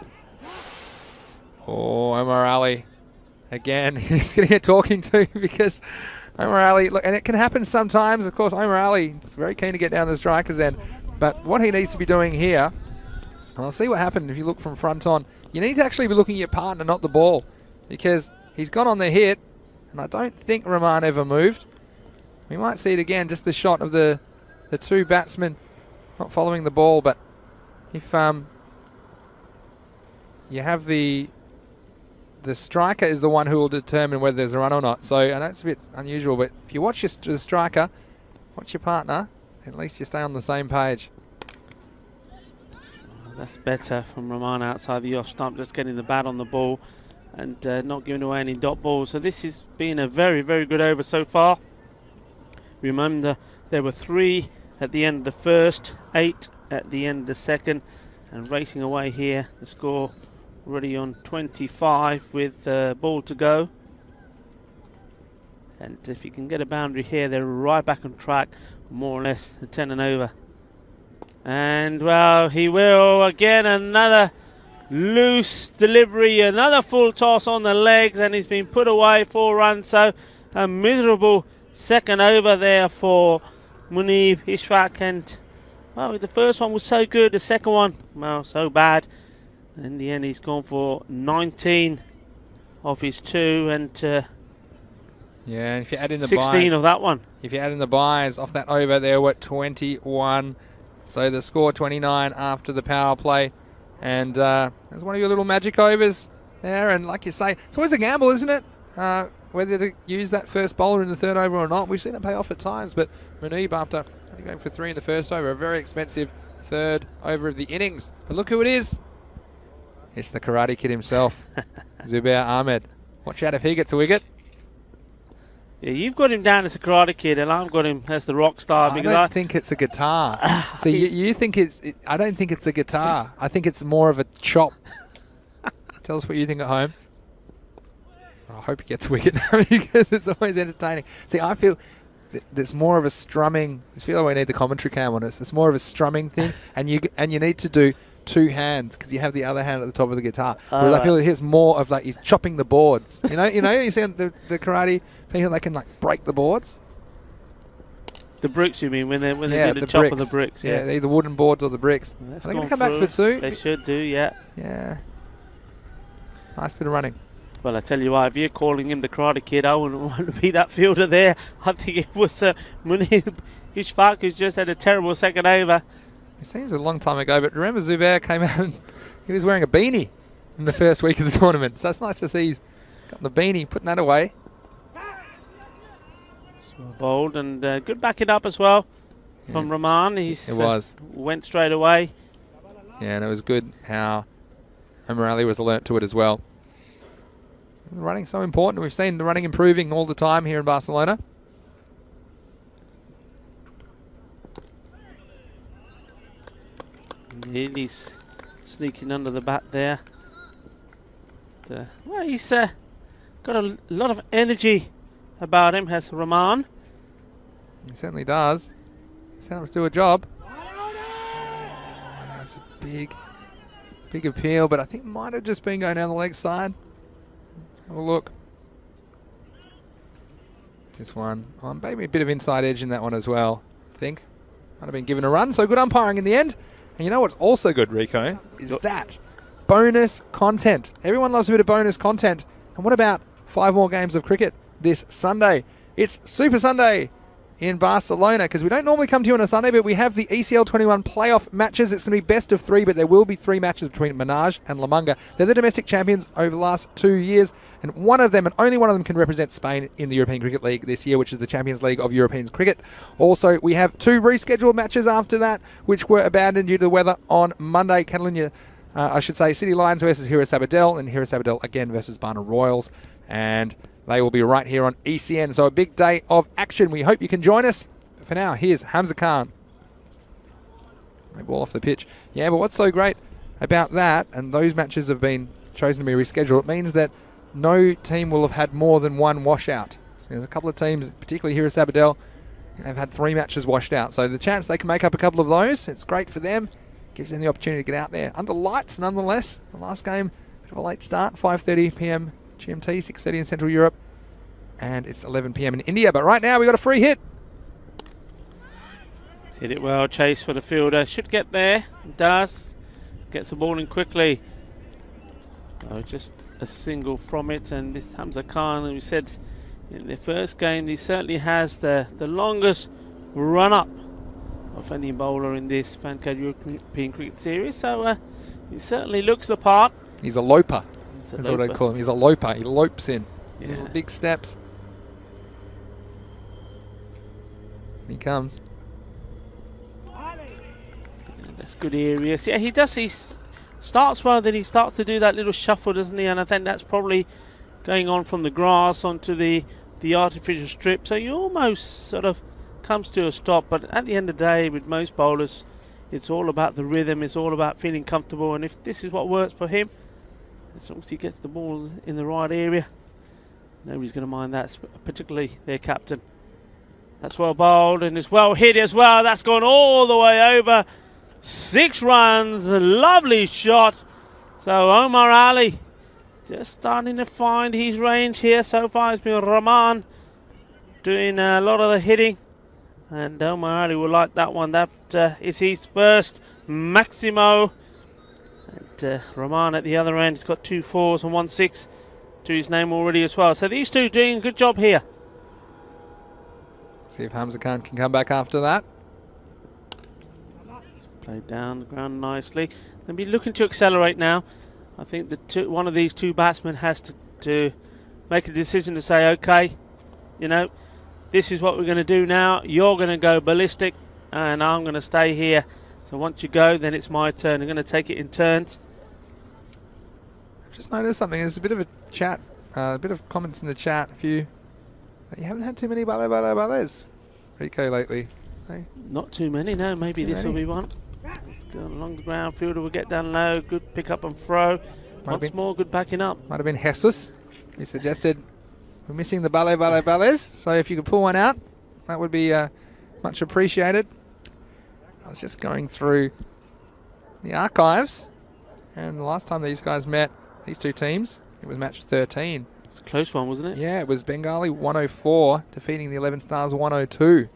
Oh, Omar Ali. Again, he's going to get talking to because Omar Ali, look, and it can happen sometimes. Of course, Omar Ali is very keen to get down the striker's end. But what he needs to be doing here, and I'll see what happened if you look from front on, you need to actually be looking at your partner, not the ball, because he's gone on the hit, and I don't think Rahman ever moved. We might see it again, just the shot of the 2 batsmen not following the ball, but if you have the striker is the one who will determine whether there's a run or not. So I know it's a bit unusual, but if you watch the striker, watch your partner, at least you stay on the same page. That's better from Rahman outside the off stump, just getting the bat on the ball and not giving away any dot balls. So this has been a very, very good over so far. Remember, there were 3 at the end of the first, 8 at the end of the second, and racing away here. The score already on 25 with ball to go. And if you can get a boundary here, they're right back on track, more or less the 10 and over. And well, he will again, another loose delivery, another full toss on the legs, and he's been put away, 4 runs. So a miserable second over there for Munib Ishfaq, and well, the first one was so good, the second one, well, so bad. In the end, he's gone for 19 of his 2, and yeah, and if you add in the 16 buys, of that one. If you add in the buys off that over, there were 21. So the score 29 after the power play, and there's one of your little magic overs there. And like you say, it's always a gamble, isn't it? Whether to use that first bowler in the 3rd over or not. We've seen it pay off at times, but Munib, after going for 3 in the first over, a very expensive 3rd over of the innings. But look who it is. It's the Karate Kid himself, Zubair Ahmed. Watch out if he gets a wicket. Yeah, you've got him down as a Karate Kid, and I've got him as the rock star. I don't think it's a guitar. So you think I don't think it's a guitar. I think it's more of a chop. Tell us what you think at home. I hope he gets a wicket because it's always entertaining. See, I feel there's more of a strumming. I feel like we need the commentary cam on us. It's more of a strumming thing, and you need to do two hands because you have the other hand at the top of the guitar. Whereas I feel like he's more of like he's chopping the boards. You know, you see the karate people, they can like break the boards. The bricks, you mean, when they do the chop bricks. of the bricks? Yeah, either wooden boards or the bricks. Well, Are they going to come back for two? They should do, yeah. Yeah. Nice bit of running. Well, I tell you what, if you're calling him the Karate Kid, I wouldn't want to be that fielder there. I think it was Munib Ishfaq who's just had a terrible second over. It seems a long time ago, but remember Zubair came out and he was wearing a beanie in the first week of the tournament. So it's nice to see he's got the beanie, putting that away. Bold and good backing up as well from Rahman. He went straight away. Yeah, and it was good how Omar Ali was alert to it as well. The running so important. We've seen the running improving all the time here in Barcelona. He's sneaking under the bat there. Well, he's got a lot of energy about him, has Rahman. He certainly does. He's going to do a job. That's a big appeal, but I think might have just been going down the leg side. Have a look. This one. Maybe a bit of inside edge in that one as well, I think. Might have been given a run, so good umpiring in the end. And you know what's also good, Rico, is that bonus content. Everyone loves a bit of bonus content. And what about 5 more games of cricket this Sunday? It's Super Sunday in Barcelona, because we don't normally come to you on a Sunday, but we have the ECL 21 playoff matches. It's going to be best of 3, but there will be 3 matches between Manaj and La Manga. They're the domestic champions over the last 2 years, and one of them, and only one of them, can represent Spain in the European Cricket League this year, which is the Champions League of European Cricket. Also, we have 2 rescheduled matches after that, which were abandoned due to the weather on Monday. Catalunya, City Lions versus Hira Sabadell, and Hira Sabadell again versus Barna Royals. And they will be right here on ECN. So a big day of action. We hope you can join us. But for now, here's Hamza Khan. Ball off the pitch. Yeah, but what's so great about that, and those matches have been chosen to be rescheduled, it means that no team will have had more than 1 washout. So there's a couple of teams, particularly here at Sabadell, have had 3 matches washed out. So the chance they can make up a couple of those, it's great for them. Gives them the opportunity to get out there. Under lights, nonetheless. The last game, bit of a late start, 5:30 p.m. GMT, 6:30 in Central Europe, and it's 11 p.m. in India. But right now we got a free hit. Hit it well, chase for the fielder. Should get there. Does. Gets the ball in quickly. Oh, just a single from it, and this Hamza Khan, who said in the first game, he certainly has the longest run-up of any bowler in this Fancade European Cricket Series. So he certainly looks the part. He's a loper. That's what I call him. He's a loper. He lopes in. Yeah. Little big steps. And he comes. Yeah, that's good areas. Yeah, he does. He starts well, then he starts to do that little shuffle, doesn't he? And I think that's probably going on from the grass onto the artificial strip. So you almost sort of comes to a stop. But at the end of the day, with most bowlers, it's all about the rhythm. It's all about feeling comfortable. And if this is what works for him, as long as he gets the ball in the right area, nobody's going to mind that, particularly their captain. That's well bowled and it's well hit as well. That's gone all the way over. 6 runs, a lovely shot. So Omar Ali just starting to find his range here. So far it's been Rahman doing a lot of the hitting. And Omar Ali will like that one. That is his first Maximo. And Rahman at the other end has got 2 4s and 1 6 to his name already as well. So these two doing a good job here. See if Hamza Khan can come back after that. Played down the ground nicely. They'll be looking to accelerate now. I think one of these 2 batsmen has to make a decision to say, okay, you know, this is what we're going to do now. You're going to go ballistic and I'm going to stay here. So once you go, then it's my turn. I'm going to take it in turns. Just noticed something. There's a bit of a chat, a bit of comments in the chat. A few. You haven't had too many ballets, Rico, lately. Hey? Not too many, no. Maybe this will be one. Let's go along the ground. Fielder will get down low. Good pick up and throw. Once more, good backing up. Might have been Jesus who suggested we're missing the ballets. So if you could pull one out, that would be much appreciated. I was just going through the archives, and the last time these guys met, these two teams, it was match 13. It's a close one, wasn't it? Yeah, it was Bengali 104 defeating the 11 Stars 102.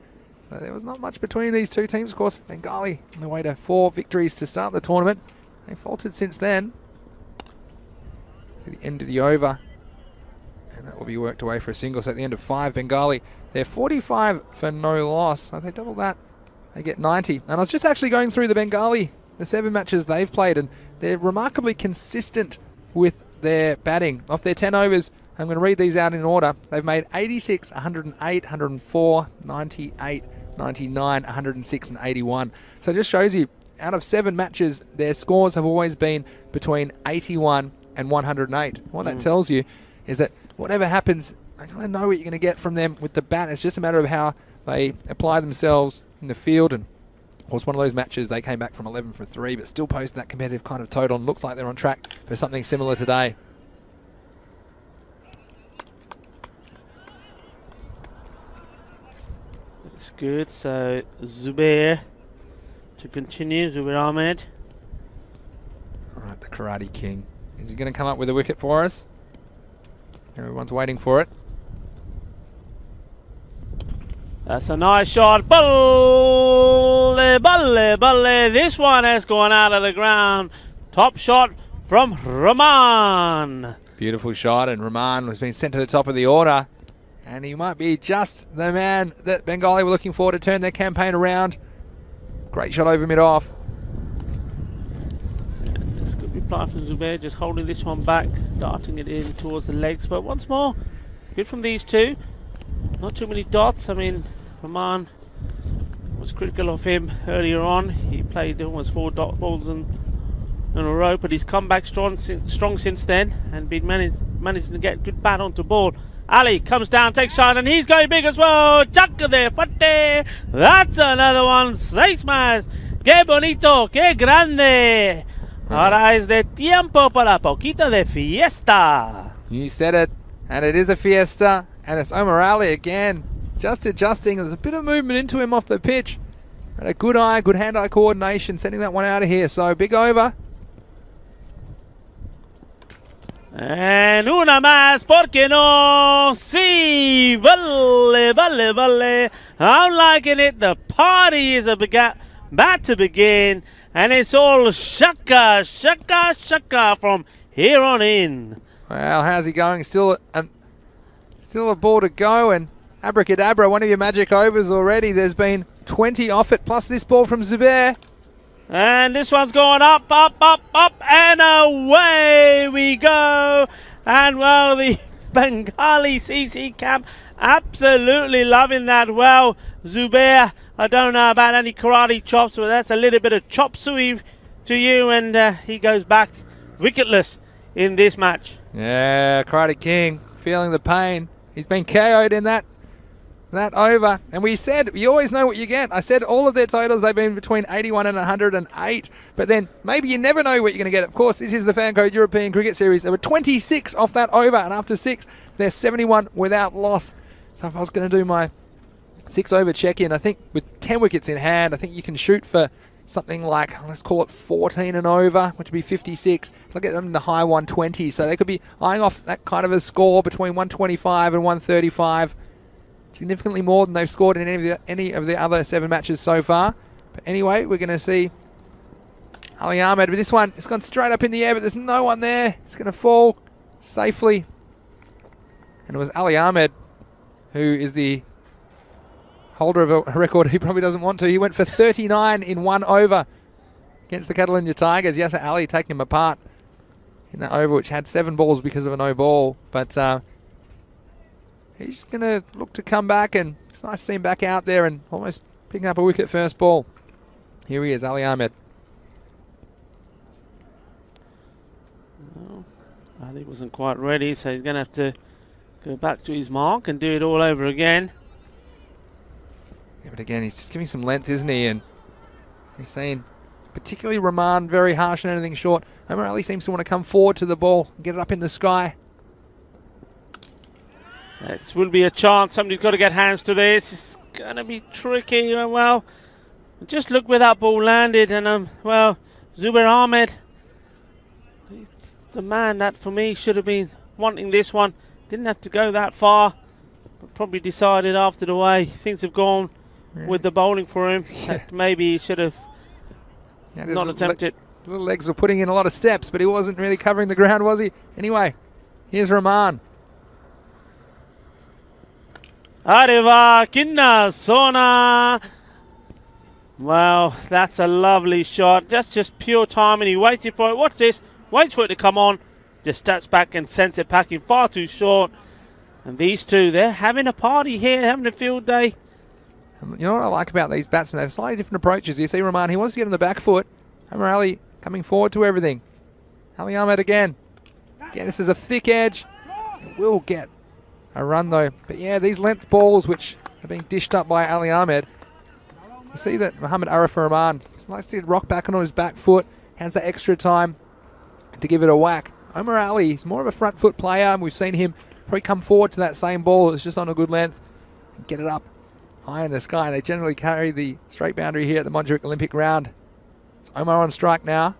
So there was not much between these two teams. Of course, Bengali on the way to 4 victories to start the tournament. They faltered since then to the end of the over. And that will be worked away for a single. So at the end of 5, Bengali, they're 45 for no loss. So they double that, they get 90. And I was just actually going through the Bengali, the 7 matches they've played, and they're remarkably consistent with their batting. Off their 10 overs, I'm going to read these out in order. They've made 86, 108, 104, 98, 99, 106 and 81. So it just shows you, out of 7 matches, their scores have always been between 81 and 108. What that tells you is that whatever happens, I don't know what you're going to get from them with the bat. It's just a matter of how they apply themselves in the field. And of course, one of those matches, they came back from 11 for 3, but still posted that competitive kind of total, and looks like they're on track for something similar today. That's good. So Zubair to continue. Zubair Ahmed. All right, the Karate King. Is he going to come up with a wicket for us? Everyone's waiting for it. That's a nice shot. Balle, balle, balle. This one has gone out of the ground. Top shot from Rahman. Beautiful shot, and Rahman has been sent to the top of the order. And he might be just the man that Bengali were looking for to turn their campaign around. Great shot over mid-off. This could be play from Zubair, just holding this one back, darting it in towards the legs. But once more, good from these two. Not too many dots. I mean, Rahman was critical of him earlier on. He played almost 4 dot balls in a row, but he's come back strong since then and been managing to get good bat onto ball. Ali comes down, takes shot, and he's going big as well. Chakka de fatte. That's another one. 6 más. Que bonito, que grande. Ahora es de tiempo para poquito de fiesta. You said it, and it is a fiesta, and it's Omar Ali again, just adjusting. There's a bit of movement into him off the pitch. And a good eye, good hand-eye coordination, sending that one out of here. So big over. And una más, ¿por qué no? Sí, vale, vale, vale. I'm liking it. The party is about to begin. And it's all shaka, shaka, shaka from here on in. Well, how's he going? Still a ball to go, and abracadabra, one of your magic overs already. There's been 20 off it, plus this ball from Zubair. And this one's going up, up, up, up, and away we go. And well, the Bengali CC camp absolutely loving that. Well, Zubair, I don't know about any karate chops, but that's a little bit of chop suey to you, and he goes back wicketless in this match. Yeah, Karate King feeling the pain. He's been KO'd in that over, and we said you always know what you get. I said all of their totals, they've been between 81 and 108, but then maybe you never know what you're going to get. Of course, this is the Fan Code European Cricket Series. There were 26 off that over, and after 6 they're 71 without loss. So if I was going to do my 6 over check-in, I think with 10 wickets in hand, I think you can shoot for something like, let's call it 14 and over, which would be 56. Look at them in the high 120s, so they could be eyeing off that kind of a score between 125 and 135. Significantly more than they've scored in any of the other 7 matches so far. But anyway, we're going to see Ali Ahmed with this one. It's gone straight up in the air, but there's no one there. It's going to fall safely. And it was Ali Ahmed, who is the holder of a record he probably doesn't want to. He went for 39 in 1 over against the Catalonia Tigers. Yasser Ali taking him apart in that over, which had 7 balls because of a no ball. But he's going to look to come back, and it's nice to see him back out there and almost picking up a wicket first ball. Here he is, Ali Ahmed. Well, Ali wasn't quite ready, so he's going to have to go back to his mark and do it all over again. Yeah, but again, he's just giving some length, isn't he? And he's saying, particularly Rahman, very harsh and anything short. Omar Ali seems to want to come forward to the ball and get it up in the sky. This will be a chance. Somebody's got to get hands to this. It's going to be tricky. Well, just look where that ball landed. And, well, Zubair Ahmed, the man that for me should have been wanting this one. Didn't have to go that far. But probably decided after the way things have gone with the bowling for him that maybe he should have not attempted. Little legs were putting in a lot of steps, but he wasn't really covering the ground, was he? Anyway, here's Rahman. Arriva Kinna Sona. Wow, that's a lovely shot. Just pure timing. He waited for it. Watch this. Waits for it to come on. Just steps back and sends it packing far too short. And these two, they're having a party here, having a field day. You know what I like about these batsmen? They have slightly different approaches. You see Rahman, he wants to get on the back foot. Omar Ali coming forward to everything. Ali Ahmed again. Again, this is a thick edge. It will get a run though. But yeah, these length balls which are being dished up by Ali Ahmed. You see that Mohammad Arif Rahman likes to rock back on his back foot. Has that extra time to give it a whack. Omar Ali is more of a front foot player, and we've seen him probably come forward to that same ball. It's just on a good length and get it up high in the sky. They generally carry the straight boundary here at the Montjuic Olympic round. It's Omar on strike now.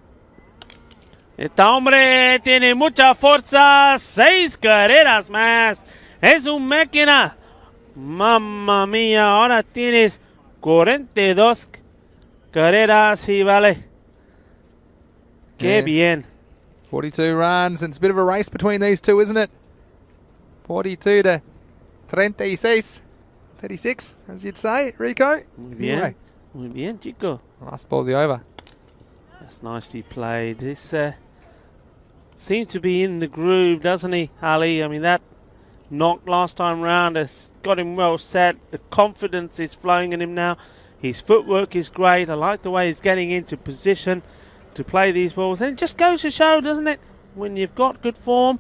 Esta hombre tiene mucha fuerza. 6 carreras más. Es un máquina. Mamma mía, ahora tienes 42 carreras y vale. Qué bien. 42 runs, and it's a bit of a race between these two, isn't it? 42 to 36. 36, as you'd say, Rico. Muy bien. Anyway, Muy bien, chico. last ball of the over. That's nicely played. This seems to be in the groove, doesn't he, Ali? I mean, that knock last time round has got him well set. The confidence is flowing in him now. His footwork is great. I like the way he's getting into position to play these balls. And it just goes to show, doesn't it? When you've got good form,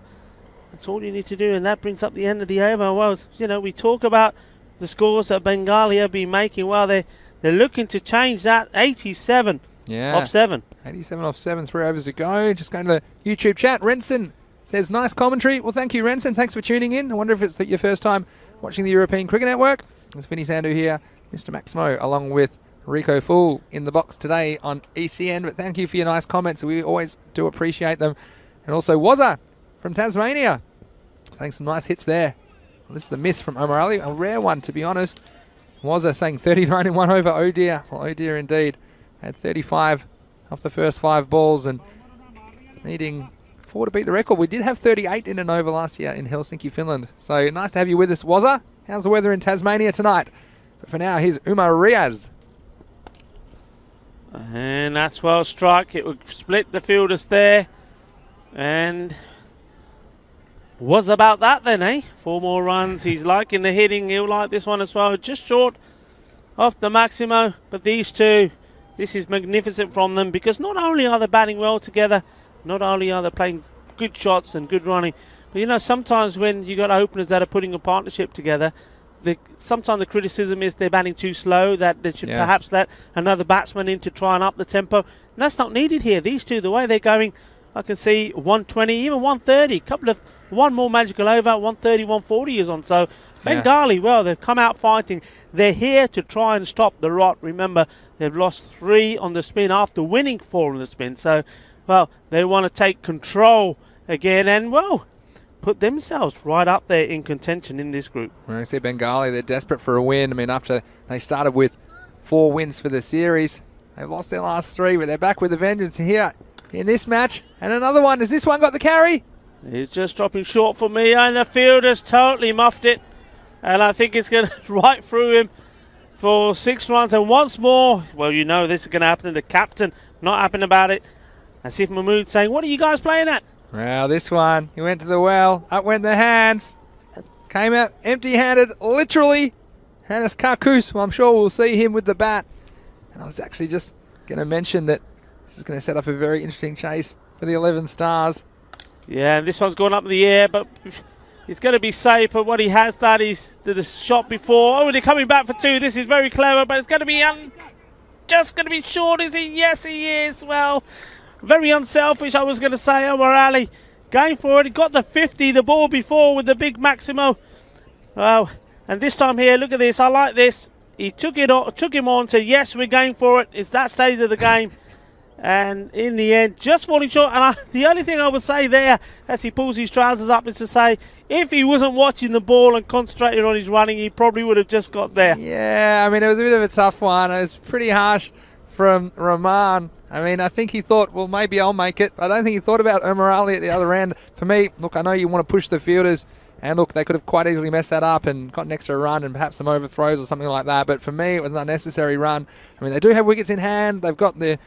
that's all you need to do. And that brings up the end of the over. Well, you know, we talk about the scores that Bengali have been making. Well, they're looking to change that. 87 off 7. 87 off 7, 3 overs to go. Just going to the YouTube chat. Renson says, nice commentary. Well, thank you, Renson. Thanks for tuning in. I wonder if it's your first time watching the European Cricket Network. It's Vinny Sandhu here, Mr. Maximo, along with Rico Fool in the box today on ECN. But thank you for your nice comments. We always do appreciate them. And also Wazza from Tasmania. Saying some nice hits there. Well, this is a miss from Omar Ali. A rare one, to be honest. Wazza saying 39 in 1 over. Oh dear. Well, oh dear indeed. Had 35 off the first 5 balls and needing 4 to beat the record. We did have 38 in an over last year in Helsinki, Finland. So nice to have you with us, Wazza. How's the weather in Tasmania tonight? But for now, here's Umar Riaz. And that's well struck. It would split the fielders there. And was about that then, eh? 4 more runs. He's liking the hitting. He'll like this one as well. Just short off the Maximo. But these two, this is magnificent from them, because not only are they batting well together, not only are they playing good shots and good running, but you know, sometimes when you got openers that are putting a partnership together, sometimes the criticism is they're batting too slow, that they should perhaps let another batsman in to try and up the tempo. And that's not needed here. These two, the way they're going, I can see 120, even 130, one more magical over, 130, 140 is on. So Bengali, well, they've come out fighting. They're here to try and stop the rot. Remember, they've lost 3 on the spin after winning 4 on the spin. So, well, they want to take control again and, well, put themselves right up there in contention in this group. When I say Bengali, they're desperate for a win. I mean, after they started with 4 wins for the series, they've lost their last 3, but they're back with a vengeance here in this match. And another one. Has this one got the carry? It's just dropping short for me, and the fielder's totally muffed it. And I think it's going to right through him for 6 runs. And once more, well, you know this is going to happen. The captain not happy about it. Asif Mahmood saying, what are you guys playing at? Well, this one, he went to the well, up went the hands, came out empty-handed, literally. Hannes Karkus, well, I'm sure we'll see him with the bat. And I was actually just going to mention that this is going to set up a very interesting chase for the 11 stars. Yeah, and this one's gone up in the air, but it's going to be safe. But what he has done is did the shot before. Oh, they're coming back for 2. This is very clever, but it's going to be just going to be short, is he? Yes, he is. Well, very unselfish, I was going to say. Omar Ali going for it. He got the 50, the ball before with the big Maximo. Well, and this time here, look at this. I like this. He took him on, said, yes, we're going for it. It's that stage of the game. And in the end, just falling short. And the only thing I would say there, as he pulls his trousers up, is to say, if he wasn't watching the ball and concentrating on his running, he probably would have just got there. Yeah, I mean, it was a bit of a tough one. It was pretty harsh from Rahman. I mean, I think he thought, well, maybe I'll make it. I don't think he thought about Omar Ali at the other end. For me, look, I know you want to push the fielders. And look, they could have quite easily messed that up and got an extra run and perhaps some overthrows or something like that. But for me, it was an unnecessary run. I mean, they do have wickets in hand. They've got the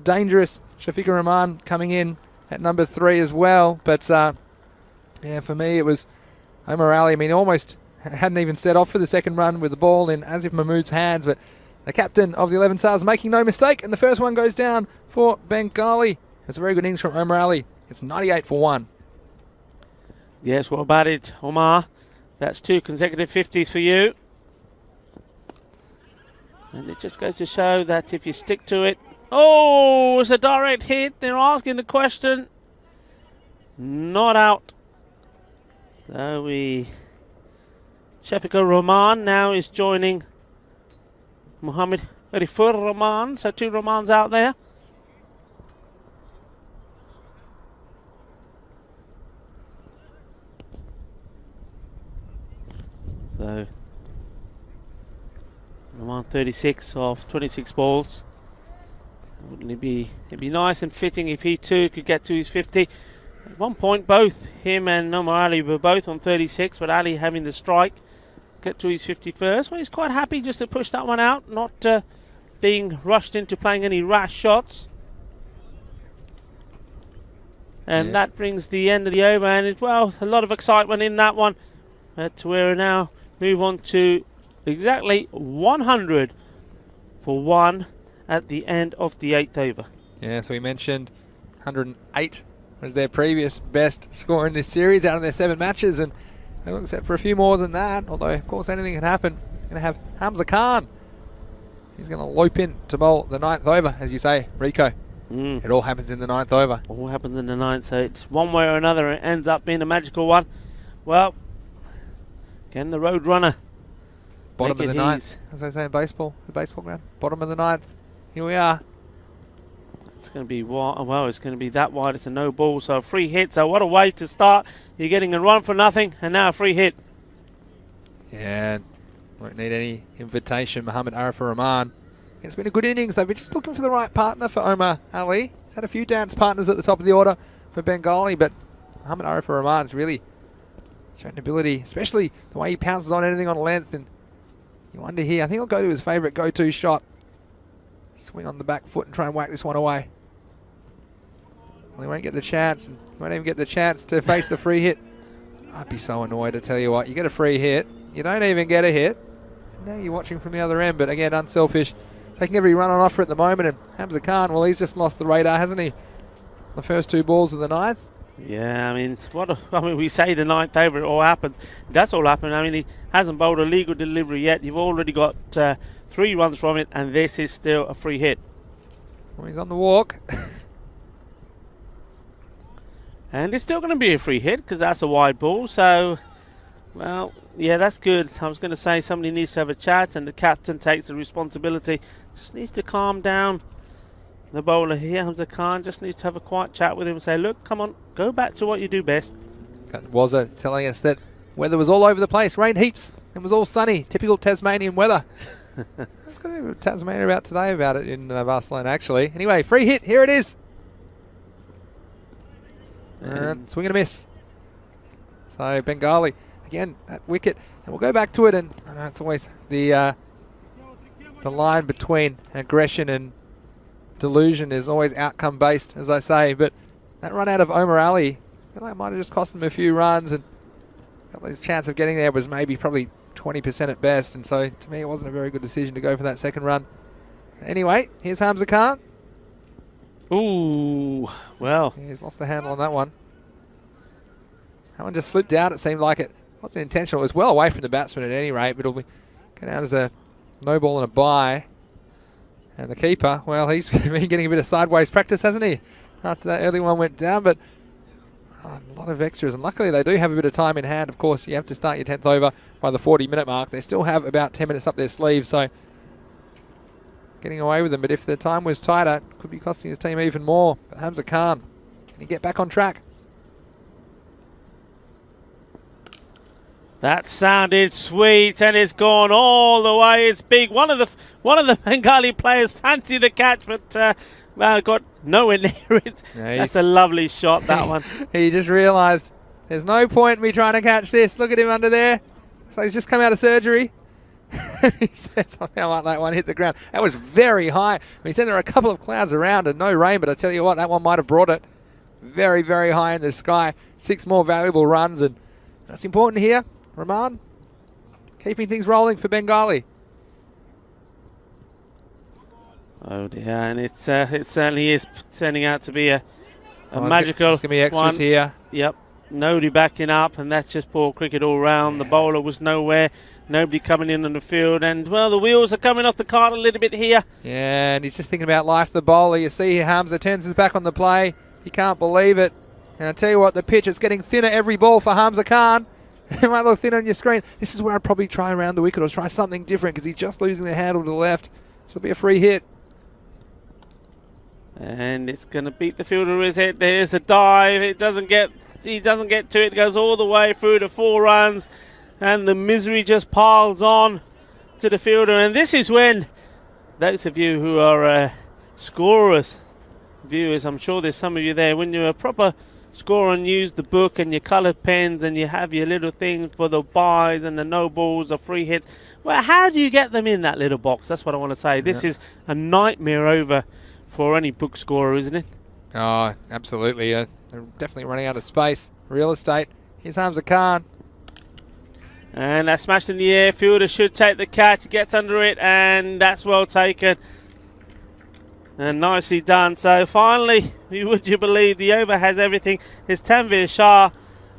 dangerous Shafiqur Rahman coming in at number 3 as well. But, yeah, for me, it was Omar Ali. I mean, almost hadn't even set off for the second run with the ball in Asif Mahmood's hands. But the captain of the 11 Stars making no mistake. And the first one goes down for Bengali. It's a very good innings from Omar Ali. It's 98 for 1. Yes, well batted, Omar. That's 2 consecutive 50s for you. And it just goes to show that if you stick to it... Oh, it's a direct hit. They're asking the question. Not out. So Shafiqur Rahman now is joining Mohammed Rifur Rahman. So 2 Rahmans out there. So, Rahman 36 off 26 balls. Wouldn't it be? It'd be nice and fitting if he too could get to his 50. At one point, both him and Omar Ali were both on 36, but Ali having the strike, get to his 50 first. Well, he's quite happy just to push that one out, not being rushed into playing any rash shots. And that brings the end of the over, and well, a lot of excitement in that one. But we're now move on to exactly 100 for 1 at the end of the 8th over. Yeah, so we mentioned 108 was their previous best score in this series out of their 7 matches, and they look set for a few more than that, although of course anything can happen. Going to have Hamza Khan. He's going to lope in to bowl the 9th over, as you say, Rico. It all happens in the 9th over. All happens in the 9th, so it's one way or another it ends up being a magical one. Well, again, the road runner. Bottom of the 9th, as I say in baseball, the baseball ground. Bottom of the 9th. Here we are. It's going to be well. It's going to be that wide. It's a no ball, so a free hit. So what a way to start! You're getting a run for nothing, and now a free hit. Yeah, won't need any invitation. Mohammed Arifur Rahman. It's been a good innings. They've been just looking for the right partner for Omar Ali. He's had a few dance partners at the top of the order for Bengali, but Mohammed Arifur Rahman's really shown ability, especially the way he pounces on anything on length. And you wonder here, I think he'll go to his favourite go-to shot. Swing on the back foot and try and whack this one away. Well, he won't get the chance, and he won't even get the chance to face the free hit. I'd be so annoyed, I tell you what. You get a free hit, you don't even get a hit. And now you're watching from the other end, but again, unselfish. Taking every run on offer at the moment, and Hamza Khan, well, he's just lost the radar, hasn't he? The first 2 balls of the 9th. Yeah, I mean, we say the 9th over, it all happens. That's all happened. I mean, he hasn't bowled a legal delivery yet. You've already got 3 runs from it, and this is still a free hit. Well, he's on the walk. And it's still going to be a free hit because that's a wide ball. So, well, yeah, that's good. I was going to say somebody needs to have a chat, and the captain takes the responsibility. Just needs to calm down. The bowler here, Hamza Khan, just needs to have a quiet chat with him and say, look, come on, go back to what you do best. Wazza telling us that weather was all over the place. Rain heaps. It was all sunny. Typical Tasmanian weather. There's got a bit of Tasmania about today about it in Barcelona, actually. Anyway, free hit. Here it is. And swing and a miss. So Bengali, again, that wicket. And we'll go back to it. And I know it's always the line between aggression and delusion is always outcome based, as I say. But that run out of Omar Ali, I feel like it might have just cost him a few runs. And his chance of getting there was maybe probably 20% at best. And so to me, it wasn't a very good decision to go for that second run. Anyway, here's Hamza Khan. Ooh, well. He's lost the handle on that one. That one just slipped out. It seemed like it wasn't intentional. It was well away from the batsman at any rate, but it'll be go down as a no ball and a bye. And the keeper, well, he's been getting a bit of sideways practice, hasn't he? After that early one went down, but A lot of extras, and luckily they do have a bit of time in hand. Of course, you have to start your 10th over by the 40-minute mark. They still have about 10 minutes up their sleeve, so getting away with them. But if the time was tighter, it could be costing his team even more. But Hamza Khan, can he get back on track? That sounded sweet, and it's gone all the way. It's big. One of the Bengali players fancied the catch, but got nowhere near it. Yeah, that's a lovely shot, that one. He just realised there's no point in me trying to catch this. Look at him under there. So he's just come out of surgery. He said something like that one hit the ground. That was very high. I mean, he said there were a couple of clouds around and no rain, but I tell you what, that one might have brought it very, very high in the sky. 6 more valuable runs, and that's important here. Rahman, keeping things rolling for Bengali. Oh dear, and it certainly is turning out to be a magical There's going to be extras one. here. Yep, nobody backing up, and that's just poor cricket all round. The bowler was nowhere, nobody coming in on the field, and well, the wheels are coming off the cart a little bit here. Yeah, and he's just thinking about life, the bowler. You see here, Hamza turns his back on the play. He can't believe it. And I tell you what, the pitch is getting thinner every ball for Hamza Khan. It might look thin on your screen. This is where I'd probably try around the wicket or try something different because he's just losing the handle to the left. This will be a free hit. And it's going to beat the fielder to his head. There's a dive. He doesn't get to it. It goes all the way through to 4 runs. And the misery just piles on to the fielder. And this is when those of you who are scorers, viewers, I'm sure there's some of you there, when you're a proper score and use the book and your coloured pens and you have your little thing for the buys and the no balls or free hits. Well, how do you get them in that little box? That's what I want to say. This is a nightmare over for any book scorer, isn't it? Oh, absolutely. They're definitely running out of space. Real estate. Here's Hamza Khan. And that's smashed in the air. Fielder should take the catch. He gets under it, and that's well taken. And nicely done. So finally, would you believe, the over has everything. It's Tanvir Shah.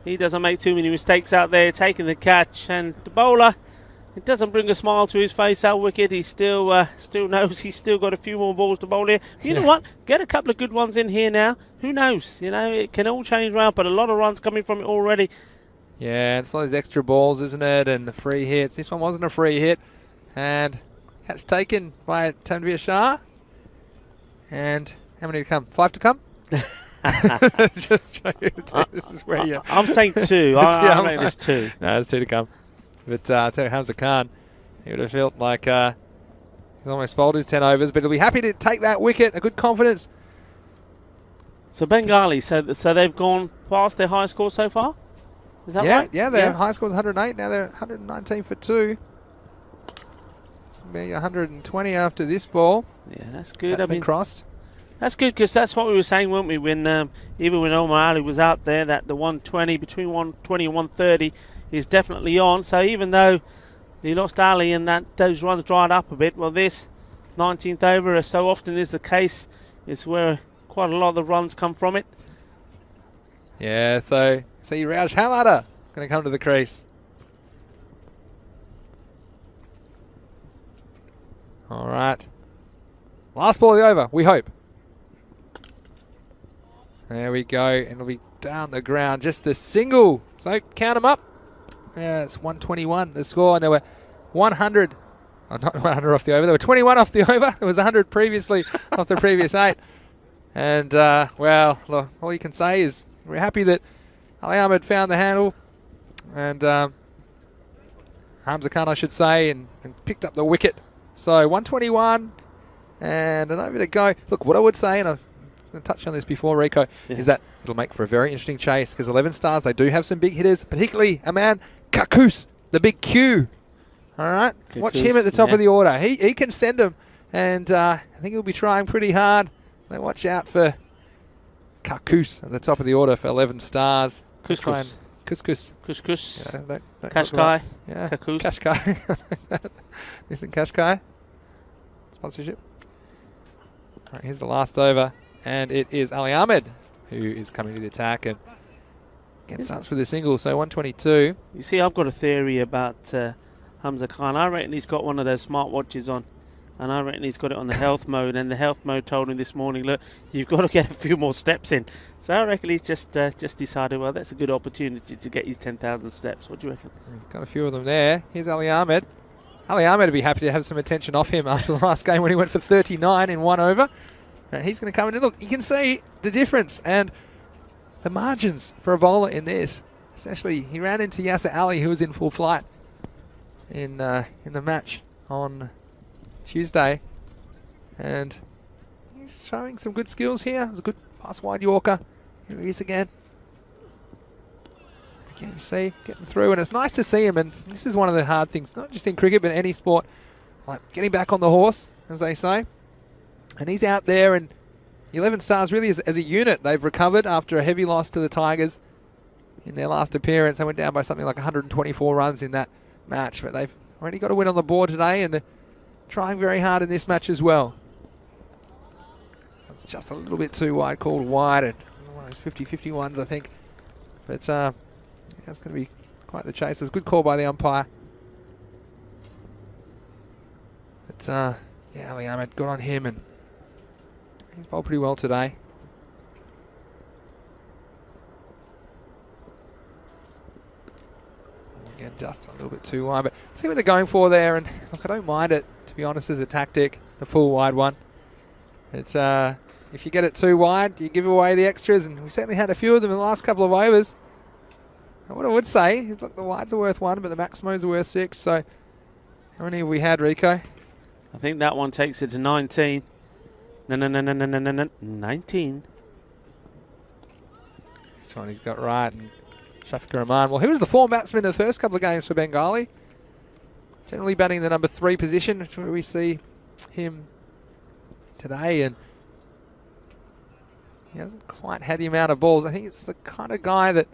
He doesn't make too many mistakes out there, taking the catch. And the bowler, it doesn't bring a smile to his face, that wicket. He still knows he's still got a few more balls to bowl here. You know what? Get a couple of good ones in here now. Who knows? You know, it can all change around, but a lot of runs coming from it already. Yeah, it's all those extra balls, isn't it? And the free hits. This one wasn't a free hit. And catch taken by Tanvir Shah. And how many to come? 5 to come? Just joking. This is where you... I'm saying 2. I reckon it's 2. No, there's 2 to come. But I tell you, Hamza Khan, he would have felt like he's almost bowled his 10 overs, but he'll be happy to take that wicket. A good confidence. So Bengali, so they've gone past their high score so far? Is that right? Yeah, their high score is 108. Now they're 119 for 2. This will be 120 after this ball. Yeah, that's good. That's been crossed. That's good, because that's what we were saying, weren't we? When even when Omar Ali was out there, that the 120, between 120 and 130 is definitely on. So even though he lost Ali and those runs dried up a bit, well, this 19th over, as so often is the case, is where quite a lot of the runs come from it. Yeah, so see Raj Halada is going to come to the crease. All right. Last ball of the over, we hope. There we go, and it'll be down the ground, just a single. So count them up. Yeah, it's 121 the score, and there were 100. Oh, not 100 off the over. There were 21 off the over. There was 100 previously off the previous 8. And well, look, all you can say is we're happy that Ali Ahmed found the handle, and Hamza Khan, I should say, and picked up the wicket. So 121 and an over to go. Look, what I would say, and I touched on this before, Rico, is that it'll make for a very interesting chase, because 11 stars, they do have some big hitters, particularly a man, Kakus, the big Q. All right, Kakus, watch him at the top of the order. He can send them, and I think he'll be trying pretty hard. So watch out for Kakus at the top of the order for 11 stars. Couscous. Couscous. Couscous. Yeah, Kashkai. Yeah, Kakus. Kashkai. Listen, Kashkai. Sponsorship. All right, here's the last over, and it is Ali Ahmed who is coming to the attack, and again starts with a single, so 122. You see, I've got a theory about Hamza Khan. I reckon he's got one of those smart watches on And I reckon he's got it on the health mode, and the health mode told him this morning, look, you've got to get a few more steps in. So I reckon he's just decided, well, that's a good opportunity to get his 10,000 steps. What do you reckon? He's got a few of them there. Here's Ali Ahmed. Ali Ahmed would be happy to have some attention off him after the last game when he went for 39 in 1 over. And he's going to come in and look, you can see the difference and the margins for a bowler in this. Especially, he ran into Yasser Ali, who was in full flight in the match on Tuesday, and he's showing some good skills here. It was a good fast wide Yorker. Here he is again. Again, you see, getting through, and it's nice to see him, and this is one of the hard things, not just in cricket, but any sport, like getting back on the horse, as they say. And he's out there, and 11 Stars really as a unit, they've recovered after a heavy loss to the Tigers in their last appearance. They went down by something like 124 runs in that match, but they've already got a win on the board today, and they're trying very hard in this match as well. It's just a little bit too wide, called wide, and one of those 50-50 ones, I think. But yeah, it's going to be quite the chase. It was a good call by the umpire. But yeah, Ali Ahmed, good on him, and he's bowled pretty well today. Again, just a little bit too wide, but see what they're going for there, and look, I don't mind it, to be honest, as a tactic, the full wide one. It's if you get it too wide, you give away the extras, and we certainly had a few of them in the last couple of overs. And what I would say is, look, the wides are worth 1, but the maximos are worth 6, so how many have we had, Rico? I think that one takes it to 19. No, 19. This one he's got right, and Shafiq Rahman. Well, he was the form batsman in the first couple of games for Bengali. Generally batting the number 3 position, which is where we see him today. And he hasn't quite had the amount of balls. I think it's the kind of guy that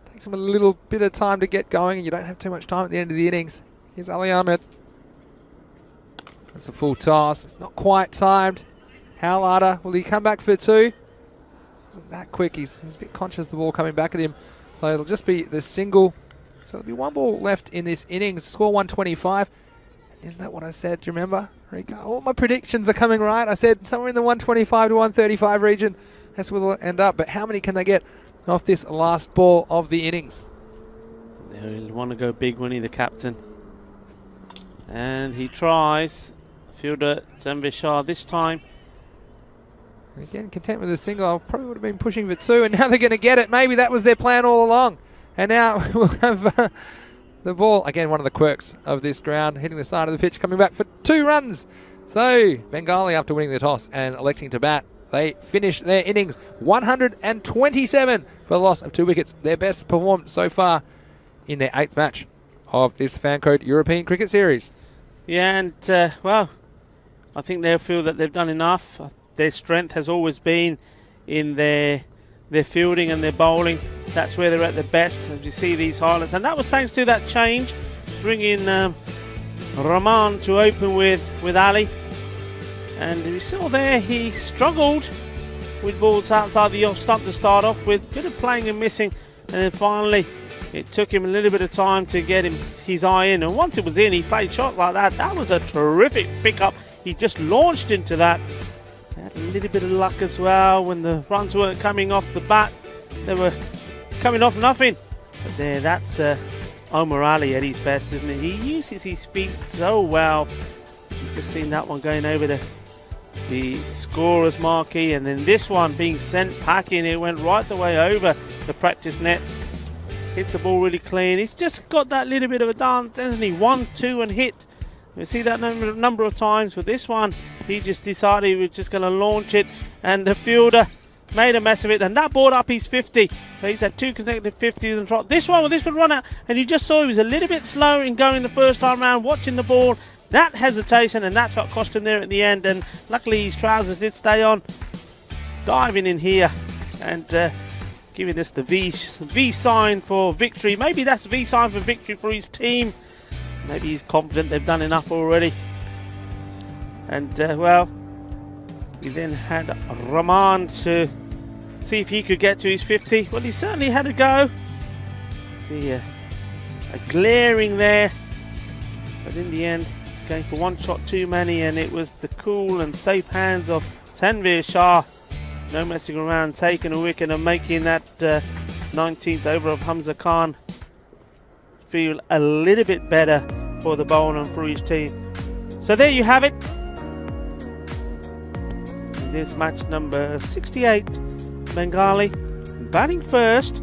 takes him a little bit of time to get going, and you don't have too much time at the end of the innings. Here's Ali Ahmed. That's a full toss. It's not quite timed. Howlarder, will he come back for 2? Isn't that quick. He's a bit conscious of the ball coming back at him. So it'll just be the single. So there'll be 1 ball left in this innings. Score 125. Isn't that what I said? Do you remember, Rico? All my predictions are coming right. I said somewhere in the 125 to 135 region. That's where they'll end up. But how many can they get off this last ball of the innings? They'll want to go big, Winnie, the captain. And he tries. Fielder Tanvir Shah this time. Again, content with a single. I probably would have been pushing for 2, and now they're going to get it. Maybe that was their plan all along. And now we'll have the ball. Again, one of the quirks of this ground, hitting the side of the pitch, coming back for 2 runs. So, Bengali, after winning the toss and electing to bat, they finish their innings 127 for the loss of 2 wickets. Their best performed so far in their 8th match of this Fancode European Cricket Series. Yeah, and, well, I think they'll feel that they've done enough. Their strength has always been in their fielding and their bowling. That's where they're at their best, as you see these highlights. And that was thanks to that change, bringing Rahman to open with Ali. And you saw there, he struggled with balls outside the off stump to start off with. Bit of playing and missing. And then finally, it took him a little bit of time to get his eye in. And once it was in, he played shots like that. That was a terrific pickup. He just launched into that. Had a little bit of luck as well when the runs weren't coming off the bat. They were coming off nothing. But there, that's Omar Ali at his best, isn't it? He uses his feet so well. You've just seen that one going over the scorer's marquee, and then this one being sent packing. It went right the way over the practice nets. Hits the ball really clean. He's just got that little bit of a dance, hasn't he? 1, 2 and hit. We see that number of times. With this one, he just decided he was just going to launch it, and the fielder made a mess of it, and that brought up his 50. So he's had 2 consecutive 50s in the trot. This one would run out, and you just saw he was a little bit slow in going the first time round, watching the ball. That hesitation, and that's what cost him there at the end. And luckily his trousers did stay on. Diving in here and giving us the V sign for victory. Maybe that's V sign for victory for his team. Maybe he's confident they've done enough already. And, well, we then had Rahman to see if he could get to his 50. Well, he certainly had a go. See a glaring there. But in the end, going for one shot too many, and it was the cool and safe hands of Tanvir Shah. No messing around, taking a wicket and making that 19th over of Hamza Khan feel a little bit better for the bowler and for his team. So there you have it. This match number 68, Bengali batting first,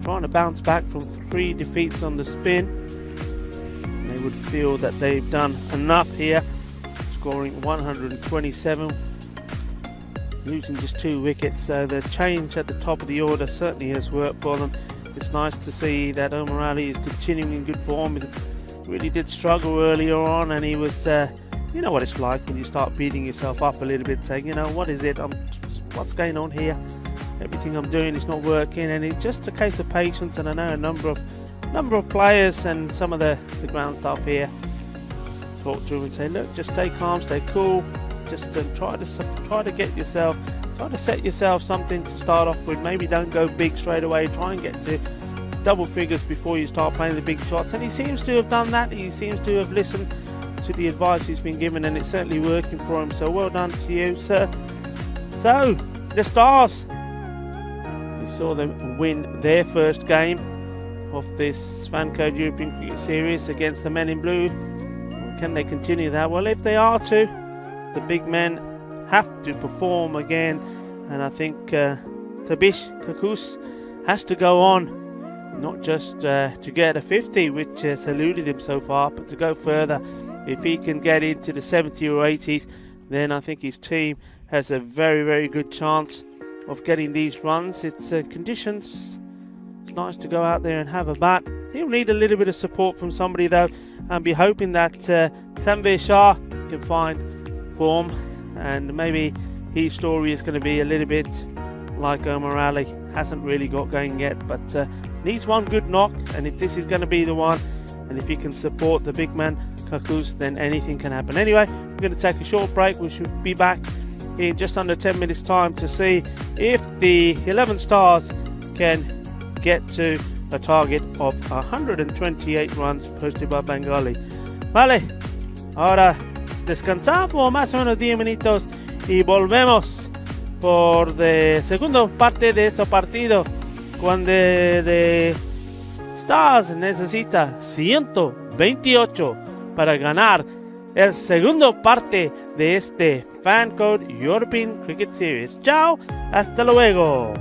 trying to bounce back from 3 defeats on the spin. They would feel that they've done enough here, scoring 127, losing just 2 wickets. So the change at the top of the order certainly has worked for them. It's nice to see that Omar Ali is continuing in good form. He really did struggle earlier on, and he was, you know what it's like when you start beating yourself up a little bit, saying, you know, what is it? What's going on here? Everything I'm doing is not working, and it's just a case of patience. And I know a number of players and some of the ground staff here talk to him and say, look, just stay calm, stay cool, just try to get yourself, try to set yourself something to start off with. Maybe don't go big straight away, try and get to double figures before you start playing the big shots. And he seems to have done that. He seems to have listened to the advice he's been given, and it's certainly working for him. So well done to you, sir. So the Stars, we saw them win their first game of this Fancode European Cricket Series against the Men in Blue. Can they continue that? Well, if they are to, the big men have to perform again, and I think Tabish Kakus has to go on, not just to get a 50, which has eluded him so far, but to go further. If he can get into the 70 or 80s, then I think his team has a very, very good chance of getting these runs. It's conditions. It's nice to go out there and have a bat. He'll need a little bit of support from somebody though, and be hoping that Tanvir Shah can find form, and maybe his story is going to be a little bit like Omar Ali. Hasn't really got going yet, but needs one good knock, and if this is going to be the one, and if he can support the big man Kakus, then anything can happen. Anyway, we're going to take a short break. We should be back in just under 10 minutes time to see if the 11 Stars can get to a target of 128 runs posted by Bengali. Vale, ahora descansamos por más o menos 10 minutos y volvemos por la segunda parte de este partido, cuando de Stars necesita 128 para ganar el segundo parte de este Fancode European Cricket Series. Chao, hasta luego.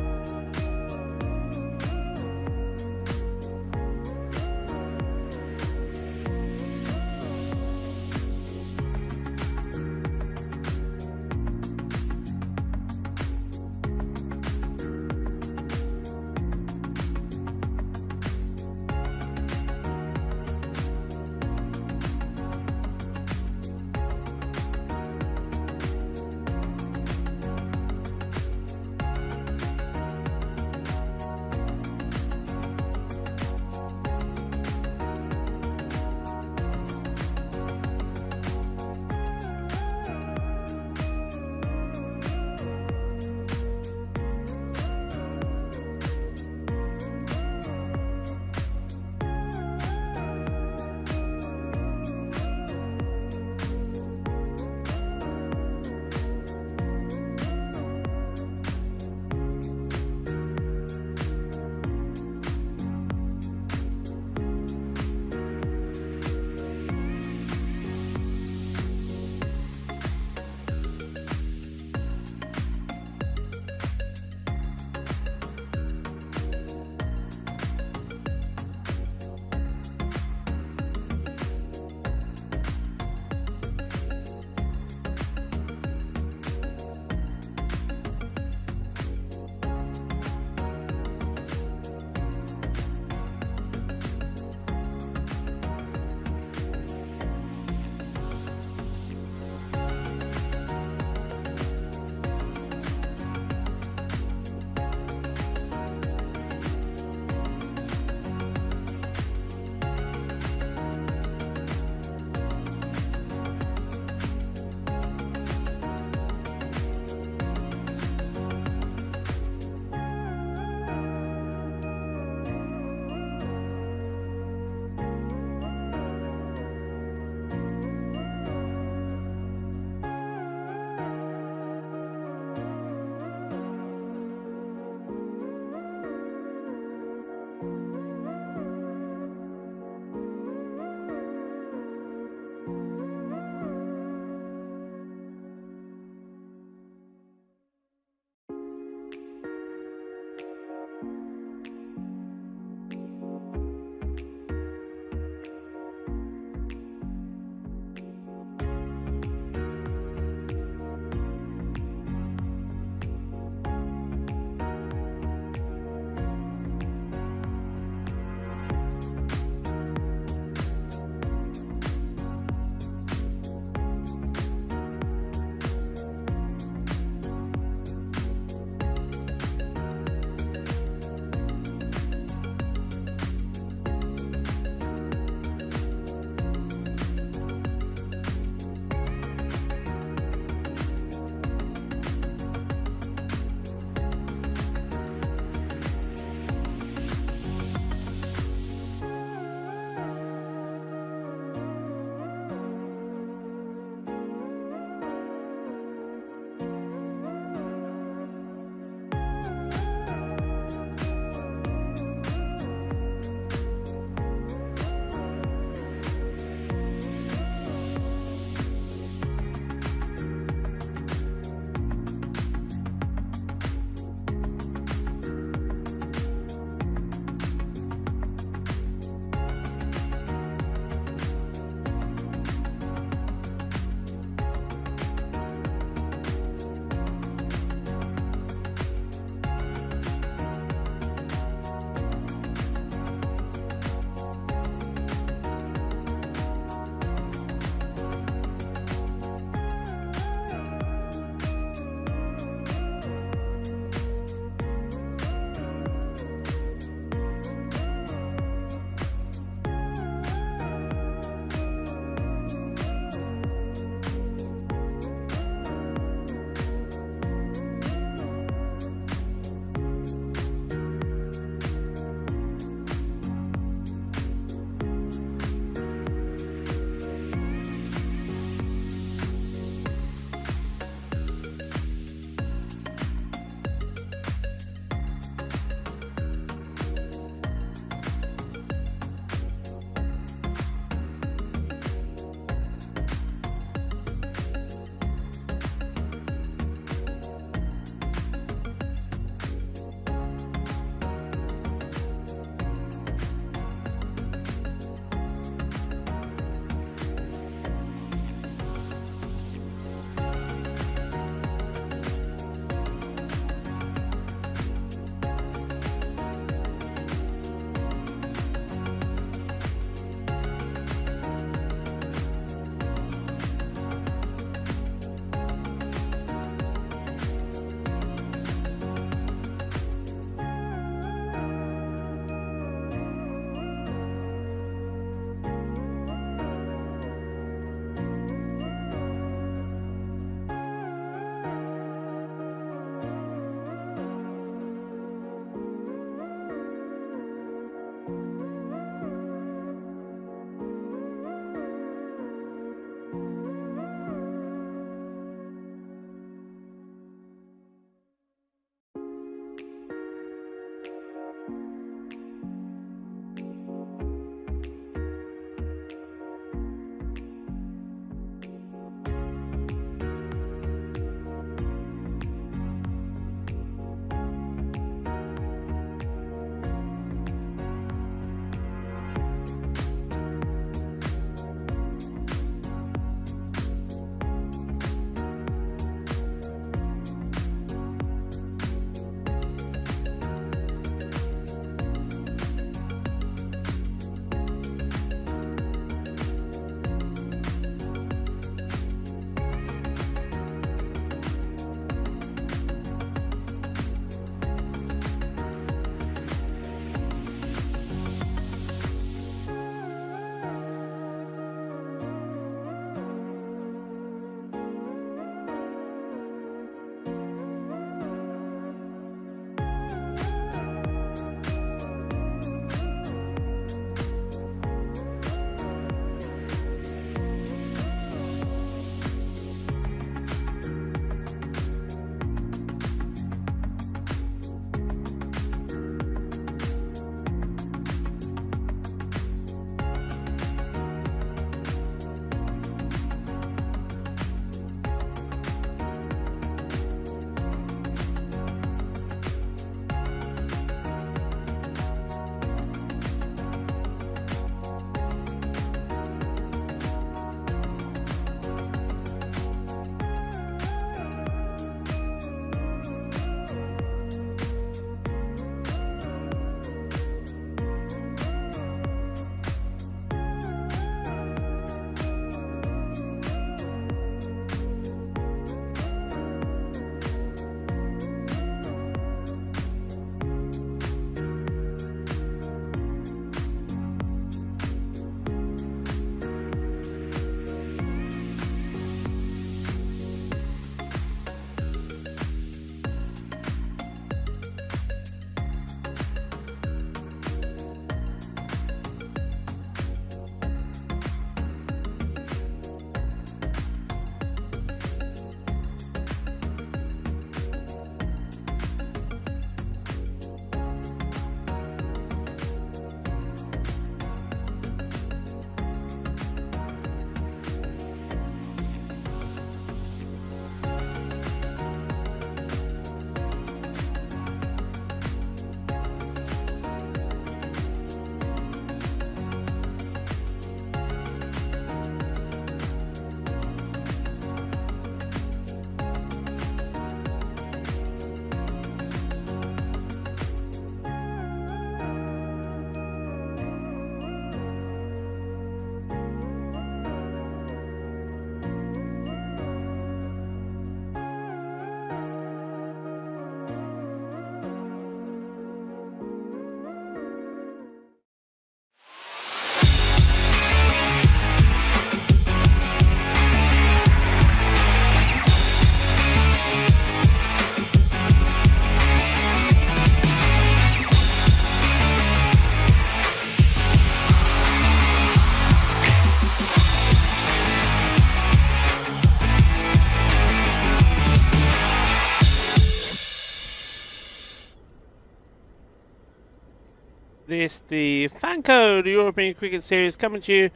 It's the Fanco, the European Cricket Series, coming to you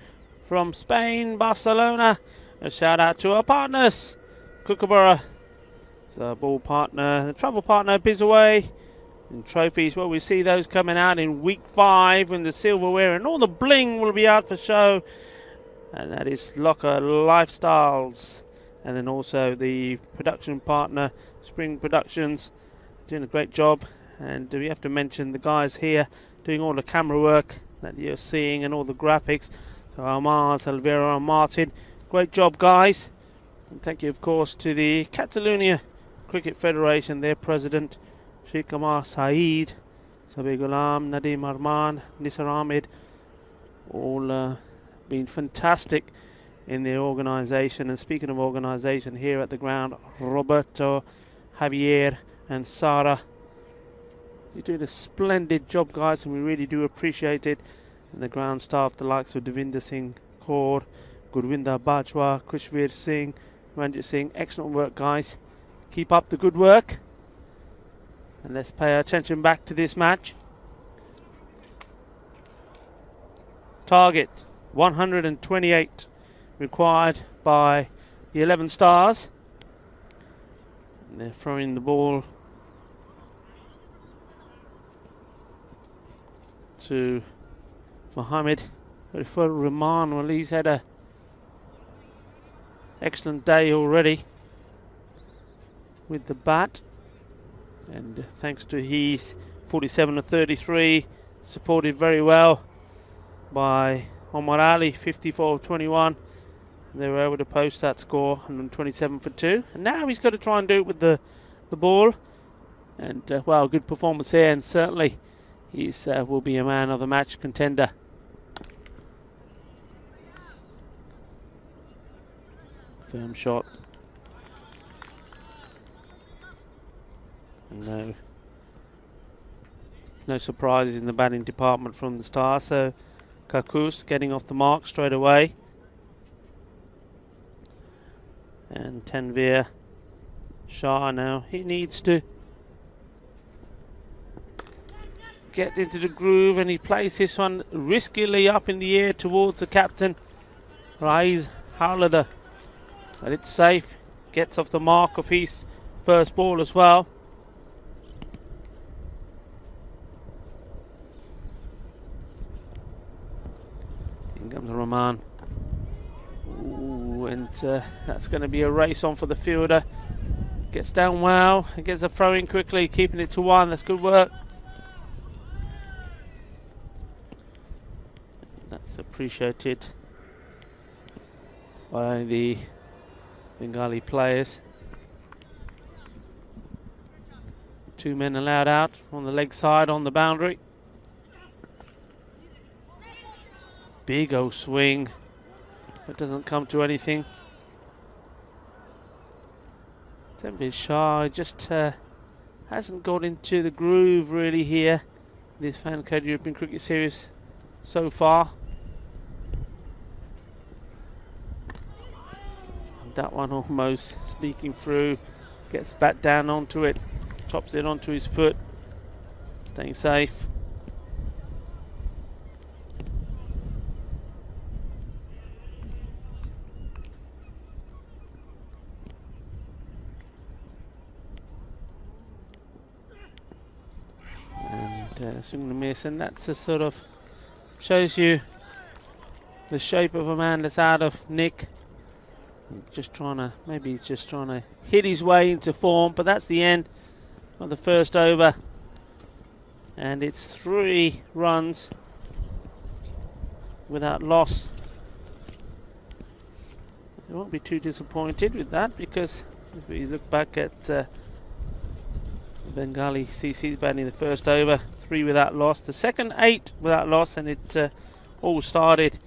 from Spain, Barcelona. A shout out to our partners, Kookaburra, the ball partner, the travel partner, Bizaway, and trophies. Well, we see those coming out in week 5 when the silverware and all the bling will be out for show. And that is Locker Lifestyles. And then also the production partner, Spring Productions, doing a great job. And we have to mention the guys here doing all the camera work that you're seeing and all the graphics. So Almaz, Alvera and Martin, great job guys. And thank you of course to the Catalonia Cricket Federation, their president Sheikh Amar Saeed, Sabi Ghulam, Nadim Arman, Nisar Ahmed, all been fantastic in their organisation. And speaking of organisation, here at the ground, Roberto, Javier and Sara, you're doing a splendid job guys, and we really do appreciate it. And the ground staff, the likes of Devinder Singh Kaur, Gurwinder Bajwa, Kushveer Singh, Ranjit Singh, excellent work guys, keep up the good work. And let's pay our attention back to this match. Target 128 required by the 11 stars. And they're throwing the ball to Mohammed for Rahman. Well, he's had a excellent day already with the bat, and thanks to his 47 of 33, supported very well by Omar Ali, 54 of 21. They were able to post that score, 127 for 2. And now he's got to try and do it with the ball. And well, good performance here, and certainly he will be a man of the match contender. Firm shot. And no surprises in the batting department from the start. So Kakus getting off the mark straight away. And Tanveer Shah now, he needs to get into the groove, and he plays this one riskily up in the air towards the captain, Raiz Howlader. But it's safe, gets off the mark of his first ball as well. In comes Rahman. Ooh, and that's going to be a race on for the fielder. Gets down well and gets a throw in quickly, keeping it to 1. That's good work. That's appreciated by the Bengali players. 2 men allowed out on the leg side on the boundary. Big old swing. It doesn't come to anything. Tanveer Shah just hasn't got into the groove really here, this Fancode European Cricket Series so far. And that one almost sneaking through, gets back down onto it, chops it onto his foot, staying safe. Swing and a miss, and that's a sort of shows you the shape of a man that's out of nick. Just trying to, maybe he's just trying to hit his way into form, but that's the end of the first over, and it's 3 runs without loss. I won't be too disappointed with that, because if we look back at Bengali CC's batting in the first over, 3 without loss, the second 8 without loss, and it all started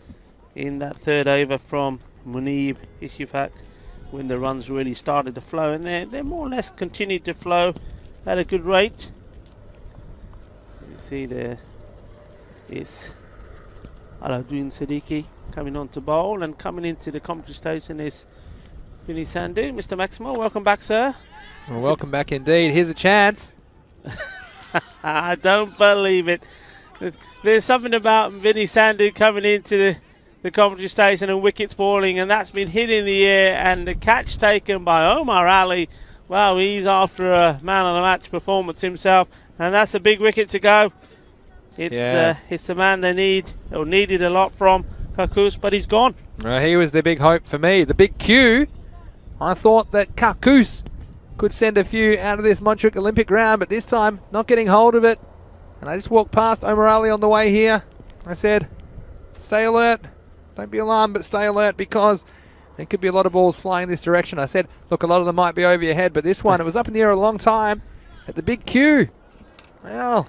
in that third over from Munib Ishifaq when the runs really started to flow, and they more or less continued to flow at a good rate. You see there is Alauddin Siddiqui coming on to bowl, and coming into the commentary station is Vinny Sandhu. Mr. Maximo, welcome back, sir. Well, welcome back indeed. Here's a chance. I don't believe it. There's something about Vinny Sandu coming into the commentary station and wickets falling, and that's been hit in the air, and the catch taken by Omar Ali. Well, he's after a man of the match performance himself, and that's a big wicket to go. It's the man they need, or needed a lot from Kakus, but he's gone. He was the big hope for me, the big Q. I thought that Kakus could send a few out of this Montjuic Olympic round, but this time not getting hold of it. And I just walked past Omar Ali on the way here. I said, stay alert. Don't be alarmed, but stay alert, because there could be a lot of balls flying this direction. I said, look, a lot of them might be over your head, but this one, it was up in the air a long time at the big Q. Well,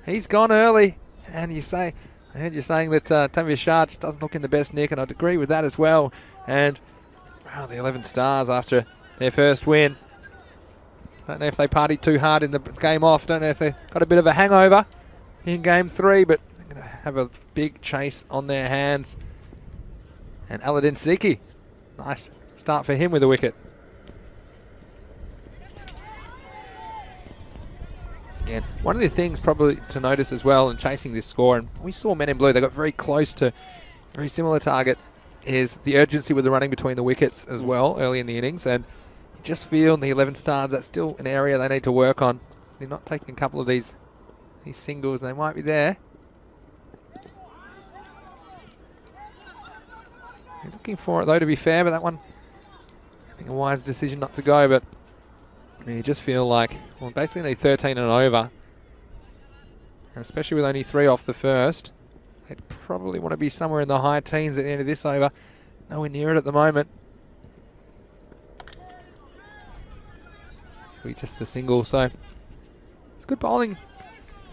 he's gone early. And I heard you saying that Tanvir Shah just doesn't look in the best nick, and I'd agree with that as well. And wow, the 11 Stars after their first win. Don't know if they partied too hard in the game off. Don't know if they got a bit of a hangover in game 3, but they're going to have a big chase on their hands. And Aladdin Siddiqui, nice start for him with a wicket. Again, one of the things probably to notice as well in chasing this score, and we saw Men in Blue, they got very close to a very similar target, is the urgency with the running between the wickets as well early in the innings. And just feel in the 11 Stars that's still an area they need to work on. They're not taking a couple of these singles. They might be there. They're looking for it though, to be fair, but that one, I think a wise decision not to go. But you just feel like, well, basically need 13 and over, and especially with only 3 off the first, they'd probably want to be somewhere in the high teens at the end of this over. Nowhere near it at the moment. Just the single, so it's good bowling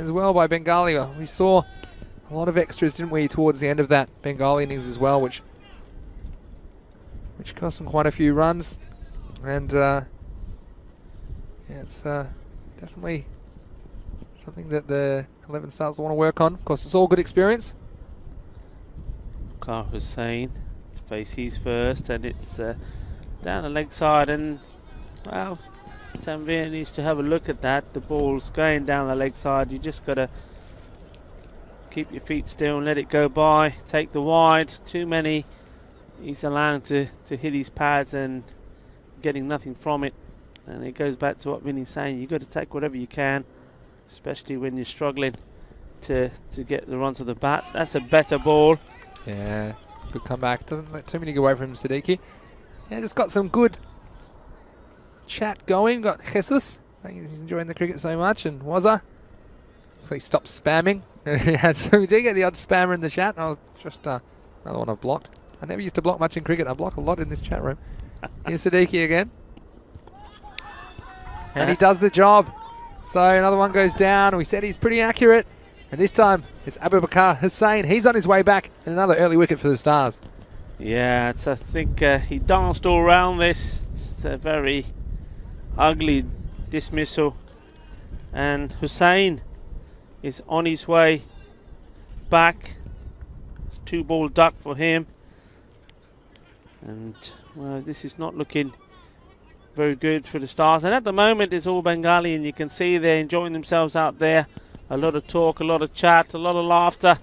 as well by Bengali. We saw a lot of extras, didn't we, towards the end of that Bengali innings as well, which cost them quite a few runs. And yeah, it's definitely something that the 11 Stars want to work on. Of course, it's all good experience. Kar Hussain to face his first, and it's down the leg side, and well, Tanvir needs to have a look at that. The ball's going down the leg side. You just got to keep your feet still and let it go by. Take the wide. Too many. He's allowed to hit his pads and getting nothing from it. And it goes back to what Vinny's saying. You've got to take whatever you can, especially when you're struggling to get the run to the bat. That's a better ball. Yeah, good comeback. Doesn't let too many go away from Siddiqui. Yeah, just got some good chat going. Got Jesus, I think he's enjoying the cricket so much, and Wazza. Please stop spamming. So we do get the odd spammer in the chat. I was just another one I've blocked. I never used to block much in cricket. I block a lot in this chat room. Here's Siddiqui again, and he does the job. So another one goes down. We said he's pretty accurate, and this time it's Abu Bakar Hussain. He's on his way back, and another early wicket for the Stars. Yeah, I think he danced all around this. It's a very ugly dismissal, and Hussain is on his way back. It's 2-ball duck for him, and well, this is not looking very good for the Stars. And at the moment it's all Bengali, and you can see they're enjoying themselves out there. A lot of talk, a lot of chat, a lot of laughter.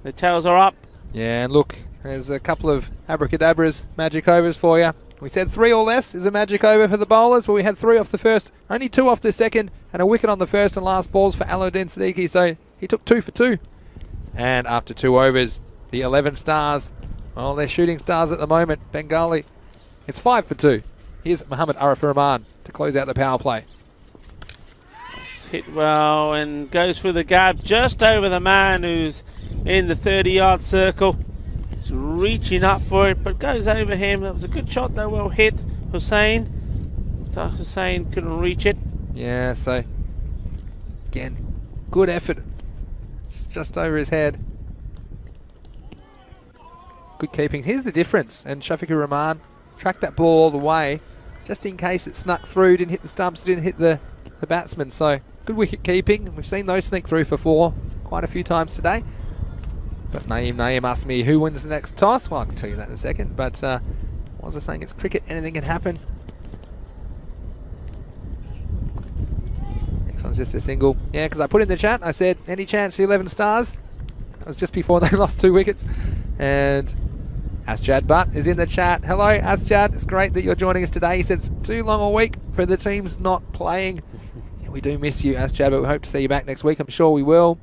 The tails are up. Yeah, and look, there's a couple of abracadabras, magic overs for you. We said 3 or less is a magic over for the bowlers. Well, we had 3 off the first, only 2 off the second, and a wicket on the first and last balls for Aladdin Siddiqui. So he took 2 for 2. And after 2 overs, the 11 Stars, well, they're shooting stars at the moment. Bengali, it's 5 for 2. Here's Muhammad Arif Rahman to close out the power play. It's hit well and goes through the gap just over the man who's in the 30-yard circle. Reaching up for it, but goes over him. That was a good shot though, well hit. Hussain couldn't reach it. Yeah, so again, good effort. It's just over his head. Good keeping. Here's the difference, and Shafiqur Rahman tracked that ball all the way just in case it snuck through, didn't hit the stumps, didn't hit the batsman. So good wicket keeping. We've seen those sneak through for 4 quite a few times today. But Naeem asked me who wins the next toss. Well, I can tell you that in a second. But what was I saying? It's cricket. Anything can happen. Next one's was just a single. Yeah, because I put in the chat, I said, any chance for 11 stars? That was just before they lost 2 wickets. And Asjad Butt is in the chat. Hello, Asjad. It's great that you're joining us today. He says it's too long a week for the teams not playing. Yeah, we do miss you, Asjad, but we hope to see you back next week. I'm sure we will.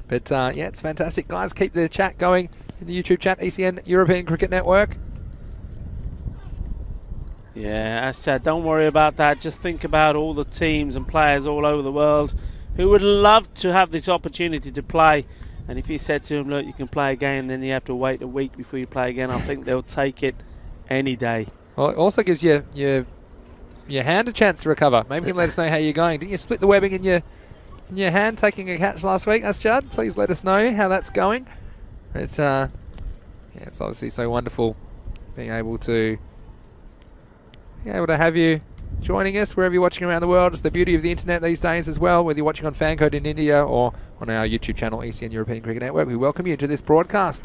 But yeah, it's fantastic. Guys, keep the chat going in the YouTube chat, ECN European Cricket Network. Yeah, Asjad, don't worry about that. Just think about all the teams and players all over the world who would love to have this opportunity to play. And if you said to them, look, you can play a game, then you have to wait a week before you play again, I think they'll take it any day. Well, it also gives your hand a chance to recover. Maybe you can let us know how you're going. Didn't you split the webbing in your hand taking a catch last week, Asjad? Please let us know how that's going. It's yeah, it's obviously so wonderful being able to have you joining us wherever you're watching around the world. It's the beauty of the internet these days as well, whether you're watching on Fancode in India or on our YouTube channel, ECN European Cricket Network. We welcome you to this broadcast.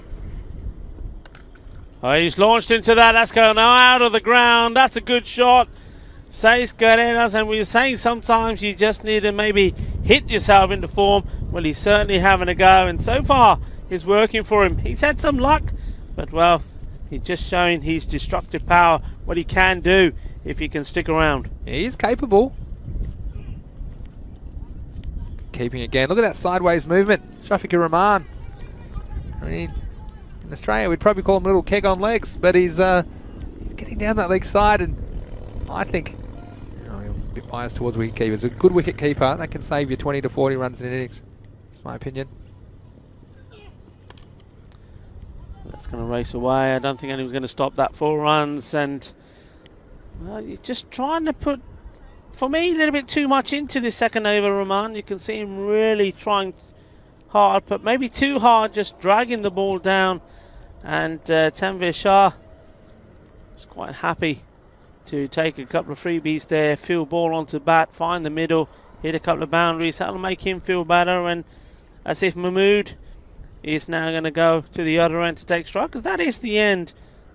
Oh, he's launched into that. That's going out of the ground. That's a good shot. Seis Carreras, and we were saying sometimes you just need to maybe hit yourself into form. Well, he's certainly having a go, and so far it's working for him. He's had some luck, but well, he's just showing his destructive power, what he can do if he can stick around. He is capable. Keeping again. Look at that sideways movement. Shafiqur Rahman. I mean, in Australia we'd probably call him a little keg on legs, but he's getting down that leg side, and I think, I'm a bit biased towards wicket keepers. A good wicket keeper that can save you 20 to 40 runs in an innings. That's my opinion. That's going to race away. I don't think anyone's going to stop that 4 runs, and well, you're just trying to put, for me, a little bit too much into this second over, Rahman. You can see him really trying hard, but maybe too hard, just dragging the ball down. And Tanvir Shah is quite happy to take a couple of freebies there, field ball onto bat, find the middle, hit a couple of boundaries. That'll make him feel better. And Asif Mahmood is now going to go to the other end to take strike, because that is the end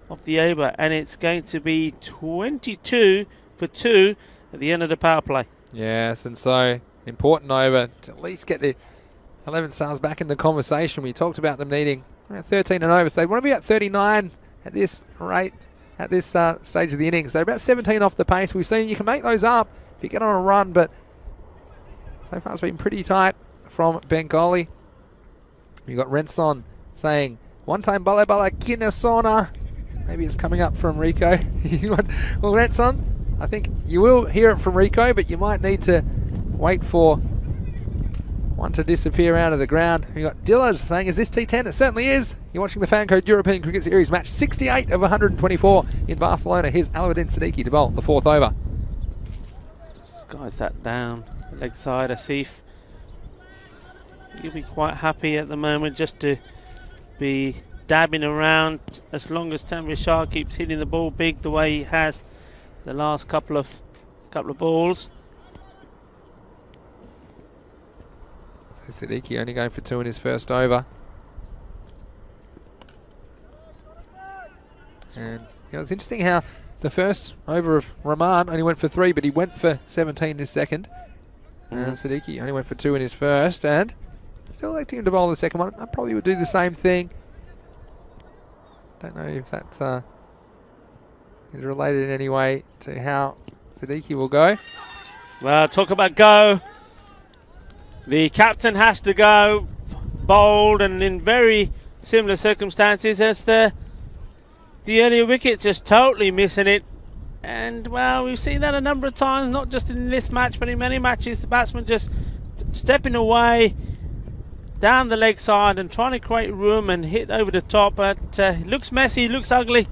of the over, and it's going to be 22 for 2 at the end of the power play. Yes, and so important over to at least get the 11 stars back in the conversation. We talked about them needing 13 and over, so they want to be at 39 at this rate, at this stage of the innings. They're about 17 off the pace. We've seen you can make those up if you get on a run, but so far it's been pretty tight from Bengali. You've got Renson saying, one time bale bala kinasona. Maybe it's coming up from Rico. Well, Renson, I think you will hear it from Rico, but you might need to wait for one to disappear out of the ground. You've got Dillard saying, is this T10? It certainly is. You're watching the Fancode European Cricket Series match 68 of 124 in Barcelona. Here's Aladdin Siddiqui to bowl the 4th over. Just guides that down, leg side, Asif. You'll be quite happy at the moment just to be dabbing around as long as Tanvir Shah keeps hitting the ball big the way he has the last couple of balls. So Siddiqui only going for 2 in his first over. And you know, it's interesting how the first over of Rahman only went for 3, but he went for 17 in his second. And Siddiqui only went for 2 in his first, and still electing him to bowl the second one. I probably would do the same thing. Don't know if that's is related in any way to how Siddiqui will go. Well, talk about go. The captain has to go bold, and in very similar circumstances as the earlier wicket, just totally missing it. And well, we've seen that a number of times, not just in this match, but in many matches. The batsman just stepping away down the leg side and trying to create room and hit over the top, but it looks messy, looks ugly,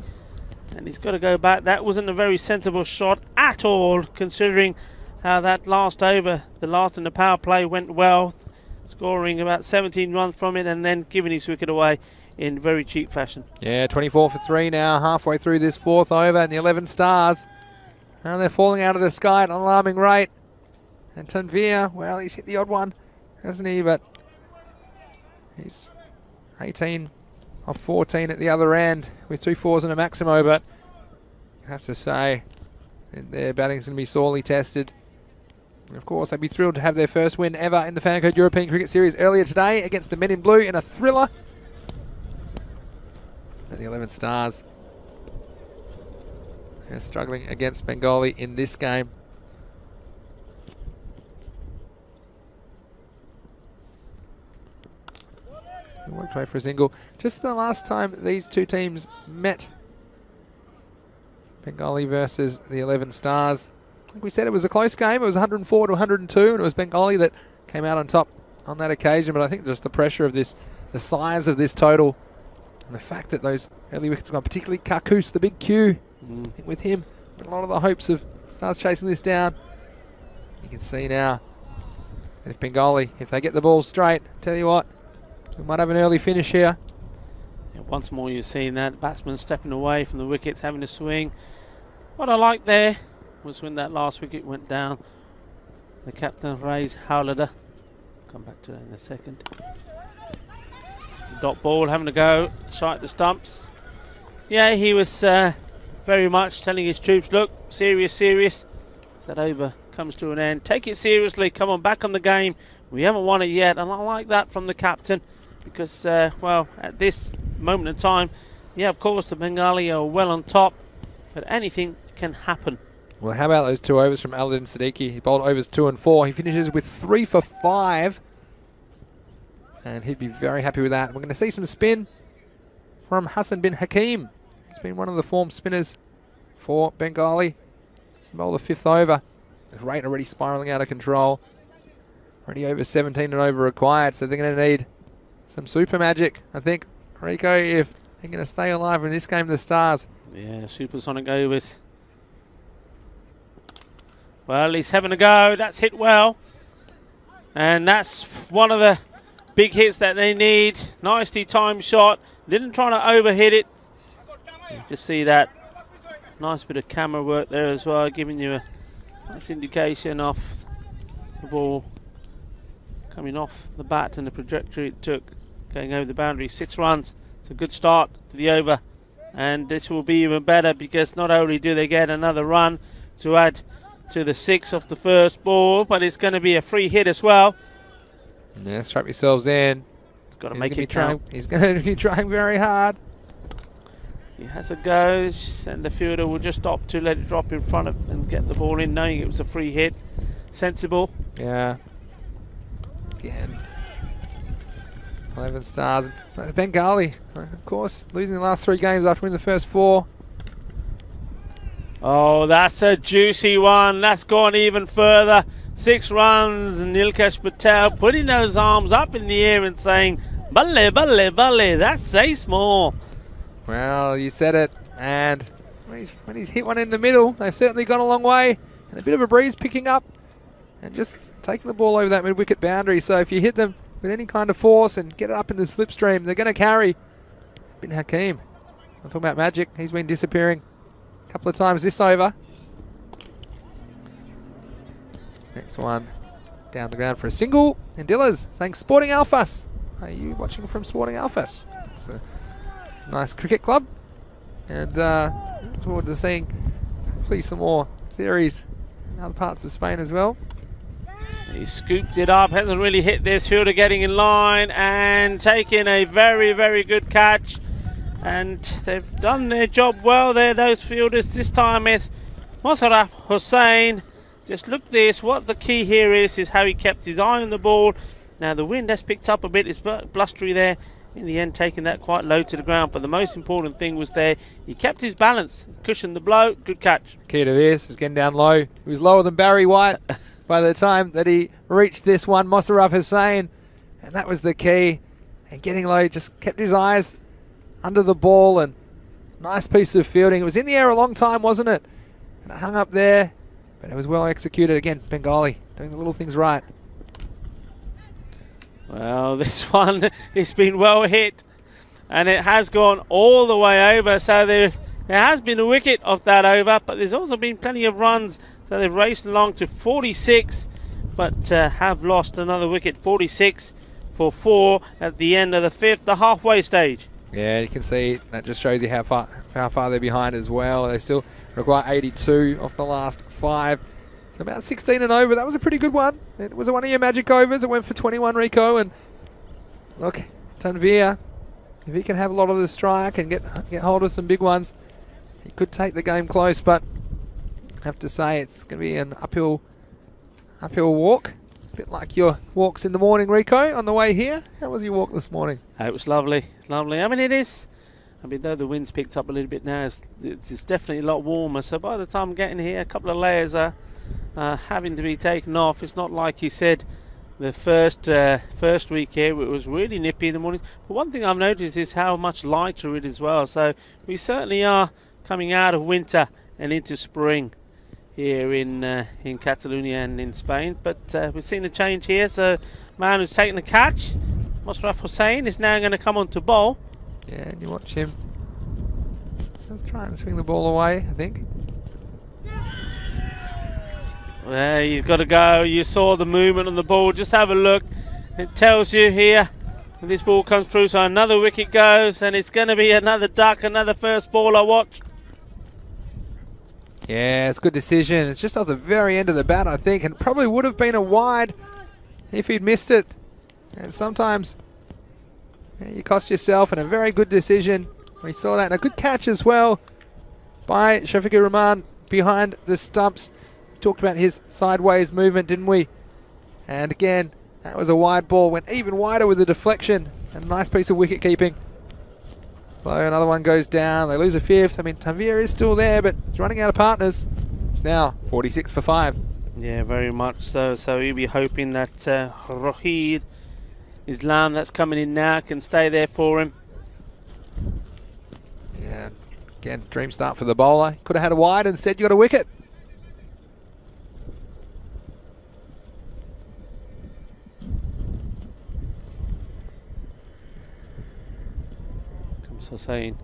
and he's got to go back. That wasn't a very sensible shot at all, considering how that last over, the last in the power play, went well, scoring about 17 runs from it and then giving his wicket away in very cheap fashion. Yeah, 24 for 3 now, halfway through this 4th over, and the 11 stars, and they're falling out of the sky at an alarming rate. And Tanvir, well, he's hit the odd one, hasn't he? But he's 18 of 14 at the other end with 2 4s and a Maximo, but I have to say their batting's going to be sorely tested Of course, they'd be thrilled to have their first win ever in the Fancode European Cricket Series earlier today against the Men in Blue in a thriller. And the 11 Stars are struggling against Bengali in this game. Worked away for a single. Just the last time these two teams met, Bengali versus the 11 Stars. Like we said, it was a close game. It was 104 to 102, and it was Bengali that came out on top on that occasion. But I think just the pressure of this, the size of this total, and the fact that those early wickets gone, particularly Kakus, the big Q, I think with him, a lot of the hopes of Stars chasing this down. You can see now that if Bengali, if they get the ball straight, tell you what, we might have an early finish here. Yeah, once more you're seeing that batsman stepping away from the wickets, having a swing. What I like there was when that last wicket went down, the captain raised Howlader. Come back to that in a second. It's a dot ball, having a go, shy at the stumps. Yeah, he was very much telling his troops, look, serious, serious. As that over comes to an end, take it seriously, come on, back on the game. We haven't won it yet, and I like that from the captain. Because, well, at this moment in time, yeah, of course, the Bengali are well on top, but anything can happen. Well, how about those 2 overs from Aladdin Siddiqui? He bowled overs 2 and 4. He finishes with 3 for 5. And he'd be very happy with that. We're going to see some spin from Hassan bin Hakim. He's been one of the form spinners for Bengali. He bowled the 5th over. The rate already spiralling out of control. Already over 17 and over required, so they're going to need some super magic, I think, Rico, if they're going to stay alive in this game, the Stars. Yeah, supersonic overs. Well, he's having a go. That's hit well. And that's one of the big hits that they need. Nicely timed shot. Didn't try to overhit it. You just see that. Nice bit of camera work there as well, giving you a nice indication of the ball coming off the bat and the trajectory it took going over the boundary. 6 runs. It's a good start to the over, and this will be even better because not only do they get another run to add to the 6 of the first ball, but it's going to be a free hit as well. Yeah, strap yourselves in. He's got to make it count. He's going to be trying very hard. He has a go, and the fielder will just opt to let it drop in front of and get the ball in, knowing it was a free hit. Sensible. Yeah. Again, 11 Stars. The Bengali, of course, losing the last 3 games after winning the first 4. Oh, that's a juicy one. That's gone even further. 6 runs, and Nilkesh Patel putting those arms up in the air and saying, "Balle, balle, balle." That says more. Well, you said it. And when he's hit one in the middle, they've certainly gone a long way. And a bit of a breeze picking up, and just taking the ball over that mid-wicket boundary. So if you hit them with any kind of force and get it up in the slipstream, they're going to carry. Bin Hakim, I'm talking about magic. He's been disappearing a couple of times this over. Next one down the ground for a single. And Dillas saying, Sporting Alphas. Are you watching from Sporting Alphas? It's a nice cricket club. And look forward to seeing hopefully some more series in other parts of Spain as well. He scooped it up, hasn't really hit this fielder, getting in line and taking a very, very good catch. And they've done their job well there, those fielders. This time it's Mosharraf Hussain. Just look this, what the key here is how he kept his eye on the ball. Now the wind has picked up a bit, it's blustery there. In the end, taking that quite low to the ground, but the most important thing was there, he kept his balance, cushioned the blow, good catch. Key to this is getting down low. He was lower than Barry White by the time that he reached this one, Mosharraf Hussain, and that was the key. And getting low, just kept his eyes under the ball, and nice piece of fielding. It was in the air a long time, wasn't it? And it hung up there, but it was well executed. Again, Bengali doing the little things right. Well, this one has been well hit, and it has gone all the way over. So there has been a wicket of that over, but there's also been plenty of runs. So they've raced along to 46, but have lost another wicket. 46 for 4 at the end of the 5th, the halfway stage. Yeah, you can see that just shows you how far they're behind as well. They still require 82 off the last 5. So about 16 and over. That was a pretty good one. It was one of your magic overs. It went for 21, Rico. And look, Tanvir, if he can have a lot of the strike and get hold of some big ones, he could take the game close. But I have to say, it's going to be an uphill walk. A bit like your walks in the morning, Rico, on the way here. How was your walk this morning? It was lovely. It's lovely. I mean, it is. I mean, though the wind's picked up a little bit now, it's definitely a lot warmer. So by the time I'm getting here, a couple of layers are having to be taken off. It's not like you said the first week here, it was really nippy in the morning. But one thing I've noticed is how much lighter it is as well. So we certainly are coming out of winter and into spring here in Catalonia and in Spain. But we've seen a change here. So man who's taken the catch, Mushraf Hussain, is now going to come on to bowl. Yeah, and you watch him just trying to swing the ball away, I think. Well, he's got to go. You saw the movement on the ball. Just have a look. It tells you here when this ball comes through. So another wicket goes, and it's going to be another duck, another first ball I watch. Yeah, it's a good decision. It's just off the very end of the bat, I think, and probably would have been a wide if he'd missed it. And sometimes you cost yourself, and a very good decision. We saw that, and a good catch as well by Shafiqur Rahman behind the stumps. Talked about his sideways movement, didn't we? And again, that was a wide ball. Went even wider with the deflection. And a nice piece of wicket keeping. So another one goes down. They lose a fifth. I mean, Tanvir is still there, but he's running out of partners. It's now 46 for 5. Yeah, very much so. So you'll be hoping that Rohid Islam, that's coming in now, can stay there for him. Yeah, again, dream start for the bowler. Could have had a wide and said you got a wicket. Comes Hussain.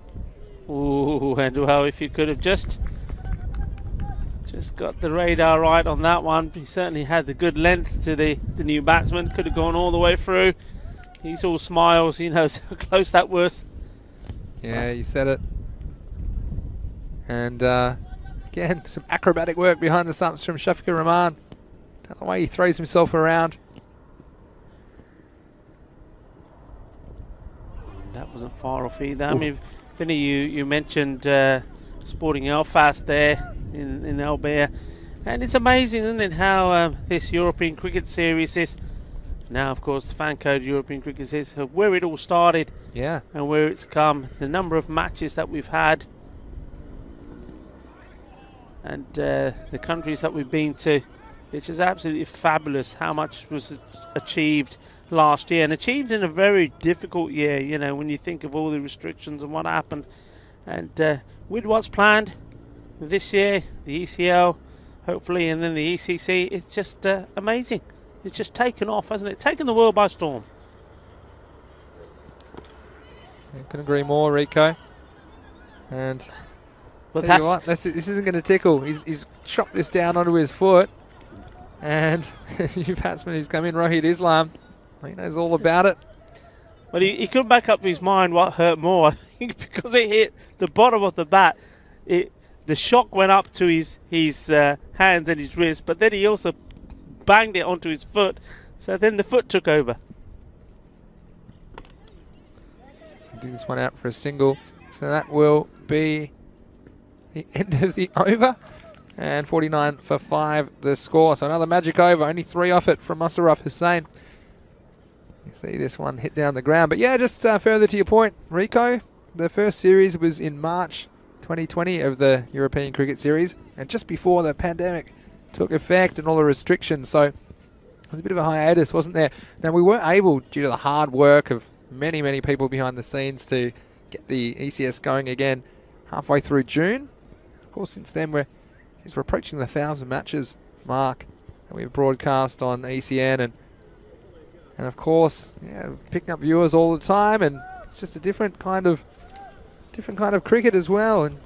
Ooh, and well, if you could have just got the radar right on that one. He certainly had the good length to the new batsman. Could have gone all the way through. He's all smiles. He knows how close that was. Yeah, you said it. And again, some acrobatic work behind the stumps from Shafiqur Rahman. The way he throws himself around. That wasn't far off either. I mean, Vinny, you mentioned Sporting Belfast there in Albert. And it's amazing, isn't it, how this European Cricket Series is. Now, of course, the fan code European Cricket Series, where it all started. Yeah. And where it's come. The number of matches that we've had. And the countries that we've been to. It's just absolutely fabulous how much was achieved last year. And achieved in a very difficult year, you know, when you think of all the restrictions and what happened. And with what's planned this year, the ECL, hopefully, and then the ECC, it's just amazing. It's just taken off, hasn't it? Taken the world by storm. I can agree more, Rico. And But tell you what, this isn't going to tickle. He's chopped this down onto his foot. And new batsman who's come in, Rohid Islam, he knows all about it. But he couldn't back up his mind what hurt more. I think because it hit the bottom of the bat, the shock went up to his hands and his wrist, but then he also banged it onto his foot. So then the foot took over. Do this one out for a single. So that will be the end of the over. And 49 for 5 the score. So another magic over. Only 3 off it from Musharraf Hussain. You see this one hit down the ground. But yeah, just further to your point, Rico, the first series was in March 2020 of the European Cricket Series. And just before the pandemic took effect and all the restrictions. So it was a bit of a hiatus, wasn't there? Now, we weren't able, due to the hard work of many, many people behind the scenes, to get the ECS going again halfway through June. Of course, since then, we're approaching the 1,000 matches mark that we've broadcast on ECN, and of course, yeah, picking up viewers all the time, and it's just a different kind of cricket as well. And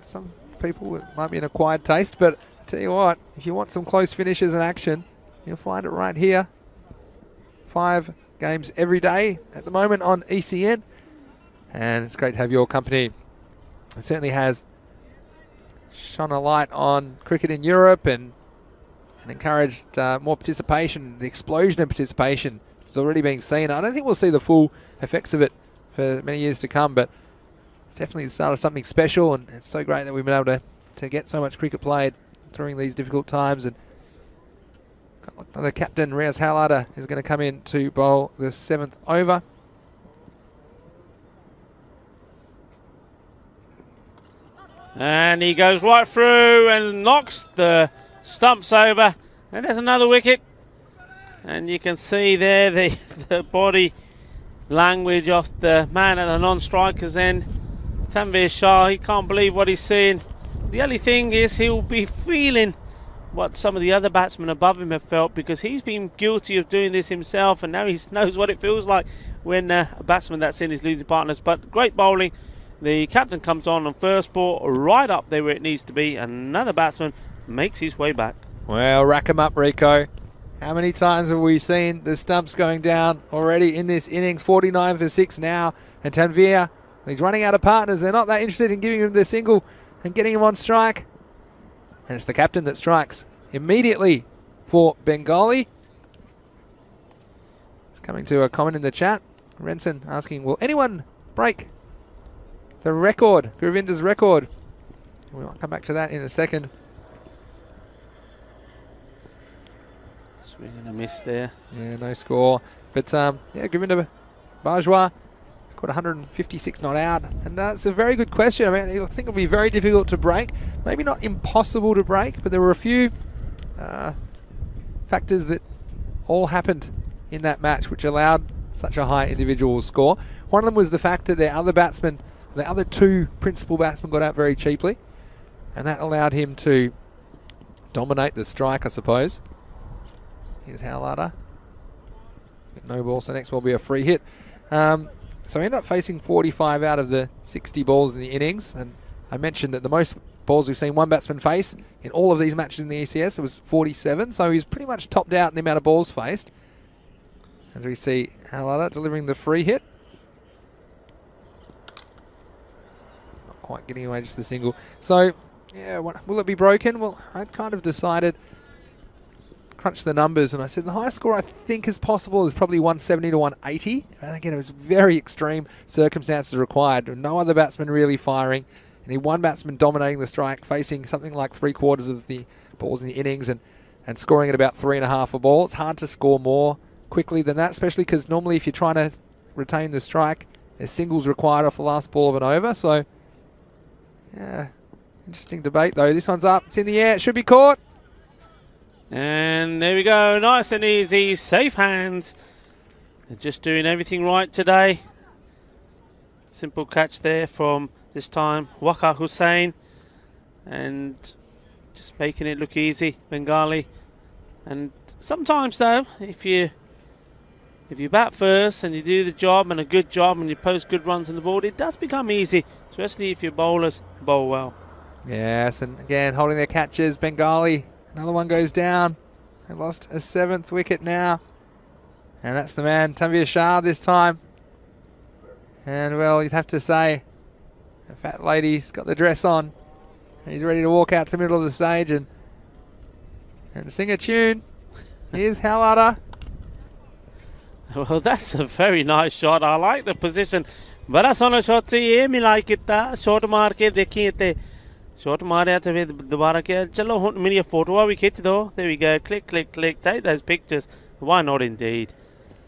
some people, it might be an acquired taste, but I tell you what, if you want some close finishes and action, you'll find it right here. 5 games every day at the moment on ECN, and it's great to have your company. It certainly has shone a light on cricket in Europe, and and encouraged more participation. The explosion of participation is already being seen. I don't think we'll see the full effects of it for many years to come, but it's definitely the start of something special, and it's so great that we've been able to get so much cricket played during these difficult times. And the captain, Riaz Halada, is going to come in to bowl the 7th over. And he goes right through and knocks the stumps over. And there's another wicket. And you can see there the body language of the man at the non-strikers end. Tanveer Shah, he can't believe what he's seeing. The only thing is he'll be feeling what some of the other batsmen above him have felt, because he's been guilty of doing this himself, and now he knows what it feels like when a batsman that's in his losing partners. But great bowling. The captain comes on first ball, right up there where it needs to be. Another batsman makes his way back. Well, rack 'em up, Rico. How many times have we seen the stumps going down already in this innings? 49 for 6 now. And Tanveer, he's running out of partners. They're not that interested in giving him the single and getting him on strike. And it's the captain that strikes immediately for Bengali. It's coming to a comment in the chat. Renson asking, will anyone break the record, Gurvinder's record? We might come back to that in a second. Swing and a miss there. Yeah, no score. But yeah, Gurvinder Bajwa got 156 not out. And it's a very good question. I mean, I think it'll be very difficult to break. Maybe not impossible to break, but there were a few factors that all happened in that match which allowed such a high individual score. One of them was the fact that the other two principal batsmen got out very cheaply, and that allowed him to dominate the strike, I suppose. Here's Halada. No ball, so next ball will be a free hit. So we end up facing 45 out of the 60 balls in the innings, and I mentioned that the most balls we've seen one batsman face in all of these matches in the ECS, it was 47, so he's pretty much topped out in the amount of balls faced. As we see Halada delivering the free hit. Not quite getting away, just the single. So, yeah, will it be broken? Well, I'd kind of decided, crunched the numbers, and I said the highest score I think is possible is probably 170 to 180. And again, it was very extreme circumstances required. No other batsman really firing. And one batsman dominating the strike, facing something like 3/4 of the balls in the innings and scoring at about 3.5 a ball. It's hard to score more quickly than that, especially because normally if you're trying to retain the strike, there's singles required off the last ball of an over. So, yeah, interesting debate though. This one's up, it's in the air, it should be caught. And there we go, nice and easy, safe hands. They're just doing everything right today. Simple catch there from, this time, Waqar Hussain. And just making it look easy, Bengali. And sometimes though, if you bat first and you do the job and a good job and you post good runs on the board, it does become easy, especially if your bowlers bowl well. Yes, and again, holding their catches, Bengali. Another one goes down. They lost a 7th wicket now. And that's the man, Tanveer Shah this time. And well, you'd have to say, the fat lady's got the dress on. He's ready to walk out to the middle of the stage and sing a tune. Here's Halada. Well, that's a very nice shot. I like the position. बड़ा सोना shot से ये मिला कितना shot मार के देखिए ते शॉट मारे तो फिर दोबारा क्या चलो मेरी फोटो भी खींच दो. There we go. Click, click, click. Take those pictures. Why not indeed?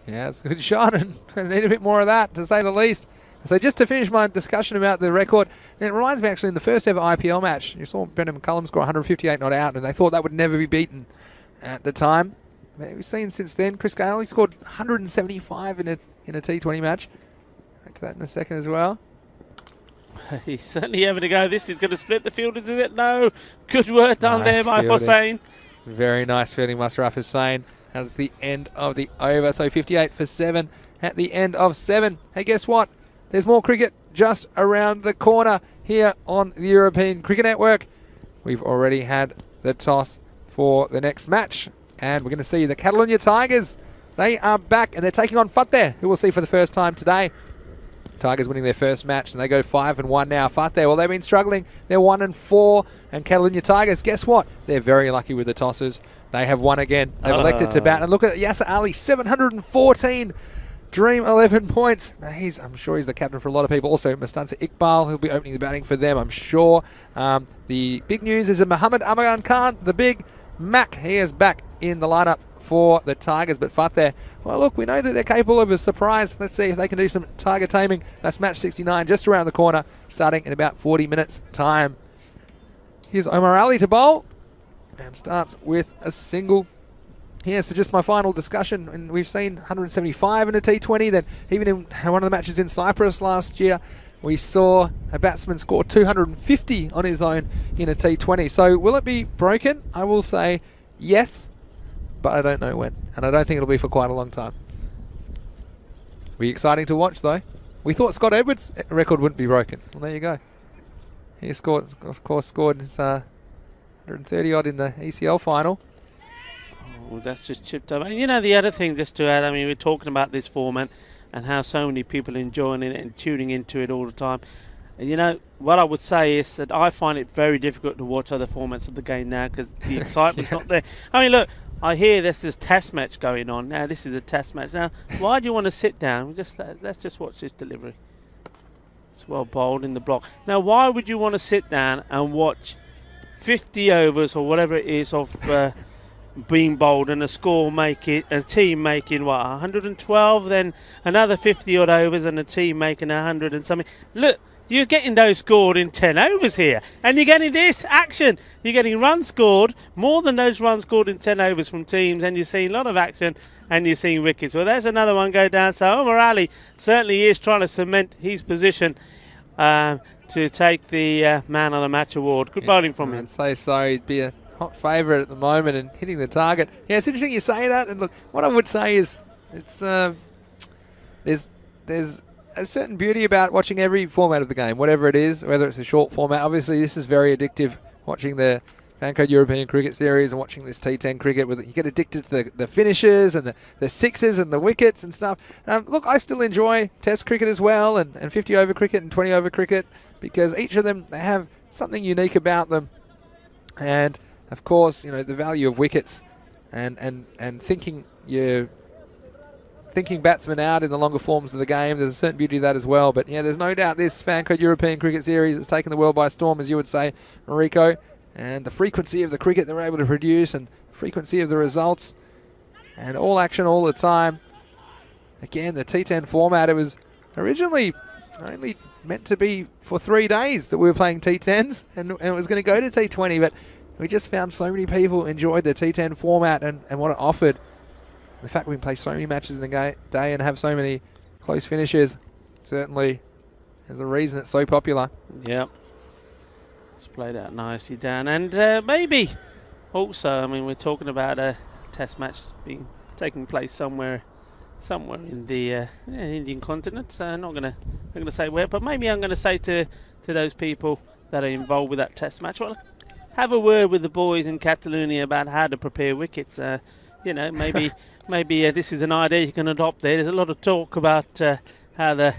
Yeah, it's a good shot, and I need a bit more of that, to say the least. So just to finish my discussion about the record, and it reminds me actually in the first ever IPL match, you saw Brendan McCullum score 158 not out, and they thought that would never be beaten at the time. We've seen since then, Chris Gale, he scored 175 in a T20 match. Back to that in a second as well. He's certainly having to go. This is going to split the field, isn't it? No. Good work done Nice there by fielding. Hussain. Very nice fielding, Musharraf Hussain. That's the end of the over. So 58 for 7 at the end of 7. Hey, guess what? There's more cricket just around the corner here on the European Cricket Network. We've already had the toss for the next match. And we're going to see the Catalonia Tigers. They are back and they're taking on Fateh, who we'll see for the first time today. Tigers winning their first match, and they go 5-1 now. Fateh, well, they've been struggling. They're 1-4, and Catalunya Tigers, guess what? They're very lucky with the tosses. They have won again. They've elected to bat, and look at Yasser Ali, 714 Dream 11 points. Now I'm sure he's the captain for a lot of people. Also, Mustansa Iqbal, he'll be opening the batting for them, I'm sure. The big news is that Muhammad Amaran Khan, the big Mac, he is back in the lineup for the Tigers. But Fateh, well, look, we know that they're capable of a surprise. Let's see if they can do some Tiger taming. That's match 69 just around the corner, starting in about 40 minutes time. Here's Omar Ali to bowl, and starts with a single. Yeah, so just my final discussion, and we've seen 175 in a T20, then even in one of the matches in Cyprus last year, we saw a batsman score 250 on his own in a T20. So will it be broken? I will say yes, but I don't know when, and I don't think it'll be for quite a long time. Be exciting to watch though. We thought Scott Edwards' record wouldn't be broken. Well, there you go. He scored, of course, scored his 130 odd in the ECL final. Oh, that's just chipped over. And you know, the other thing, just to add, I mean, we're talking about this format and how so many people are enjoying it and tuning into it all the time. And you know, what I would say is that I find it very difficult to watch other formats of the game now because the excitement's not there. I mean, look, I hear there's this test match going on. Now, this is a test match. Now, why do you want to sit down? Let's just watch this delivery. It's well bowled in the block. Now, why would you want to sit down and watch 50 overs or whatever it is of being bowled and a team making what, 112, then another 50 odd overs and a team making 100 and something? Look, you're getting those scored in 10 overs here, and you're getting this action. You're getting runs scored, more than those runs scored in 10 overs from teams, and you're seeing a lot of action, and you're seeing wickets. Well, there's another one go down. So Omar Ali certainly is trying to cement his position to take the Man of the Match award. Good bowling from him. I'd say so. He'd be a hot favourite at the moment and hitting the target. Yeah, it's interesting you say that. And look, what I would say is it's there's a certain beauty about watching every format of the game, whatever it is, whether it's a short format. Obviously, this is very addictive, watching the Fancode European Cricket Series and watching this T10 cricket. You get addicted to the finishes and the sixes and the wickets and stuff. Look, I still enjoy Test cricket as well, and 50-over cricket and 20-over cricket, because each of them, they have something unique about them. And of course, you know, the value of wickets and thinking batsmen out in the longer forms of the game. There's a certain beauty to that as well. But yeah, there's no doubt this Fancode European Cricket Series has taken the world by storm, as you would say, Rico. And the frequency of the cricket they're able to produce, and frequency of the results, and all action all the time. Again, the T10 format, it was originally only meant to be for 3 days that we were playing T10s, and it was going to go to T20, but we just found so many people enjoyed the T10 format and what it offered. The fact we can play so many matches in a day and have so many close finishes certainly is a reason it's so popular. Yep. It's played out nicely, Dan. And maybe also, I mean, we're talking about a test match taking place somewhere in the Indian continent. So I'm not going to say where, but maybe I'm going to say to those people that are involved with that test match, well, have a word with the boys in Catalonia about how to prepare wickets. You know, maybe this is an idea you can adopt there. There's a lot of talk about how the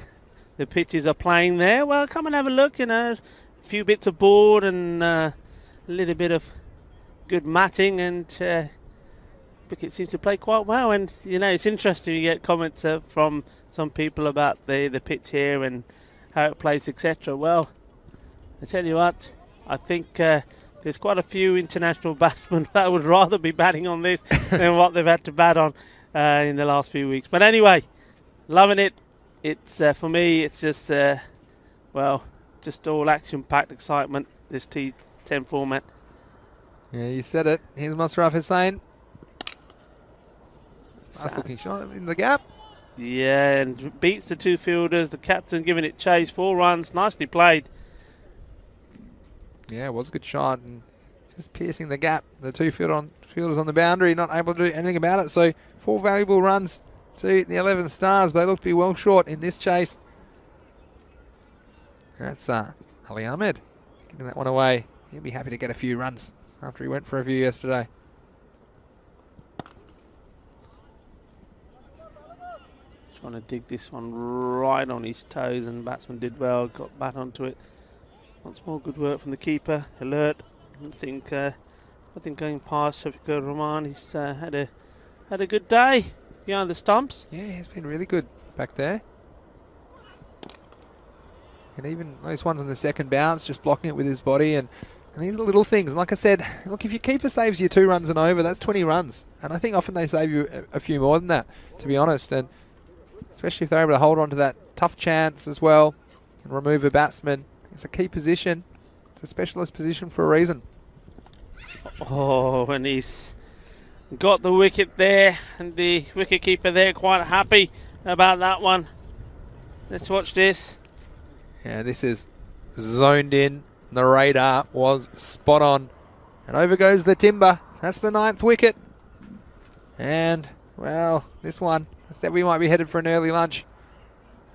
pitches are playing there. Well, come and have a look. You know, a few bits of board and a little bit of good matting, and wicket seems to play quite well. And you know, it's interesting. You get comments from some people about the pitch here and how it plays, etc. Well, I tell you what, I think there's quite a few international batsmen that would rather be batting on this than what they've had to bat on in the last few weeks. But anyway, loving it. It's for me, it's just just all action-packed excitement, this T10 format. Yeah, you said it. Here's Musharraf Hussain. Nice looking shot in the gap. Yeah, and beats the two fielders. The captain giving it chase. 4 runs. Nicely played. Yeah, it was a good shot, and just piercing the gap. The two fielders on the boundary, not able to do anything about it. So 4 valuable runs to the 11 Stars, but they look to be well short in this chase. That's Ali Ahmed giving that one away. He'll be happy to get a few runs after he went for a few yesterday. trying to dig this one right on his toes, and the batsman did well, got bat onto it. Once more, good work from the keeper, alert. I think going past Shafiqur Rahman, he's had a good day behind the stumps. Yeah, he's been really good back there. And even those ones on the second bounce, just blocking it with his body, and these are little things. And like I said, look, if your keeper saves you 2 runs and over, that's 20 runs. And I think often they save you a few more than that, to be honest. And especially if they're able to hold on to that tough chance as well and remove a batsman. It's a key position. It's a specialist position for a reason. Oh, and he's got the wicket there, and the wicketkeeper there quite happy about that one. Let's watch this. Yeah, this is zoned in. The radar was spot on. And over goes the timber. That's the 9th wicket. And, well, this one, I said we might be headed for an early lunch.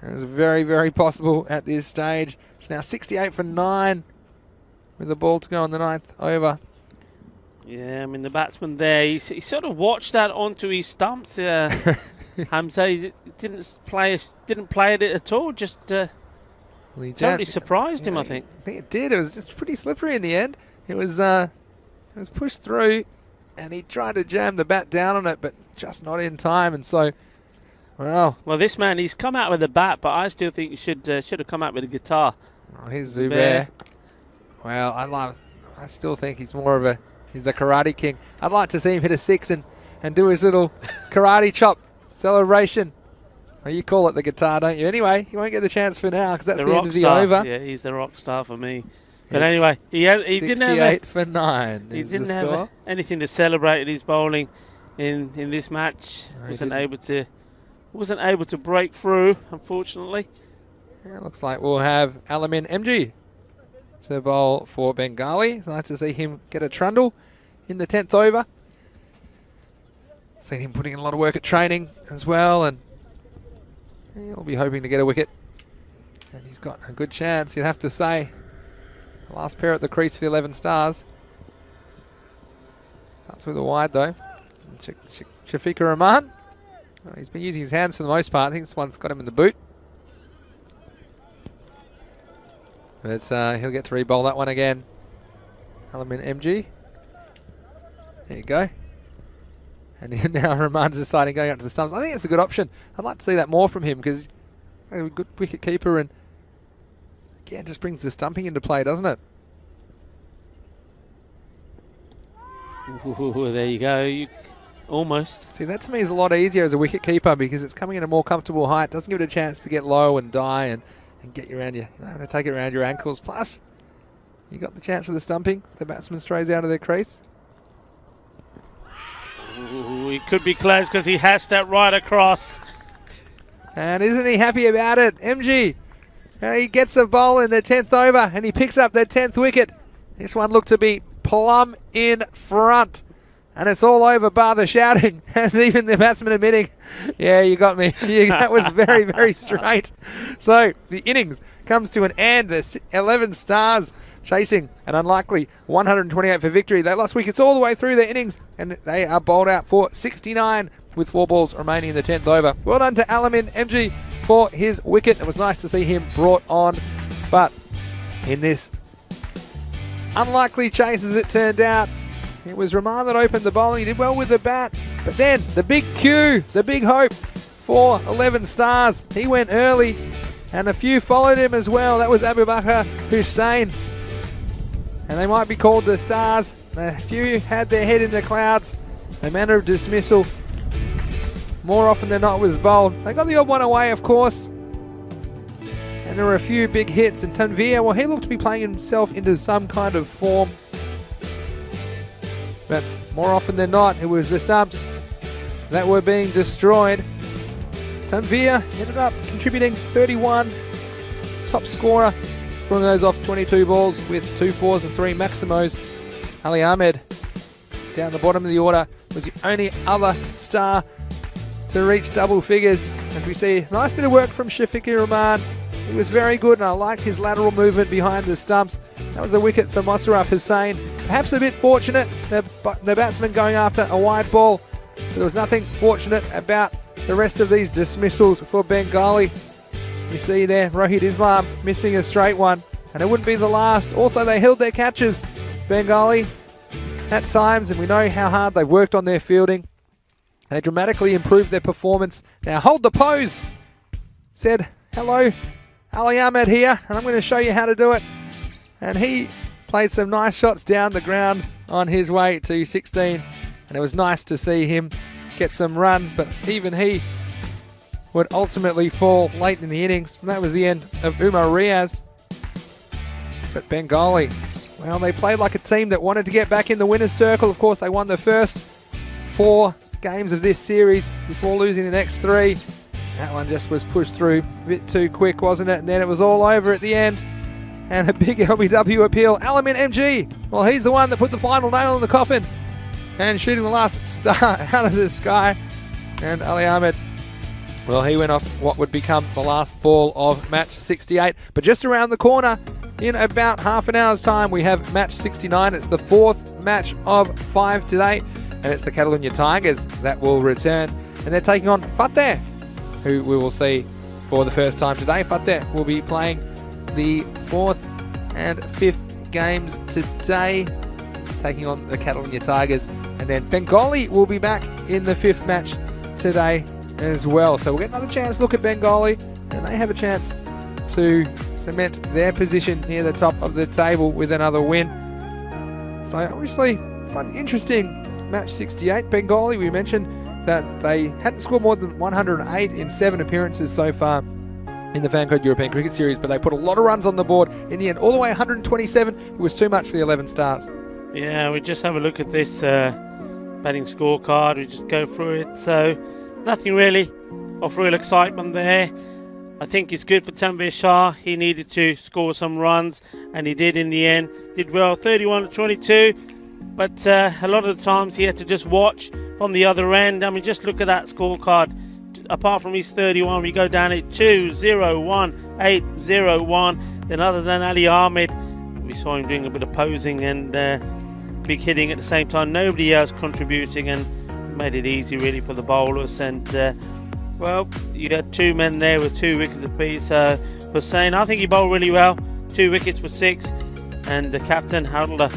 It's very, very possible at this stage. It's now 68 for 9 with the ball to go on the 9th over. Yeah, I mean, the batsman there, he sort of watched that onto his stumps. Hamza, he didn't play it at all, just totally surprised him, I think. I think it did. It was just pretty slippery in the end. It was pushed through, and he tried to jam the bat down on it, but just not in time. And so, well, this man, he's come out with a bat, but I still think he should have come out with a guitar. Oh, here's Zubair. Well, I still think he's he's the karate king. I'd like to see him hit a 6 and do his little karate chop celebration. Well, you call it the guitar, don't you? Anyway, he won't get the chance for now because that's the end of the over. Yeah, he's the rock star for me. But anyway, he didn't have 68 for 9. He didn't have anything to celebrate in his bowling in this match. Wasn't able to break through, unfortunately. Yeah, it looks like we'll have Alamin MG to bowl for Bengali. It's nice to see him get a trundle in the 10th over. Seen him putting in a lot of work at training as well, and he'll be hoping to get a wicket. And he's got a good chance, you'd have to say. The last pair at the crease for the 11 stars. That's with a wide though. Shafiqur Rahman. Well, he's been using his hands for the most part. I think this one's got him in the boot. But he'll get to re-bowl that one again. Alamin MG. There you go. And now Rahman's deciding going up to the stumps. I think it's a good option. I'd like to see that more from him because he's a good wicket keeper, and again just brings the stumping into play, doesn't it? Ooh, there you go. Almost. See, that to me is a lot easier as a wicket keeper because it's coming in a more comfortable height. Doesn't give it a chance to get low and die and get you around your, to take it around your ankles. Plus, you got the chance of the stumping. The batsman strays out of their crease. Ooh, he could be close because he has that right across. And isn't he happy about it? MG, he gets a bowl in the 10th over and he picks up the 10th wicket. This one looked to be plumb in front. And it's all over bar the shouting and even the batsman admitting, yeah, you got me. That was very, very straight. So the innings comes to an end. The 11 stars chasing an unlikely 128 for victory. They lost wickets all the way through their innings and they are bowled out for 69 with 4 balls remaining in the 10th over. Well done to Alamin MG for his wicket. It was nice to see him brought on. But in this unlikely chase as it turned out, it was Rahman that opened the bowling. He did well with the bat. But then the big cue, the big hope for 11 stars. He went early and a few followed him as well. That was Abu Bakr Hussain. And they might be called the stars. A few had their head in the clouds. The manner of dismissal, more often than not, was bowled. They got the odd one away, of course. And there were a few big hits. And Tanveer, well, he looked to be playing himself into some kind of form. But more often than not, it was the stumps that were being destroyed. Tanveer ended up contributing 31. Top scorer, pulling those off 22 balls with 2 fours and 3 maximos. Ali Ahmed, down the bottom of the order, was the only other star to reach double figures. As we see, a nice bit of work from Shafiqur Rahman. He was very good and I liked his lateral movement behind the stumps. That was a wicket for Mosharraf Hussain. Perhaps a bit fortunate, the batsman going after a wide ball. There was nothing fortunate about the rest of these dismissals for Bengali. You see there, Rohit Islam missing a straight one, and it wouldn't be the last. Also, they held their catches, Bengali, at times, and we know how hard they've worked on their fielding. They dramatically improved their performance. Now hold the pose, said, hello, Ali Ahmed here, and I'm going to show you how to do it. And he played some nice shots down the ground on his way to 16, and it was nice to see him get some runs, but even he would ultimately fall late in the innings, and that was the end of Umar Riaz. But Bengali, well, they played like a team that wanted to get back in the winner's circle. Of course, they won the first 4 games of this series before losing the next 3. That one just was pushed through a bit too quick, wasn't it? And then it was all over at the end. And a big LBW appeal. Alamin MG, well, he's the one that put the final nail in the coffin and shooting the last star out of the sky. And Ali Ahmed, well, he went off what would become the last ball of match 68. But just around the corner, in about half an hour's time, we have match 69. It's the 4th match of 5 today. And it's the Catalonia Tigers that will return. And they're taking on Fateh, who we will see for the first time today. Fateh will be playing the 4th and 5th games today, taking on the Catalonia Tigers. And then Bengali will be back in the 5th match today as well. So we'll get another chance to look at Bengali, and they have a chance to cement their position near the top of the table with another win. So obviously quite an interesting match 68. Bengali, we mentioned that they hadn't scored more than 108 in 7 appearances so far in the Fancode European Cricket Series, but they put a lot of runs on the board in the end, all the way 127. It was too much for the 11 stars. Yeah, we just have a look at this batting scorecard. We just go through it. So nothing really of real excitement there. I think it's good for Tanvir Shah. He needed to score some runs, and he did in the end. Did well, 31 to 22. But a lot of the times he had to just watch from the other end. I mean, just look at that scorecard. Apart from his 31, we go down at 2, 0, 1, 8, 0, 1. Then other than Ali Ahmed, we saw him doing a bit of posing and big hitting at the same time. Nobody else contributing, and made it easy really for the bowlers. And well, you had 2 men there with 2 wickets apiece. Hussain, I think he bowled really well. 2 wickets for 6. And the captain, Howler,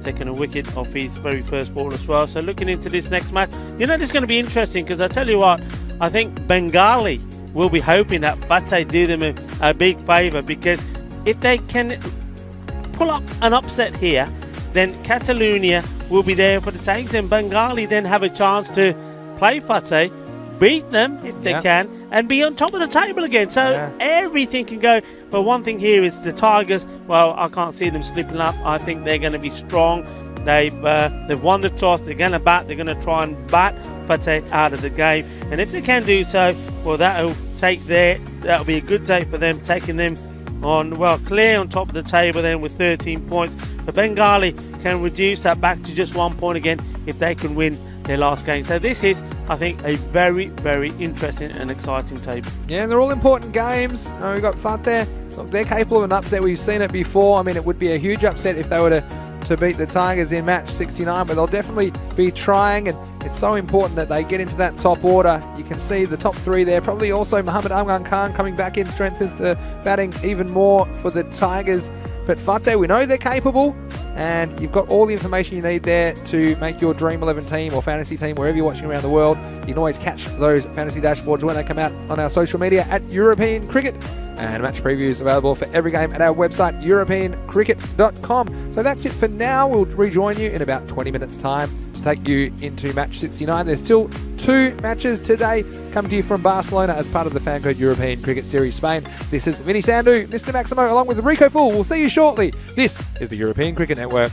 taking a wicket off his very first ball as well. So looking into this next match, you know, this is going to be interesting, because I tell you what, I think Bengali will be hoping that Fateh do them a big favour, because if they can pull up an upset here, then Catalonia will be there for the takes, and Bengali then have a chance to play Fateh, beat them if they can, and be on top of the table again. So everything can go. But one thing here is the Tigers, well, I can't see them slipping up. I think they're going to be strong. They've won the toss. They're going to bat. They're going to try and bat Fateh out of the game. And if they can do so, well, that'll be a good day for them, taking them on, well, clear on top of the table then with 13 points. But Bengali can reduce that back to just 1 point again if they can win their last game. So this is, I think, a very, very interesting and exciting table. Yeah, and they're all important games. We've got Fateh. Look, they're capable of an upset. We've seen it before. I mean, it would be a huge upset if they were to beat the Tigers in match 69, but they'll definitely be trying, and it's so important that they get into that top order. You can see the top 3 there. Probably also Muhammad Amran Khan coming back in strengthens the batting even more for the Tigers. But Fateh, we know they're capable, and you've got all the information you need there to make your Dream 11 team or fantasy team wherever you're watching around the world. You can always catch those fantasy dashboards when they come out on our social media at European Cricket, and match previews available for every game at our website, europeancricket.com. So that's it for now. We'll rejoin you in about 20 minutes time to take you into match 69. There's still 2 matches today coming to you from Barcelona as part of the Fancode European Cricket Series Spain. This is Vinny Sandhu, Mr. Maximo, along with Rico Full. We'll see you shortly. This is the European Cricket Network.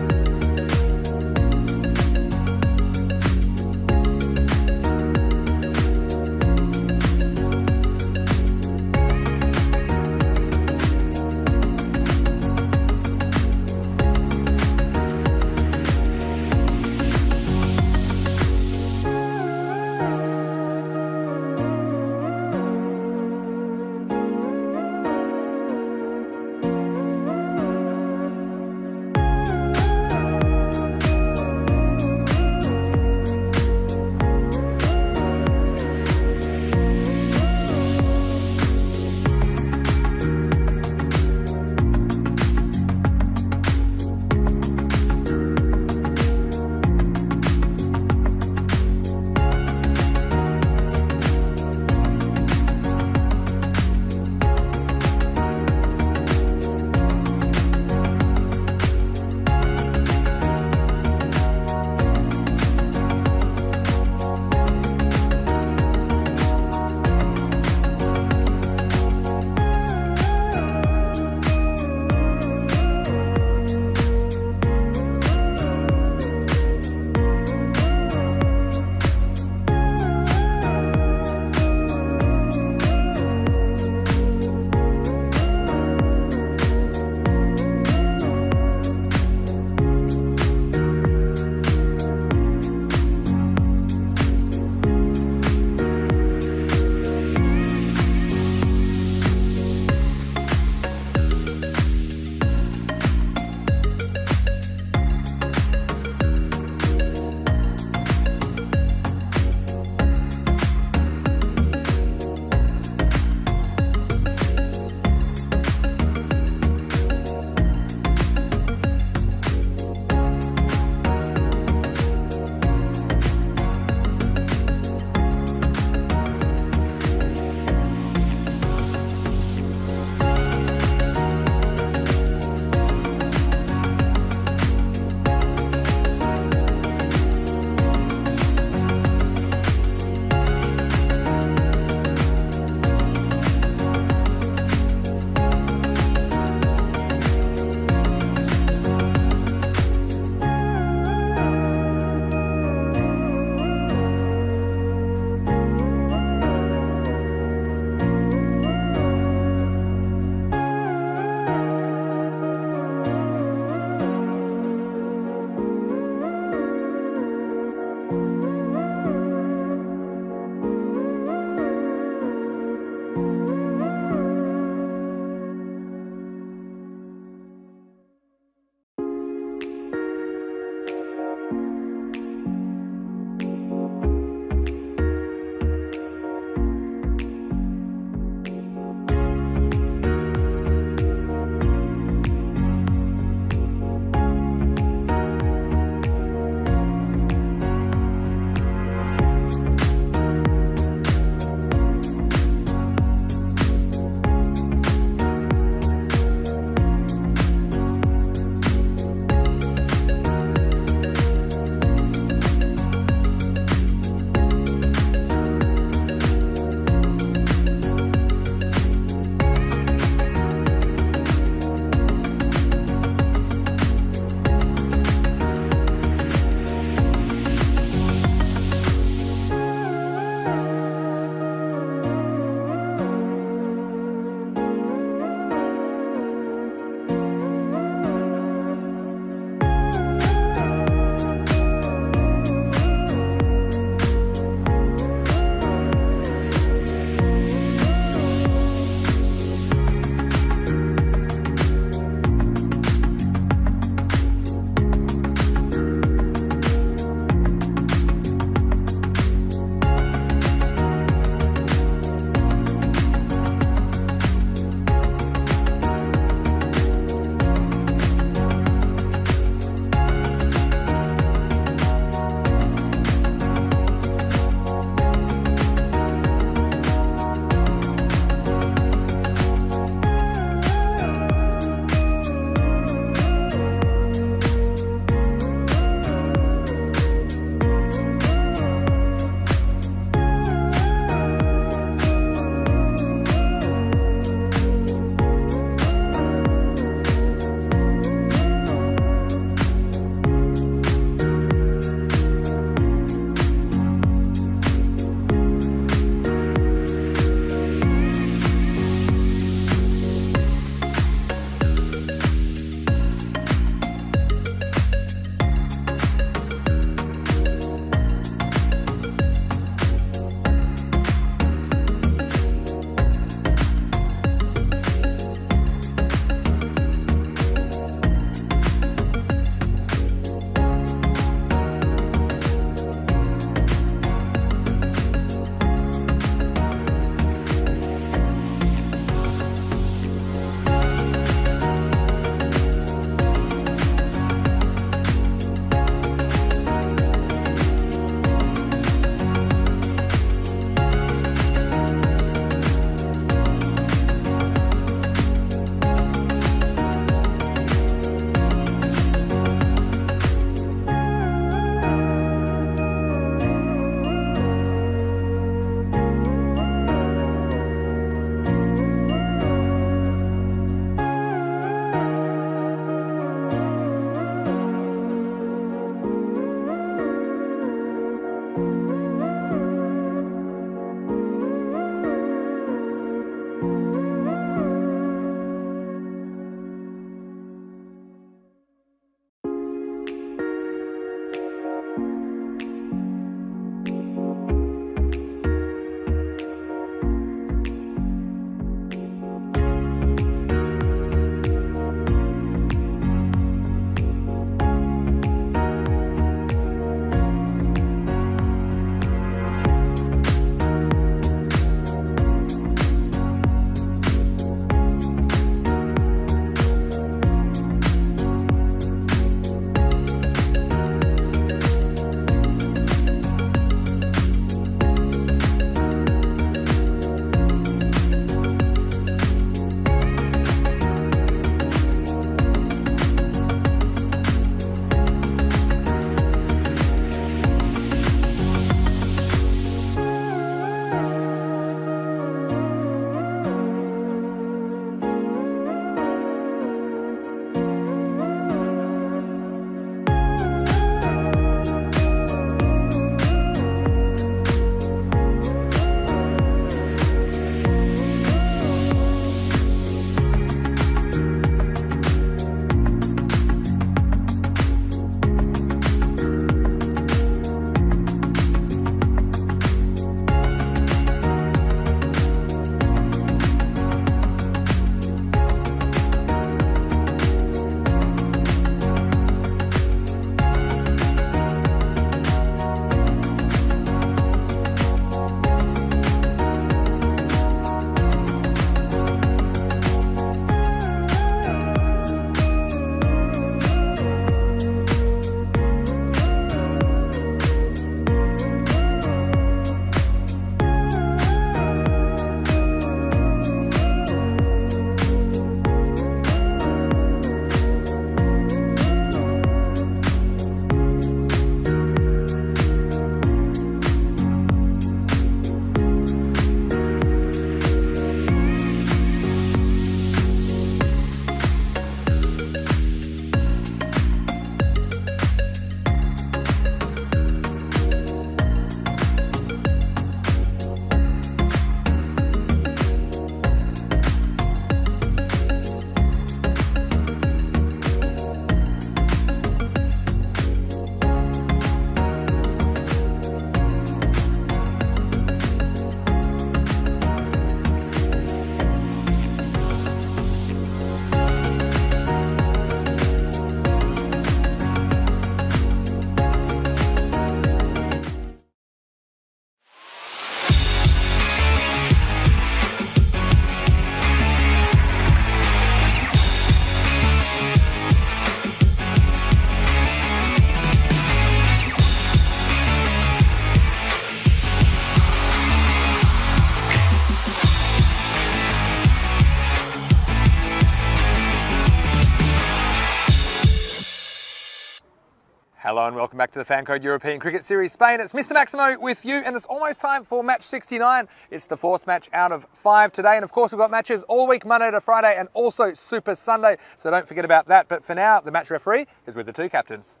Hello and welcome back to the Fan Code European Cricket Series Spain. It's Mr. Maximo with you, and it's almost time for match 69. It's the 4th match out of 5 today, and of course we've got matches all week, Monday to Friday, and also Super Sunday, so don't forget about that. But for now, the match referee is with the two captains.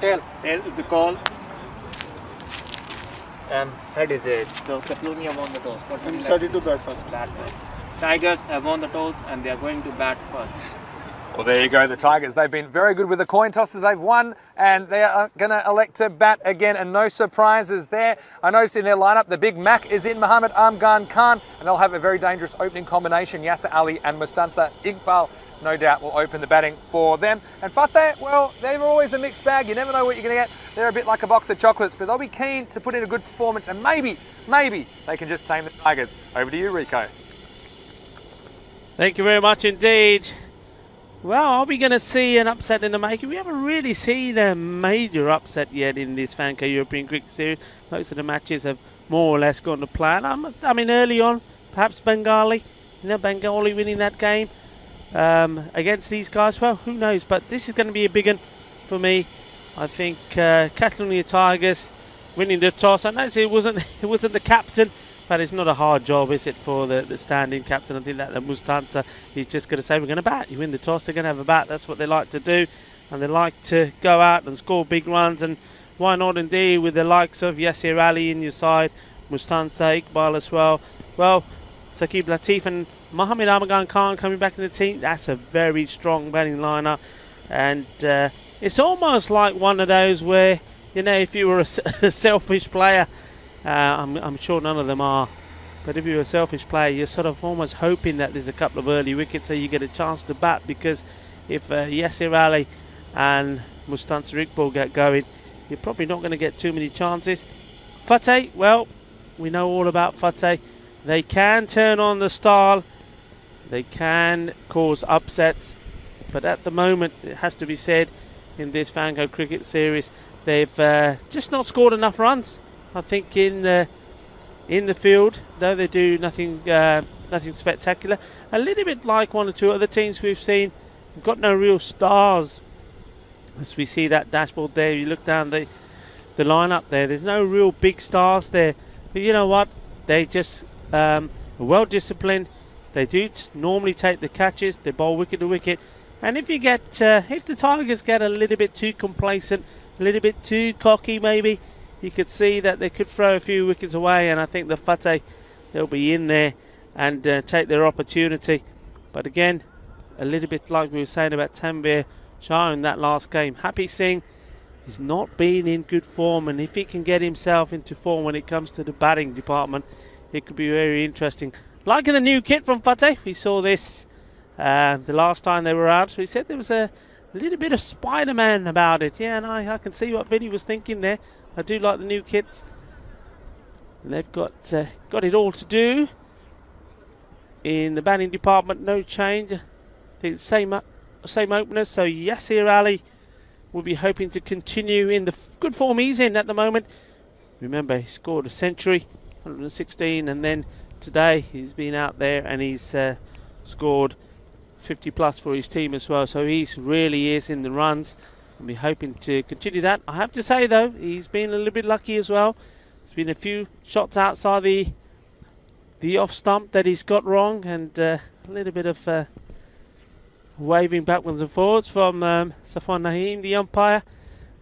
Tail is the call. And head is it. So Catalonia won the toss. I'm decided to bat first. Bat first. Tigers have won the toss and they are going to bat first. Well, there you go, the Tigers. They've been very good with the coin tosses. They've won, and they are going to elect to bat again, and no surprises there. I noticed in their lineup, the big Mac is in, Mohammad Amgan Khan, and they'll have a very dangerous opening combination. Yasser Ali and Mustansa Iqbal, no doubt, will open the batting for them. And Fateh, well, they're always a mixed bag. You never know what you're going to get. They're a bit like a box of chocolates, but they'll be keen to put in a good performance, and maybe they can just tame the Tigers. Over to you, Rico. Thank you very much indeed. Well, are we going to see an upset in the making? We haven't really seen a major upset yet in this Fan Code European Cricket Series. Most of the matches have more or less gone to plan. I mean, early on, perhaps Bengali, Bengali winning that game against these guys. Well, who knows? But this is going to be a big one for me. I think Catalonia Tigers winning the toss. I know it wasn't the captain, but it's not a hard job, is it, for the standing captain? I think that the Mustansa is just going to say, we're going to bat. You win the toss, they're going to have a bat. That's what they like to do. And they like to go out and score big runs. And why not indeed with the likes of Yasser Ali in your side, Mustansa, Iqbal as well. Well, Saqib Latif and Mohammad Amgan Khan coming back in the team. That's a very strong batting lineup. And it's almost like one of those where, you know, if you were a selfish player, I'm sure none of them are, but if you're a selfish player, you're sort of almost hoping that there's a couple of early wickets so you get a chance to bat, because if Yasser Ali and Mustansa Iqbal get going, you're probably not going to get too many chances. Fateh, well, we know all about Fateh. They can turn on the style, they can cause upsets, but at the moment, it has to be said, in this Fan Code Cricket Series, they've just not scored enough runs. I think in the field, though they do nothing spectacular. A little bit like one or two other teams we've seen. We've got no real stars. As we see that dashboard there, you look down the lineup there. There's no real big stars there. But you know what? They just are well disciplined. They do normally take the catches. They bowl wicket to wicket. And if you get, if the Tigers get a little bit too complacent, a little bit too cocky, maybe, you could see that they could throw a few wickets away, and I think the Fateh, they'll be in there and take their opportunity. But again, a little bit like we were saying about Tanvir Shah in that last game, Happy Singh has not been in good form, and if he can get himself into form when it comes to the batting department, it could be very interesting. Liking the new kit from Fateh, we saw this the last time they were out. We said there was a little bit of Spider-Man about it. Yeah, and I can see what Vinny was thinking there. I do like the new kits. And they've got it all to do. In the batting department, no change. I think same openers. So Yasser Ali will be hoping to continue in the good form he's in at the moment. Remember, he scored a century, 116, and then today he's been out there and he's scored 50 plus for his team as well. So he really is in the runs. I'll be hoping to continue that. I have to say though, he's been a little bit lucky as well. There's been a few shots outside the off stump that he's got wrong, and a little bit of waving backwards and forwards from Safwan Naheem, the umpire,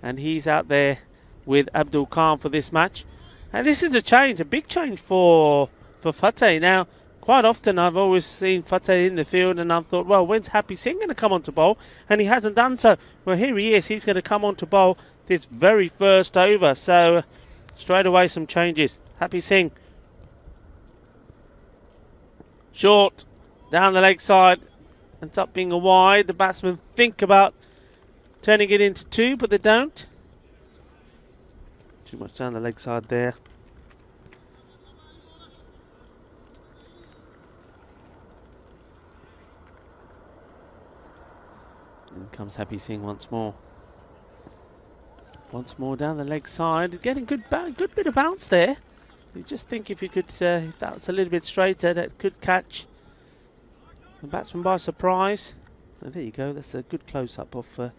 and he's out there with Abdul Khan for this match. And this is a change, a big change for Fateh. Now, quite often I've always seen Fateh in the field and I've thought, well, when's Happy Singh going to come on to bowl? And he hasn't done so. Well, here he is. He's going to come on to bowl this very first over. So straight away some changes. Happy Singh. Short. Down the leg side. Ends up being a wide. The batsmen think about turning it into two, but they don't. Too much down the leg side there. In comes Happy Singh once more. Once more down the leg side. Getting good bit of bounce there. You just think if you could, if that's a little bit straighter, that could catch the batsman by surprise. And there you go. That's a good close-up of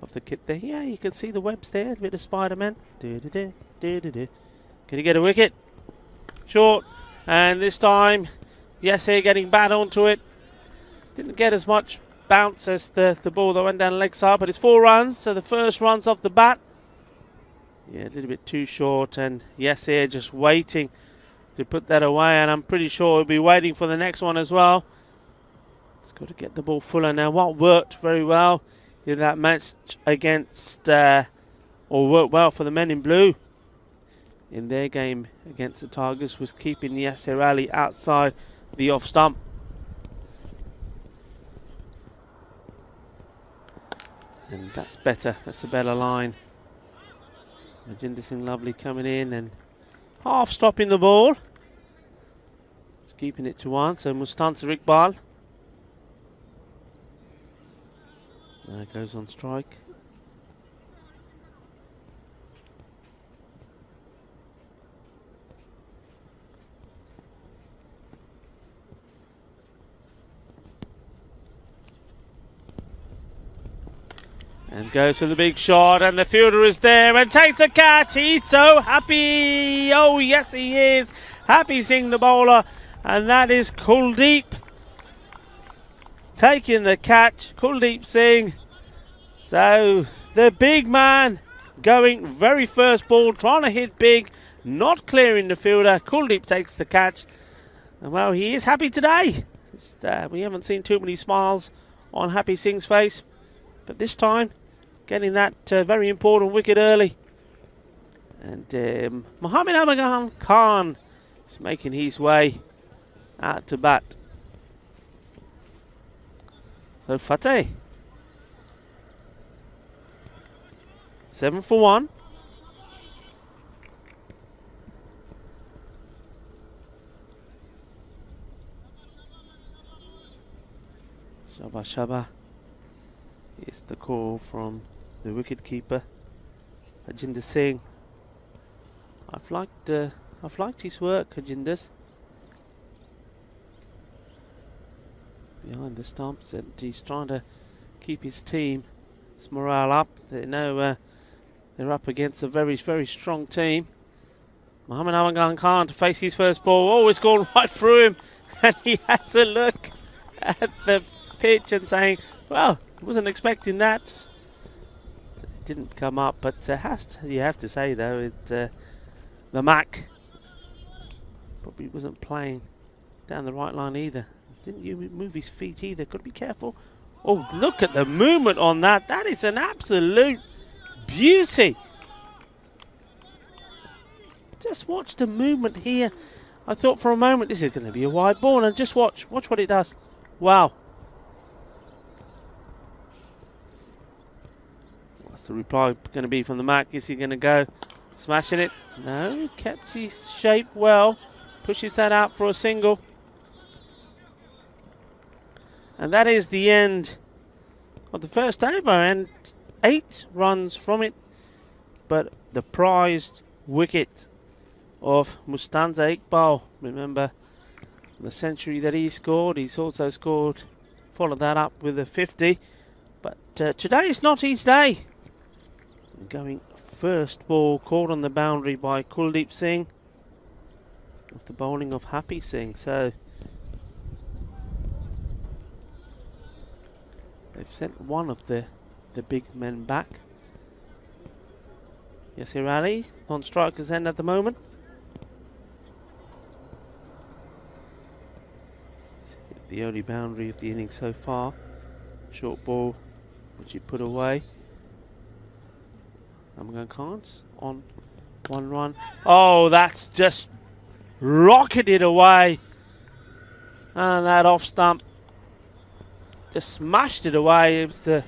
of the kit there. Yeah, you can see the webs there, a bit of Spider-Man. Can he get a wicket? Short, and this time, yes, here getting bat onto it. Didn't get as much bounce as the ball that went down the leg side, but it's 4 runs, so the first runs off the bat. Yeah, a little bit too short, and yes, here just waiting to put that away, and I'm pretty sure he'll be waiting for the next one as well. He's got to get the ball fuller now. What worked very well in that match against, or worked well for the men in blue in their game against the Tigers, was keeping the Yasir Ali outside the off stump. And that's better, that's a better line. Rajinder Singh Lovely coming in and half stopping the ball. Just keeping it to 1, so Mustansir Iqbal. There goes on strike. And goes for the big shot, and the fielder is there and takes a catch. He's so happy. Oh, yes, he is. Happy seeing the bowler, and that is Kuldeep taking the catch. Kuldeep Singh. So the big man going very first ball, trying to hit big, not clearing the fielder. Kuldeep takes the catch. And well, he is happy today. We haven't seen too many smiles on Happy Singh's face, but this time getting that very important wicket early. And Mohammed Amagan Khan is making his way out to bat. So Fateh, 7 for 1. Shaba is the call from the wicket keeper, Rajinder Singh. I've liked his work, Rajinder's. Behind the stumps, and he's trying to keep his team's morale up. They know they're up against a very, very strong team. Mohammed Amagan Khan to face his first ball. Oh, it's gone right through him, and he has a look at the pitch and saying, well, I wasn't expecting that. It didn't come up, but you have to say though, the Mac probably wasn't playing down the right line either. Didn't you move his feet either? Got to be careful. Oh, look at the movement on that. That is an absolute beauty. Just watch the movement here. I thought for a moment this is going to be a wide ball, and just watch what it does. Wow. What's the reply going to be from the Mac? Is he going to go smashing it? No, kept his shape well. Pushes that out for a single. And that is the end of the first over, and 8 runs from it. But the prized wicket of Mustansir Iqbal. Remember the century that he scored. He's also followed that up with a 50. But today is not his day. Going first ball, caught on the boundary by Kuldeep Singh, with the bowling of Happy Singh. So they've sent one of the big men back. Yasir Ali on striker's end at the moment. The only boundary of the innings so far. Short ball, which he put away. Amagan Khan's on 1 run. Oh, that's just rocketed away. And that off stump just smashed it away. It was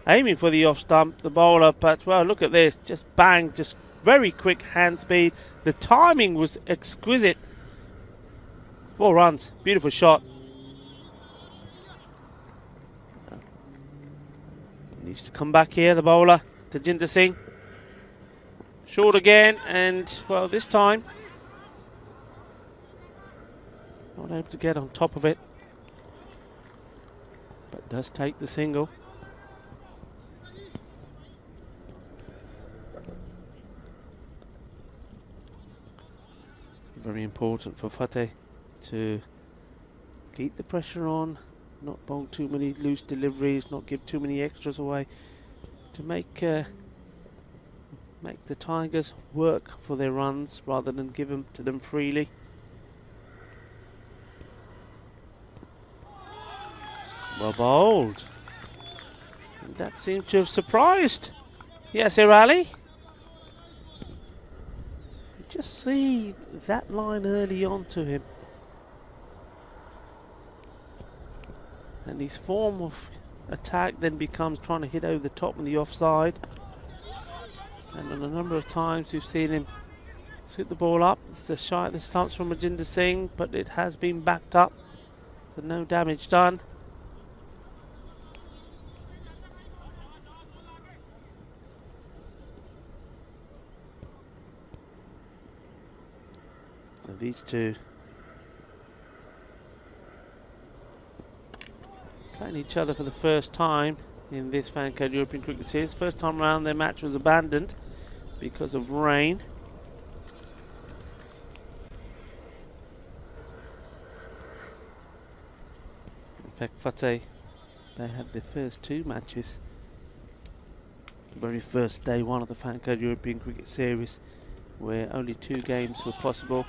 aiming for the off stump, the bowler, but well, look at this. Just bang, just very quick hand speed. The timing was exquisite. 4 runs, beautiful shot. Needs to come back here, the bowler, Tajinder Singh. Short again, and well, this time not able to get on top of it, but does take the single. Very important for Fateh to keep the pressure on, not bowl too many loose deliveries, not give too many extras away, to make the Tigers work for their runs rather than give them to them freely. Well bowled. And that seemed to have surprised Yasir Ali. You just see that line early on to him. And his form of attack then becomes trying to hit over the top and the offside. And on a number of times we've seen him scoop the ball up. It's a shot this time from Majinder Singh, but it has been backed up, so no damage done. So these two playing each other for the first time in this Fan Code European Cricket Series. First time round their match was abandoned because of rain. In fact, Fateh, they had their first two matches, very first day one of the Fan Code European Cricket Series, where only 2 games were possible,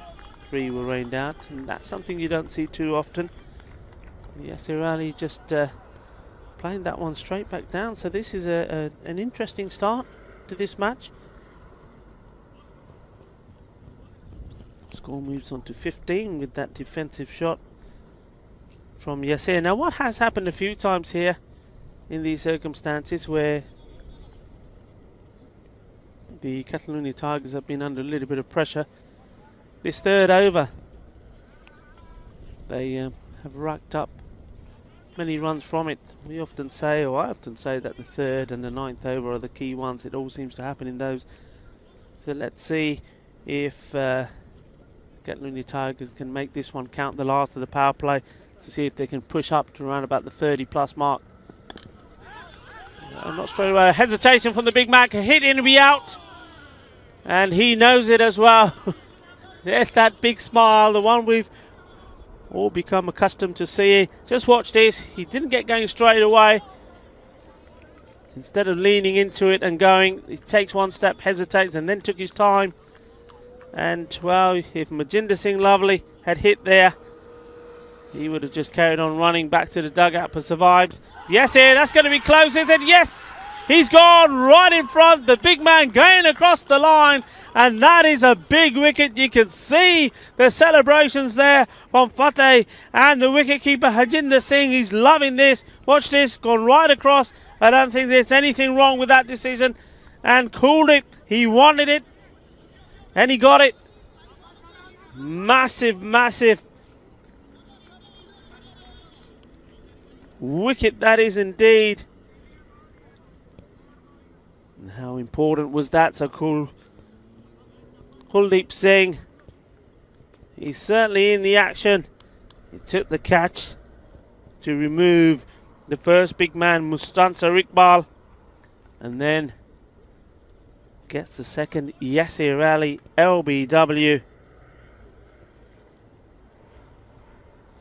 3 were rained out, and that's something you don't see too often. Yasir Ali just playing that one straight back down, so this is an interesting start to this match. Score moves on to 15 with that defensive shot from Yasir. Now what has happened a few times here in these circumstances where the Catalonia Tigers have been under a little bit of pressure, this third over they have racked up many runs from it. We often say, or I often say, that the third and the 9th over are the key ones. It all seems to happen in those. So let's see if Catalonia Tigers can make this one count, the last of the power play, to see if they can push up to around about the 30+ mark. Not straight away. Hesitation from the Big Mac. A hit in and be out. And he knows it as well. There's that big smile, the one we've all become accustomed to seeing. Just watch this. He didn't get going straight away. Instead of leaning into it and going, he takes one step, hesitates, and then took his time. And, well, if Majinder Singh Lovely had hit there, he would have just carried on running back to the dugout for survives. Yes, here, that's going to be close, is it? Yes! He's gone right in front. The big man going across the line. And that is a big wicket. You can see the celebrations there from Fateh and the wicketkeeper Harjinder Singh. He's loving this. Watch this, gone right across. I don't think there's anything wrong with that decision. And cooled it. He wanted it. And he got it. Massive, massive wicket that is indeed. And how important was that? So Kuldeep Singh, he's certainly in the action. He took the catch to remove the first big man, Mustansar Iqbal, and then gets the second, Yasir Ali, LBW.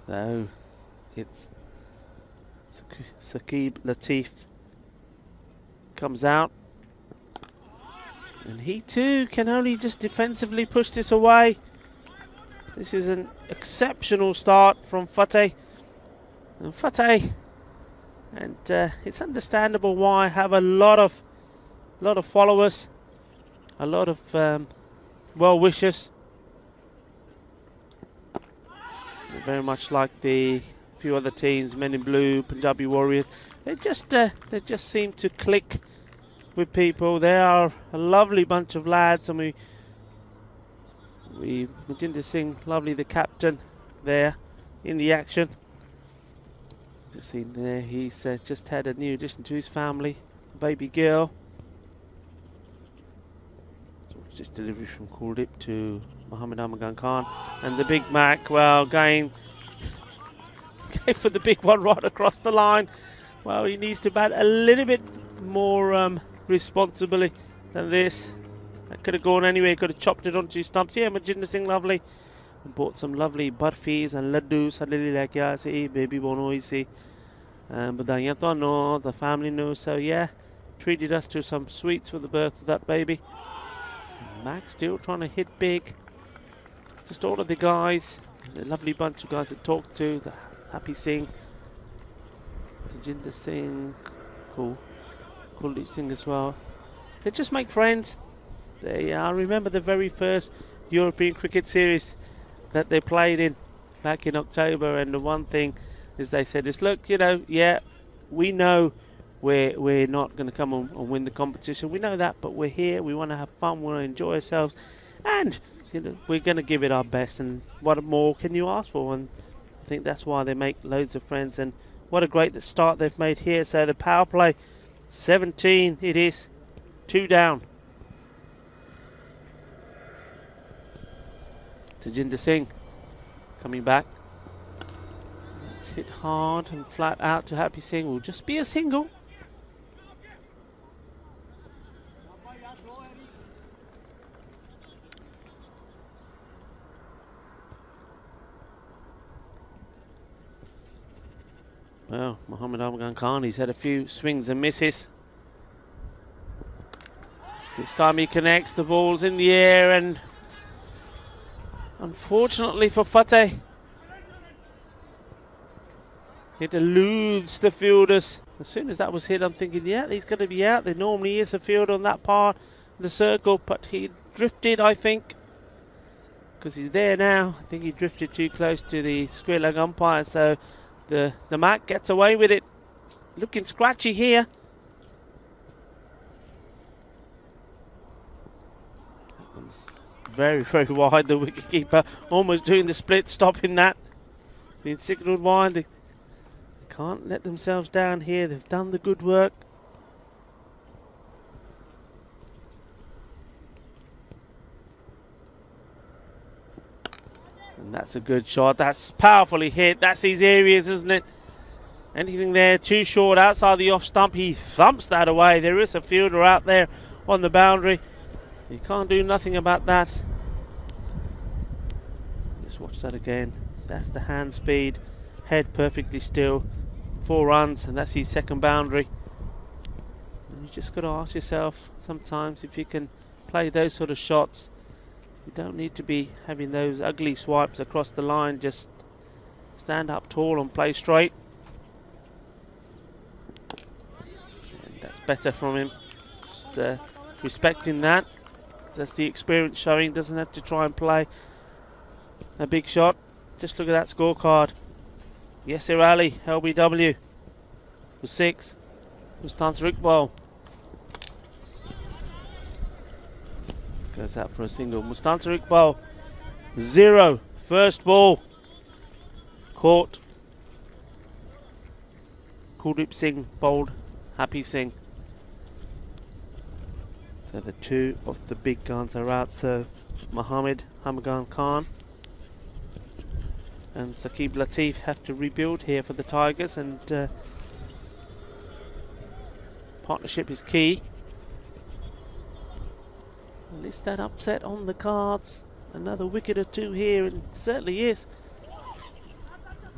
So it's Saqib Latif comes out. And he too can only just defensively push this away. This is an exceptional start from Fateh. And Fateh, and it's understandable why I have a lot of followers, a lot of well-wishers. Very much like the few other teams, Men in Blue, Punjabi Warriors. They just seem to click with people. They are a lovely bunch of lads, and Majinder Singh Lovely, the captain, there in the action. Just seen there, he's just had a new addition to his family, a baby girl. So just delivery from Kuldeep to Mohammed Amagan Khan, and the Big Mac, well, going for the big one right across the line. Well, he needs to bat a little bit more responsibly than this. That could have gone anywhere, could have chopped it onto his stumps. Yeah, Majinder Singh Lovely Bought some lovely barfis and laddus. Baby bonoisi. Badaiyan tono, the family knows. So yeah, treated us to some sweets for the birth of that baby. And Max still trying to hit big. Just all of the guys, the lovely bunch of guys to talk to. The Happy Singh, Tajinder Singh, Kuldeep Singh as well. They just make friends. I remember the very first European cricket series that they played in back in October, and the one thing is they said is, look, you know, yeah, we know we're not going to come and win the competition. We know that, but we're here. We want to have fun. We want to enjoy ourselves, and you know, we're going to give it our best. And what more can you ask for? And I think that's why they make loads of friends. And what a great start they've made here. So the power play, 17 it is, 2 down. Tajinder Singh coming back. Let's hit hard and flat out to Happy Singh. Will just be a single. Well, Mohammad Afghan Khan, he's had a few swings and misses. This time he connects, the ball's in the air, and unfortunately for Fateh, it eludes the fielders. As soon as that was hit, I'm thinking, yeah, he's going to be out. There normally is a fielder on that part of the circle, but he drifted, I think, because he's there now. I think he drifted too close to the square leg umpire, so the Mac gets away with it. Looking scratchy here. That one's very, very wide. The wicketkeeper almost doing the split, stopping that. Being signalled wide. They can't let themselves down here. They've done the good work. And that's a good shot. That's powerfully hit. That's his areas, isn't it? Anything there too short outside the off stump, he thumps that away. There is a fielder out there on the boundary. You can't do nothing about that. Just watch that again. That's the hand speed. Head perfectly still. 4 runs, and that's his second boundary. And you just got to ask yourself sometimes if you can play those sort of shots. You don't need to be having those ugly swipes across the line. Just stand up tall and play straight. And that's better from him. Just respecting that. That's the experience showing. Doesn't have to try and play a big shot. Just look at that scorecard. Yasir Ali, LBW, was 6. Mustafa Iqbal goes out for a single. Mustafa Iqbal, 0. First ball. Caught. Kuldeep Singh bowled Happy Singh. So the 2 of the big guns are out. So Mohammad Hamagan Khan and Saqib Latif have to rebuild here for the Tigers, and partnership is key. At least that upset on the cards. Another wicket or 2 here, and it certainly is.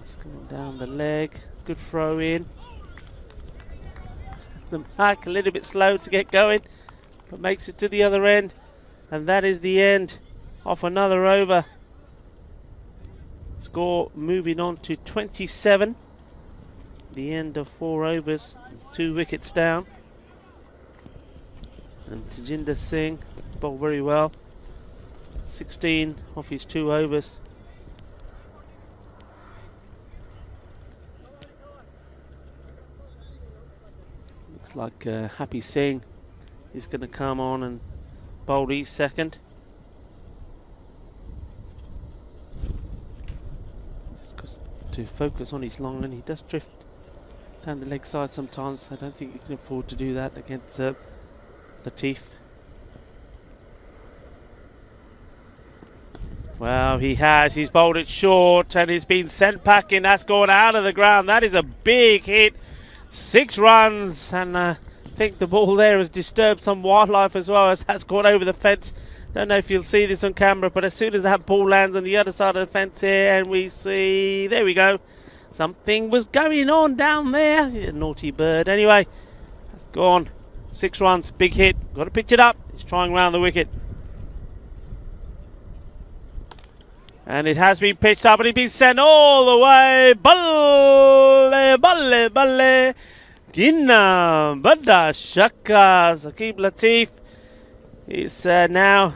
It's coming down the leg. Good throw in. The Mac a little bit slow to get going, but makes it to the other end, and that is the end of another over. Score moving on to 27. The end of 4 overs, 2 wickets down. And Tajinder Singh bowled very well. 16 off his 2 overs. Looks like Happy Singh is going to come on and bowl his second. To focus on his long, and he does drift down the leg side sometimes. I don't think he can afford to do that against Latif. Well, he has. He's bowled it short, and he's been sent packing. That's gone out of the ground. That is a big hit. 6 runs, and I think the ball there has disturbed some wildlife as well, as that's gone over the fence Don't know if you'll see this on camera, but as soon as that ball lands on the other side of the fence here, and we see, there we go, something was going on down there. You naughty bird. Anyway, that's gone. 6 runs, big hit. Got to pitch it up. It's trying round the wicket. And it has been pitched up, and it's been sent all the way. Balle, balle, balle. Ginna, Bada, Shaka. Saqib Latif is now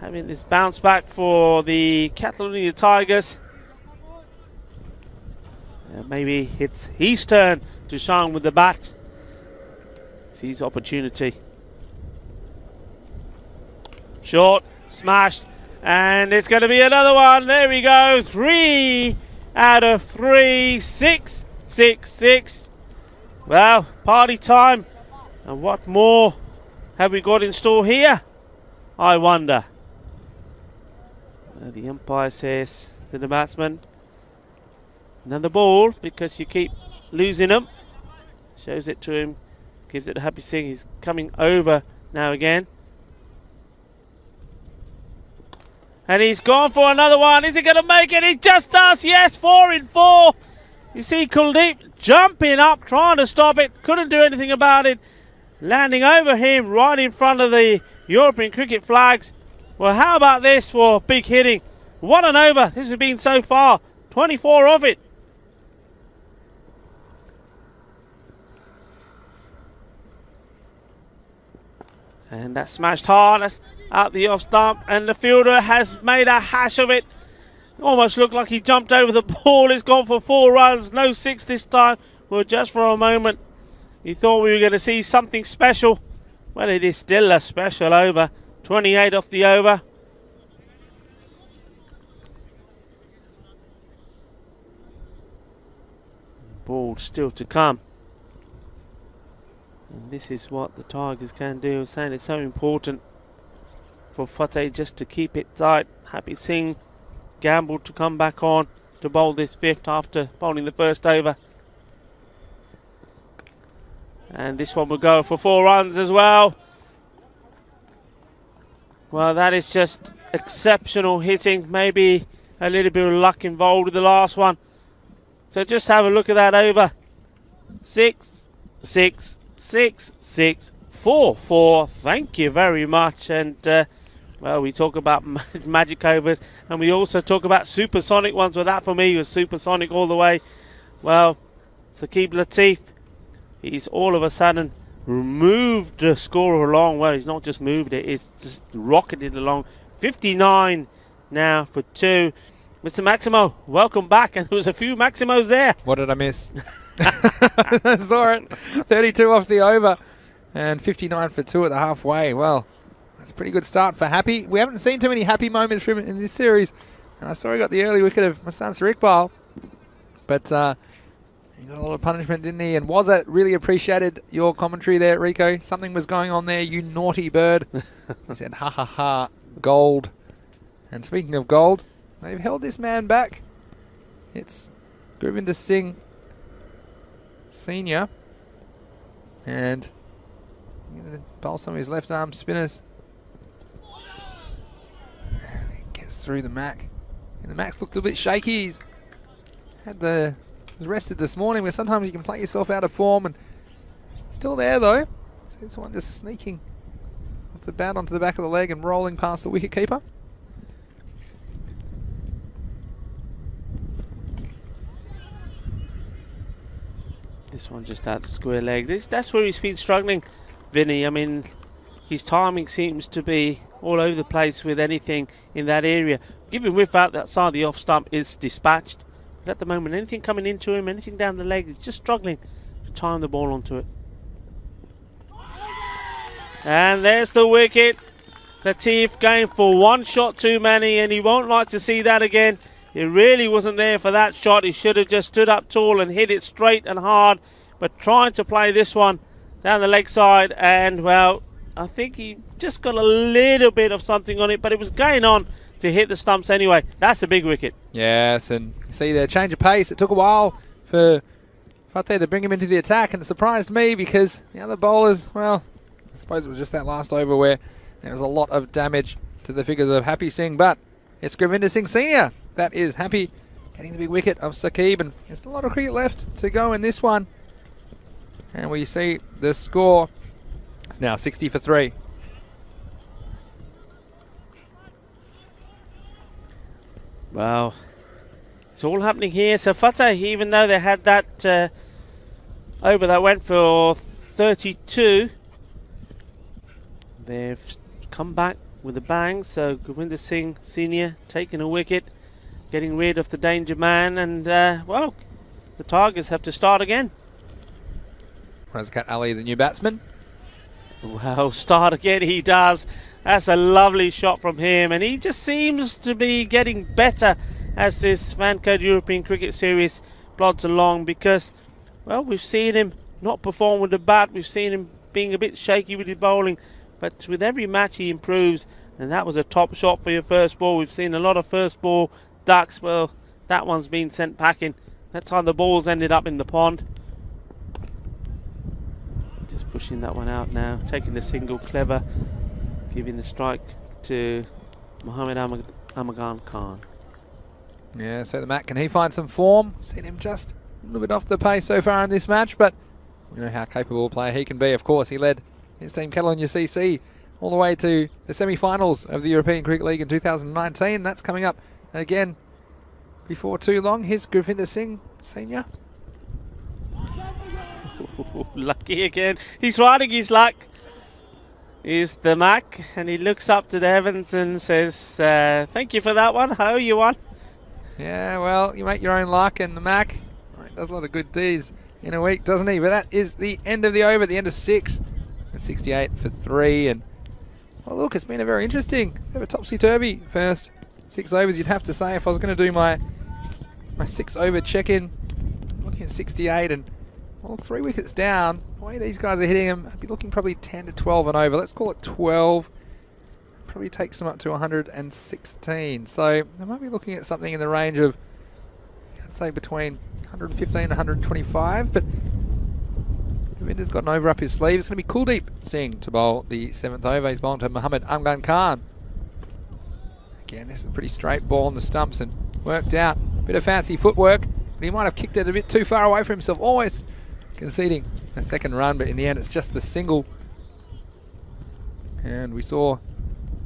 having this bounce back for the Catalonia Tigers. Maybe it's his turn to shine with the bat. It's his opportunity. Short, smashed, and it's going to be another one. There we go. 3 out of 3. 6, 6, 6. Well, party time. And what more have we got in store here? I wonder. The umpire says to the batsman, another ball, because you keep losing them. Shows it to him, gives it to Happy Singh. He's coming over now again. And he's gone for another one. Is he going to make it? He just does. Yes, 4 in 4. You see Kuldeep jumping up, trying to stop it. Couldn't do anything about it. Landing over him right in front of the European cricket flags. Well, how about this for big hitting? 1 and over. This has been so far. 24 of it. And that smashed hard out the off stump, and the fielder has made a hash of it. Almost looked like he jumped over the ball. It's gone for 4 runs, no 6 this time. Well, just for a moment, you thought we were going to see something special. Well, it is still a special over. 28 off the over. Ball still to come. And this is what the Tigers can do. I'm saying it's so important for Fateh just to keep it tight. Happy Singh gambled to come back on to bowl this 5th after bowling the first over. And this one will go for 4 runs as well. Well, that is just exceptional hitting. Maybe a little bit of luck involved with the last one. So just have a look at that over. 6, 6, 6, 6, 4, 4. Thank you very much. And well, we talk about magic overs, and we also talk about supersonic ones. Well, that for me was supersonic all the way. Well, Saqib Latif, he's all of a sudden moved the score along. Well, he's not just moved it, it's just rocketed along. 59 now for 2. Mr. Maximo, welcome back. And there was a few Maximos there. What did I miss? I saw it. 32 off the over and 59 for 2 at the halfway. Well, that's a pretty good start for Happy. We haven't seen too many happy moments from him in this series. And I saw he got the early wicket of Mustan Iqbal. But he got a lot of punishment, didn't he? And Wazza really appreciated your commentary there, Rico. Something was going on there, you naughty bird. He said, ha ha ha, gold. And speaking of gold, they've held this man back. It's Gurvinder Singh Senior. And he's going to bowl some of his left arm spinners. And he gets through the Mac. And the Mac's looked a bit shaky. He's had was rested this morning, where sometimes you can play yourself out of form, and still there though. This one just sneaking off the bat onto the back of the leg and rolling past the wicket keeper. This one just out of square leg. That's where he's been struggling, Vinny. I mean, his timing seems to be all over the place with anything in that area. Given with that side, the off stump is dispatched. But at the moment, anything coming into him, anything down the leg, he's just struggling to time the ball onto it. And there's the wicket. Latif going for 1 shot too many, and he won't like to see that again. He really wasn't there for that shot. He should have just stood up tall and hit it straight and hard. But trying to play this one down the leg side, and well, I think he just got a little bit of something on it, but it was going on to hit the stumps anyway. That's a big wicket. Yes, and you see there, change of pace. It took a while for Fateh to bring him into the attack, and it surprised me because the other bowlers, well, I suppose it was just that last over where There was a lot of damage to the figures of Happy Singh, but it's Gurvinder Singh Senior that is happy, getting the big wicket of Saqib, and there's a lot of cricket left to go in this one. And we see the score. It's now 60 for 3. Well, it's all happening here. So Fateh, even though they had that over that went for 32, they've come back with a bang. So Gurvinder Singh Senior taking a wicket, getting rid of the danger man, and well, the Tigers have to start again. Razkat Ali, the new batsman. Well, start again he does. That's a lovely shot from him, and he just seems to be getting better as this Vancode European Cricket Series plods along, because, well, we've seen him not perform with the bat, we've seen him being a bit shaky with his bowling, but with every match he improves, and that was a top shot for your first ball. We've seen a lot of first ball ducks. Well, that one's been sent packing. That time the ball's ended up in the pond. Just pushing that one out now, taking the single, clever, giving the strike to Mohammed Amagan Khan. Yeah, so the Mac, can he find some form? Seen him just a little bit off the pace so far in this match, but we know how capable a player he can be. Of course, he led his team Catalonia CC all the way to the semi-finals of the European Cricket League in 2019. That's coming up again before too long. Here's Gurvinder Singh Senior. Lucky again. He's riding his luck. Is the Mac, and he looks up to the heavens and says, thank you for that one. How are you on? Yeah, well, you make your own luck, and the Mac does a lot of good deeds in a week, doesn't he? But that is the end of the over, the end of 6. And 68 for 3. And, well, look, it's been a very interesting, bit of a topsy-turvy first 6 overs, you'd have to say. If I was going to do my 6 over check-in, looking at 68, and, well, look, 3 wickets down. The way these guys are hitting them, I'd be looking probably 10 to 12 and over. Let's call it 12. Probably takes them up to 116. So they might be looking at something in the range of, I'd say, between 115 and 125. But Gurvinder's got an over up his sleeve. It's going to be Kuldeep Singh to bowl the 7th over. He's bowling to Mohammed Amgan Khan. Again, this is a pretty straight ball on the stumps and worked out. Bit of fancy footwork, but he might have kicked it a bit too far away from himself. Always conceding a second run, but in the end it's just the single. And we saw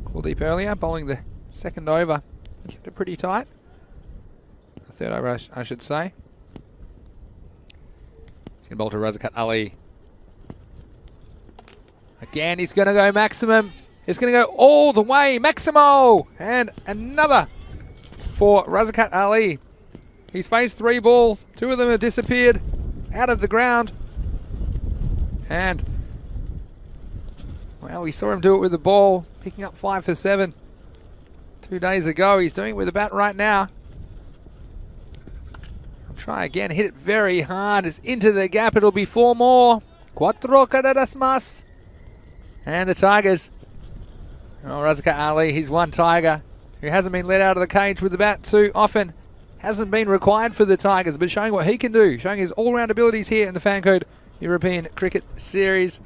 Kuldeep earlier bowling the 2nd over. Kept it pretty tight. The 3rd over, I should say. He's going to bowl to Razkat Ali. Again, he's going to go maximum. It's going to go all the way, Maximo! And another for Razkat Ali. He's faced 3 balls. 2 of them have disappeared out of the ground. And, well, we saw him do it with the ball, picking up 5 for 7 2 days ago. He's doing it with the bat right now. I'll try again, hit it very hard. It's into the gap. It'll be 4 more. Cuatro carreras más. And the Tigers. Oh, Razkat Ali, he's one Tiger who hasn't been let out of the cage with the bat too often. Hasn't been required for the Tigers, but showing what he can do, showing his all-round abilities here in the Vancode European Cricket Series.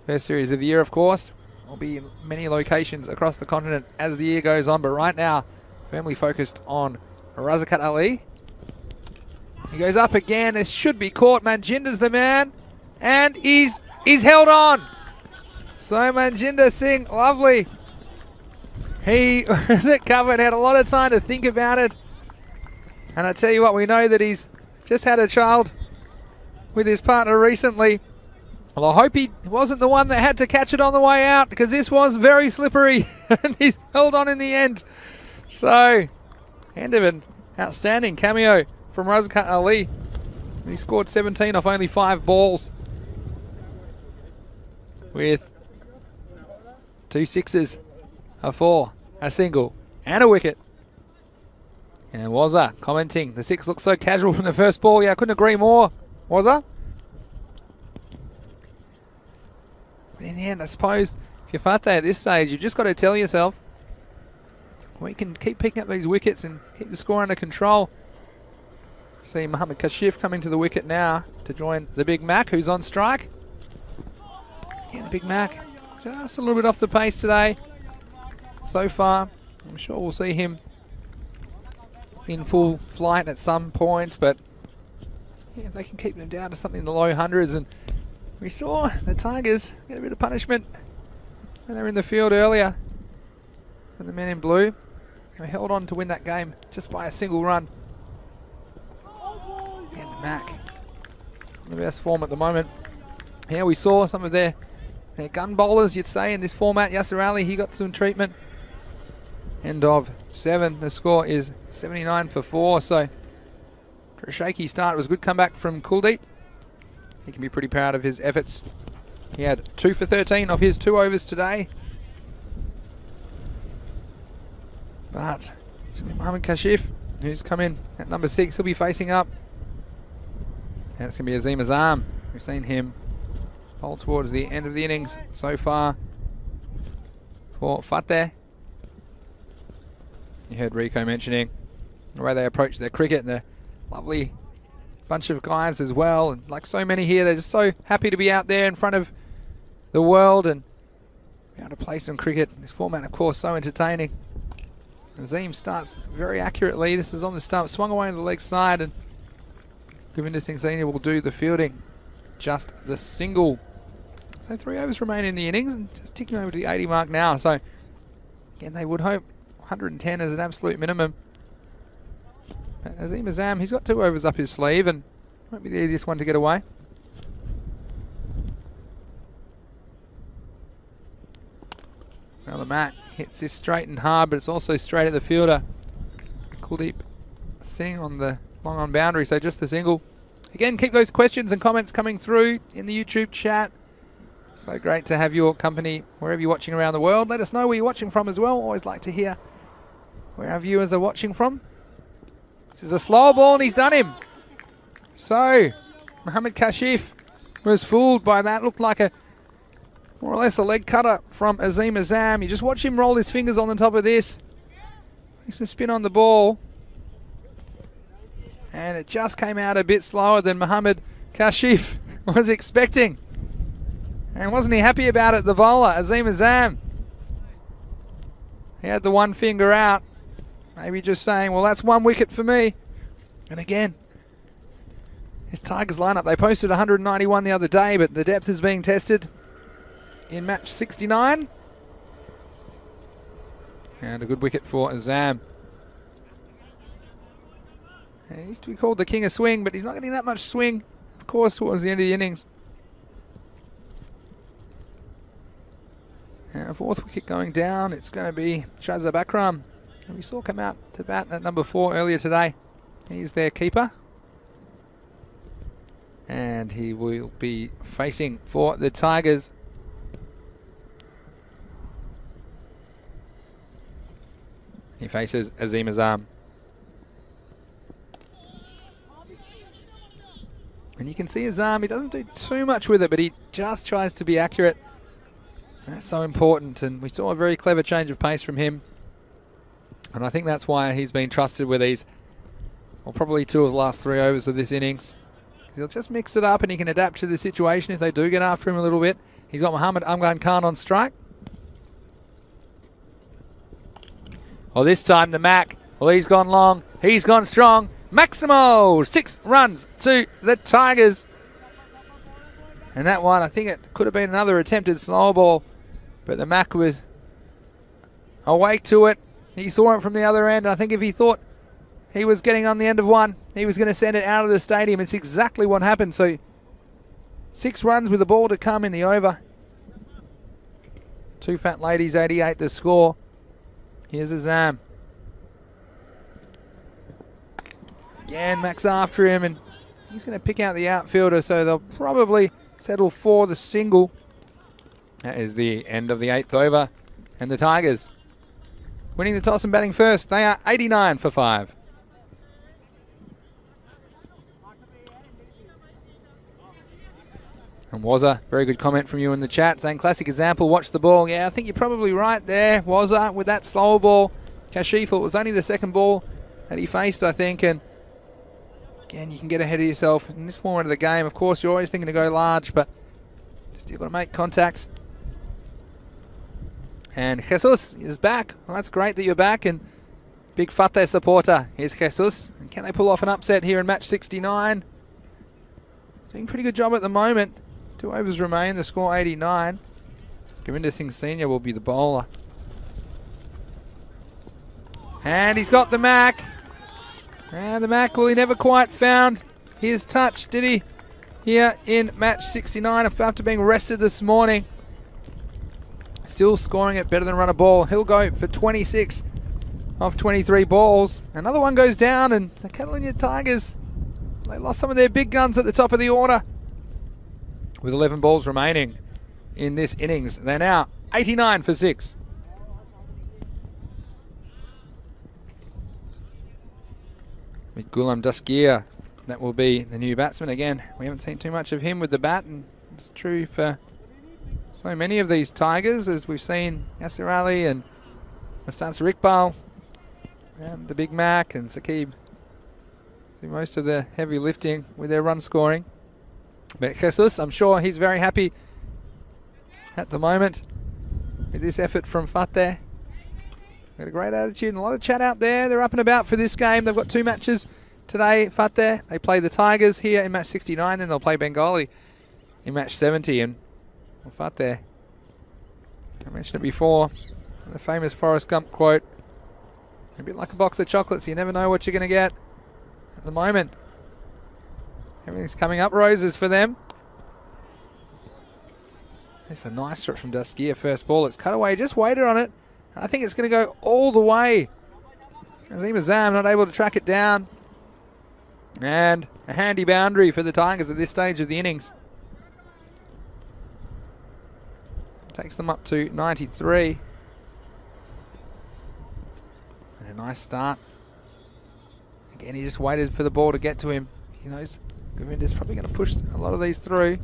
First series of the year, of course. Will be in many locations across the continent as the year goes on, but right now, firmly focused on Razkat Ali. He goes up again. This should be caught. Manjinder's the man, and he's held on. So Manjinder Singh, lovely. He was it covered, had a lot of time to think about it. And I tell you what, we know that he's just had a child with his partner recently. Well, I hope he wasn't the one that had to catch it on the way out, because this was very slippery and he's held on in the end. So, end of an outstanding cameo from Razkat Ali. He scored 17 off only 5 balls with 2 sixes, a 4, a single, and a wicket. And Wazza commenting, the 6 looks so casual from the first ball. Yeah, I couldn't agree more. Wazza? But in the end, I suppose, if you're Fateh at this stage, you've just got to tell yourself, we can keep picking up these wickets and keep the score under control. See Mohammed Kashif coming to the wicket now to join the Big Mac, who's on strike. Yeah, the Big Mac just a little bit off the pace today so far. I'm sure we'll see him in full flight at some point, but yeah, if they can keep them down to something in the low hundreds. And we saw the Tigers get a bit of punishment when they were in the field earlier, and the men in blue, they held on to win that game just by a single run. And the Mac, in the best form at the moment. Here we saw some of their gun bowlers, you'd say, in this format. Yasser Ali, he got some treatment. End of 7. The score is 79 for 4. So for a shaky start, it was a good comeback from Kuldeep. He can be pretty proud of his efforts. He had 2 for 13 of his 2 overs today. But it's going to be Mohammad Kashif, who's come in at number 6. He'll be facing up. And it's going to be Azim Azam. We've seen him bowl towards the end of the innings so far for Fateh. You heard Rico mentioning the way they approach their cricket, and they're a lovely bunch of guys as well. And like so many here, they're just so happy to be out there in front of the world and be able to play some cricket. This format, of course, so entertaining. Azim starts very accurately. This is on the stump, swung away to the leg side, and Govinda Singh Senior will do the fielding. Just the single. So 3 overs remain in the innings, and just ticking over to the 80 mark now. So again, they would hope 110 as an absolute minimum. But Azim Azam, he's got 2 overs up his sleeve, and won't be the easiest one to get away. Well, the mat hits this straight and hard, but it's also straight at the fielder. Kuldeep Singh on the long on boundary, so just the single. Again, keep those questions and comments coming through in the YouTube chat. So great to have your company wherever you're watching around the world. Let us know where you're watching from as well. Always like to hear where our viewers are watching from. This is a slow ball, and he's done him. So Mohammad Kashif was fooled by that. Looked like a more or less a leg cutter from Azim Azam. You just watch him roll his fingers on the top of this. Makes a spin on the ball. And it just came out a bit slower than Mohammad Kashif was expecting. And wasn't he happy about it, the bowler, Azim Azam? He had the one finger out. Maybe just saying, well, that's 1 wicket for me. And again, his Tigers lineup, they posted 191 the other day, but the depth is being tested in match 69. And a good wicket for Azam. He used to be called the king of swing, but he's not getting that much swing, of course, towards the end of the innings. And 4th wicket going down, it's going to be Shazza Bakram, who we saw come out to bat at number 4 earlier today. He's their keeper. And he will be facing for the Tigers. He faces Azim Azam. And you can see Azam, he doesn't do too much with it, but he just tries to be accurate. And that's so important, and we saw a very clever change of pace from him. And I think that's why he's been trusted with these, well, probably 2 of the last 3 overs of this innings. He'll just mix it up and he can adapt to the situation if they do get after him a little bit. He's got Muhammad Amgan Khan on strike. Well, this time the Mac, well, he's gone long, he's gone strong. Maximo, 6 runs to the Tigers. And that one, I think it could have been another attempted slow ball, but the Mac was awake to it. He saw it from the other end. I think if he thought he was getting on the end of one, he was going to send it out of the stadium. It's exactly what happened. So 6 runs with the ball to come in the over. 2 fat ladies, 88 the score. Here's Azam. Again, Mac's after him, and he's going to pick out the outfielder, so they'll probably settle for the single. That is the end of the 8th over, and the Tigers winning the toss and batting first. They are 89 for 5. And Wazza, very good comment from you in the chat, saying classic example, watch the ball. Yeah, I think you're probably right there, Wazza, with that slow ball. Kashif, it was only the second ball that he faced, I think, and again, you can get ahead of yourself in this format of the game. Of course, you're always thinking to go large, but still got to make contact. And Jesus is back. Well, that's great that you're back. And big Fateh supporter is Jesus. And can they pull off an upset here in match 69? Doing a pretty good job at the moment. 2 overs remain, the score 89. Govinda Singh Senior will be the bowler. And he's got the Mac. And the Mac, well, he never quite found his touch, did he? Here in match 69 after being rested this morning. Still scoring it better than run a ball. He'll go for 26 off 23 balls. Another one goes down, and the Catalunya Tigers, they lost some of their big guns at the top of the order. With 11 balls remaining in this innings, they're now 89 for 6. With Gulam Daskir, that will be the new batsman again. We haven't seen too much of him with the bat, and it's true for so many of these Tigers, as we've seen Yasir Ali and Mustansir Iqbal and the Big Mac and Saqib do most of the heavy lifting with their run scoring. But Jesus, I'm sure he's very happy at the moment with this effort from Fateh. Got a great attitude and a lot of chat out there. They're up and about for this game. They've got 2 matches today, Fateh. They play the Tigers here in match 69, then they'll play Bengali in match 70. And well, Fateh, I mentioned it before, the famous Forrest Gump quote, a bit like a box of chocolates, you never know what you're going to get. At the moment, everything's coming up roses for them. It's a nice shot from Daskir, first ball. It's cut away, just waited on it. I think it's going to go all the way. Azim Azam not able to track it down. And a handy boundary for the Tigers at this stage of the innings. Takes them up to 93. And a nice start. Again, he just waited for the ball to get to him. He knows Govinda's probably going to push a lot of these through.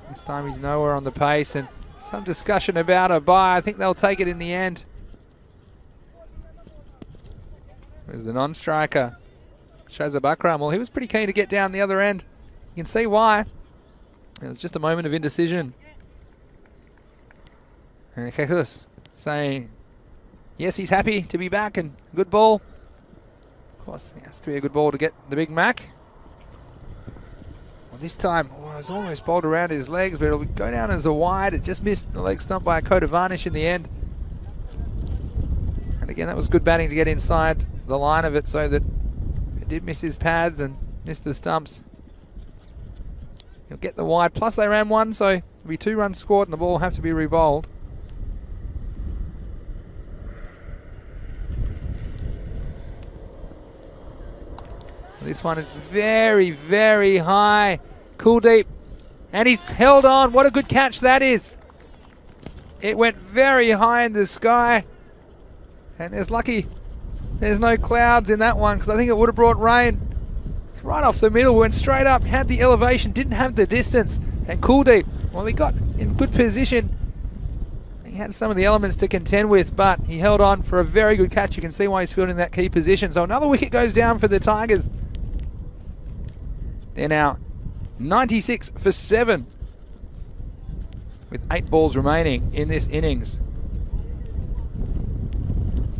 This time he's nowhere on the pace, and some discussion about a bye. I think they'll take it in the end. There's a non-striker, Shazab Akram. Well, he was pretty keen to get down the other end. You can see why. It was just a moment of indecision. And Jesus saying, yes, he's happy to be back, and good ball. Of course, it has to be a good ball to get the Big Mac. Well, this time, it was almost bowled around his legs, but it'll go down as a wide. It just missed the leg stump by a coat of varnish in the end. And again, that was good batting to get inside the line of it, so that it did miss his pads and missed the stumps. He'll get the wide, plus they ran one, so it'll be 2 runs scored and the ball will have to be re-bowled. This one is very, very high. Kuldeep, and he's held on. What a good catch that is. It went very high in the sky, and there's lucky there's no clouds in that one, because I think it would have brought rain. Right off the middle, went straight up, had the elevation, didn't have the distance. And Kuldeep, well, he got in good position. He had some of the elements to contend with, but he held on for a very good catch. You can see why he's fielding that key position. So another wicket goes down for the Tigers. They're now 96 for 7 with 8 balls remaining in this innings.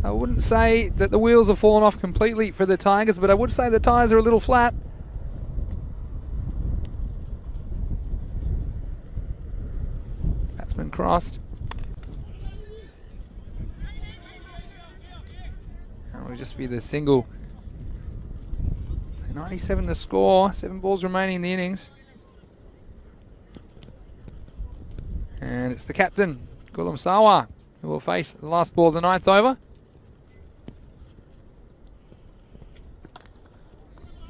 I wouldn't say that the wheels have fallen off completely for the Tigers, but I would say the tyres are a little flat. Batsman crossed. And will just be the single. 97 to score, 7 balls remaining in the innings. And it's the captain, Gulam Sawa, who will face the last ball of the 9th over.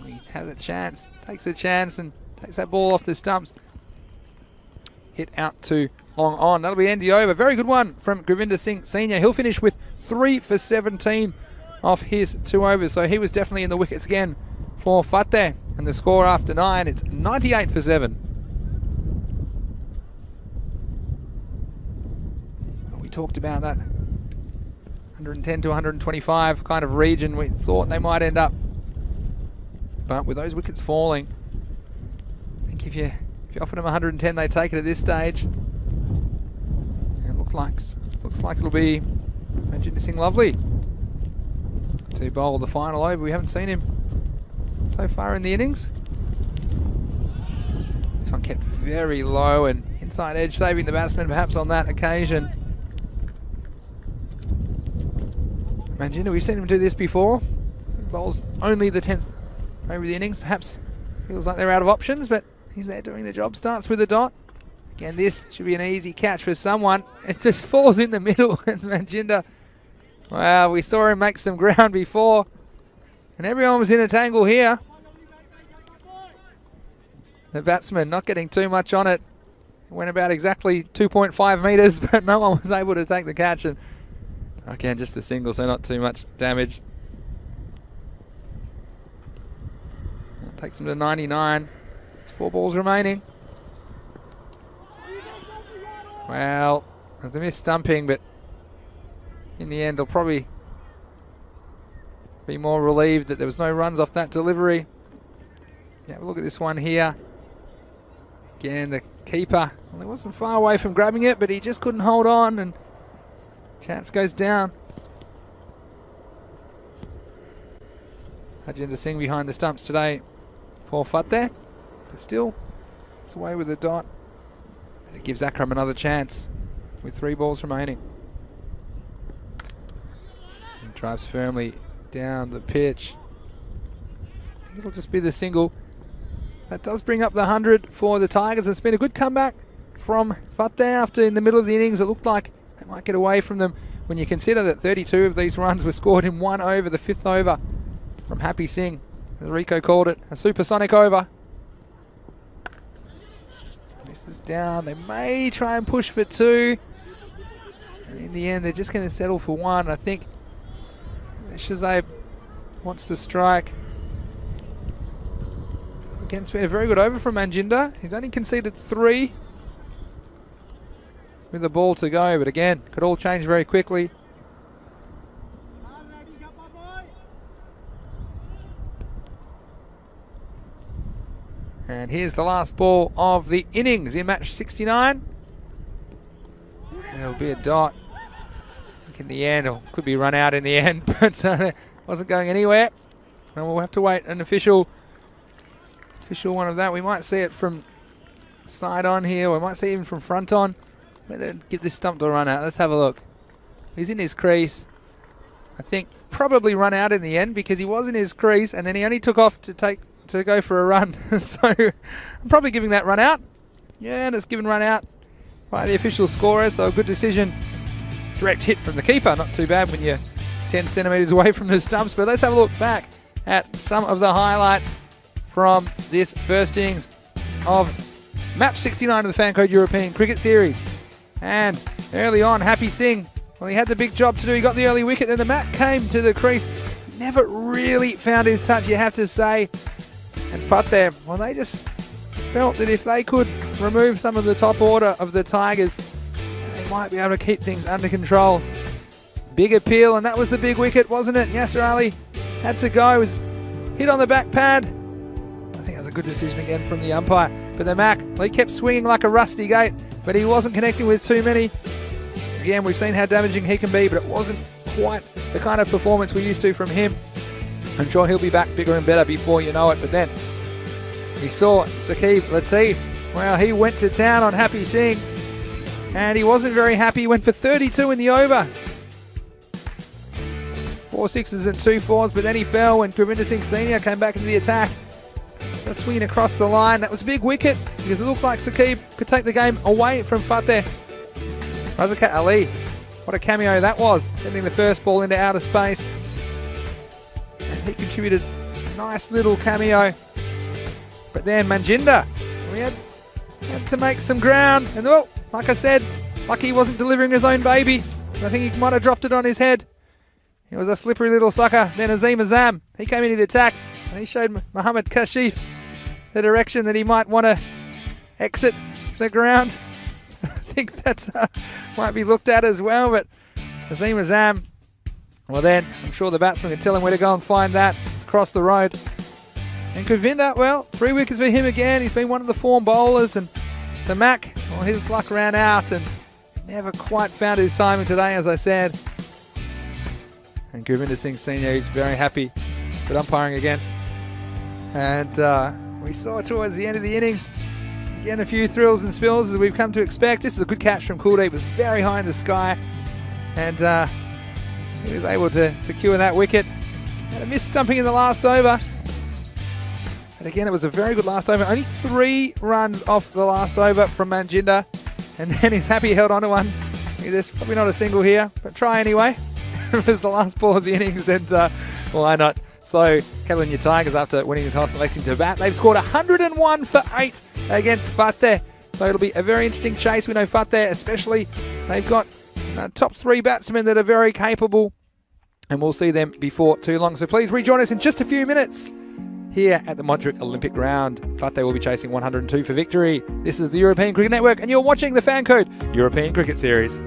He has a chance, takes a chance and takes that ball off the stumps. Hit out to long on. That'll be end the over. Very good one from Govinda Singh Senior. He'll finish with 3 for 17 off his 2 overs. So he was definitely in the wickets again for Fateh. And the score after 9, it's 98 for 7. We talked about that 110 to 125 kind of region we thought they might end up. But with those wickets falling, I think if you offered them 110, they take it at this stage. Looks like it'll be Manjinder Singh Lovely to bowl the final over. We haven't seen him so far in the innings. This one kept very low and inside edge, saving the batsman perhaps on that occasion. Manjinder, we've seen him do this before. He bowls only the 10th over the innings. Perhaps feels like they're out of options, but he's there doing the job. Starts with a dot. Again, this should be an easy catch for someone. It just falls in the middle, and Manjinder, wow, we saw him make some ground before, and everyone was in a tangle here. The batsman not getting too much on it. Went about exactly 2.5 metres, but no one was able to take the catch. And again, just a single, so not too much damage. Takes him to 99. There's 4 balls remaining. Well, there's a missed stumping, but in the end, they'll probably be more relieved that there was no runs off that delivery. Yeah, look at this one here. Again, the keeper, well, he wasn't far away from grabbing it, but he just couldn't hold on, and chance goes down. Harjinder Singh behind the stumps today for Fateh, but still, it's away with a dot. And it gives Akram another chance with 3 balls remaining. He drives firmly down the pitch. I think it'll just be the single. That does bring up the 100 for the Tigers. It's been a good comeback from Fateh after in the middle of the innings. It looked like they might get away from them when you consider that 32 of these runs were scored in 1 over, the 5th over from Happy Singh. As Rico called it, a supersonic over. This is down. They may try and push for 2. And in the end, they're just going to settle for 1. I think Shazab wants to strike. Again, it's been a very good over from Manjinder. He's only conceded 3 with the ball to go, but again, could all change very quickly. And here's the last ball of the innings in match 69. And it'll be a dot. I think in the end, or could be run out in the end, but wasn't going anywhere. And we'll have to wait an official one of that. We might see it from side on here. We might see it even from front on. Whether give this stump to run out. Let's have a look. He's in his crease. I think probably run out in the end because he was in his crease and then he only took off to go for a run. So I'm probably giving that run out. Yeah, and it's given run out by the official scorer. So a good decision. Direct hit from the keeper. Not too bad when you're 10 centimetres away from the stumps. But let's have a look back at some of the highlights from this first innings of match 69 of the Fancode European Cricket Series. And early on, Happy Singh, well, he had the big job to do. He got the early wicket, then the mat came to the crease. Never really found his touch, you have to say. And Fateh, well, they just felt that if they could remove some of the top order of the Tigers, they might be able to keep things under control. Big appeal, and that was the big wicket, wasn't it? Yasser Ali had to go. It was hit on the back pad. I think that was a good decision again from the umpire. But the Mac, well, he kept swinging like a rusty gate, but he wasn't connecting with too many. Again, we've seen how damaging he can be, but it wasn't quite the kind of performance we're used to from him. I'm sure he'll be back bigger and better before you know it. But then we saw Saqib Latif. Well, he went to town on Happy Singh, and he wasn't very happy. He went for 32 in the over. 4 sixes and 2 fours, but then he fell when Gurvinder Singh Senior came back into the attack. Just swinging across the line. That was a big wicket because it looked like Saqib could take the game away from Fateh. Razakat Ali, what a cameo that was, sending the first ball into outer space. And he contributed a nice little cameo. But then Manjinder, we had to make some ground. And well, like I said, lucky he wasn't delivering his own baby. I think he might have dropped it on his head. It was a slippery little sucker. Then Azim Azam, he came into the attack and he showed Mohammad Kashif the direction that he might want to exit the ground. I think that might be looked at as well, but Azim Azam, well then, I'm sure the batsman can tell him where to go and find that. It's across the road. And Gurvinder, well, 3 wickets for him again. He's been one of the form bowlers, and the Mac, well, his luck ran out and never quite found his timing today, as I said. And Govinda Singh Senior is very happy with umpiring again. And we saw towards the end of the innings, again a few thrills and spills as we've come to expect. This is a good catch from Kuldeep. It was very high in the sky. And he was able to secure that wicket. Had a miss stumping in the last over. And again, it was a very good last over. Only 3 runs off the last over from Manjinder. And then he's happy he held on to one. There's probably not a single here, but try anyway. It was the last ball of the innings, and why not? So, Catalunya Tigers, after winning the toss and electing to bat, they've scored 101 for 8 against Fateh. So it'll be a very interesting chase. We know Fateh especially, they've got top 3 batsmen that are very capable, and we'll see them before too long. So please rejoin us in just a few minutes here at the Modric Olympic Ground. Fateh will be chasing 102 for victory. This is the European Cricket Network, and you're watching the Fan Code European Cricket Series.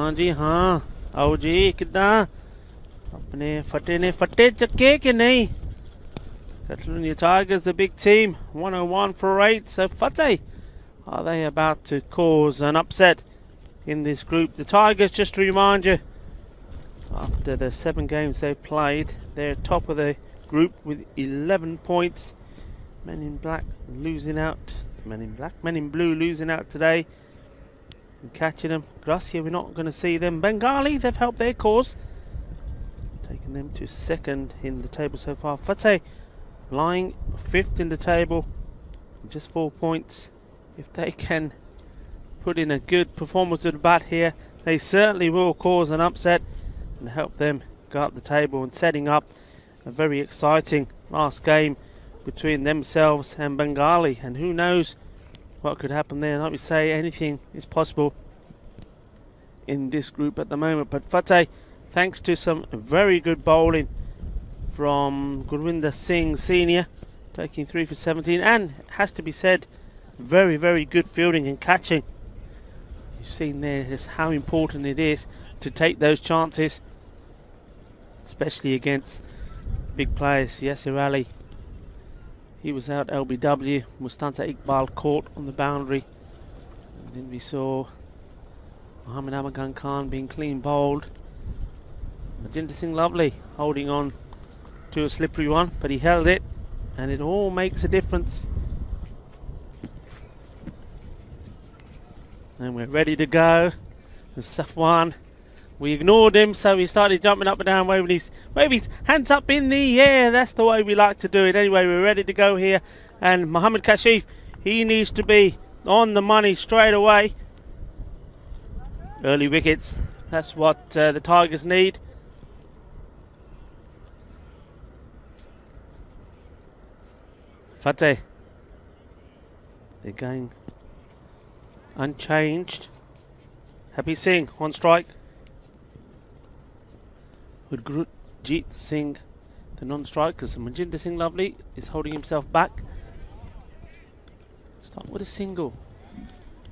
हाँ जी हाँ, आओ जी कितना अपने फटे ने फटे चक्के के नहीं. Catalonia Tigers, the big team, 101 for 8. So Fateh, are they about to cause an upset in this group? The Tigers, just to remind you, after the 7 games they've played, they're top of the group with 11 points. Men in Black losing out. Men in Blue losing out today. And catching them. Gracia, we're not going to see them. Bengali, they've helped their cause, taking them to 2nd in the table so far. Fateh lying 5th in the table, just 4 points. If they can put in a good performance with the bat here, they certainly will cause an upset and help them go up the table, and setting up a very exciting last game between themselves and Bengali. And who knows what could happen there. Like we say, anything is possible in this group at the moment. But Fateh, thanks to some very good bowling from Gurwinder Singh Senior, taking 3 for 17, and has to be said, very, very good fielding and catching. You've seen there just how important it is to take those chances, especially against big players. Yasir Ali, he was out LBW. Mustansa Iqbal caught on the boundary. And then we saw Mohammad Amagan Khan being clean bowled. Majinder Singh Lovely holding on to a slippery one, but he held it, and it all makes a difference. And we're ready to go. And Safwan, we ignored him, so he started jumping up and down, waving his hands up in the air. That's the way we like to do it. Anyway, we're ready to go here, and Mohammad Kashif, he needs to be on the money straight away. Early wickets, that's what the Tigers need. Fateh, they're going unchanged. Happy Singh on strike. With Gurjeet Singh, the non-strikers. Manjinder Singh Lovely is holding himself back. Start with a single.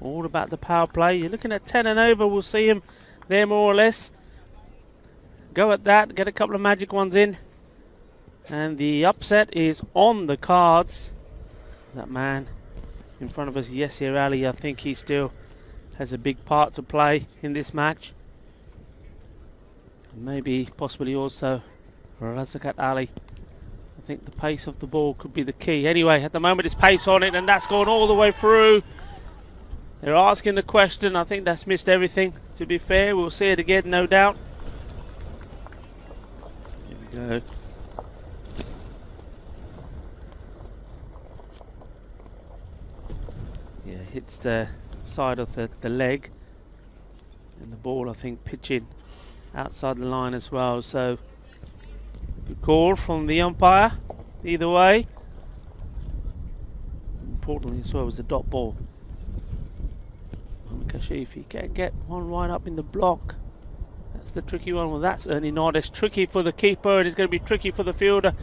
All about the power play. You're looking at 10 and over. We'll see him there more or less. Go at that. Get a couple of magic ones in. And the upset is on the cards. That man in front of us, Yasir Ali, I think he still has a big part to play in this match. And maybe, possibly also Razakat Ali. I think the pace of the ball could be the key. Anyway, at the moment it's pace on it, and that's gone all the way through. They're asking the question. I think that's missed everything, to be fair. We'll see it again, no doubt. Here we go. Yeah, hits the side of the leg, and the ball, I think, pitching outside the line as well. So good call from the umpire either way. Importantly as well was the dot ball. Kashif, he can get one right up in the block. That's the tricky one. Well, that's certainly not as tricky for the keeper, and it's going to be tricky for the fielder.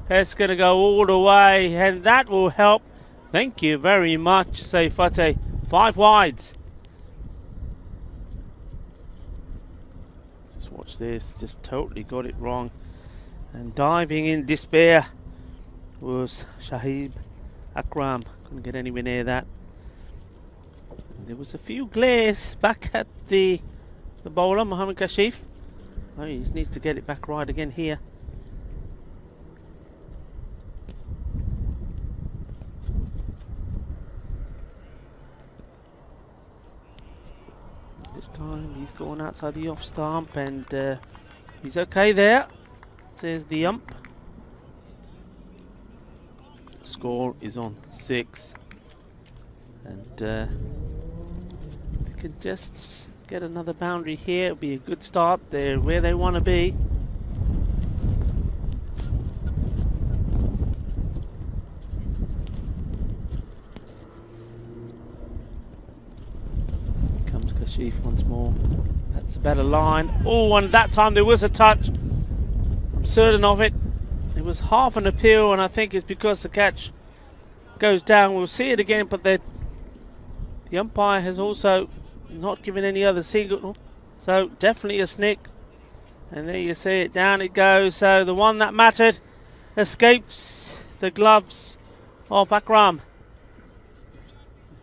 That's going to go all the way, and that will help. Thank you very much, say Fateh. 5 wides. Just watch this. Just totally got it wrong. And diving in despair was Shahib Akram. Couldn't get anywhere near that. And there was a few glares back at the bowler, Mohammad Kashif. Oh, he needs to get it back right again here. This time he's going outside the off stump, and he's okay there, says the ump. Score is on 6, and they can just get another boundary here. It'll be a good start. They're where they want to be. Comes Kashif once more. That's a better line. Oh, and that time there was a touch. I'm certain of it. It was half an appeal, and I think it's because the catch goes down. We'll see it again, but the umpire has also not given any other signal. So definitely a snick. And there you see it, down it goes. So the one that mattered escapes the gloves of Akram.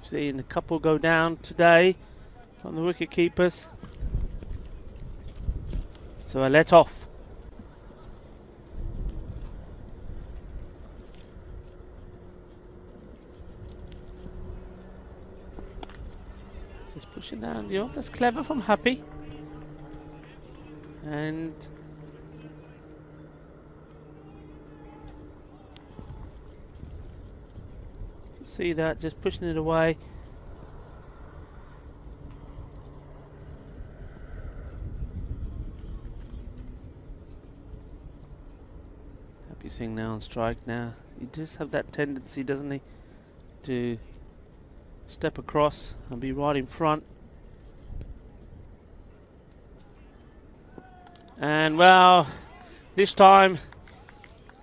Seeing a couple go down today on the wicket keepers. So a let off. Just pushing down the off. That's clever from Happy. And see that, just pushing it away. Happy Singh now on strike now. He does have that tendency, doesn't he, to step across and be right in front. And well, this time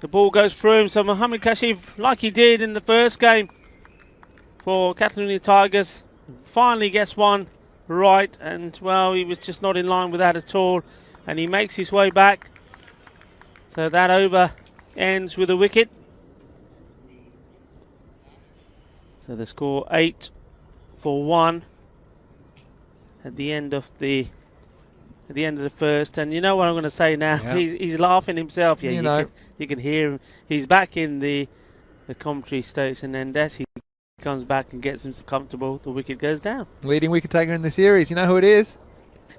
the ball goes through him. So Mohammad Kashif, like he did in the first game for Catalonia Tigers, finally gets one right. And well, he was just not in line with that at all. And he makes his way back. So that over ends with a wicket. So the score 8 for 1 at the end of the first. And you know what I'm going to say now? Yep. He's laughing himself. Yeah, you you can hear him. He's back in the commentary station, and as he comes back and gets him comfortable, the wicket goes down. Leading wicket taker in the series. You know who it is?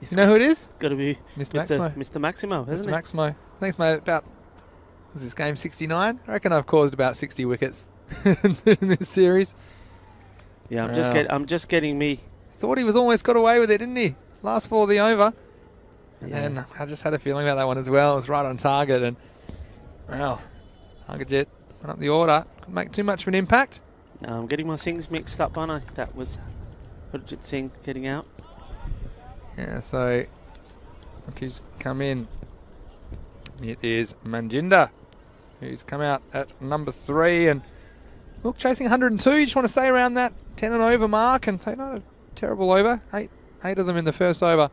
You know who it is? It's got to be Mr. Maximo. Mr. Maximo, isn't Mr. it? Maximo. Thanks, mate. About, was this game 69? I reckon I've caused about 60 wickets in this series. Yeah, Wow. I'm just getting me. Thought he was almost got away with it, didn't he? Last ball of the over. Yeah. And I just had a feeling about that one as well. It was right on target, and well, Hungerjet went up the order. Couldn't make too much of an impact. No, I'm getting my things mixed up, aren't I? That was Harjit Singh getting out. Yeah, so look who's come in. It is Manjinder, who's come out at number 3, and look, chasing 102. You just want to stay around that 10 and over mark, and take not a terrible over. Eight of them in the first over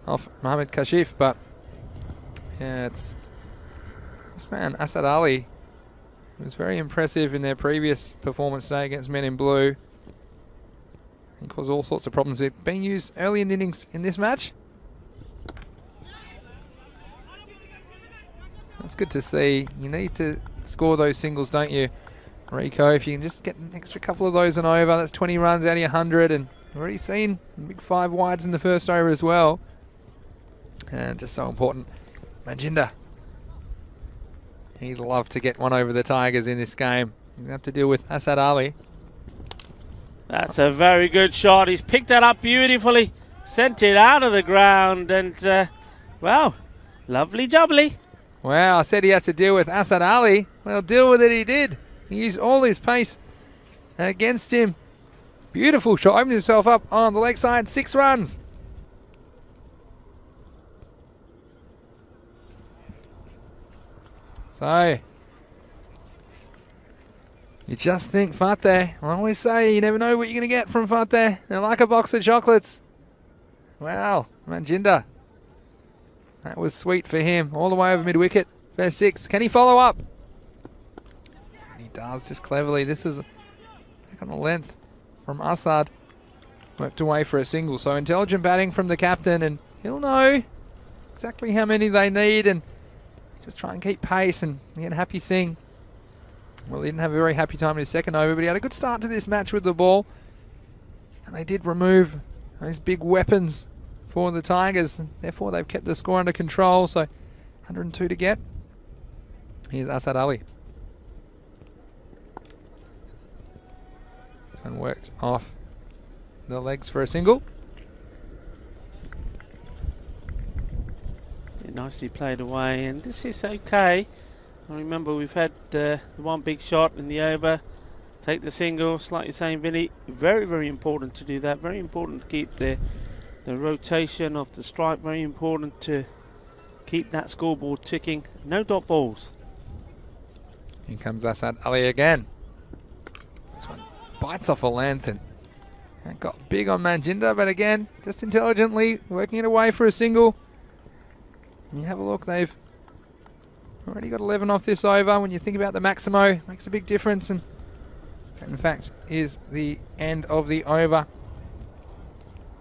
off Mohammad Kashif, but yeah, it's this man Asad Ali was very impressive in their previous performance today against Men in Blue. He caused all sorts of problems. They're being used early in the innings in this match. That's good to see. You need to score those singles, don't you, Rico? If you can just get an extra couple of those and over, that's 20 runs out of your 100, and we've already seen big 5 wides in the first over as well. And just so important, Manjinder. He'd love to get one over the Tigers in this game. He's going to have to deal with Asad Ali. That's a very good shot. He's picked that up beautifully, sent it out of the ground, and well, lovely jubbly. Wow, I said he had to deal with Asad Ali. Well, deal with it he did. He used all his pace against him. Beautiful shot, opened himself up on the leg side, 6 runs. So, you just think Fateh. I always say you never know what you're going to get from Fateh. They're like a box of chocolates. Wow, Manjinder. That was sweet for him. All the way over mid-wicket. First 6. Can he follow up? And he does, just cleverly. This was back on the length from Asad. Worked away for a single. So intelligent batting from the captain, and he'll know exactly how many they need, and just try and keep pace. And again, Happy Singh, well, he didn't have a very happy time in his second over, but he had a good start to this match with the ball. And they did remove those big weapons for the Tigers, and therefore they've kept the score under control. So 102 to get. Here's Asad Ali. And worked off the legs for a single. Nicely played away, and this is okay. I remember we've had the one big shot in the over, take the single, like you're saying, Vinny, very, very important to do that. Very important to keep the rotation of the strike, very important to keep that scoreboard ticking. No dot balls. Here comes Asad Ali again. This one bites off a length, and And got big on Manjinder, but again, just intelligently working it away for a single. And you have a look, they've already got 11 off this over. When you think about the Maximo, makes a big difference, and that in fact is the end of the over.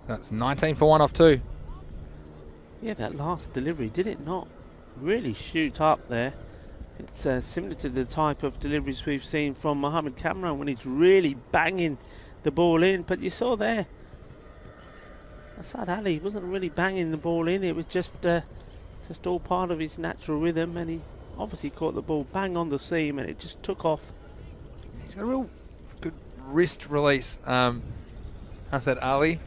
That's 19 for 1 off 2. Yeah, that last delivery, did it not really shoot up there? It's similar to the type of deliveries we've seen from Mohamed Kamran when he's really banging the ball in. But you saw there, Asad Ali wasn't really banging the ball in. It was just all part of his natural rhythm, and he obviously caught the ball bang on the seam, and it just took off. He's got a real good wrist release, Asad Ali.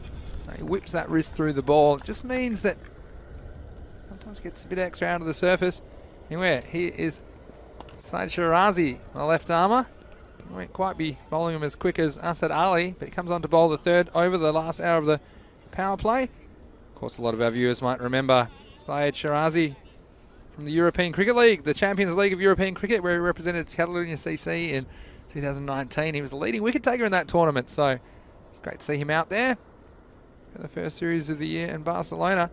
He whips that wrist through the ball. It just means that sometimes gets a bit extra out of the surface. Anyway, here is Saeed Shirazi, the left armour. He won't quite be bowling him as quick as Asad Ali, but he comes on to bowl the third over the last hour of the power play. Of course, a lot of our viewers might remember Saeed Shirazi from the European Cricket League, the Champions League of European Cricket, where he represented Catalonia CC in 2019. He was the leading wicket taker in that tournament, so it's great to see him out there for the first series of the year in Barcelona.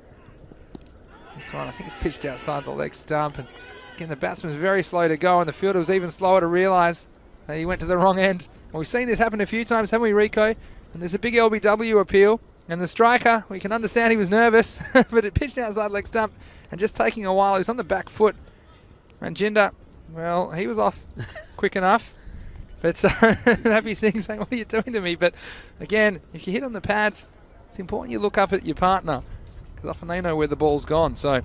This one, I think it's pitched outside the leg stump, and again the batsman's very slow to go, and the fielder was even slower to realise that he went to the wrong end. Well, we've seen this happen a few times, haven't we, Rico? And there's a big LBW appeal, and the striker, we can understand he was nervous, but it pitched outside leg stump, and just taking a while. He was on the back foot. Manjinder, well, he was off quick enough. But Happy Singh saying, what are you doing to me? But again, if you hit on the pads, it's important you look up at your partner, because often they know where the ball's gone. So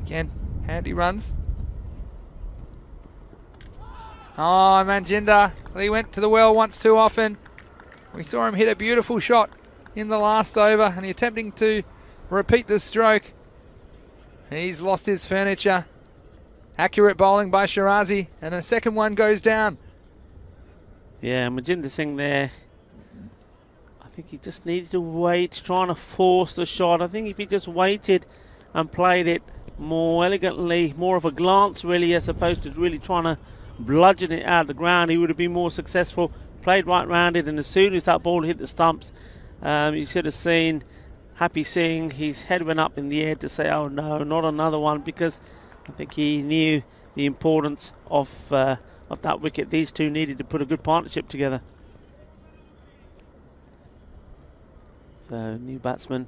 again, handy runs. Oh, Manjinder, he went to the well once too often. We saw him hit a beautiful shot in the last over, and he's attempting to repeat the stroke. He's lost his furniture. Accurate bowling by Shirazi, and a second one goes down. Yeah, Manjinder Singh there, I think he just needed to wait, trying to force the shot. I think if he just waited and played it more elegantly, more of a glance really, as opposed to really trying to bludgeon it out of the ground, he would have been more successful. Played right round it, and as soon as that ball hit the stumps, you should have seen Happy Singh, his head went up in the air to say, oh no, not another one, because I think he knew the importance of that wicket. These two needed to put a good partnership together. So, new batsman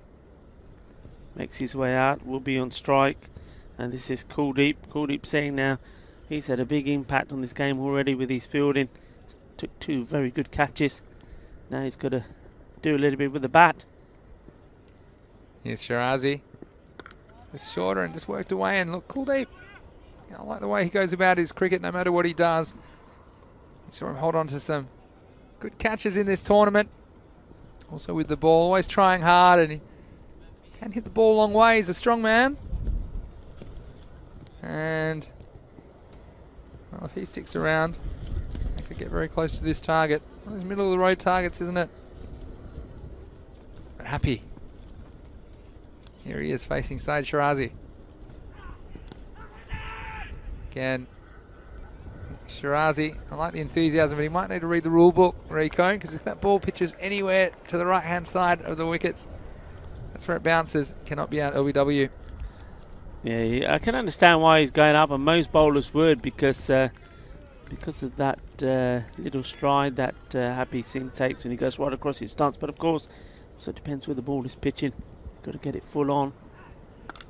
makes his way out, will be on strike, and this is Kuldeep Singh now. He's had a big impact on this game already with his fielding. Took two very good catches. Now he's got to do a little bit with the bat. Here's Shirazi. It's shorter and just worked away, and look, Kuldeep. I like the way he goes about his cricket no matter what he does. You saw him hold on to some good catches in this tournament. Also with the ball, always trying hard, and he can hit the ball a long way. He's a strong man. And well, if he sticks around, he could get very close to this target. One of those middle of the road targets, isn't it? But Happy. Here he is facing Saeed Shirazi. Again, Shirazi, I like the enthusiasm, but he might need to read the rule book, Rico, because if that ball pitches anywhere to the right-hand side of the wickets, that's where it bounces. It cannot be out LBW. Yeah, I can understand why he's going up, and most bowlers would, because of that little stride that Happy Singh takes when he goes right across his stance. But of course, also depends where the ball is pitching. Got to get it full on.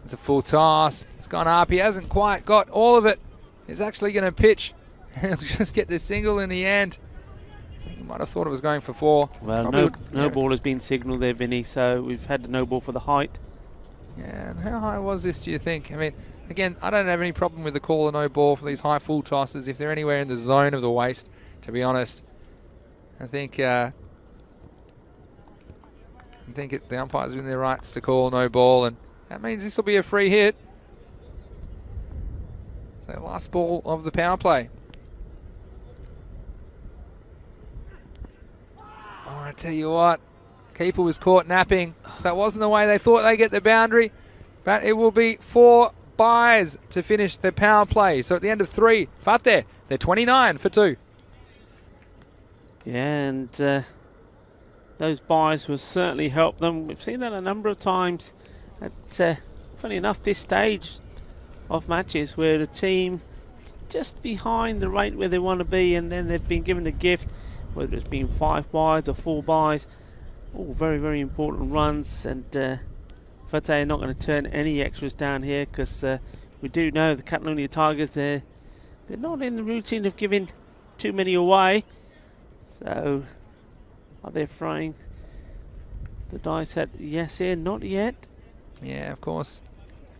It's a full toss. It's gone up. He hasn't quite got all of it. He's actually going to pitch. He'll just get the single in the end. I think he might have thought it was going for 4. Well, no ball has been signalled there, Vinny, so we've had the no ball for the height. Yeah, and how high was this, do you think? I mean, again, I don't have any problem with the call of no ball for these high full tosses if they're anywhere in the zone of the waist, to be honest. I think the umpires are in their rights to call no ball, and that means this will be a free hit. So last ball of the power play. Oh, I tell you what, keeper was caught napping. That wasn't the way they thought they'd get the boundary, but it will be 4 byes to finish the power play. So at the end of 3, Fateh, they're 29 for 2. Yeah, and those buys will certainly help them. We've seen that a number of times at, funny enough, this stage of matches where the team just behind the rate where they want to be, and then they've been given the gift, whether it's been 5 buys or 4 buys. All very, very important runs, and Fate are not going to turn any extras down here, because we do know the Catalonia Tigers, they're not in the routine of giving too many away. So are they throwing the dice at yes here? Not yet. Yeah, of course.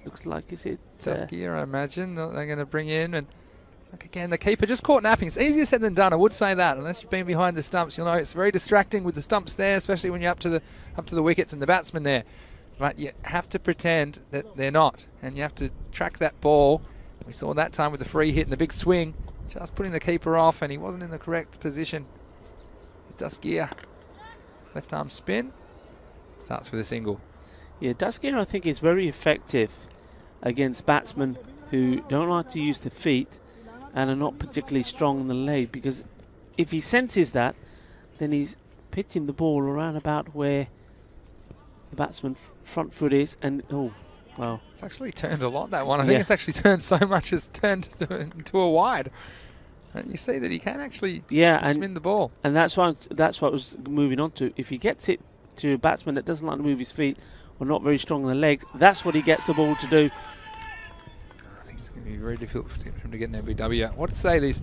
Looks like, is it Saskia, I imagine, that they're going to bring in. And look again, the keeper just caught napping. It's easier said than done, I would say that. Unless you've been behind the stumps, you'll know it's very distracting with the stumps there, especially when you're up to the wickets and the batsman there. But you have to pretend that they're not, and you have to track that ball. We saw that time with the free hit and the big swing, just putting the keeper off, and he wasn't in the correct position. It's Daskia. Left arm spin. Starts with a single. Yeah, Daskia, I think, is very effective against batsmen who don't like to use the feet and are not particularly strong on the leg, because if he senses that, then he's pitching the ball around about where the batsman's front foot is, and oh, well. It's actually turned a lot, that one. I think it's actually turned so much as turned into a wide. And you see that he can actually spin the ball. And that's what I was moving on to. If he gets it to a batsman that doesn't like to move his feet or not very strong on the legs, that's what he gets the ball to do. I think it's going to be very difficult for him to get an LBW. What to say, this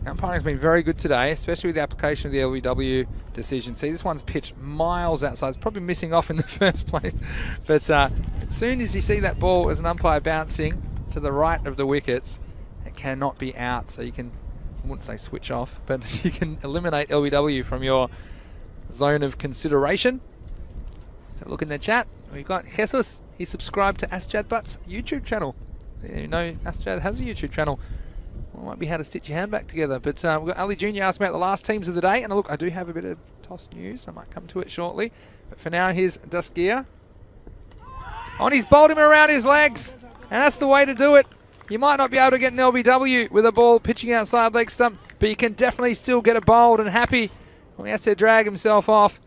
umpiring has been very good today, especially with the application of the LBW decision. See, this one's pitched miles outside. It's probably missing off in the first place. But as soon as you see that ball as an umpire bouncing to the right of the wickets, it cannot be out. So you can, I wouldn't say switch off, but you can eliminate LBW from your zone of consideration. Let's have a look in the chat. We've got Jesus. He's subscribed to Asjad Butt's YouTube channel. You know, Asjad has a YouTube channel. Well, might be how to stitch your hand back together. But we've got Ali Jr. asking about the last teams of the day. And look, I do have a bit of toss news. I might come to it shortly. But for now, here's Daskia. Oh, and he's bowled him around his legs. And that's the way to do it. You might not be able to get an LBW with a ball pitching outside leg stump, but you can definitely still get it bowled, and Happy, well, he has to drag himself off.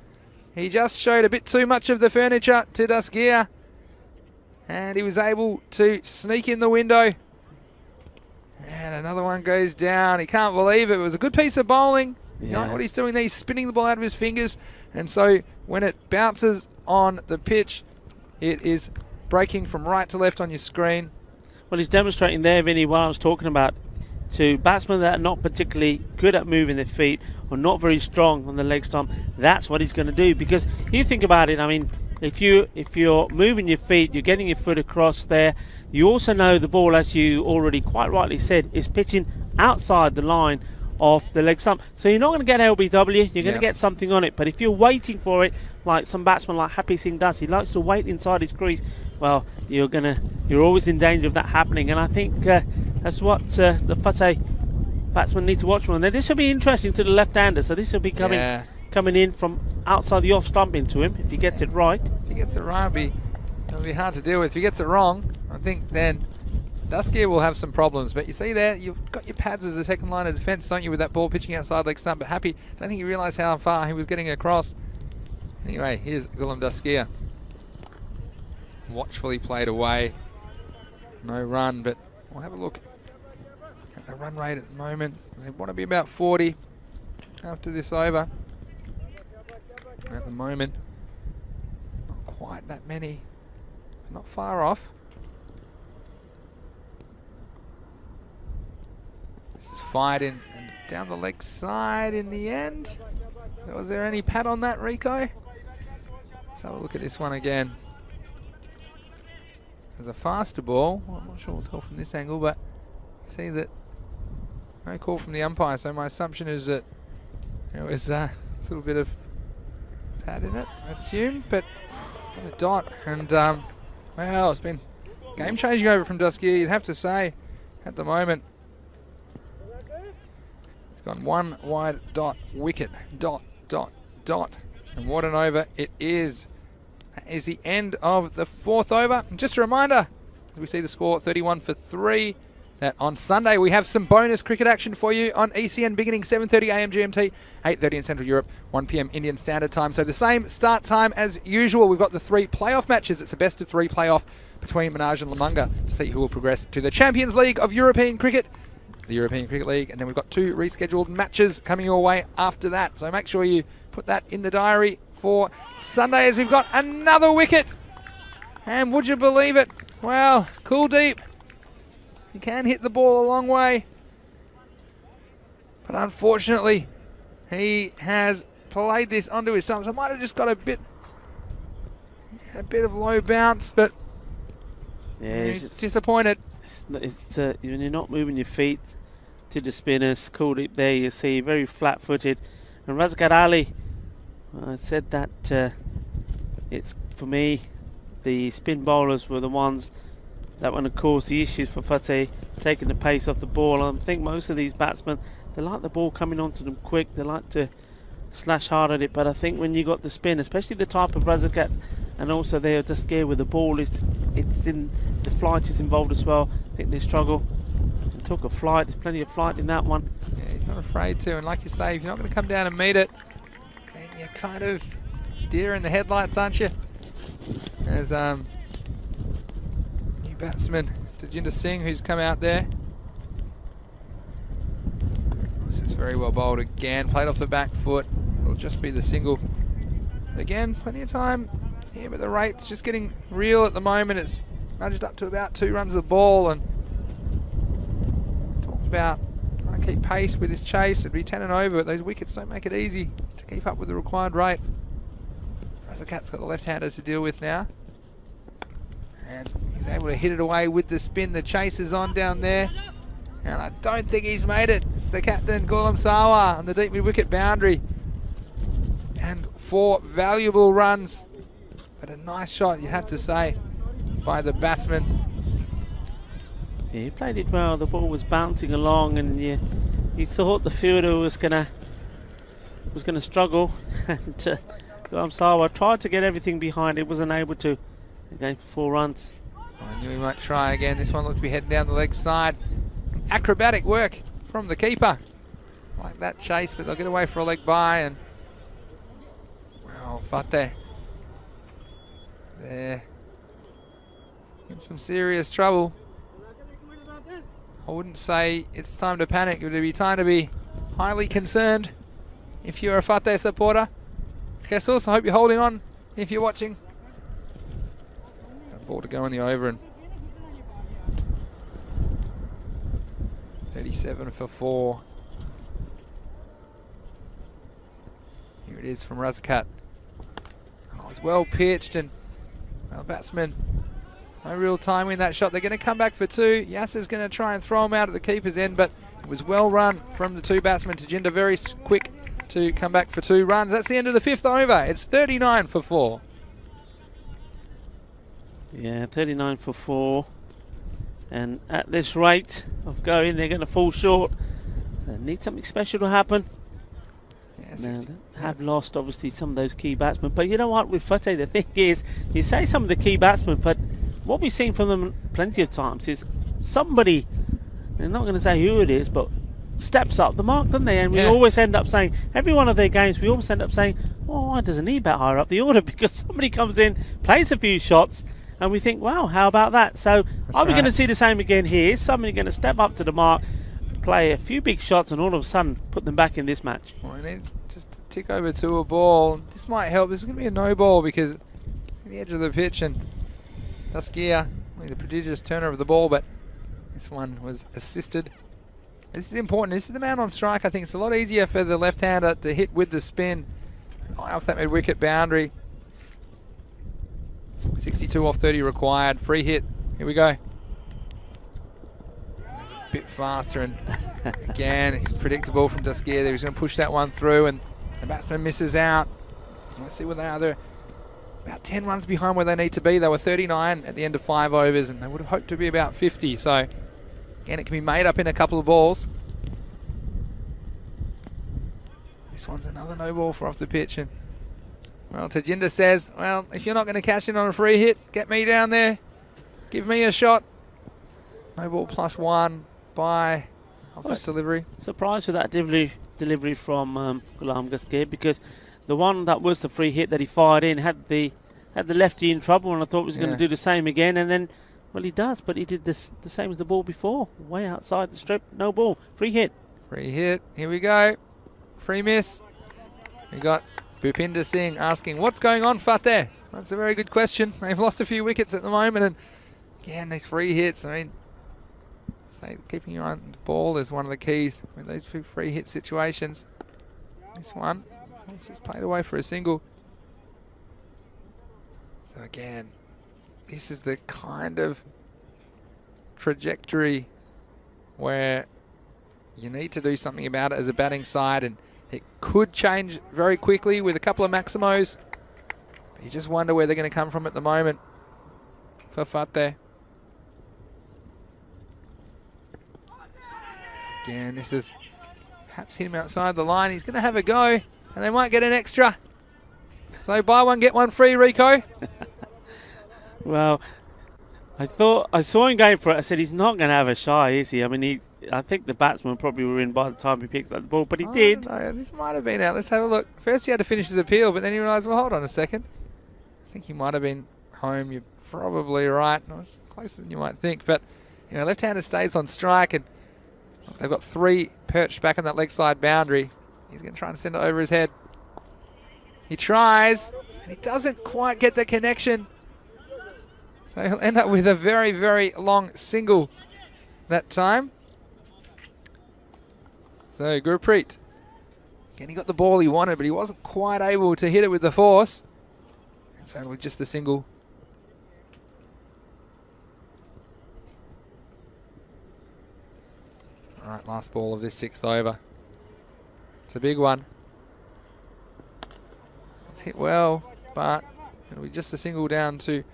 He just showed a bit too much of the furniture to Daskia, and he was able to sneak in the window. And another one goes down. He can't believe it. It was a good piece of bowling. Yeah. You know what he's doing there? He's spinning the ball out of his fingers, and so when it bounces on the pitch, it is breaking from right to left on your screen. Well, he's demonstrating there, Vinny, what I was talking about, to batsmen that are not particularly good at moving their feet or not very strong on the leg stump. That's what he's going to do, because you think about it, I mean, if you're moving your feet, you're getting your foot across there, you also know the ball, as you already quite rightly said, is pitching outside the line of the leg stump. So you're not going to get LBW, you're going to get something on it. But if you're waiting for it, like some batsman like Happy Singh does, he likes to wait inside his crease, well, you're always in danger of that happening. And I think that's what the Fate batsmen need to watch for. And then this will be interesting to the left-hander. So this will be coming in from outside the off stump into him, if he gets it right. If he gets it right, it'll be hard to deal with. If he gets it wrong, I think then Daskia will have some problems. But you see there, you've got your pads as a second line of defence, don't you, with that ball pitching outside leg stump. But Happy, I don't think he realised how far he was getting across. Anyway, here's Ghulam Daskia. Watchfully played away. No run, but we'll have a look at the run rate at the moment. They want to be about 40 after this over. At the moment, not quite that many. Not far off. This is fired in and down the leg side in the end. Was there any pad on that, Rico? Let's have a look at this one again. There's a faster ball. Well, I'm not sure we'll tell from this angle, but you see that no call from the umpire. So my assumption is that there was a little bit of pad in it, I assume, but the dot. And well, it's been game changing over from Daskia, you'd have to say, at the moment. It's gone one wide dot, wicket, dot, dot, dot. And what an over it is. That is the end of the fourth over. And just a reminder, as we see the score, 31 for 3. that on Sunday we have some bonus cricket action for you on ECN beginning 7:30 a.m. GMT, 8:30 in Central Europe, 1 p.m. Indian Standard Time. So the same start time as usual. We've got the 3 playoff matches. It's a best of 3 playoff between Menage and Lamunga to see who will progress to the Champions League of European Cricket, the European Cricket League, and then we've got 2 rescheduled matches coming your way after that. So make sure you put that in the diary for Sunday as we've got another wicket. And would you believe it? Well, Kuldeep, he can hit the ball a long way, but unfortunately he has played this onto his stump. So might have just got a bit of low bounce, but yeah, he's disappointed. It's when you're not moving your feet to the spinners. Kuldeep there, you see, very flat-footed. And Razgat Ali, I said that it's, for me, the spin bowlers were the ones that want to cause the issues for Fateh, taking the pace off the ball. I think most of these batsmen, they like the ball coming onto them quick, they like to slash hard at it, but I think when you got the spin, especially the type of Razgat, and also they are just scared with the ball, it's in the flight is involved as well. I think they struggle. They took a flight, there's plenty of flight in that one. Yeah, he's not afraid to, and like you say, if you're not going to come down and meet it, then you're kind of deer in the headlights, aren't you? There's new batsman Tajinder Singh who's come out there. This is very well bowled again, played off the back foot. It'll just be the single. Again, plenty of time here, but the rate's just getting real at the moment. It's nudged up to about 2 runs a ball, and talked about trying to keep pace with this chase. It'd be 10 and over, but those wickets don't make it easy to keep up with the required rate. Razakat's got the left-hander to deal with now, and he's able to hit it away with the spin. The chase is on down there, and I don't think he's made it. It's the captain, Ghulam Sawa, on the deep mid-wicket boundary, and 4 valuable runs, but a nice shot, you have to say, by the batsman. Yeah, he played it well. The ball was bouncing along, and you thought the fielder was gonna struggle. And Ghulam Sawa tried to get everything behind it, wasn't able to. Again for 4 runs. I knew he might try again. This one looks to be heading down the leg side. Acrobatic work from the keeper. Like that chase, but they'll get away for a leg by, and well, Fateh there in some serious trouble. I wouldn't say it's time to panic. It would be time to be highly concerned if you're a Fateh supporter. Jesus, I hope you're holding on if you're watching. Got a ball to go in the over, and 37 for 4. Here it is from Razkat. Oh, it's well pitched, and well, batsman, no real time in that shot. They're going to come back for 2. Yasser's going to try and throw him out at the keeper's end, but it was well run from the 2 batsmen. Tajinder very quick to come back for 2 runs. That's the end of the 5th over. It's 39 for 4. Yeah, 39 for 4. And at this rate of going, they're going to fall short. So they need something special to happen. Yes, Now, they have lost, obviously, some of those key batsmen. But you know what, with Fateh, the thing is, you say some of the key batsmen, but what we've seen from them plenty of times is somebody, they're not going to say who it is, but steps up the mark, don't they? And we always end up saying, every one of their games, we always end up saying, oh, why doesn't he bat higher up the order? Because somebody comes in, plays a few shots, and we think, wow, how about that? So are we going to see the same again here? Is somebody going to step up to the mark, play a few big shots, and all of a sudden put them back in this match? Well, we need just to tick over to a ball. This might help. This is going to be a no ball because the edge of the pitch, and Daskia, the prodigious turner of the ball, but this one was assisted. This is important. This is the man on strike. I think it's a lot easier for the left-hander to hit with the spin off that mid-wicket boundary. 62 off 30 required. Free hit. Here we go. A bit faster, and again, it's predictable from Daskia there. He's going to push that one through, and the batsman misses out. Let's see where they are. They're about 10 runs behind where they need to be. They were 39 at the end of 5 overs, and they would have hoped to be about 50. So again, it can be made up in a couple of balls. This one's another no ball for off the pitch, and well, Tajinder says, well, if you're not going to cash in on a free hit, get me down there, give me a shot. No ball +1 by this delivery. Surprised with that delivery from Ghulam Gaskir, because the one that was the free hit that he fired in had the lefty in trouble, and I thought he was going to do the same again, and then, well, he does, but he did the same as the ball before, way outside the strip, no ball, free hit. Free hit, here we go, free miss. We got Bhupinder Singh asking, what's going on, Fateh? That's a very good question. They've lost a few wickets at the moment, and again, these free hits, I mean, keeping your eye on the ball is one of the keys with those free hit situations. This one, it's just played away for a single. So again, this is the kind of trajectory where you need to do something about it as a batting side, and it could change very quickly with a couple of Maximos. But you just wonder where they're going to come from at the moment for Fateh. Again, this is perhaps hit him outside the line. He's going to have a go, and they might get an extra. So buy one, get one free, Rico. Well, I saw him going for it. I said he's not going to have a shy, is he? I mean, I think the batsman probably were in by the time he picked up the ball, but he did. This might have been out. Let's have a look. First he had to finish his appeal, but then he realised, well, hold on a second. I think he might have been home. You're probably right. No, closer than you might think, but you know, left-hander stays on strike, and they've got 3 perched back on that leg side boundary. He's going to try and send it over his head. He tries, and he doesn't quite get the connection. So he'll end up with a very, very long single that time. So Gurpreet, again, he got the ball he wanted, but he wasn't quite able to hit it with the force. So with just the single. All right, last ball of this 6th over. It's a big one. It's hit well, but it'll be just a single down to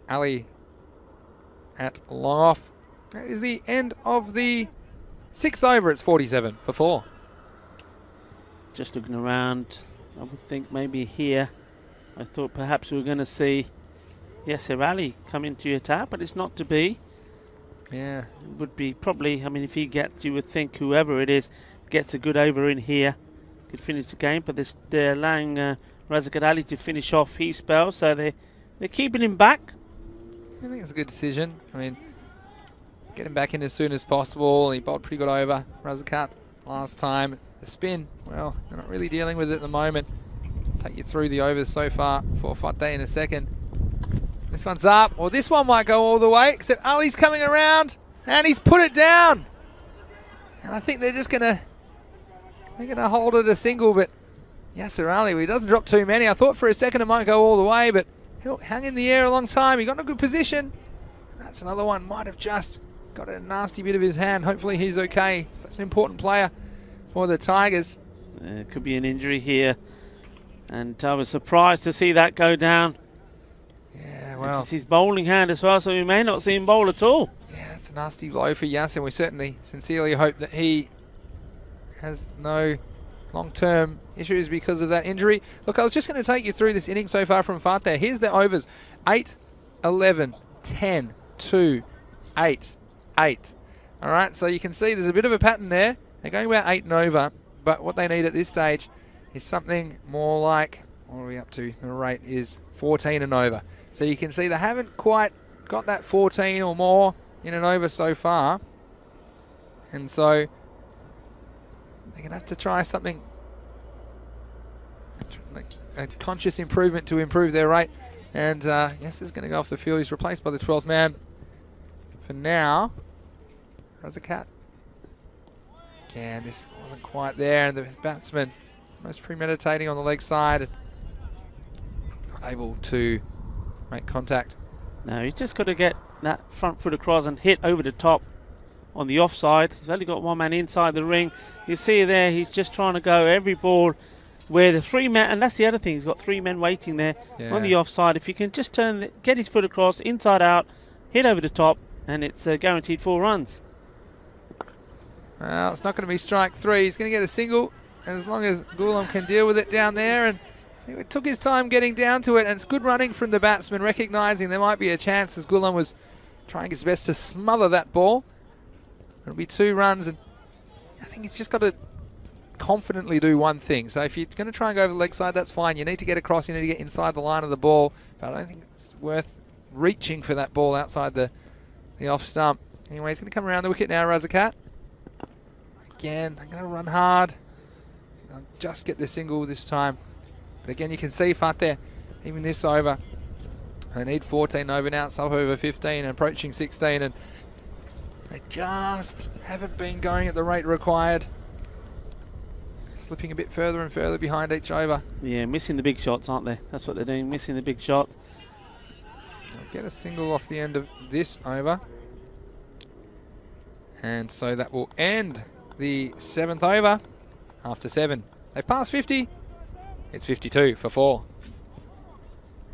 Ali at long off. That is the end of the 6th over. It's 47 for 4. Just looking around, I would think maybe here, I thought perhaps we were going to see Yasser Ali come into attack, but it's not to be. Yeah. It would be probably, I mean, if he gets, you would think whoever it is gets a good over in here, could finish the game, but they're allowing Raziq Ali to finish off his spell, so they're keeping him back. I think it's a good decision. I mean, get him back in as soon as possible. He bowled pretty good over Raziqat last time. The spin, well, they're not really dealing with it at the moment. Take you through the overs so far for Fateh in a second. This one's up. Well, this one might go all the way, except Ali's coming around, and he's put it down. And I think they're just they're gonna hold it a single, but Yasser Ali, he doesn't drop too many. I thought for a second it might go all the way, but he'll hang in the air a long time. He got in a good position. That's another one. Might have just got a nasty bit of his hand. Hopefully he's okay. Such an important player for the Tigers. Could be an injury here. And I was surprised to see that go down. Yeah, well. It's his bowling hand as well, so we may not see him bowl at all. Yeah, it's a nasty blow for Yasser. We certainly sincerely hope that he has no long-term issues because of that injury. Look, I was just going to take you through this inning so far from Fateh. Here's the overs. 8, 11, 10, 2, 8, 8. All right, so you can see there's a bit of a pattern there. They're going about 8 and over, but what they need at this stage is something more like, what are we up to? The rate is 14 and over. So you can see they haven't quite got that 14 or more in and over so far. And so they're going to have to try something, like a conscious improvement to improve their rate. And yes, is going to go off the field. He's replaced by the 12th man. For now, Raziqat. Again, this wasn't quite there, and the batsman most premeditating on the leg side, not able to make contact. No, he's just got to get that front foot across and hit over the top on the offside. He's only got one man inside the ring. You see there, he's just trying to go every ball where the 3 men, and that's the other thing, he's got 3 men waiting there on the offside. If you can just get his foot across, inside out, hit over the top, and it's guaranteed 4 runs. Well, it's not going to be strike 3. He's going to get a single, as long as Ghulam can deal with it down there. And he took his time getting down to it, and it's good running from the batsman, recognising there might be a chance as Ghulam was trying his best to smother that ball. It'll be 2 runs, and I think he's just got to confidently do one thing. So if you're going to try and go over the leg side, that's fine. You need to get across, you need to get inside the line of the ball, but I don't think it's worth reaching for that ball outside the off stump. Anyway, he's going to come around the wicket now, Razakat. Again, they're going to run hard. They'll just get the single this time. But again, you can see Fateh, even this over, they need 14 over now. It's up over 15 and approaching 16, and they just haven't been going at the rate required. Slipping a bit further and further behind each over. Yeah, missing the big shots, aren't they? That's what they're doing, missing the big shot. They'll get a single off the end of this over. And so that will end the 7th over after 7. They've passed 50. It's 52 for 4.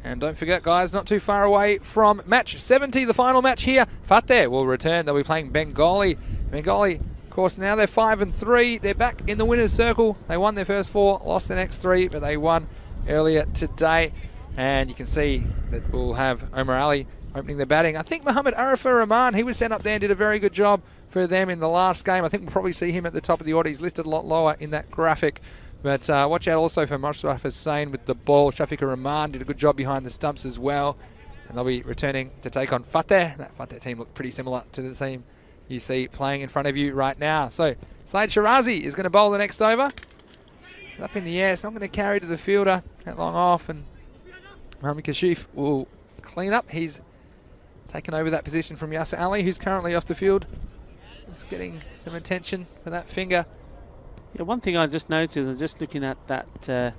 And don't forget, guys, not too far away from match 70, the final match here. Fateh will return. They'll be playing Bengali. Bengali, of course, now they're 5-3. They're back in the winner's circle. They won their first 4, lost the next 3, but they won earlier today. And you can see that we'll have Omar Ali opening the batting. I think Mohammad Arafah Rahman, he was sent up there and did a very good job for them in the last game. I think we'll probably see him at the top of the order. He's listed a lot lower in that graphic. But watch out also for Mushraf Hussain with the ball. Shafiqur Rahman did a good job behind the stumps as well. And they'll be returning to take on Fateh. That Fateh team looked pretty similar to the team you see playing in front of you right now. So Saeed Shirazi is going to bowl the next over. It's up in the air. It's not going to carry to the fielder that long off. And Mohammad Kashif will clean up. He's taken over that position from Yasser Ali, who's currently off the field. Just getting some attention for that finger. Yeah, one thing I just noticed is just looking at that the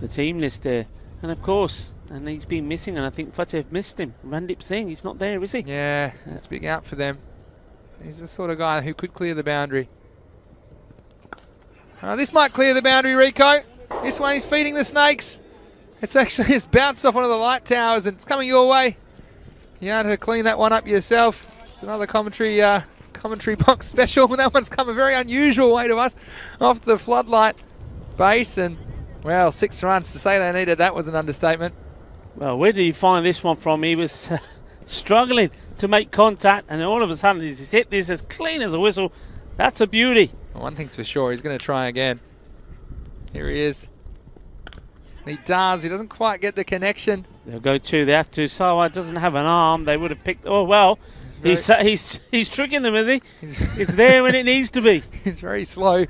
team list there, and of course, and he's been missing, and I think Fateh missed him. Randip Singh, he's not there, is he? Yeah, it's a big out for them. He's the sort of guy who could clear the boundary. This might clear the boundary, Rico. This one, he's feeding the snakes. It's actually it's bounced off one of the light towers, and it's coming your way. You had to clean that one up yourself. It's another commentary box special. That one's come a very unusual way to us off the floodlight base, and well, 6 runs. To say they needed that was an understatement. Well, where did he find this one from? He was struggling to make contact, and all of a sudden he's hit this as clean as a whistle. That's a beauty. Well, one thing's for sure, he's going to try again. Here he is. And he does. He doesn't quite get the connection. They'll go 2. They have to. Sawa doesn't have an arm. They would have picked. Oh well. He's tricking them, is he? It's there when it needs to be. He's very slow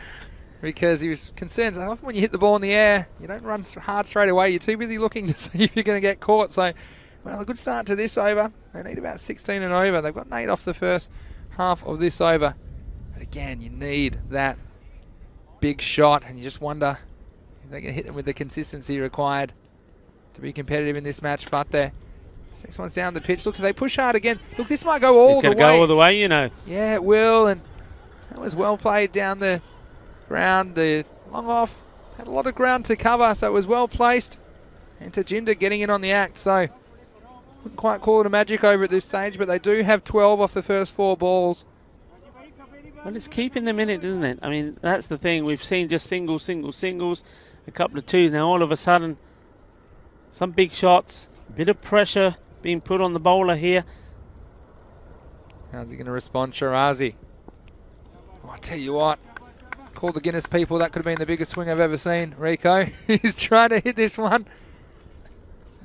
because he was concerned. So often when you hit the ball in the air, you don't run hard straight away. You're too busy looking to see if you're going to get caught. So, well, a good start to this over. They need about 16 and over. They've got an 8 off the first half of this over. But again, you need that big shot, and you just wonder if they can hit them with the consistency required to be competitive in this match. Fateh. 6 one's down the pitch. Look, if they push hard again, look, this might go all the way. Go all the way, you know. Yeah, it will, and that was well played down the ground. The long off had a lot of ground to cover, so it was well placed. And Tajinder getting in on the act, so wouldn't quite call it a magic over at this stage, but they do have 12 off the first 4 balls. Well, it's keeping them in it, isn't it? I mean, that's the thing. We've seen just singles, a couple of 2s. Now all of a sudden, some big shots, a bit of pressure being put on the bowler here. How's he going to respond, Shirazi? Oh, I tell you what, call the Guinness people. That could have been the biggest swing I've ever seen, Rico. He's trying to hit this one.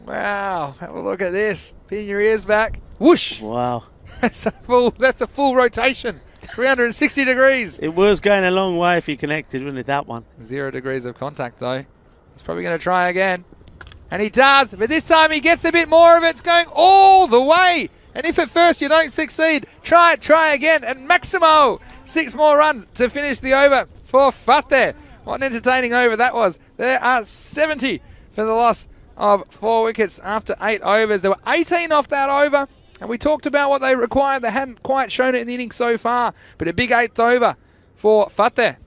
Wow, have a look at this. Pin your ears back. Whoosh! Wow. That's a full rotation. 360 degrees. It was going a long way if he connected, wasn't it, that one? 0 degrees of contact, though. He's probably going to try again. And he does, but this time he gets a bit more of it. It's going all the way. And if at first you don't succeed, try again. And Maximo, 6 more runs to finish the over for Fateh. What an entertaining over that was. There are 70 for the loss of 4 wickets after 8 overs. There were 18 off that over. And we talked about what they required. They hadn't quite shown it in the innings so far. But a big 8th over for Fateh.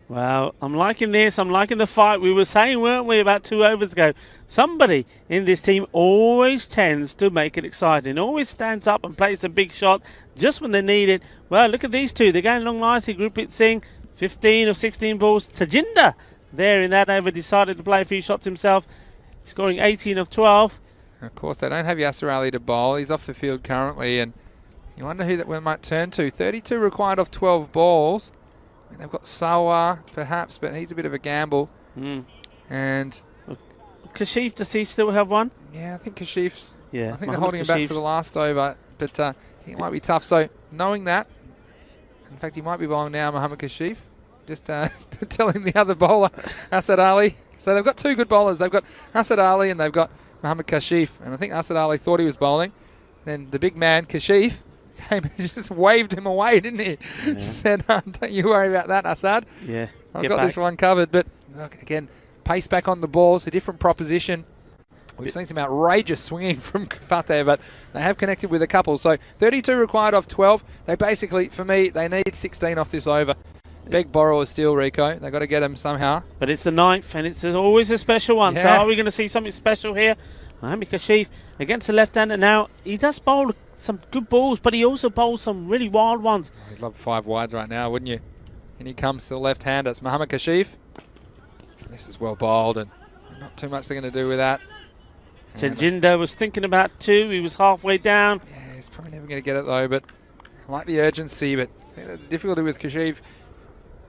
Well, I'm liking this. I'm liking the fight. We were saying, weren't we, about 2 overs ago? Somebody in this team always tends to make it exciting. Always stands up and plays a big shot just when they need it. Well, look at these 2. They're going along nicely. Gurpreet Singh, 15 of 16 balls. Tajinder there in that over decided to play a few shots himself, scoring 18 of 12. Of course, they don't have Yasser Ali to bowl. He's off the field currently, and you wonder who that one might turn to. 32 required off 12 balls. I mean, they've got Sawa, perhaps, but he's a bit of a gamble. And Kashif, does he still have one? yeah, I think Kashif's. Yeah, I think they're holding him back for the last over, but it might be tough. So knowing that, in fact, he might be bowling now, Mohammad Kashif. Just telling the other bowler, Asad Ali. So they've got two good bowlers. They've got Asad Ali and they've got Mohammad Kashif. And I think Asad Ali thought he was bowling. Then the big man, Kashif, came and just waved him away, didn't he? Yeah. Said, don't you worry about that, Asad. Yeah. I've got this one covered. But look, again, pace back on the ball. It's a different proposition. We've seen some outrageous swinging from Fateh, but they have connected with a couple. So 32 required off 12. They basically, for me, they need 16 off this over. Beg, borrow, or steal, Rico. They've got to get them somehow. But it's the 9th, and it's always a special one. Yeah. So are we going to see something special here? Mohammad Kashif against the left-hander. Now, he does bowl some good balls, but he also bowls some really wild ones. You'd love 5 wides right now, wouldn't you? And he comes to the left-hander. It's Mohammad Kashif. This is well bowled, and not too much they're going to do with that. Tajinder was thinking about 2. He was halfway down. Yeah, he's probably never going to get it, though. But I like the urgency, but I think the difficulty with Kashif,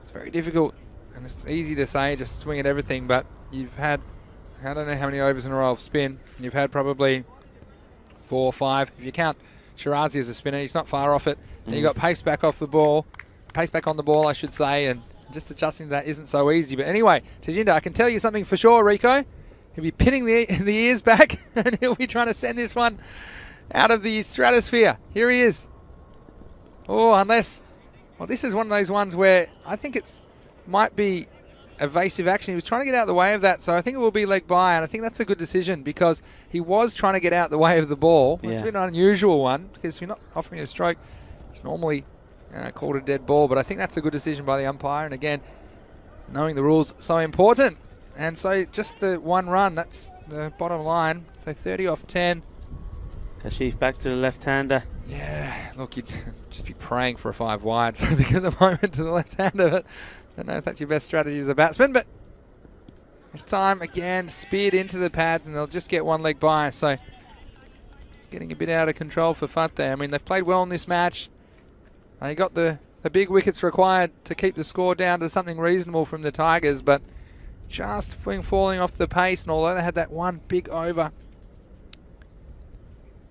it's very difficult. And it's easy to say, just swing at everything, but you've had, I don't know how many overs in a row of spin. You've had probably 4 or 5. If you count Shirazi as a spinner, he's not far off it. Then you got pace back off the ball, pace back on the ball, I should say, and just adjusting to that isn't so easy. But anyway, Tajinder, I can tell you something for sure, Rico. He'll be pinning the ears back, and he'll be trying to send this one out of the stratosphere. Here he is. Oh, unless, well, this is one of those ones where I think it's might be evasive action. He was trying to get out of the way of that, so I think it will be leg by, and I think that's a good decision because he was trying to get out of the way of the ball. Yeah. It's a bit an unusual one because if you're not offering a stroke, it's normally called a dead ball, but I think that's a good decision by the umpire, and again, knowing the rules so important. And so just the 1 run, that's the bottom line. So 30 off 10. Kashif back to the left-hander. Yeah, look, you'd just be praying for a 5 wide, I think, at the moment to the left-hander. But I don't know if that's your best strategy as a batsman, but this time, again, speared into the pads, and they'll just get 1 leg by. So it's getting a bit out of control for Fateh. I mean, they've played well in this match. They got the big wickets required to keep the score down to something reasonable from the Tigers, but just falling off the pace, and although they had that 1 big over,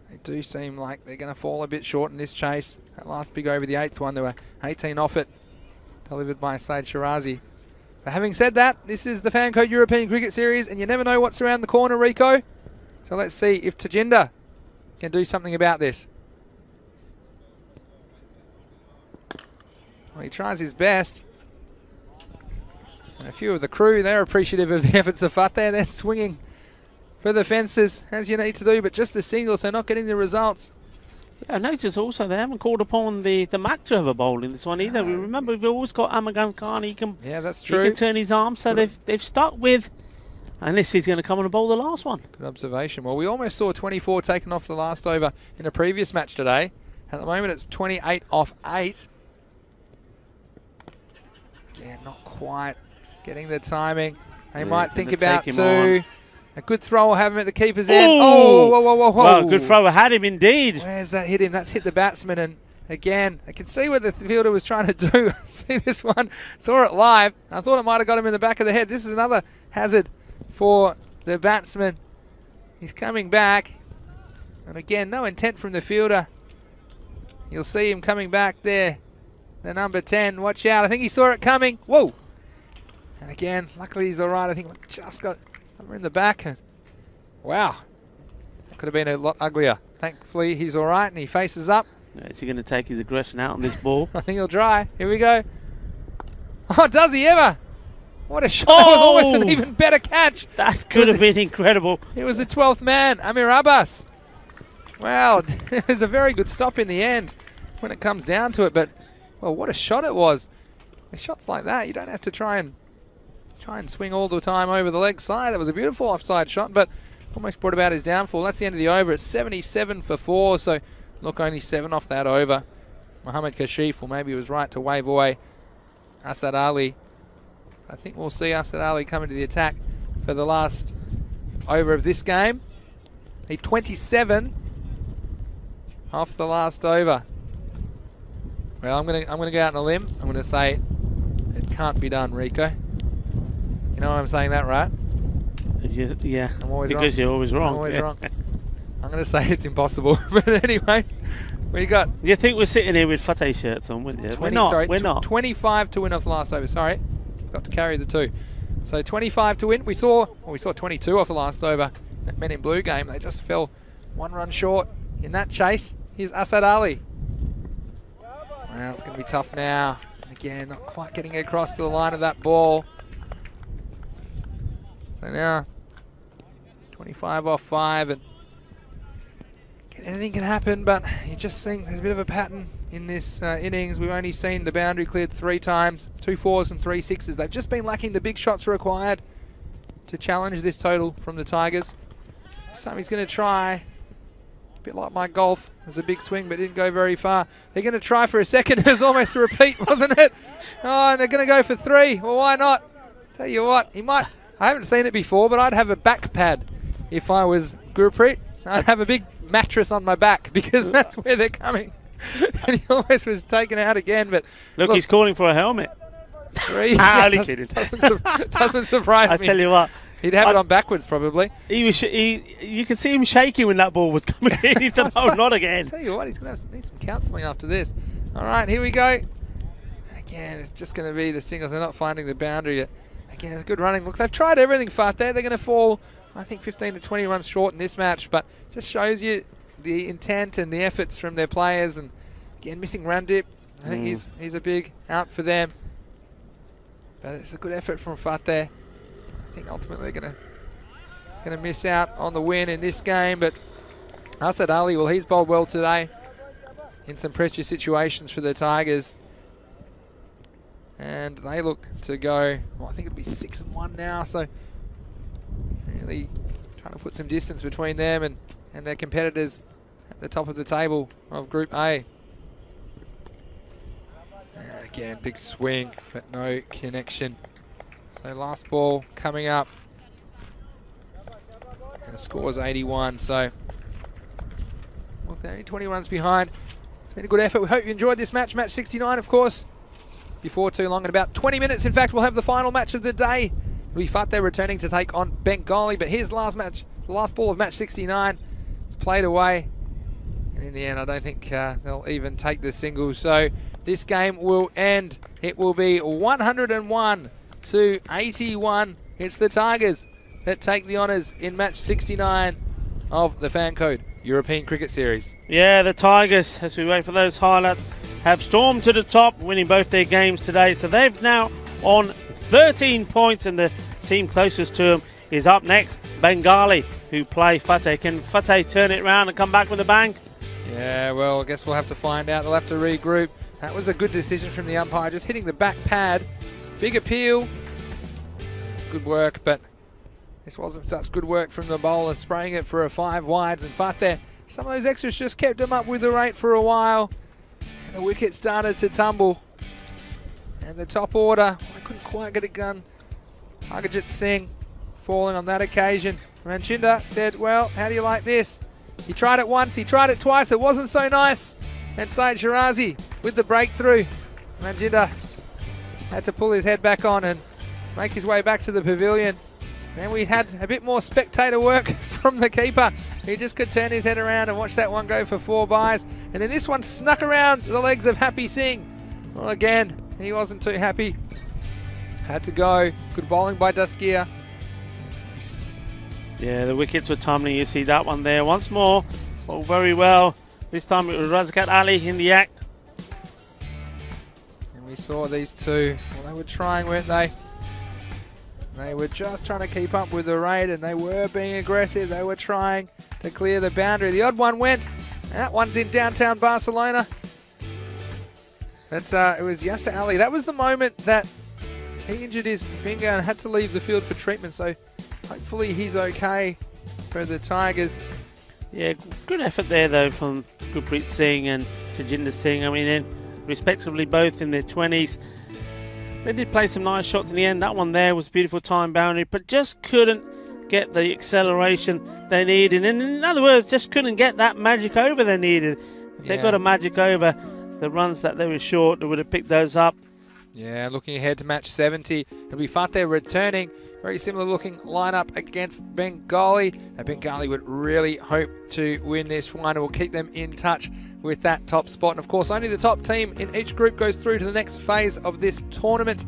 they do seem like they're going to fall a bit short in this chase. That last big over, the 8th one, they were 18 off it, delivered by Saeed Shirazi. But having said that, this is the Fan Code European Cricket Series, and you never know what's around the corner, Rico. So let's see if Tajinder can do something about this. Well, he tries his best. And a few of the crew, they're appreciative of the efforts of Fateh. They're swinging for the fences, as you need to do, but just the singles, so not getting the results. Yeah, I noticed also they haven't called upon the Mac to have a bowl in this one either. We remember we've always got Amagan Khan. He can, yeah, that's true. He can turn his arm, so they've stuck with, unless he's going to come and bowl the last one. Good observation. Well, we almost saw 24 taken off the last over in a previous match today. At the moment, it's 28 off 8. Again, not quite getting the timing. They might think about 2. A good throw will have him at the keeper's end. Oh, whoa, whoa, whoa, whoa. Well, good throw had him indeed. Where's that hit him? That's hit the batsman, and again, I can see what the fielder was trying to do. See this one? Saw it live. I thought it might have got him in the back of the head. This is another hazard for the batsman. He's coming back. And again, no intent from the fielder. You'll see him coming back there. The number 10. Watch out. I think he saw it coming. Whoa. And again, luckily he's all right. I think we just got somewhere in the back. Wow. That could have been a lot uglier. Thankfully, he's all right and he faces up. Is he going to take his aggression out on this ball? I think he'll try. Here we go. Oh, does he ever? What a shot. That was almost an even better catch. That could have been incredible. It was the 12th man, Amir Abbas. Wow, it was a very good stop in the end when it comes down to it. But, well, what a shot it was. With shots like that, you don't have to try and swing all the time over the leg side. It was a beautiful offside shot, but almost brought about his downfall. That's the end of the over. It's 77 for 4, so look, only 7 off that over. Mohammad Kashif, well, maybe he was right to wave away Asad Ali. I think we'll see Asad Ali coming to the attack for the last over of this game. a 27 off the last over. Well, I'm gonna go out on a limb. I'm gonna say it can't be done, Rico. You know I'm saying that, right? Yeah, I'm always because wrong. you're always wrong. I'm always yeah. wrong. I'm gonna say it's impossible. But anyway, we got. You think we're sitting here with Fateh shirts on, wouldn't you? 20, we're not. Sorry, we're not. 25 to win off the last over. Sorry, got to carry the 2. So 25 to win. We saw 22 off the last over. That Men in Blue game, they just fell 1 run short in that chase. Here's Asad Ali. Well, it's going to be tough now. Again, not quite getting across to the line of that ball. So now 25 off 5, and anything can happen, but you're just seeing there's a bit of a pattern in this innings. We've only seen the boundary cleared 3 times, 2 4s and 3 6s. They've just been lacking the big shots required to challenge this total from the Tigers. This time he's going to try, a bit like my golf. It was a big swing but didn't go very far. They're going to try for a second. It was almost a repeat, wasn't it? Oh, and they're going to go for 3. Well, why not? Tell you what, he might. I haven't seen it before, but I'd have a back pad if I was Gurpreet. I'd have a big mattress on my back because that's where they're coming. And he almost was taken out again, but Look, he's calling for a helmet. 3 Only kidding. doesn't surprise me. I tell you what, He'd have it on backwards probably. he was. You could see him shaking when that ball was coming in. He thought, "Oh, not again." Tell you what, he's going to need some counselling after this. All right, here we go. Again, it's just going to be the singles. They're not finding the boundary yet. Again, it's good running. Look, they've tried everything, Fateh. They're going to fall, I think, 15 to 20 runs short in this match, but just shows you the intent and the efforts from their players. And again, missing Randip. I think he's a big out for them. But it's a good effort from Fateh. I think ultimately they're going to miss out on the win in this game. But Asad Ali, well, he's bowled well today in some pressure situations for the Tigers. And they look to go, well, I think it'll be 6-1 now. So really trying to put some distance between them and their competitors at the top of the table of Group A. And again, big swing, but no connection. So last ball coming up. And the score is 81. So look, they're only 20 runs behind. It's been a good effort. We hope you enjoyed this match. Match 69, of course. Before too long, in about 20 minutes, in fact, we'll have the final match of the day. It'll be Fateh returning to take on Bengali. But here's the last match, the last ball of match 69. It's played away. And in the end, I don't think they'll even take the single. So this game will end. It will be 101 to 81. It's the Tigers that take the honours in match 69 of the Fan Code European Cricket Series. Yeah, the Tigers, as we wait for those highlights, have stormed to the top, winning both their games today. So they've now on 13 points, and the team closest to them is up next, Bengali, who play Fateh. Can Fateh turn it around and come back with a bang? Yeah, well, I guess we'll have to find out. They'll have to regroup. That was a good decision from the umpire, just hitting the back pad. Big appeal. Good work, but this wasn't such good work from the bowler, spraying it for a 5 wides. And Fateh, some of those extras just kept him up with the rate for a while. And the wicket started to tumble. And the top order, I couldn't quite get it done. Hargajit Singh falling on that occasion. Ranjinder said, well, how do you like this? He tried it once, he tried it twice, it wasn't so nice. And Syed Shirazi with the breakthrough. Ranjinder had to pull his head back on and make his way back to the pavilion. Then we had a bit more spectator work from the keeper. He just could turn his head around and watch that one go for 4 byes. And then this one snuck around the legs of Happy Singh. Well, again, he wasn't too happy. Had to go. Good bowling by Daskia. Yeah, the wickets were tumbling. You see that one there once more. Oh, very well. This time it was Razgat Ali in the act. And we saw these two. Well, they were trying, weren't they? They were just trying to keep up with the rate, and they were being aggressive. They were trying to clear the boundary. The odd one went. That one's in downtown Barcelona. But it was Yasser Ali. That was the moment that he injured his finger and had to leave the field for treatment. So hopefully he's okay for the Tigers. Yeah, good effort there though from Gurpreet Singh and Tajinder Singh. I mean, they're respectively both in their 20s. They did play some nice shots in the end. That one there was a beautiful time boundary, but just couldn't get the acceleration they needed. And in other words, just couldn't get that magic over they needed. If they got a magic over, the runs that they were short, they would have picked those up. Yeah, looking ahead to match 70, it'll be Fateh returning. Very similar looking lineup against Bengali. Now, Bengali would really hope to win this final. Will keep them in touch with that top spot. And of course, only the top team in each group goes through to the next phase of this tournament.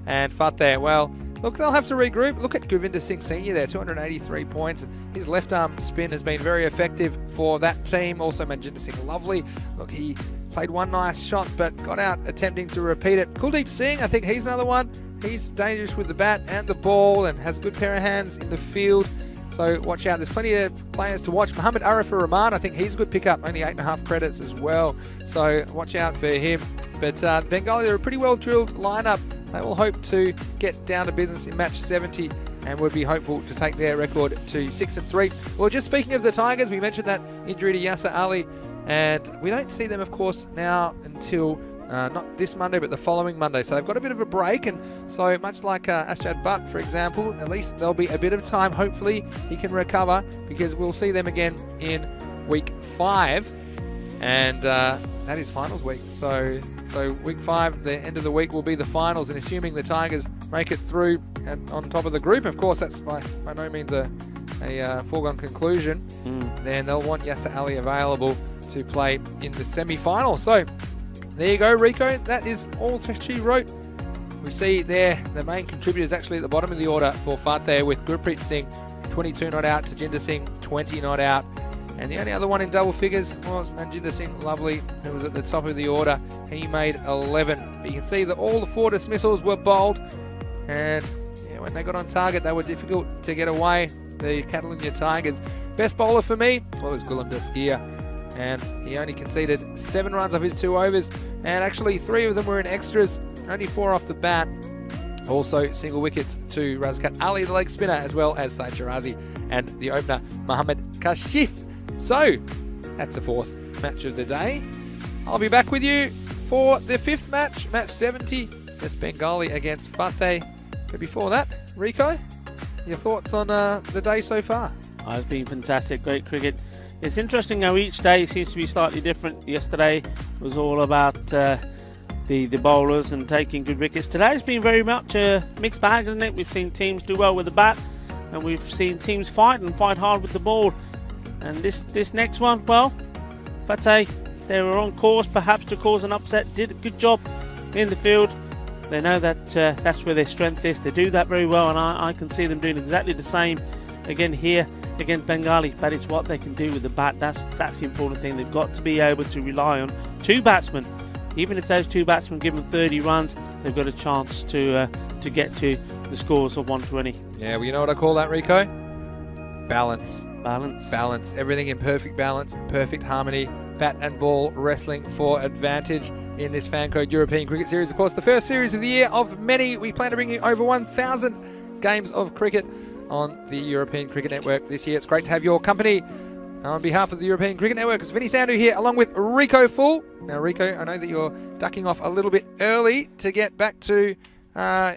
And Fateh, well, look, they'll have to regroup. Look at Govinda Singh Senior there, 283 points. His left arm spin has been very effective for that team. Also, Manjinder Singh Lovely. Look, he played one nice shot, but got out attempting to repeat it. Kuldeep Singh, I think he's another one. He's dangerous with the bat and the ball and has a good pair of hands in the field. So watch out. There's plenty of players to watch. Muhammad Arifur Rahman, I think he's a good pickup. Only 8.5 credits as well. So watch out for him. But Bengali, they're a pretty well-drilled lineup. They will hope to get down to business in match 70 and would be hopeful to take their record to 6-3. Well, just speaking of the Tigers, we mentioned that injury to Yasser Ali, and we don't see them, of course, now until not this Monday, but the following Monday. So they've got a bit of a break, and so much like Asjad Butt, for example, at least there'll be a bit of time. Hopefully he can recover, because we'll see them again in week 5, and that is finals week. So week 5, the end of the week, will be the finals, and assuming the Tigers make it through and on top of the group, of course, that's by no means a foregone conclusion, then they'll want Yasser Ali available to play in the semi-final. So there you go, Rico. That is all she wrote. We see there the main contributors actually at the bottom of the order for Fateh, with Gurpreet Singh 22 not out, Tajinder Singh 20 not out. And the only other one in double figures was Manjinder Singh Lovely, who was at the top of the order. He made 11. But you can see that all the 4 dismissals were bowled. And yeah, when they got on target, they were difficult to get away. The Catalonia Tigers. Best bowler for me, well, it was Gulam Daskia. And he only conceded 7 runs off his 2 overs. And actually 3 of them were in extras, only 4 off the bat. Also single wickets to Razkat Ali, the leg spinner, as well as Said Shirazi and the opener, Mohammad Kashif. So, that's the 4th match of the day. I'll be back with you for the 5th match, match 70. That's Bengali against Fateh. But before that, Rico, your thoughts on the day so far? It's been fantastic, great cricket. It's interesting how each day seems to be slightly different. Yesterday was all about the bowlers and taking good wickets. Today's been very much a mixed bag, isn't it? We've seen teams do well with the bat, and we've seen teams fight hard with the ball. And this next one, well, Fateh, they were on course perhaps to cause an upset, did a good job in the field. They know that that's where their strength is. They do that very well, and I can see them doing exactly the same again here against Bengali. But it's what they can do with the bat. That's the important thing. They've got to be able to rely on 2 batsmen. Even if those 2 batsmen give them 30 runs, they've got a chance to get to the scores of 120. Yeah, well, you know what I call that, Rico? Balance. Balance. Everything in perfect balance, perfect harmony. Bat and ball wrestling for advantage in this Fancode European Cricket Series. Of course, the first series of the year of many. We plan to bring you over 1,000 games of cricket on the European Cricket Network this year. It's great to have your company. On behalf of the European Cricket Network, it's Vinny Sandhu here, along with Rico Full. Now, Rico, I know that you're ducking off a little bit early to get back to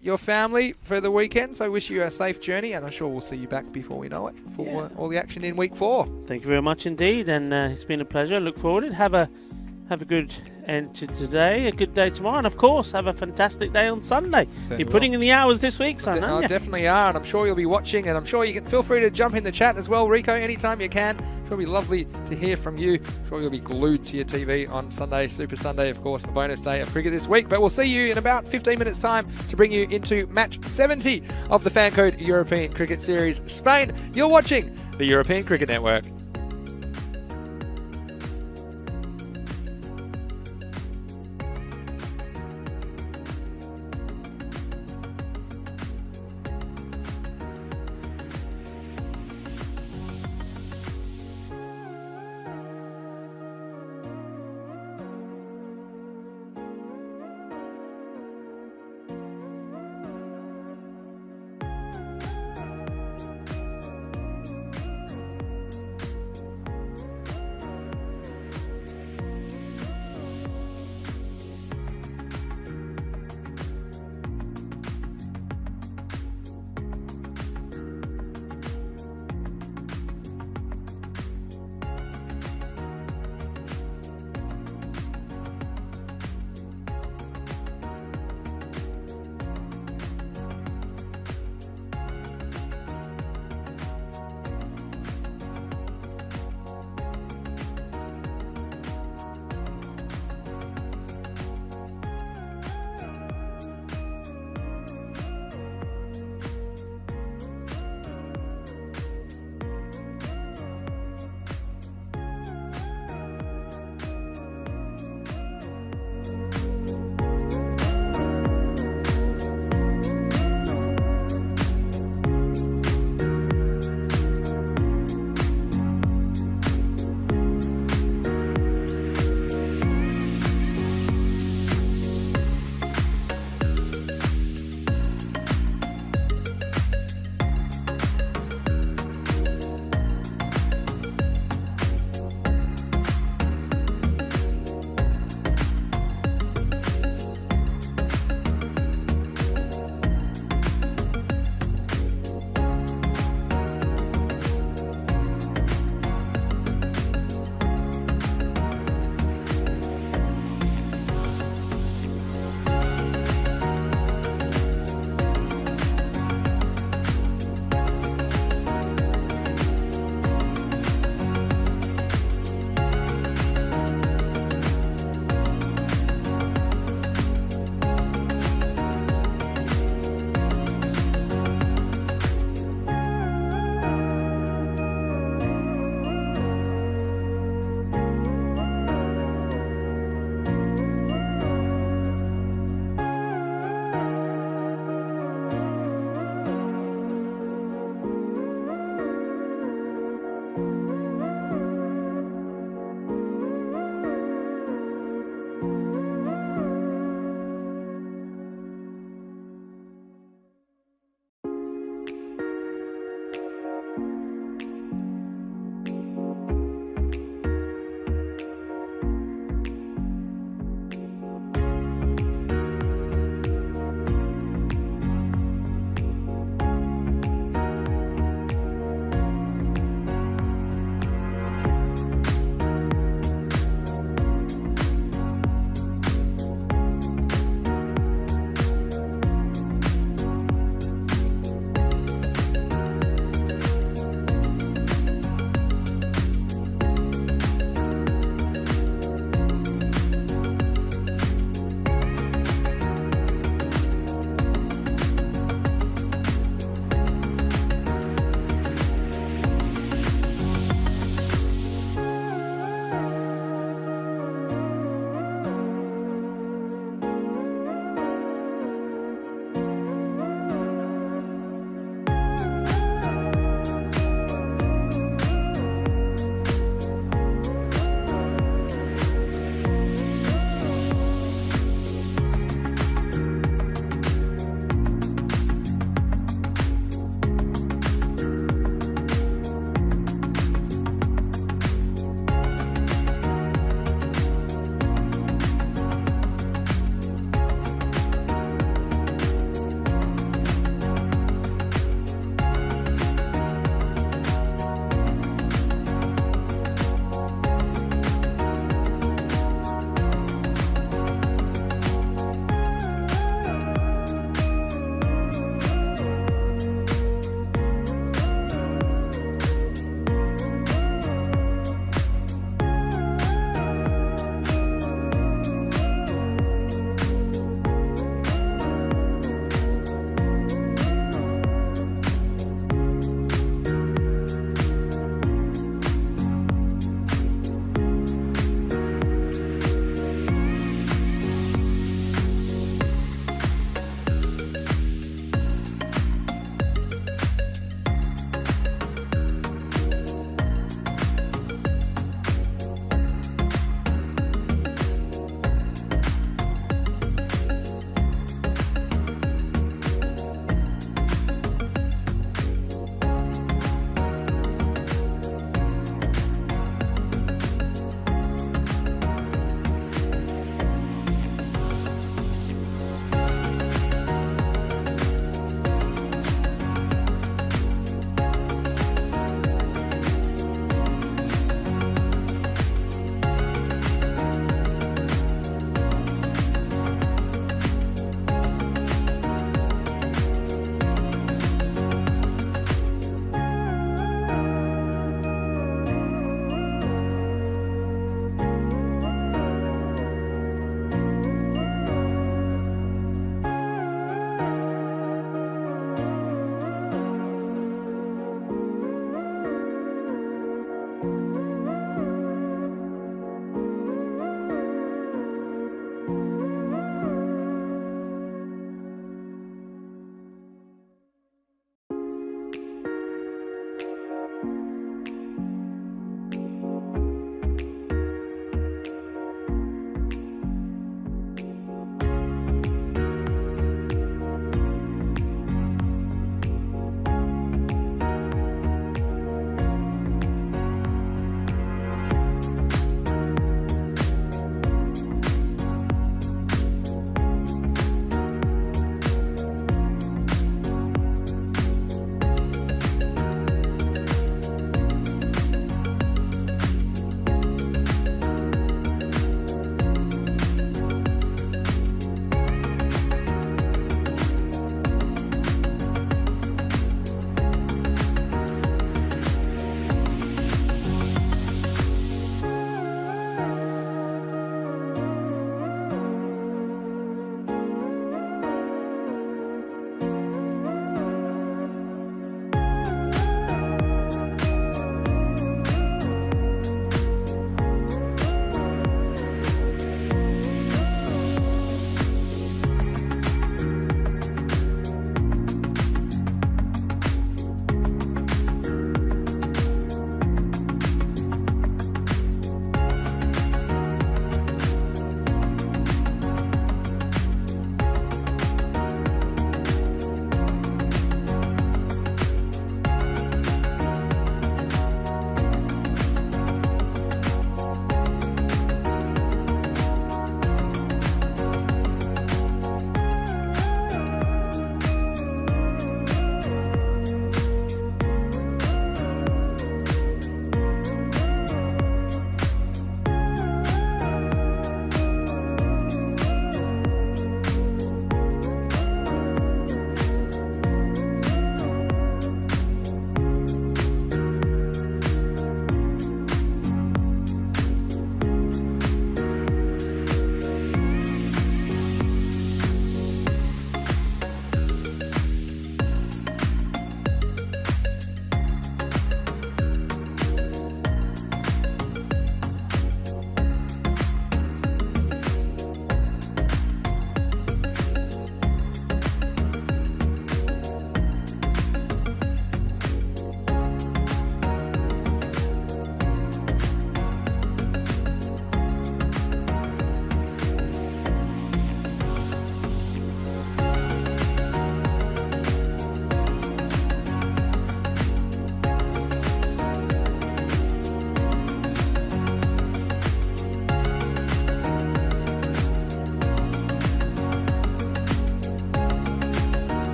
your family for the weekend, so I wish you a safe journey, and I'm sure we'll see you back before we know it for all the action in week 4. Thank you very much indeed, and it's been a pleasure. Look forward to it. Have a good end to today, a good day tomorrow, and of course have a fantastic day on Sunday. You're putting in the hours this week, son, aren't you? Definitely are, and I'm sure you'll be watching, and I'm sure you can feel free to jump in the chat as well, Rico, anytime you can. It'll be lovely to hear from you. I'm sure you'll be glued to your TV on Sunday, Super Sunday, of course, the bonus day of cricket this week. But we'll see you in about 15 minutes' time to bring you into match 70 of the Fancode European Cricket Series Spain. You're watching the European Cricket Network.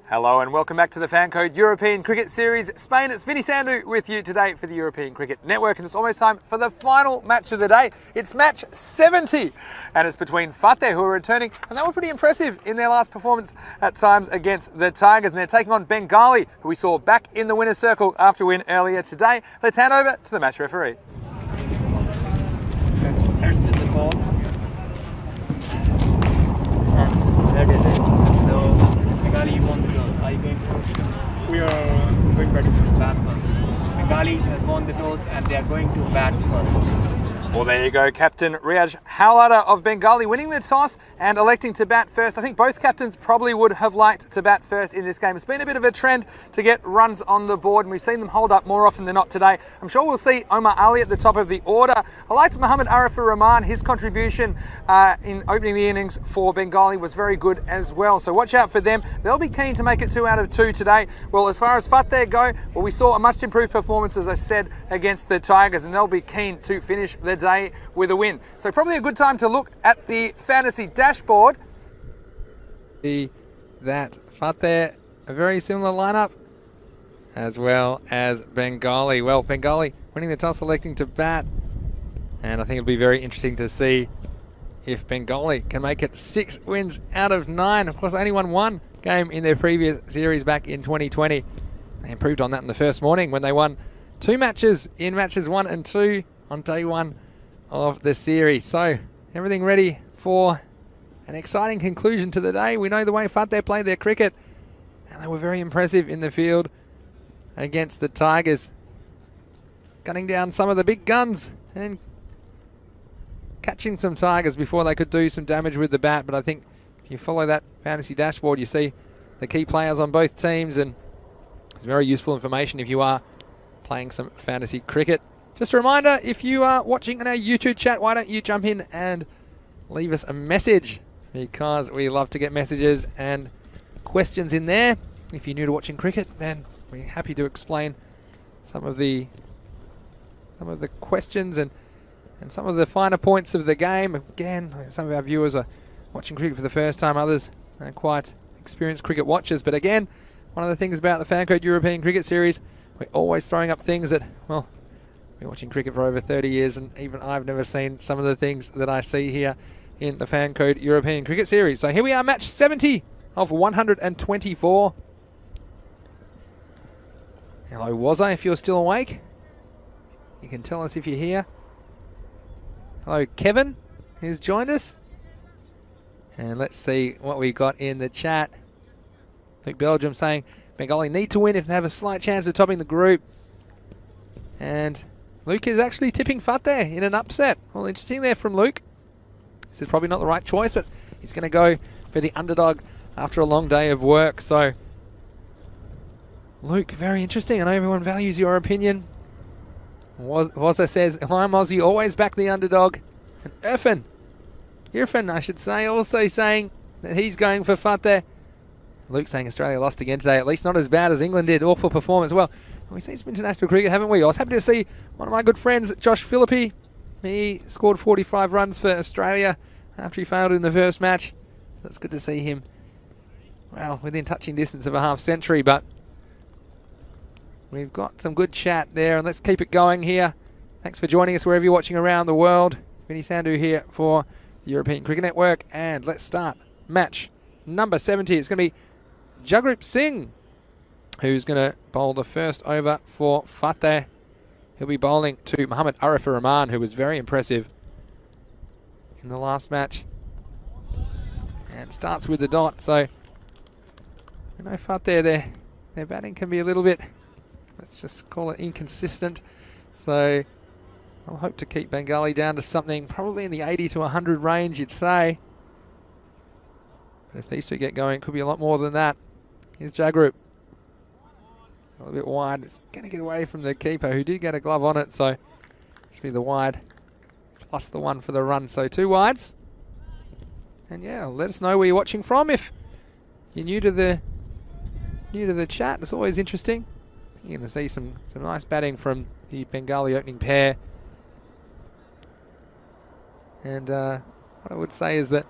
Hello and welcome back to the Fan Code European Cricket Series Spain. It's Vinny Sandu with you today for the European Cricket Network, and it's almost time for the final match of the day. It's match 70 and it's between Fateh, who are returning, and they were pretty impressive in their last performance at times against the Tigers, and they're taking on Bengali, who we saw back in the winner's circle after a win earlier today. Let's hand over to the match referee. Here's the ball. And that is it. So Bengali won the toss. Are you going to? We are going batting first. Bat first. Bengali has won the toss and they are going to bat first. Well, there you go, Captain Riaj Howlada of Bengali winning the toss and electing to bat first. I think both captains probably would have liked to bat first in this game. It's been a bit of a trend to get runs on the board, and we've seen them hold up more often than not today. I'm sure we'll see Omar Ali at the top of the order. I liked Mohammad Arifur Rahman. His contribution in opening the innings for Bengali was very good as well. So watch out for them. They'll be keen to make it 2 out of 2 today. Well, as far as Fateh go, well, we saw a much improved performance, as I said, against the Tigers, and they'll be keen to finish the day with a win. So probably a good time to look at the fantasy dashboard. That Fateh, a very similar lineup, as well as Bengali. Well, Bengali winning the toss, electing to bat, and I think it'll be very interesting to see if Bengali can make it 6 wins out of 9. Of course, they only won 1 game in their previous series back in 2020. They improved on that in the first morning when they won 2 matches in matches 1 and 2 on day 1 of the series. So everything ready for an exciting conclusion to the day. We know the way Fateh played their cricket, and they were very impressive in the field against the Tigers, gunning down some of the big guns and catching some Tigers before they could do some damage with the bat. But I think if you follow that fantasy dashboard, you see the key players on both teams, and it's very useful information if you are playing some fantasy cricket. Just a reminder, if you are watching on our YouTube chat, why don't you jump in and leave us a message, because we love to get messages and questions in there. If you're new to watching cricket, then we're happy to explain some of the questions and some of the finer points of the game. Again, some of our viewers are watching cricket for the first time, others are quite experienced cricket watchers. But again, one of the things about the Fan Code European Cricket Series, we're always throwing up things that, well, been watching cricket for over 30 years, and even I've never seen some of the things that I see here in the Fan Code European Cricket Series. So here we are, match 70 of 124. Hello, Wazza, if you're still awake. You can tell us if you're here. Hello, Kevin, who's joined us. And let's see what we got in the chat. Luke Belgium saying Bengali need to win if they have a slight chance of topping the group. And Luke is actually tipping Fateh in an upset. Well, interesting there from Luke. This is probably not the right choice, but he's going to go for the underdog after a long day of work. So, Luke, very interesting. I know everyone values your opinion. Wazza says, I'm Aussie, always back the underdog. And Irfan, I should say, also saying that he's going for Fateh. Luke saying Australia lost again today, at least not as bad as England did. Awful performance. Well, we've seen some international cricket, haven't we? I was happy to see one of my good friends, Josh Philippi. He scored 45 runs for Australia after he failed in the first match. So it's good to see him, well, within touching distance of a half century. But we've got some good chat there, and let's keep it going here. Thanks for joining us wherever you're watching around the world. Vinny Sandu here for the European Cricket Network, and let's start match number 70. It's going to be Jagrup Singh who's going to bowl the first over for Fateh. He'll be bowling to Mohammad Arifur Rahman, who was very impressive in the last match. And starts with the dot, so you know Fateh, their batting can be a little bit, let's just call it inconsistent. So I'll hope to keep Bengali down to something probably in the 80 to 100 range, you'd say. But if these two get going, it could be a lot more than that. Here's Jagrup. A little bit wide. It's going to get away from the keeper, who did get a glove on it. So should be the wide plus the one for the run. So 2 wides. And yeah, let us know where you're watching from. If you're new to the chat, it's always interesting. You're going to see some nice batting from the Bengali opening pair. And what I would say is that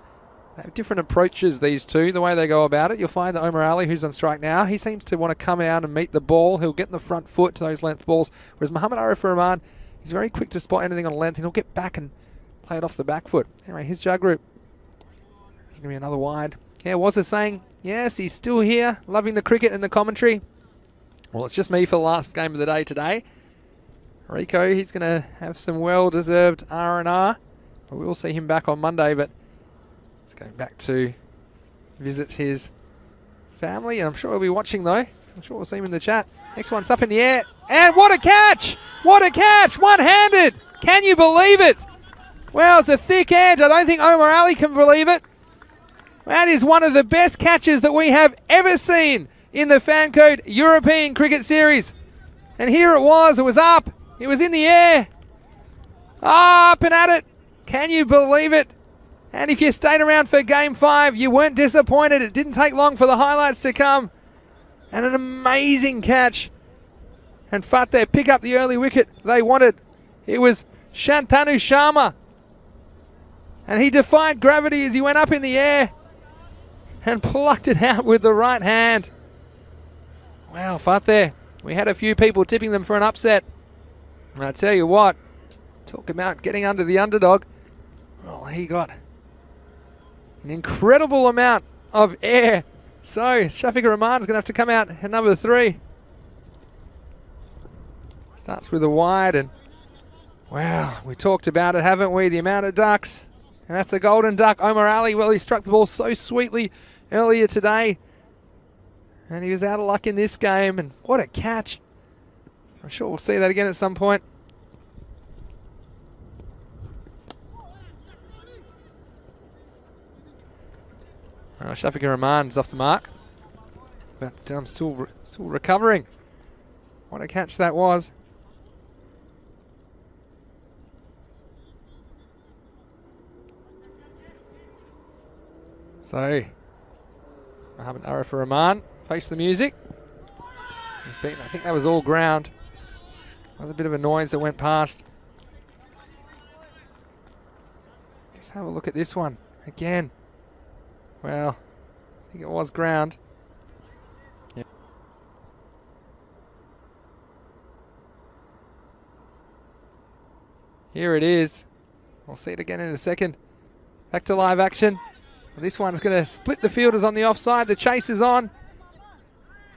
They have different approaches, these two, the way they go about it. You'll find that Omar Ali, who's on strike now, he seems to want to come out and meet the ball. He'll get in the front foot to those length balls, whereas Mohamed Arif Rahman, he's very quick to spot anything on length, and he'll get back and play it off the back foot. Anyway, here's Jug Group. There's going to be another wide. Yeah, was it saying, yes, he's still here, loving the cricket and the commentary. Well, it's just me for the last game of the day today. Rico, he's going to have some well-deserved R&R. We'll see him back on Monday, but he's going back to visit his family, and I'm sure he'll be watching, though. I'm sure we'll see him in the chat. Next one's up in the air, and what a catch! What a catch! One-handed! Can you believe it? Well, it's a thick edge. I don't think Omar Ali can believe it. That is one of the best catches that we have ever seen in the Fancode European Cricket Series. And here it was up. It was in the air. Up and at it. Can you believe it? And if you stayed around for Game 5, you weren't disappointed. It didn't take long for the highlights to come. And an amazing catch. And Fateh pick up the early wicket they wanted. It was Shantanu Sharma. And he defied gravity as he went up in the air and plucked it out with the right hand. Wow, Fateh. We had a few people tipping them for an upset. And I tell you what, talk about getting under the underdog. Well, he got an incredible amount of air. So Shafiq Rahman's going to have to come out at number 3. Starts with a wide, and wow, we talked about it, haven't we? The amount of ducks. And that's a golden duck. Omar Ali, well, he struck the ball so sweetly earlier today. And he was out of luck in this game. And what a catch. I'm sure we'll see that again at some point. Shafiq Rahman's off the mark. But I'm still recovering. What a catch that was. So, Mohamed Arif Rahman face the music. He's beaten, I think that was all ground. There was a bit of a noise that went past. Let's have a look at this one again. Well, I think it was ground. Yeah. Here it is. We'll see it again in a second. Back to live action. This one's going to split the fielders on the offside. The chase is on.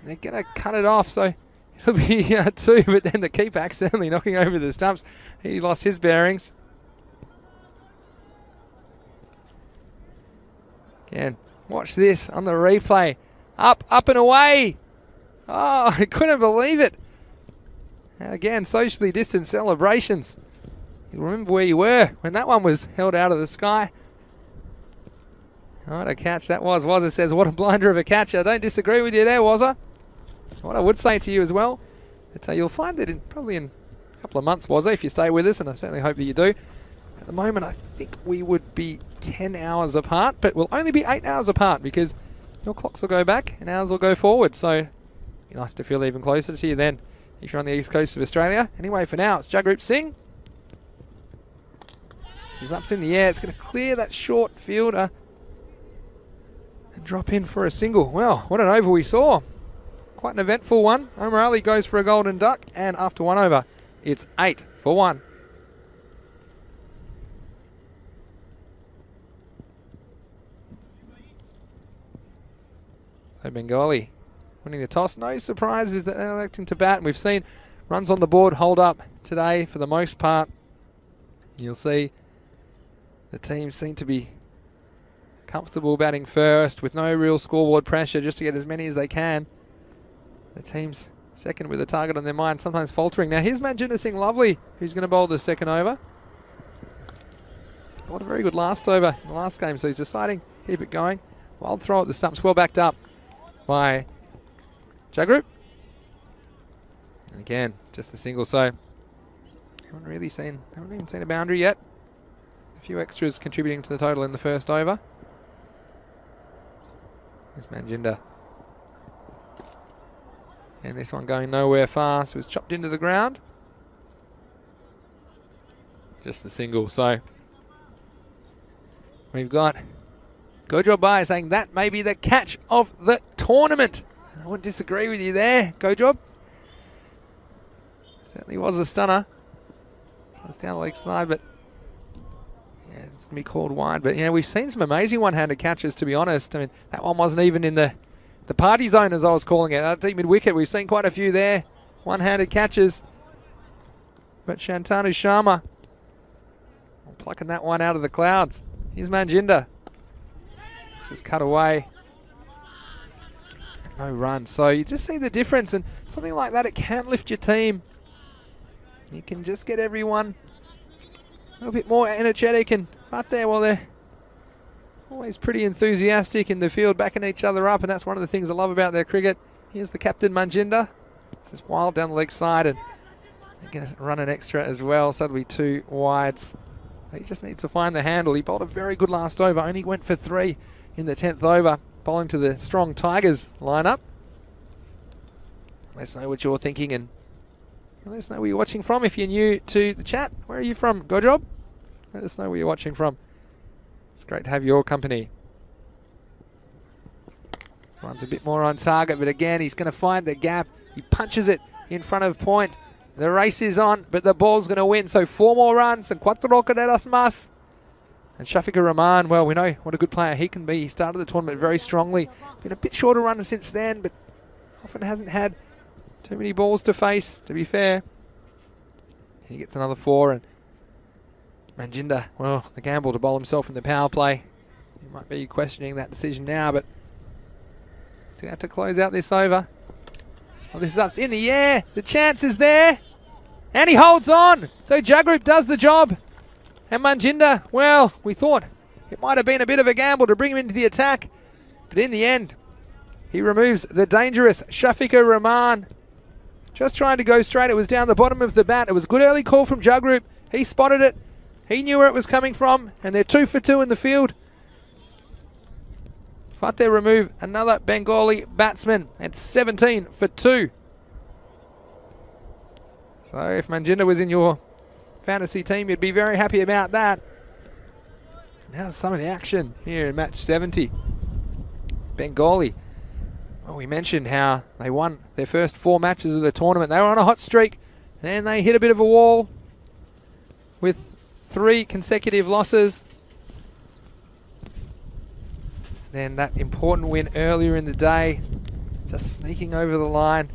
They're going to cut it off, so it'll be 2, but then the keeper accidentally knocking over the stumps. He lost his bearings. Again, watch this on the replay. Up and away. Oh, I couldn't believe it. And again, socially distanced celebrations. You remember where you were when that one was held out of the sky. What a catch that was. Wazza says, what a blinder of a catch. I don't disagree with you there, Wazza. What I would say to you as well, that you'll find that probably in a couple of months, Wazza, if you stay with us, and I certainly hope that you do. At the moment, I think we would be 10 hours apart, but we'll only be 8 hours apart because your clocks will go back and ours will go forward. So it'd be nice to feel even closer to you then if you're on the east coast of Australia. Anyway, for now, it's Jug Group Singh. This is ups in the air. It's going to clear that short fielder and drop in for a single. Well, what an over we saw. Quite an eventful one. Omar Ali goes for a golden duck, and after 1 over, it's 8 for 1. So Bengali winning the toss. No surprises that they're electing to bat. And we've seen runs on the board hold up today for the most part. You'll see the teams seem to be comfortable batting first with no real scoreboard pressure, just to get as many as they can. The team's second with a target on their mind, sometimes faltering. Now here's Manjinder Singh Lovely, who's going to bowl the second over. Bowled a very good last over in the last game, so he's deciding to keep it going. Wild throw at the stumps, well backed up by Jug Group. And again, just a single, so haven't even seen a boundary yet. A few extras contributing to the total in the first over. There's Manjinder. And this one going nowhere fast. It was chopped into the ground. Just the single. So we've got Good job by saying that may be the catch of the tournament. I wouldn't disagree with you there, Go Job. Certainly was a stunner. It's down the leg side, but yeah, it's going to be called wide. But yeah, we've seen some amazing one-handed catches, to be honest. I mean, that one wasn't even in the party zone, as I was calling it. I think mid-wicket, we've seen quite a few there. One-handed catches. But Shantanu Sharma plucking that one out of the clouds. Here's Manjinder. Just cut away. No run. So you just see the difference, and something like that, it can lift your team. You can just get everyone a little bit more energetic and out there while they're always pretty enthusiastic in the field, backing each other up, and that's one of the things I love about their cricket. Here's the captain, Manjinder. Just wild down the leg side, and they're going to run an extra as well, so it'll be 2 wides. He just needs to find the handle. He bowled a very good last over, only went for 3 in the 10th over, bowling to the strong Tigers lineup. Let us know what you're thinking, and let us know where you're watching from. If you're new to the chat, where are you from, Go Job? Let us know where you're watching from. It's great to have your company. This one's a bit more on target, but again, he's going to find the gap. He punches it in front of point. The race is on, but the ball's going to win. So 4 more runs, and 4 carreras más. And Shafiqur Rahman, well, we know what a good player he can be. He started the tournament very strongly. Been a bit shorter run since then, but often hasn't had too many balls to face, to be fair. He gets another 4, and Manjinder, well, the gamble to bowl himself in the power play. You might be questioning that decision now, but he's going to have to close out this over. Well, this is up in the air. The chance is there. And he holds on. So Jagrup does the job. And Manjinder, well, we thought it might have been a bit of a gamble to bring him into the attack. But in the end, he removes the dangerous Shafiqur Rahman. Just trying to go straight. It was down the bottom of the bat. It was a good early call from Jagrup. He spotted it. He knew where it was coming from. And they're 2 for 2 in the field. Fateh remove another Bengali batsman. It's 17 for 2. So if Manjinder was in your fantasy team, you'd be very happy about that. Now some of the action here in match 70. Bengali. Well, we mentioned how they won their first 4 matches of the tournament. They were on a hot streak. Then they hit a bit of a wall with 3 consecutive losses. Then that important win earlier in the day, just sneaking over the line.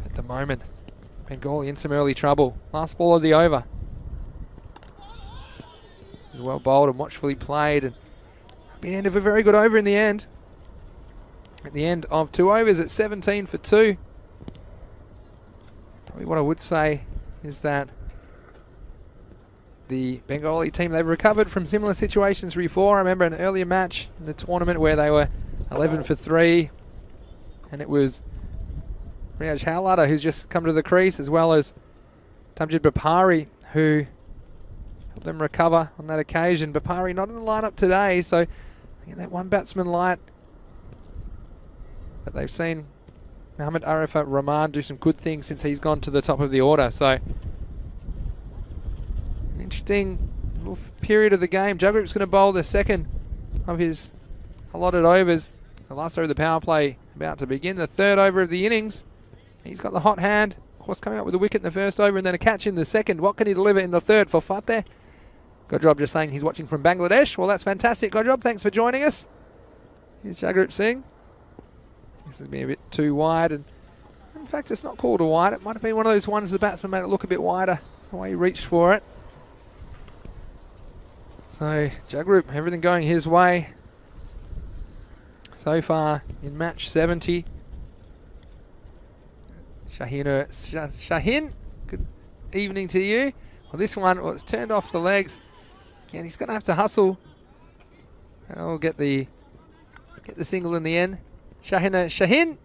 At the moment, Bengali in some early trouble. Last ball of the over. It was well bowled and watchfully played, and the end of a very good over in the end. At the end of 2 overs at 17 for 2. Probably what I would say is that the Bengali team, they've recovered from similar situations before. I remember an earlier match in the tournament where they were 11 for 3, and it was Riyaj Howlatter who's just come to the crease, as well as Tamjid Bapari, who helped them recover on that occasion. Bapari not in the lineup today, so that one batsman light. But they've seen Mohammad Arifat Rahman do some good things since he's gone to the top of the order. So interesting little period of the game. Jagrup's going to bowl the second of his allotted overs. The last over of the power play about to begin. The 3rd over of the innings. He's got the hot hand. Of course, coming up with a wicket in the first over and then a catch in the second. What can he deliver in the 3rd for Fateh? Good job just saying he's watching from Bangladesh. Well, that's fantastic. Good job. Thanks for joining us. Here's Jagrup Singh. This has been a bit too wide. And in fact, it's not called a wide. It might have been one of those ones the batsman made it look a bit wider the way he reached for it. So Jagrup, everything going his way so far in match 70. Shaheen, good evening to you. Well, this one was turned off the legs. Again, he's going to have to hustle. I'll get the single in the end. Shaheen.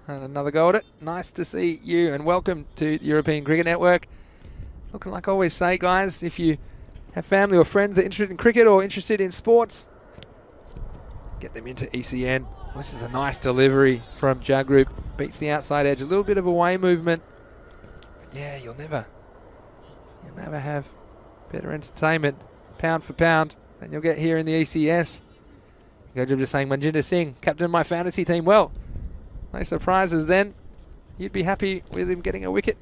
And another go at it. Nice to see you, and welcome to the European Cricket Network. Looking like I always say, guys, if you have family or friends that are interested in cricket or interested in sports, get them into ECN. This is a nice delivery from Jagrup. Beats the outside edge. A little bit of away movement. But yeah, you'll never have better entertainment. pound for pound, than you'll get here in the ECS. Good job just saying Manjinder Singh, captain of my fantasy team. Well, no surprises then. You'd be happy with him getting a wicket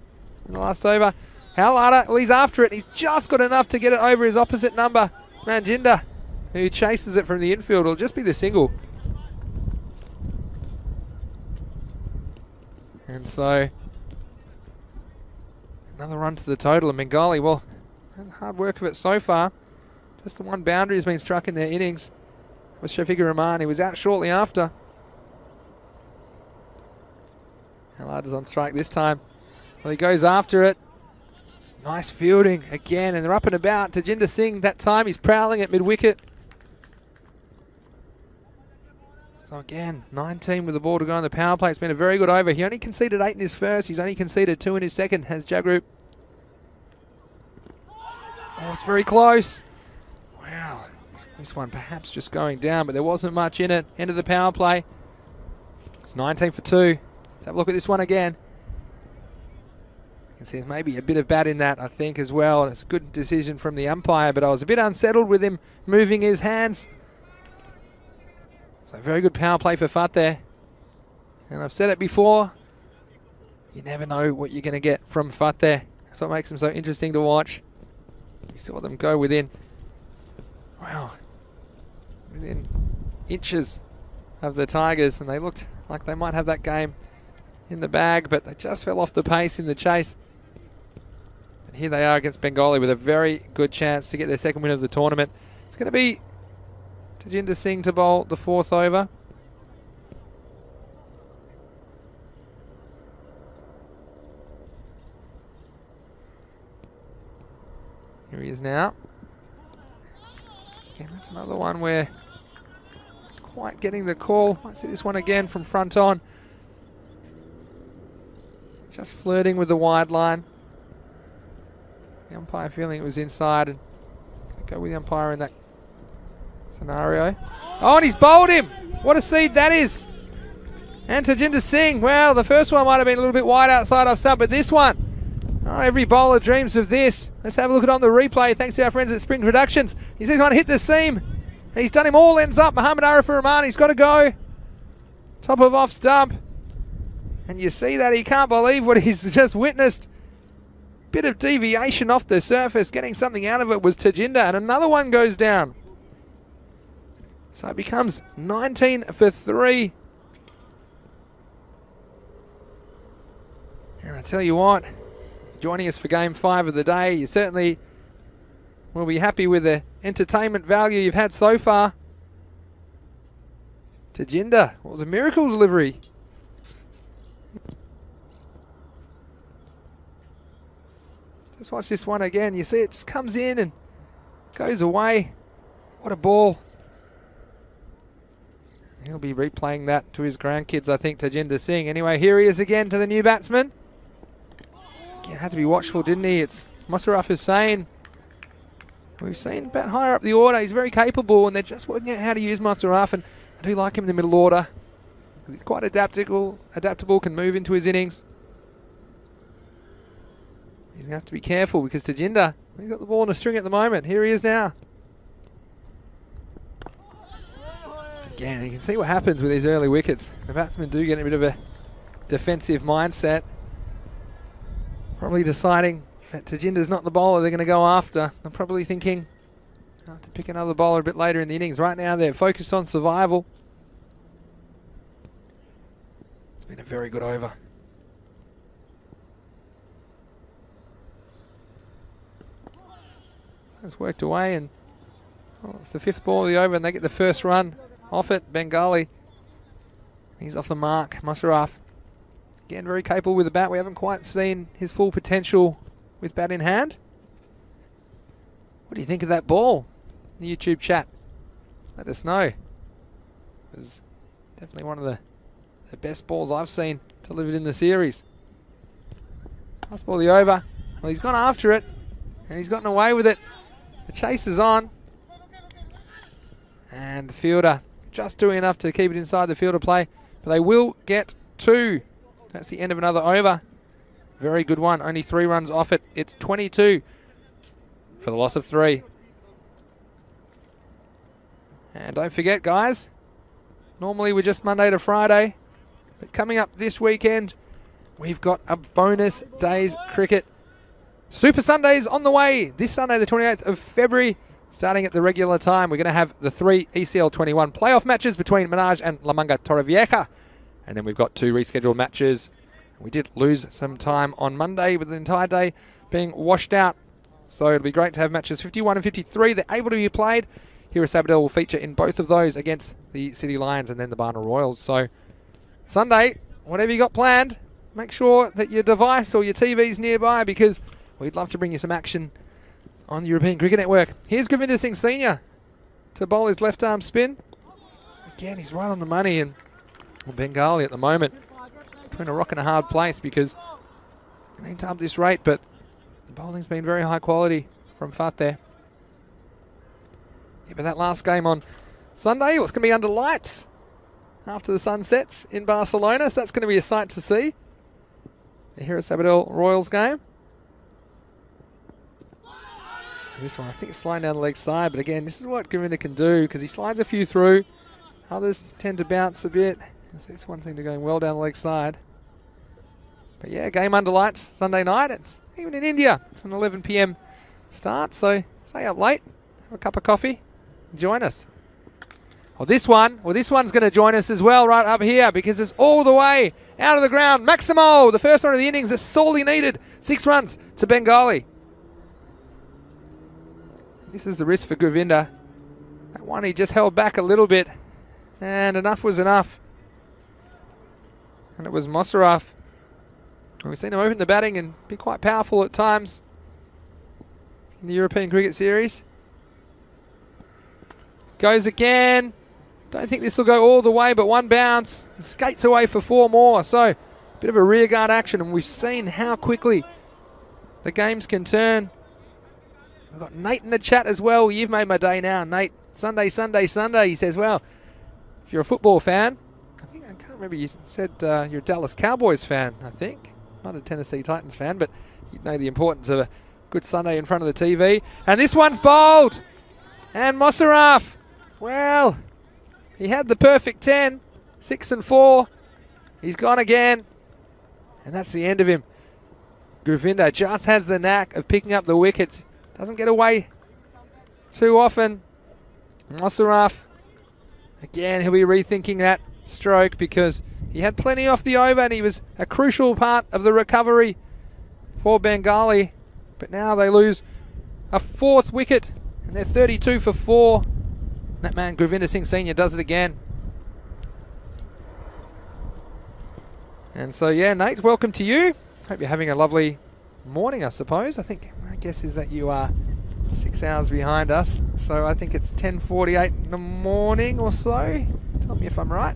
in the last over. Howlada, well, he's after it. He's just got enough to get it over his opposite number, Manjinder, who chases it from the infield. It'll just be the single. And so, another run to the total. And Bengali, well, hard work of it so far. Just the one boundary has been struck in their innings. With Shafiqur Rahman, he was out shortly after. Howlada's on strike this time. Well, he goes after it. Nice fielding again, and they're up and about. Tajinder Singh, that time, he's prowling at mid-wicket. So again, 19 with the ball to go on the power play. It's been a very good over. He only conceded 8 in his first. He's only conceded 2 in his second, has Jagrup. Oh, it's very close. Wow. This one perhaps just going down, but there wasn't much in it. End of the power play. It's 19 for 2. Let's have a look at this one again. You can see there's maybe a bit of bat in that, I think, as well. And it's a good decision from the umpire, but I was a bit unsettled with him moving his hands. So very good power play for Fateh. And I've said it before, you never know what you're going to get from Fateh. That's what makes him so interesting to watch. You saw them go within, wow, within inches of the Tigers, and they looked like they might have that game in the bag, but they just fell off the pace in the chase. And here they are against Bengali with a very good chance to get their second win of the tournament. It's going to be Tajinder Singh to bowl the 4th over. Here he is now. Again, that's another one where quite getting the call. Might see this one again from front on. Just flirting with the wide line. The umpire feeling it was inside, and go with the umpire in that scenario. Oh, and he's bowled him. What a seed that is. And Tajinder Singh, well, the first one might have been a little bit wide outside off stump, but this one, oh, every bowler dreams of this. Let's have a look at it on the replay, thanks to our friends at Spring Productions. He says, "Want to hit the seam." And he's done him all ends up. Muhammad Arif Rahman, he's got to go. Top of off stump. And you see that, he can't believe what he's just witnessed. Bit of deviation off the surface, getting something out of it was Tajinder, and another one goes down. So it becomes 19 for 3. And I tell you what, joining us for Game 5 of the day, you certainly will be happy with the entertainment value you've had so far. Tajinder, what was a miracle delivery. Just watch this one again. You see it just comes in and goes away. What a ball. He'll be replaying that to his grandkids, I think, Tajinder Singh. Anyway, here he is again to the new batsman. He had to be watchful, didn't he? It's Musharraf Hussain. We've seen bat higher up the order. He's very capable, and they're just working out how to use Musharraf, and I do like him in the middle order. He's quite adaptable, can move into his innings. He's going to have to be careful because Tajinder, he's got the ball in a string at the moment. Here he is now. Again, you can see what happens with these early wickets. The batsmen do get a bit of a defensive mindset. Probably deciding that Tajinder's not the bowler they're going to go after. They're probably thinking, I'll have to pick another bowler a bit later in the innings. Right now they're focused on survival. It's been a very good over. It's worked away, and it's the 5th ball of the over, and they get the first run off it. Bengali, he's off the mark. Musharraf, again, very capable with the bat. We haven't quite seen his full potential with bat in hand. What do you think of that ball? In the YouTube chat, let us know. It was definitely one of the best balls I've seen delivered in the series. Last ball of the over. Well, he's gone after it, and he's gotten away with it. The chase is on. And the fielder just doing enough to keep it inside the fielder play. But they will get 2. That's the end of another over. Very good one. Only 3 runs off it. It's 22 for the loss of 3. And don't forget, guys, normally we're just Monday to Friday, but coming up this weekend, we've got a bonus days cricket. Super Sundays on the way this Sunday, the 28th of February, starting at the regular time. We're going to have the 3 ECL 21 playoff matches between Minaj and La Manga Torrevieja. And then we've got 2 rescheduled matches. We did lose some time on Monday with the entire day being washed out. So it'll be great to have matches 51 and 53. They're able to be played. Here Sabadell will feature in both of those against the City Lions and then the Barna Royals. So Sunday, whatever you got planned, make sure that your device or your TV's nearby, because we'd love to bring you some action on the European Cricket Network. Here's Govinda Singh Sr. to bowl his left arm spin. Again, he's right on the money, and Bengali at the moment between a rock and a hard place, because they need to up this rate, but the bowling's been very high quality from Fateh. Yeah, but that last game on Sunday, what's going to be under lights after the sun sets in Barcelona, so that's going to be a sight to see. The Hira Sabadell Royals game. This one, I think, is sliding down the leg side, but again, this is what Govinda can do, because he slides a few through. Others tend to bounce a bit. This one seemed to go well down the leg side. But yeah, game under lights Sunday night. It's even in India. It's an 11 p.m. start, so stay up late, have a cup of coffee, and join us. This one's going to join us as well right up here, because it's all the way out of the ground. Maximo, the first one of the innings, is sorely needed. 6 runs to Bengali. This is the risk for Govinda. That one he just held back a little bit, and enough was enough. And it was Mosaraf. We've seen him open the batting and be quite powerful at times in the European Cricket Series. Goes again. Don't think this will go all the way, but one bounce. Skates away for 4 more. So, bit of a rearguard action, and we've seen how quickly the games can turn. We've got Nate in the chat as well. You've made my day now, Nate. Sunday, Sunday, Sunday. He says, well, if you're a football fan, I can't remember, you said you're a Dallas Cowboys fan, I think. Not a Tennessee Titans fan, but you know the importance of a good Sunday in front of the TV. And this one's bowled. And Mosaraf, well, he had the perfect 10, 6 and 4. He's gone again. And that's the end of him. Govinda just has the knack of picking up the wickets. Doesn't get away too often. Mosaraf, again, he'll be rethinking that stroke, because he had plenty off the over and he was a crucial part of the recovery for Bengali. But now they lose a 4th wicket and they're 32 for 4. That man, Govinda Singh Sr., does it again. And so, yeah, Nate, welcome to you. Hope you're having a lovely morning, I suppose. My guess is that you are 6 hours behind us. So I think it's 10:48 in the morning or so. Tell me if I'm right.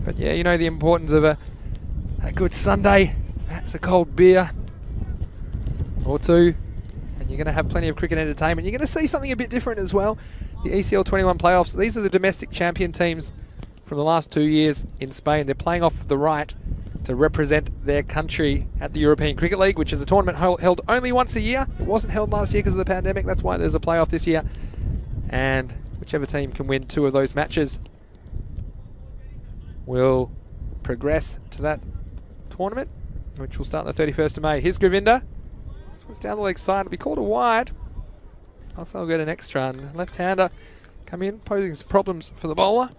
But yeah, you know the importance of a good Sunday. Perhaps a cold beer or 2. And you're going to have plenty of cricket entertainment. You're going to see something a bit different as well. The ECL 21 playoffs. These are the domestic champion teams from the last 2 years in Spain. They're playing off the right to represent their country at the European Cricket League, which is a tournament held only once a year. It wasn't held last year because of the pandemic. That's why there's a playoff this year. And whichever team can win 2 of those matches will progress to that tournament, which will start on the 31st of May. Here's Govinda. This one's down the leg side. It'll be called a wide. Also, I'll get an extra. And left-hander come in, posing some problems for the bowler.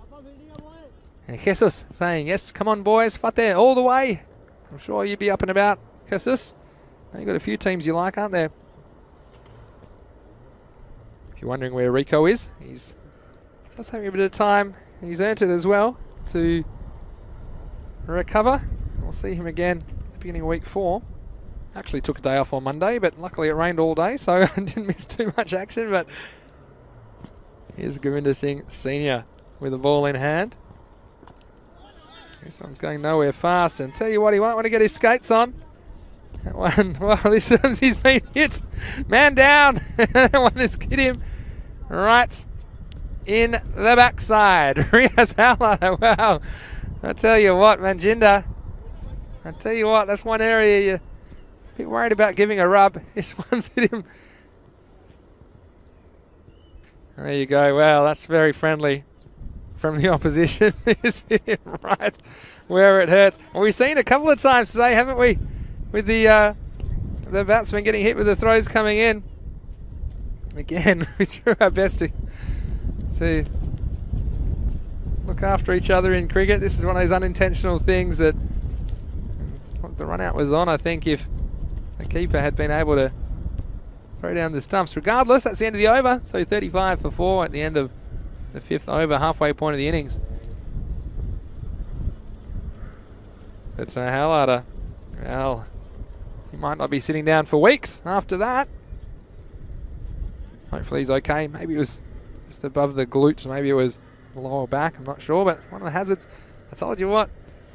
And Jesus saying, yes, come on, boys, Fateh, all the way. I'm sure you'd be up and about, Jesus. Now you've got a few teams you like, aren't there? If you're wondering where Rico is, he's just having a bit of time. He's earned it as well to recover. We'll see him again at the beginning of week 4. Actually took a day off on Monday, but luckily it rained all day, so I didn't miss too much action. But here's Govinda Singh Sr. with the ball in hand. This one's going nowhere fast, and tell you what, he won't want to get his skates on. That one, well, this one's, he's been hit. Man down. That one has hit him right in the backside. Riaz Howler, wow. I tell you what, Manjinder, I tell you what, that's one area you're a bit worried about giving a rub. This one's hit him There you go. Well, that's very friendly from the opposition. Is it right where it hurts? Well, we've seen a couple of times today, haven't we? With the batsman getting hit with the throws coming in. Again, we do our best to look after each other in cricket. This is one of those unintentional things that what the run out was on. I think if the keeper had been able to throw down the stumps. Regardless, that's the end of the over. So 35 for 4 at the end of the 5th over, halfway point of the innings. But Howlarder, well, he might not be sitting down for weeks after that. Hopefully he's okay. Maybe it was just above the glutes. Maybe it was the lower back. I'm not sure. But one of the hazards, I told you what,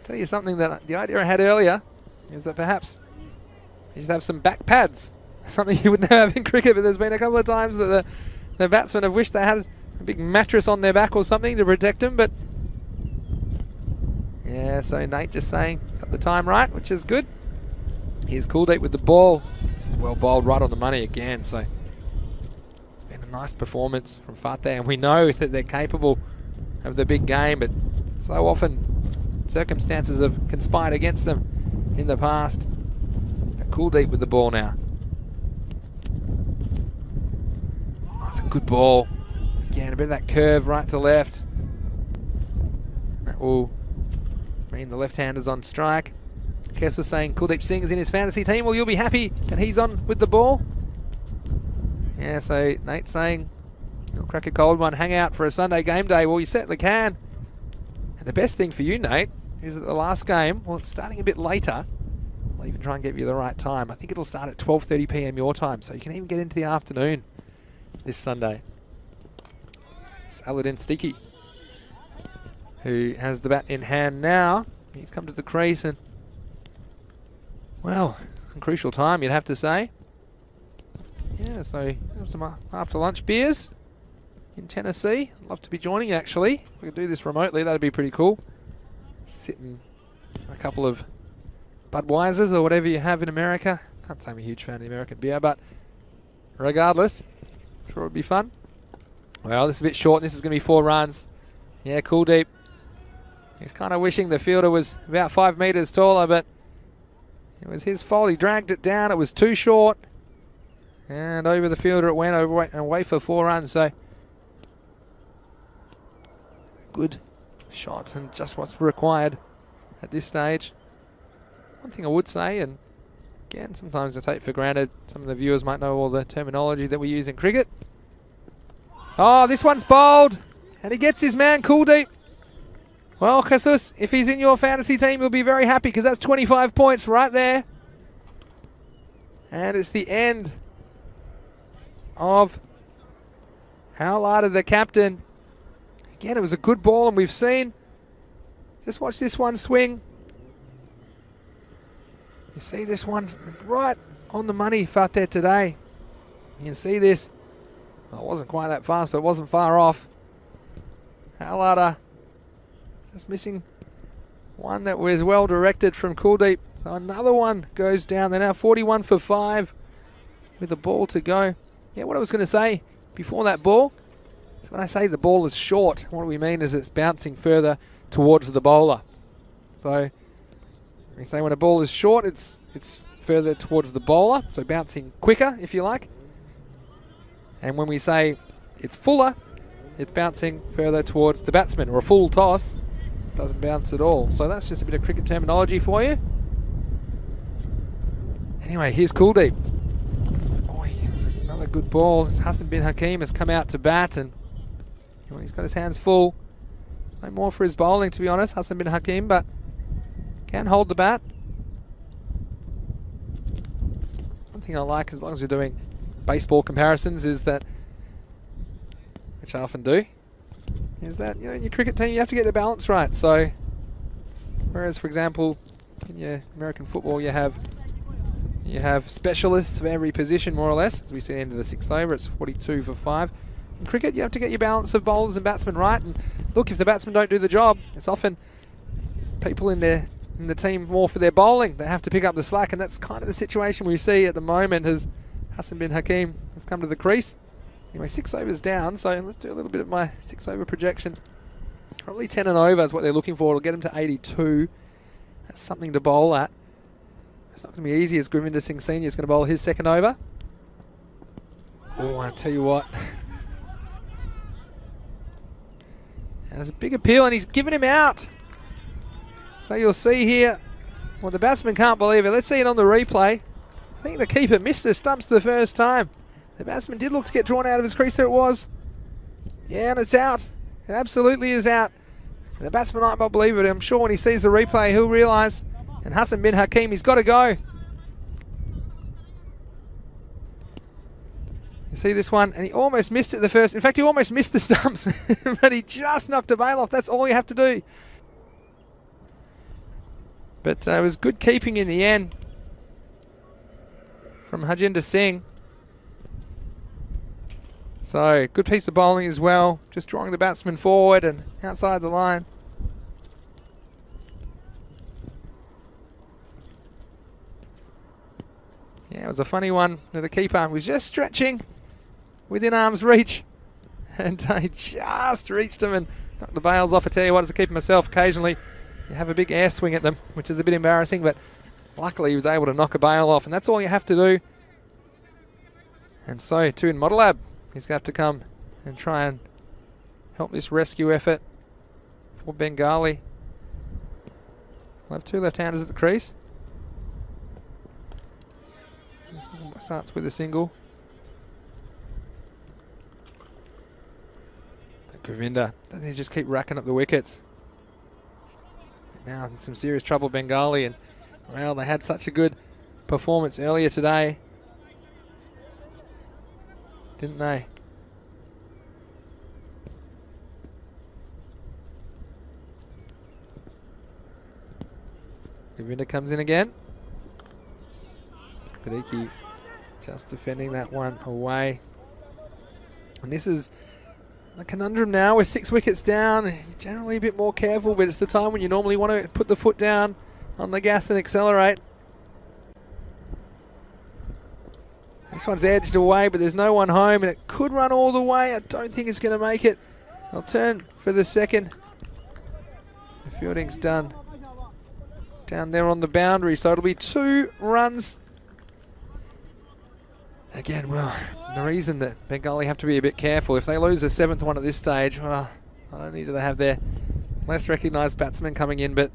tell you something that the idea I had earlier is that perhaps you should have some back pads. Something you would never have in cricket, but there's been a couple of times that the batsmen have wished they had a big mattress on their back or something to protect them. But yeah, so Nate just saying, got the time right, which is good. Here's Kuldeep with the ball. This is well bowled, right on the money again. So it's been a nice performance from Fateh, and we know that they're capable of the big game, but so often circumstances have conspired against them in the past. Kuldeep with the ball now. That's a good ball. Again, a bit of that curve right to left. That will mean the left-hander's on strike. Kes was saying Kuldeep Singh is in his fantasy team. Well, you'll be happy that he's on with the ball. Yeah, so Nate's saying you'll crack a cold one, hang out for a Sunday game day. Well, you certainly can. And the best thing for you, Nate, is that the last game, well, it's starting a bit later. I'll even try and give you the right time. I think it'll start at 12:30 p.m. your time, so you can even get into the afternoon this Sunday. Saladin Sticky, who has the bat in hand now. He's come to the crease and, well, a crucial time, you'd have to say. Yeah, so some after lunch beers in Tennessee. I'd love to be joining you, actually. If we could do this remotely, that'd be pretty cool. Sitting a couple of Budweisers or whatever you have in America. Can't say I'm a huge fan of the American beer, but regardless, I'm sure it would be fun. Well, this is a bit short. This is going to be 4 runs. Yeah, Kuldeep. He's kind of wishing the fielder was about 5 metres taller, but it was his fault. He dragged it down. It was too short. And over the fielder it went, away for 4 runs. So, good shot and just what's required at this stage. One thing I would say, and again, sometimes I take for granted, some of the viewers might know all the terminology that we use in cricket. Oh, this one's bowled, and he gets his man Kuldeep. Well, Jesus, if he's in your fantasy team, he'll be very happy because that's 25 points right there. And it's the end of Howlarder, the captain. Again, it was a good ball, and we've seen. Just watch this one swing. You see this one right on the money, Fateh, today. You can see this. Well, it wasn't quite that fast, but it wasn't far off. Howlarder just missing one that was well directed from Kuldeep. So another one goes down. They're now 41 for 5 with the ball to go. Yeah, what I was going to say before that ball, is when I say the ball is short, what we mean is it's bouncing further towards the bowler. So we say when a ball is short, it's further towards the bowler, so bouncing quicker, if you like. And when we say it's fuller, it's bouncing further towards the batsman, or a full toss doesn't bounce at all. So that's just a bit of cricket terminology for you. Anyway, here's Kuldeep. Oh, another good ball. Hassan bin Hakim has come out to bat, and he's got his hands full. There's no more for his bowling, to be honest, Hassan bin Hakim, but can hold the bat. One thing I like, as long as we're doing baseball comparisons, is that, which I often do, is that, in your cricket team you have to get the balance right. So whereas, for example, in your American football you have specialists for every position, more or less. As we see at the end of the 6th over, it's 42 for 5. In cricket you have to get your balance of bowlers and batsmen right, and look, if the batsmen don't do the job, it's often people in the team more for their bowling they have to pick up the slack, and that's kind of the situation we see at the moment as Hassan bin Hakim has come to the crease. Anyway, 6 overs down, so let's do a little bit of my 6 over projection. Probably 10 and over is what they're looking for. It'll get them to 82. That's something to bowl at. It's not going to be easy as Gurvinder Singh Senior is going to bowl his second over. Oh, I tell you what. There's a big appeal and he's given him out. So you'll see here, well, the batsman can't believe it. Let's see it on the replay. I think the keeper missed the stumps the first time. The batsman did look to get drawn out of his crease. There it was. Yeah, and it's out. It absolutely is out. And the batsman might not believe it. I'm sure when he sees the replay, he'll realise. And Hassan bin Hakim, he's got to go. You see this one, and he almost missed it the first. In fact, he almost missed the stumps, but he just knocked a bail off. That's all you have to do. But it was good keeping in the end from Harjinder Singh. So, good piece of bowling as well. Just drawing the batsman forward and outside the line. Yeah, it was a funny one. The keeper was just stretching within arm's reach. And he just reached him and knocked the bails off. I tell you what, as a keeper myself, occasionally you have a big air swing at them, which is a bit embarrassing, but luckily he was able to knock a bail off, and that's all you have to do. And so, too, in Model he's going to have to come and try and help this rescue effort for Bengali. We'll have 2 left-handers at the crease. Starts with a single. Gurvinder, doesn't he just keep racking up the wickets? Now in some serious trouble, Bengali, and well, they had such a good performance earlier today, didn't they? Gurvinder comes in again. Kadiki just defending that one away. And this is a conundrum now with 6 wickets down. You're generally a bit more careful, but it's the time when you normally want to put the foot down on the gas and accelerate. This one's edged away, but there's no one home, and it could run all the way. I don't think it's going to make it. I'll turn for the second. The fielding's done down there on the boundary, so it'll be 2 runs. Again, well, the reason that Bengali have to be a bit careful, if they lose the 7th one at this stage, well, not only do they have their less recognised batsmen coming in, but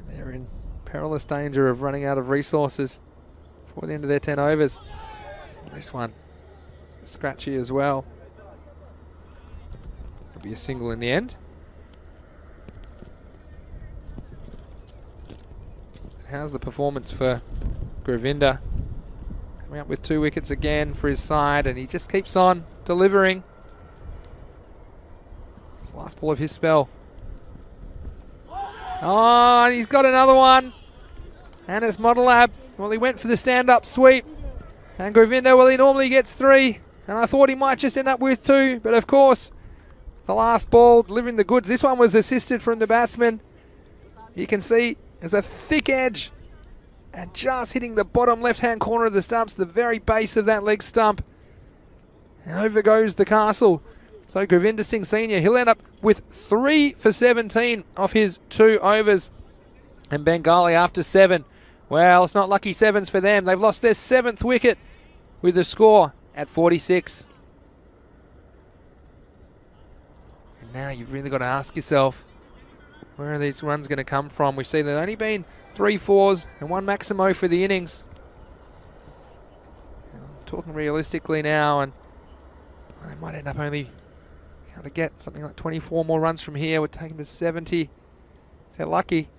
they're in perilous danger of running out of resources before the end of their 10 overs. This one, scratchy as well. It'll be a single in the end. How's the performance for Gurvinder? Coming up with 2 wickets again for his side, and he just keeps on delivering. It's the last ball of his spell. Oh, and he's got another one. And it's Modelab. Well, he went for the stand-up sweep. And Gurvinder, well, he normally gets 3. And I thought he might just end up with 2. But of course, the last ball delivering the goods. This one was assisted from the batsman. You can see there's a thick edge. And just hitting the bottom left-hand corner of the stumps, the very base of that leg stump. And over goes the castle. So Gurvinder Singh Senior, he'll end up with 3 for 17 off his 2 overs. And Bengali after 7. Well, it's not lucky 7s for them. They've lost their 7th wicket with the score at 46. And now you've really got to ask yourself, where are these runs going to come from? We've seen there's only been 3 4s and 1 Maximo for the innings. I'm talking realistically now, and they might end up only able to get something like 24 more runs from here. Would take them to 70. They're lucky.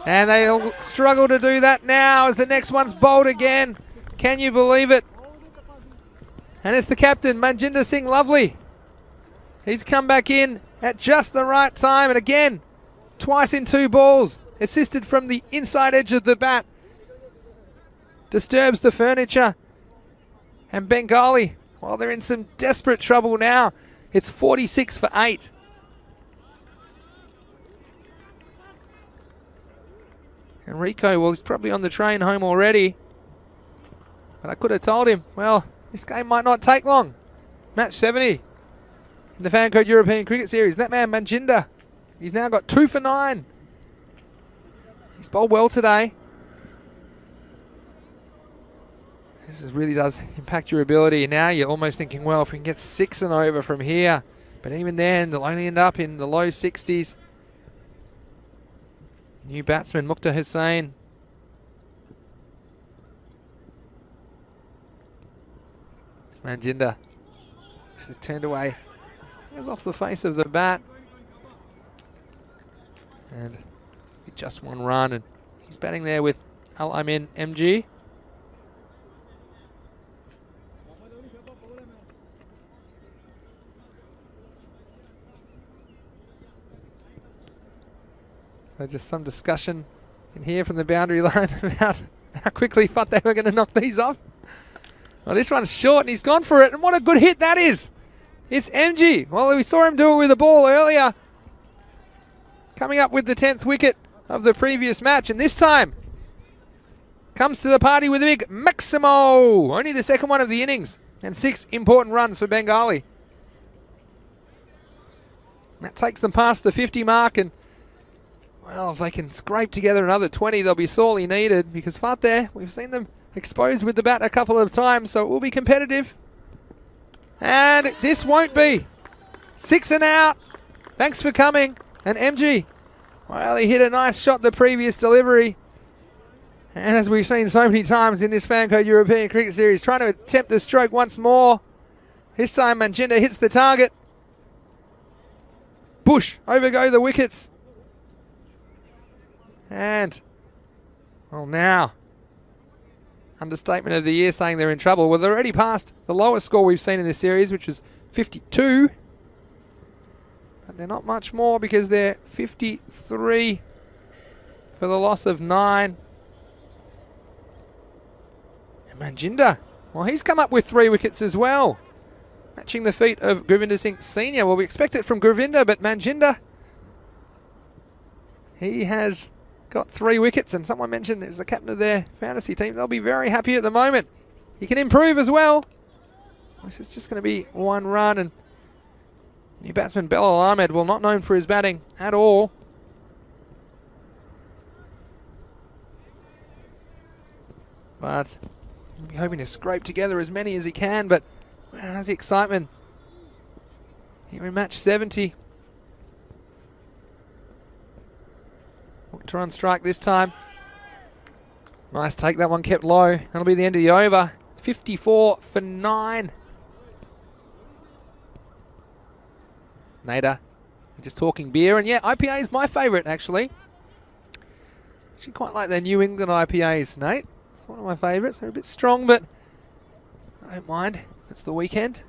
And they'll struggle to do that now as the next one's bowled again. Can you believe it? And it's the captain, Manjinder Singh Lovely. He's come back in at just the right time, and again, twice in 2 balls. Assisted from the inside edge of the bat. Disturbs the furniture. And Bengali, well, they're in some desperate trouble now. It's 46 for 8. And Rico, well, he's probably on the train home already. But I could have told him, well, this game might not take long. Match 70 in the Fan Code European Cricket Series. That man, Manjinder, he's now got 2 for 9. He's bowled well today. This really does impact your ability. Now you're almost thinking, well, if we can get 6 and over from here. But even then, they'll only end up in the low 60s. New batsman, Mukhtar Hussain. It's Manjinder. This is turned away. Goes off the face of the bat. And just 1 run. And he's batting there with Al-Amin MG. So just some discussion in here from the boundary line about how quickly they were going to knock these off. Well, this one's short and he's gone for it. And what a good hit that is. It's MG. Well, we saw him do it with the ball earlier. Coming up with the 10th wicket of the previous match. And this time comes to the party with a big Maximo. Only the second one of the innings. And 6 important runs for Bengali. That takes them past the 50 mark. And well, if they can scrape together another 20, they'll be sorely needed because Fateh, we've seen them exposed with the bat a couple of times, so it will be competitive. And this won't be. 6 and out. Thanks for coming. And MG, well, he hit a nice shot the previous delivery. And as we've seen so many times in this Fan Code European Cricket Series, trying to attempt the stroke once more. This time Manjinder hits the target. Bush, over go the wickets. And, well now, understatement of the year saying they're in trouble. Well, they're already past the lowest score we've seen in this series, which was 52. But they're not much more because they're 53 for the loss of 9. And Manjinder, well, he's come up with 3 wickets as well. Matching the feat of Gurvinder Singh Senior. Well, we expect it from Gurvinder, but Manjinder, he has got 3 wickets, and someone mentioned it was the captain of their fantasy team. They'll be very happy at the moment. He can improve as well. This is just going to be 1 run, and new batsman Belal Ahmed, well, not known for his batting at all. But he'll be hoping to scrape together as many as he can, but how's the excitement here in match 70? Try and strike this time. Nice take, that one kept low. That'll be the end of the over. 54 for 9. Nader, just talking beer. And yeah, IPA is my favourite, actually. Actually quite like their New England IPAs, Nate. It's one of my favourites. They're a bit strong, but I don't mind. It's the weekend.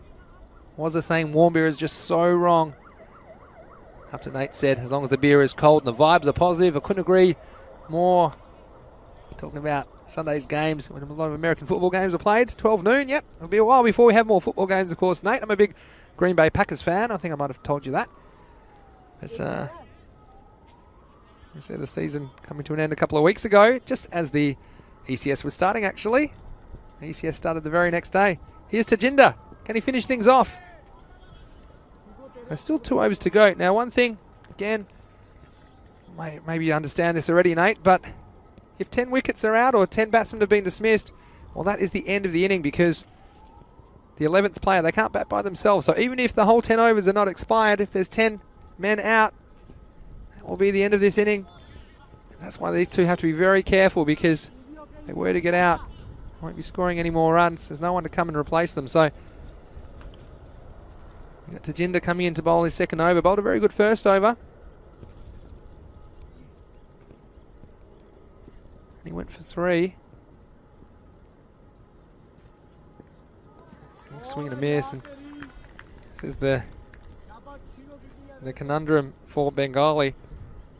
Was the saying warm beer is just so wrong. After Nate said, as long as the beer is cold and the vibes are positive, I couldn't agree more. Talking about Sunday's games, when a lot of American football games are played, 12 noon, yep. It'll be a while before we have more football games, of course, Nate. I'm a big Green Bay Packers fan. I think I might have told you that. But we said the season coming to an end a couple of weeks ago, just as the ECS was starting, actually. The ECS started the very next day. Here's Tajinder. Can he finish things off? There's still 2 overs to go. Now, one thing, again, maybe you understand this already, Nate, but if 10 wickets are out or 10 batsmen have been dismissed, well, that is the end of the inning because the 11th player, they can't bat by themselves. So even if the whole 10 overs are not expired, if there's 10 men out, that will be the end of this inning. That's why these 2 have to be very careful because if they were to get out, won't be scoring any more runs. There's no one to come and replace them. So we've got Tajinder coming in to bowl his second over. Bowled a very good first over. And he went for 3. Swing and a miss. And this is the conundrum for Bengali.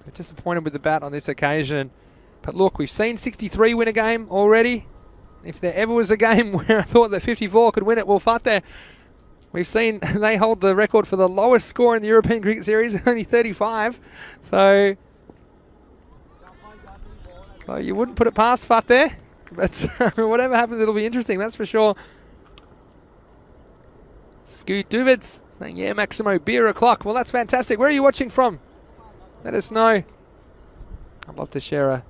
They're disappointed with the bat on this occasion. But look, we've seen 63 win a game already. If there ever was a game where I thought that 54 could win it, well, Fateh, we've seen they hold the record for the lowest score in the European Cricket Series, only 35. So well, you wouldn't put it past Fateh, but whatever happens, it'll be interesting, that's for sure. Scoot Duvitz saying, yeah, Maximo, beer o'clock. Well, that's fantastic. Where are you watching from? Let us know. I'd love to share a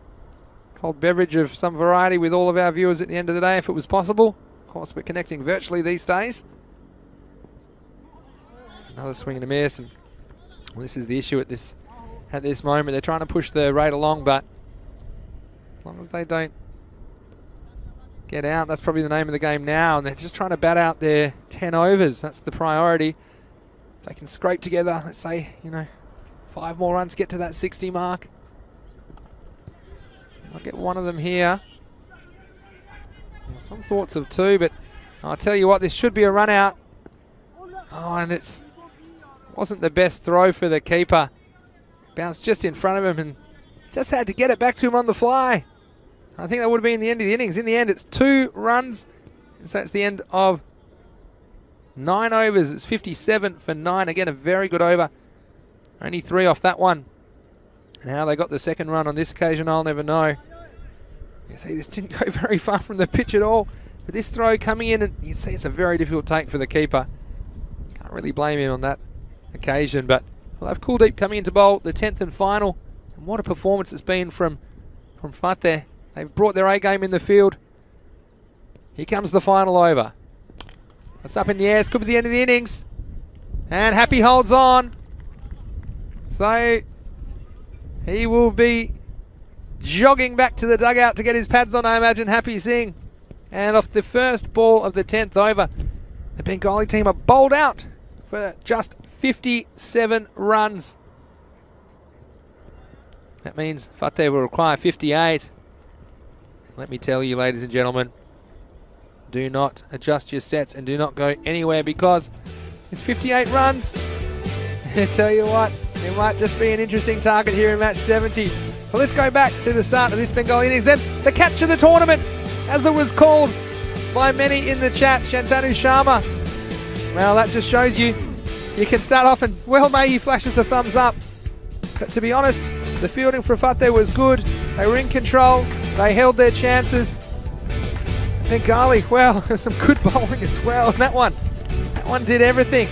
cold beverage of some variety with all of our viewers at the end of the day if it was possible. Of course, we're connecting virtually these days. Another swing and a miss, and well, this is the issue at this moment. They're trying to push the rate along, but as long as they don't get out, that's probably the name of the game now, and they're just trying to bat out their 10 overs. That's the priority. If they can scrape together, let's say, 5 more runs, get to that 60 mark. I'll get one of them here. Well, some thoughts of 2, but I'll tell you what, this should be a run out. Oh, and it wasn't the best throw for the keeper. Bounced just in front of him and just had to get it back to him on the fly. I think that would have been the end of the innings. In the end, it's 2 runs. So it's the end of 9 overs. It's 57 for 9. Again, a very good over. Only 3 off that one. And how they got the second run on this occasion, I'll never know. You see, this didn't go very far from the pitch at all. But this throw coming in, and you see it's a very difficult take for the keeper. Can't really blame him on that occasion. But we'll have Kuldeep coming into bowl, the 10th and final. And what a performance it's been from Fateh. They've brought their A game in the field. Here comes the final over. It's up in the air. This could be the end of the innings. And Happy holds on. So he will be jogging back to the dugout to get his pads on, I imagine, Happy Singh. And off the first ball of the 10th over, the Bengali team are bowled out for just 57 runs. That means Fateh will require 58. Let me tell you, ladies and gentlemen, do not adjust your sets and do not go anywhere, because it's 58 runs. I tell you what, it might just be an interesting target here in match 70. Well, let's go back to the start of this Bengali innings. Then the catch of the tournament, as it was called by many in the chat, Shantanu Sharma. Well, that just shows you can start off and, well, may he flash us a thumbs up. But to be honest, the fielding for Fateh was good. They were in control. They held their chances. Bengali, well, there's some good bowling as well. And that one did everything.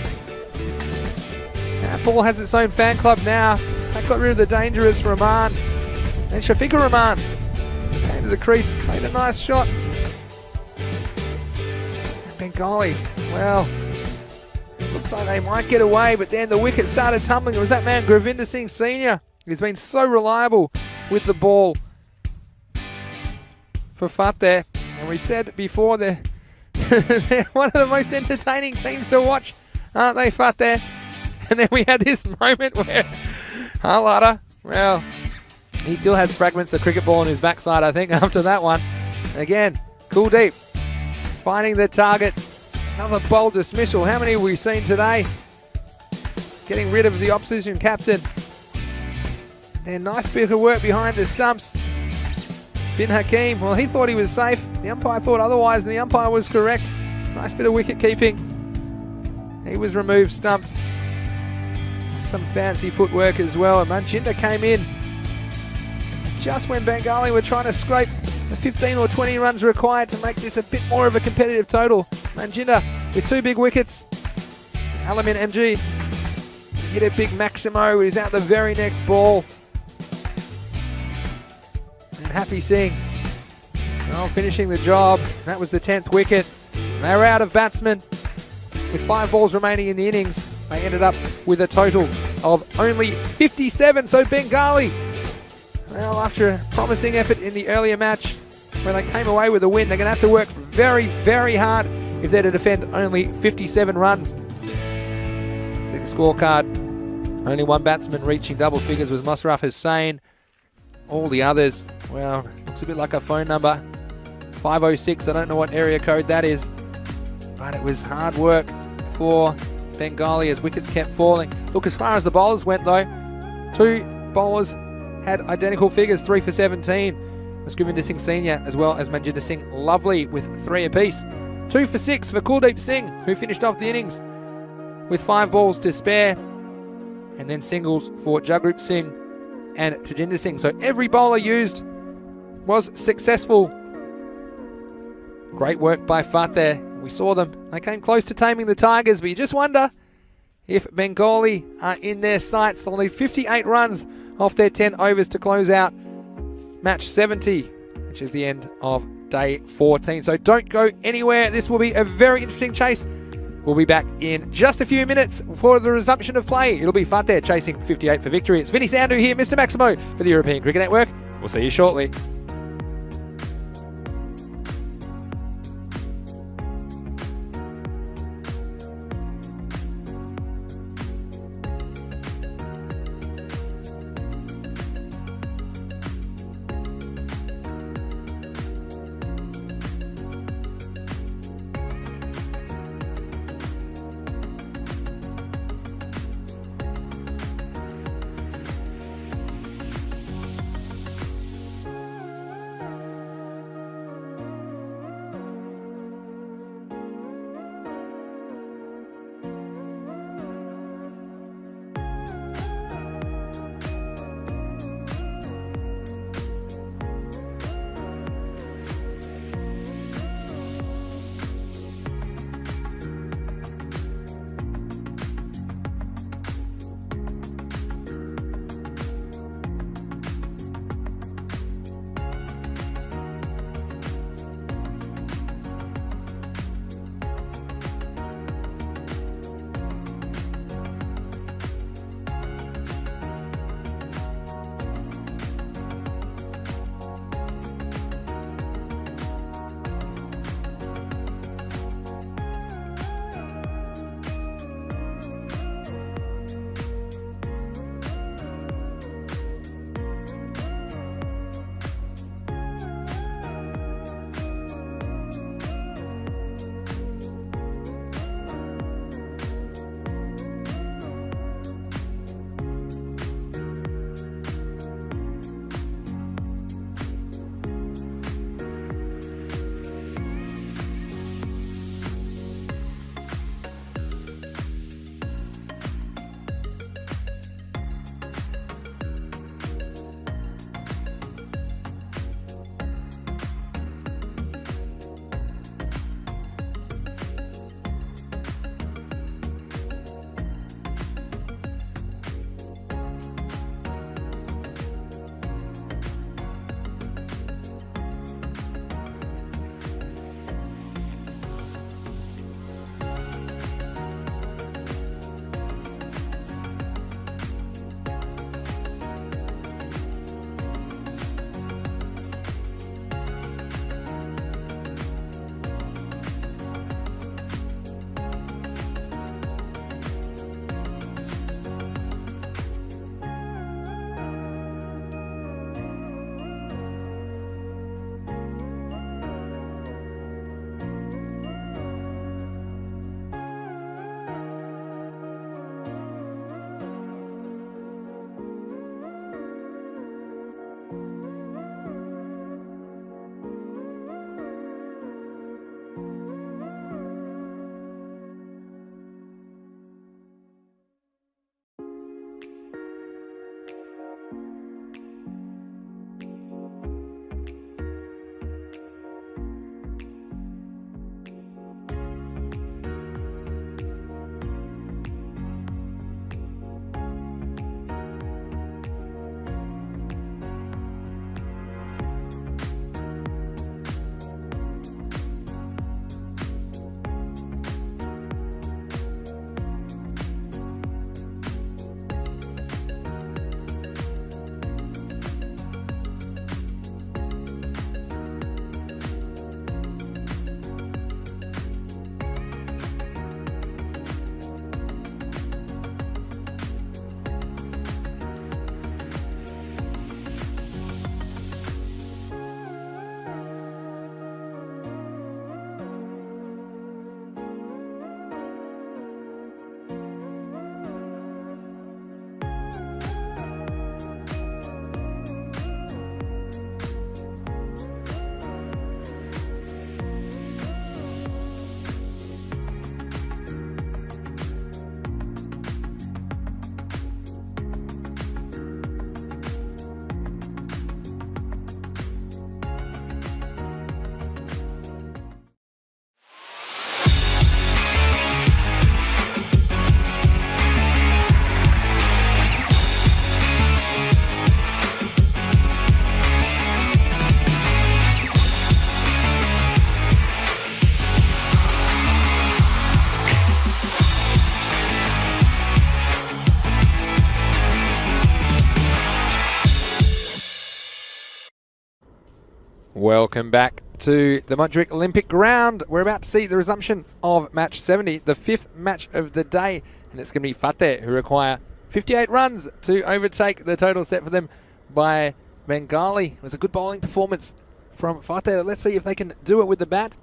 That ball has its own fan club now. That got rid of the dangerous Rahman. And Shafiqur Rahman came to the crease, made a nice shot. Bengali, well, looks like they might get away, but then the wicket started tumbling. It was that man, Gravinder Singh Sr. He's been so reliable with the ball for Fateh. And we've said before, they're one of the most entertaining teams to watch, aren't they, Fateh? And then we had this moment where Halada, well, he still has fragments of cricket ball on his backside, I think, after that one. Again, Kuldeep finding the target. Another bold dismissal. How many have we seen today? Getting rid of the opposition captain. And nice bit of work behind the stumps. Bin Hakim, well, he thought he was safe. The umpire thought otherwise, and the umpire was correct. Nice bit of wicket keeping. He was removed, stumped. Some fancy footwork as well. And Manjinda came in just when Bengali were trying to scrape the 15 or 20 runs required to make this a bit more of a competitive total. Manjinda with 2 big wickets. Alamin MG hit a big Maximo, who's out the very next ball. And Happy Singh, well, finishing the job. That was the 10th wicket. They were out of batsmen. With 5 balls remaining in the innings, they ended up with a total of only 57. So Bengali, well, after a promising effort in the earlier match, where they came away with a win, they're going to have to work very, very hard if they're to defend only 57 runs. See the scorecard. Only one batsman reaching double figures was Musharraf Hussain. All the others, well, looks a bit like a phone number. 506, I don't know what area code that is. But it was hard work for Bengali as wickets kept falling. Look, as far as the bowlers went though, 2 bowlers had identical figures, 3 for 17. It was Gravinder Singh Sr. as well as Manjinder Singh Lovely with 3 apiece. 2 for 6 for Kuldeep Singh, who finished off the innings with 5 balls to spare. And then singles for Jagrup Singh and Tajinder Singh. So every bowler used was successful. Great work by Fateh. We saw them. They came close to taming the Tigers, but you just wonder if Bengali are in their sights. They'll need 58 runs off their 10 overs to close out match 70, which is the end of day 14. So don't go anywhere. This will be a very interesting chase. We'll be back in just a few minutes for the resumption of play. It'll be Fateh chasing 58 for victory. It's Vinny Sandhu here, Mr. Maximo for the European Cricket Network. We'll see you shortly. Welcome back to the Montjuic Olympic ground. We're about to see the resumption of match 70, the 5th match of the day, and it's going to be Fateh who require 58 runs to overtake the total set for them by Bengali. It was a good bowling performance from Fateh. Let's see if they can do it with the bat.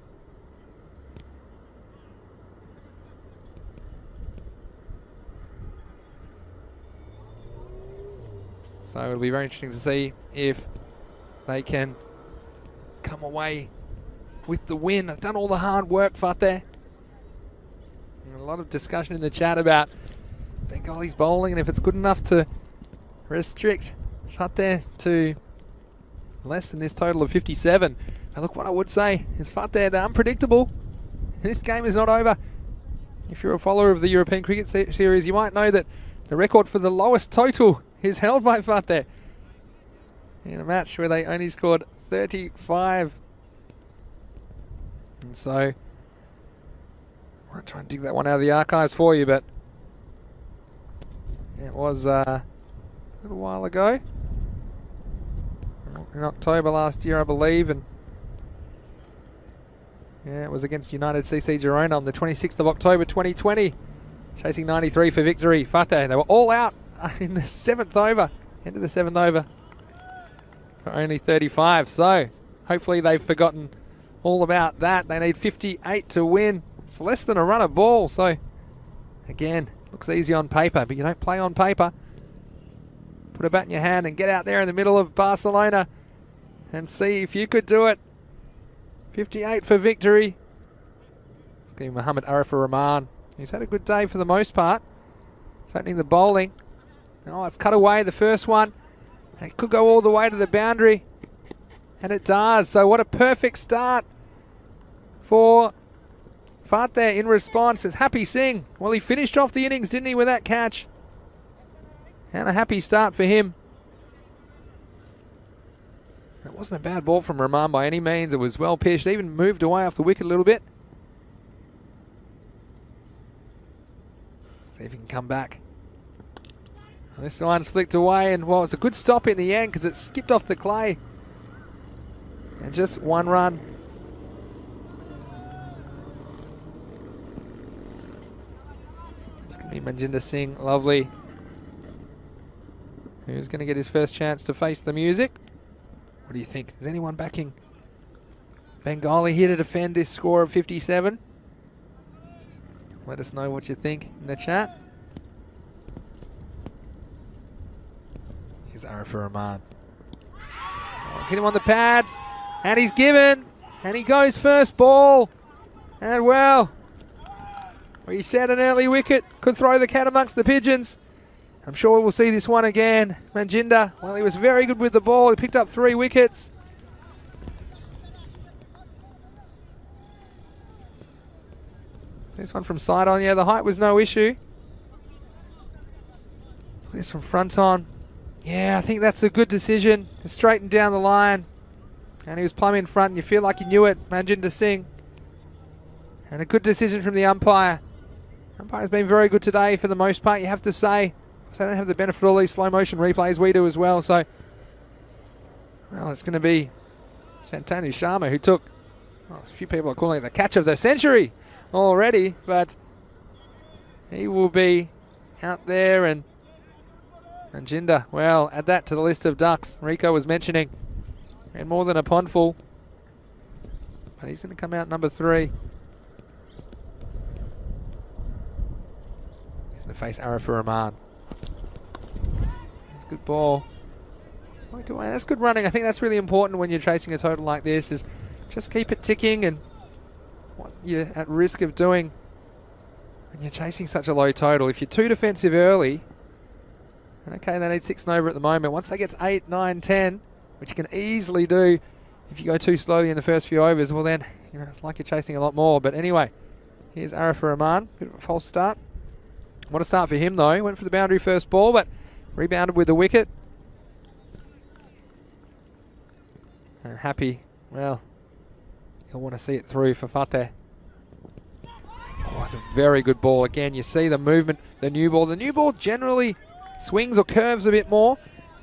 So it'll be very interesting to see if they can come away with the win. They've done all the hard work, Fateh. A lot of discussion in the chat about Bengali's bowling and if it's good enough to restrict Fateh to less than this total of 57. Now look, what I would say is Fateh, they're unpredictable. This game is not over. If you're a follower of the European Cricket Series, you might know that the record for the lowest total is held by Fateh in a match where they only scored 35. And so I want to try and dig that one out of the archives for you, but it was a little while ago, in October last year, I believe, and yeah, it was against United CC Girona on the 26th of October 2020, chasing 93 for victory. Fateh, they were all out in the 7th over, end of the 7th over, for only 35. So hopefully they've forgotten all about that. They need 58 to win. It's less than a run of ball. So again, looks easy on paper, but you don't play on paper. Put a bat in your hand and get out there in the middle of Barcelona and see if you could do it. 58 for victory. Let's give Mohammad Arifur Rahman. He's had a good day for the most part. It's opening the bowling. Oh, it's cut away, the first one. It could go all the way to the boundary. And it does. So what a perfect start for Fateh in response. It's Happy Singh. Well, he finished off the innings, didn't he, with that catch? And a happy start for him. It wasn't a bad ball from Rahman by any means. It was well pitched, even moved away off the wicket a little bit. See if he can come back. This one's flicked away, and well, it's a good stop in the end because it skipped off the clay. And just one run. It's going to be Manjinder Singh, lovely. Who's going to get his first chance to face the music? What do you think? Is anyone backing Bengali here to defend this score of 57? Let us know what you think in the chat. Here's Arifur Rahman. Oh, he's hit him on the pads, and he's given, and he goes first ball. And well, we said an early wicket could throw the cat amongst the pigeons. I'm sure we'll see this one again. Manjinder, well, he was very good with the ball. He picked up 3 wickets. This one from side on, yeah, the height was no issue. This from front on. Yeah, I think that's a good decision. Straightened down the line. And he was plumb in front, and you feel like you knew it. Manjinder Singh. And a good decision from the umpire. Umpire's been very good today for the most part, you have to say. So they don't have the benefit of all these slow motion replays. We do as well. So, well, it's going to be Shantanu Sharma who took, well, a few people are calling it the catch of the century already, but he will be out there. And Manjinder, well, add that to the list of ducks Rico was mentioning. And more than a pond full. But he's going to come out number 3. He's going to face Arifur Rahman. That's a good ball. That's good running. I think that's really important when you're chasing a total like this, is just keep it ticking. And what you're at risk of doing when you're chasing such a low total, if you're too defensive early, and okay, they need 6 and over at the moment. Once they get to 8, 9, 10, which you can easily do if you go too slowly in the first few overs, well then, you know, it's like you're chasing a lot more. But anyway, here's Arifur Rahman. Bit of a false start. What a start for him though. He went for the boundary first ball, but rebounded with the wicket. And Happy, well, he'll want to see it through for Fateh. Oh, it's a very good ball. Again, you see the movement, the new ball. The new ball generally swings or curves a bit more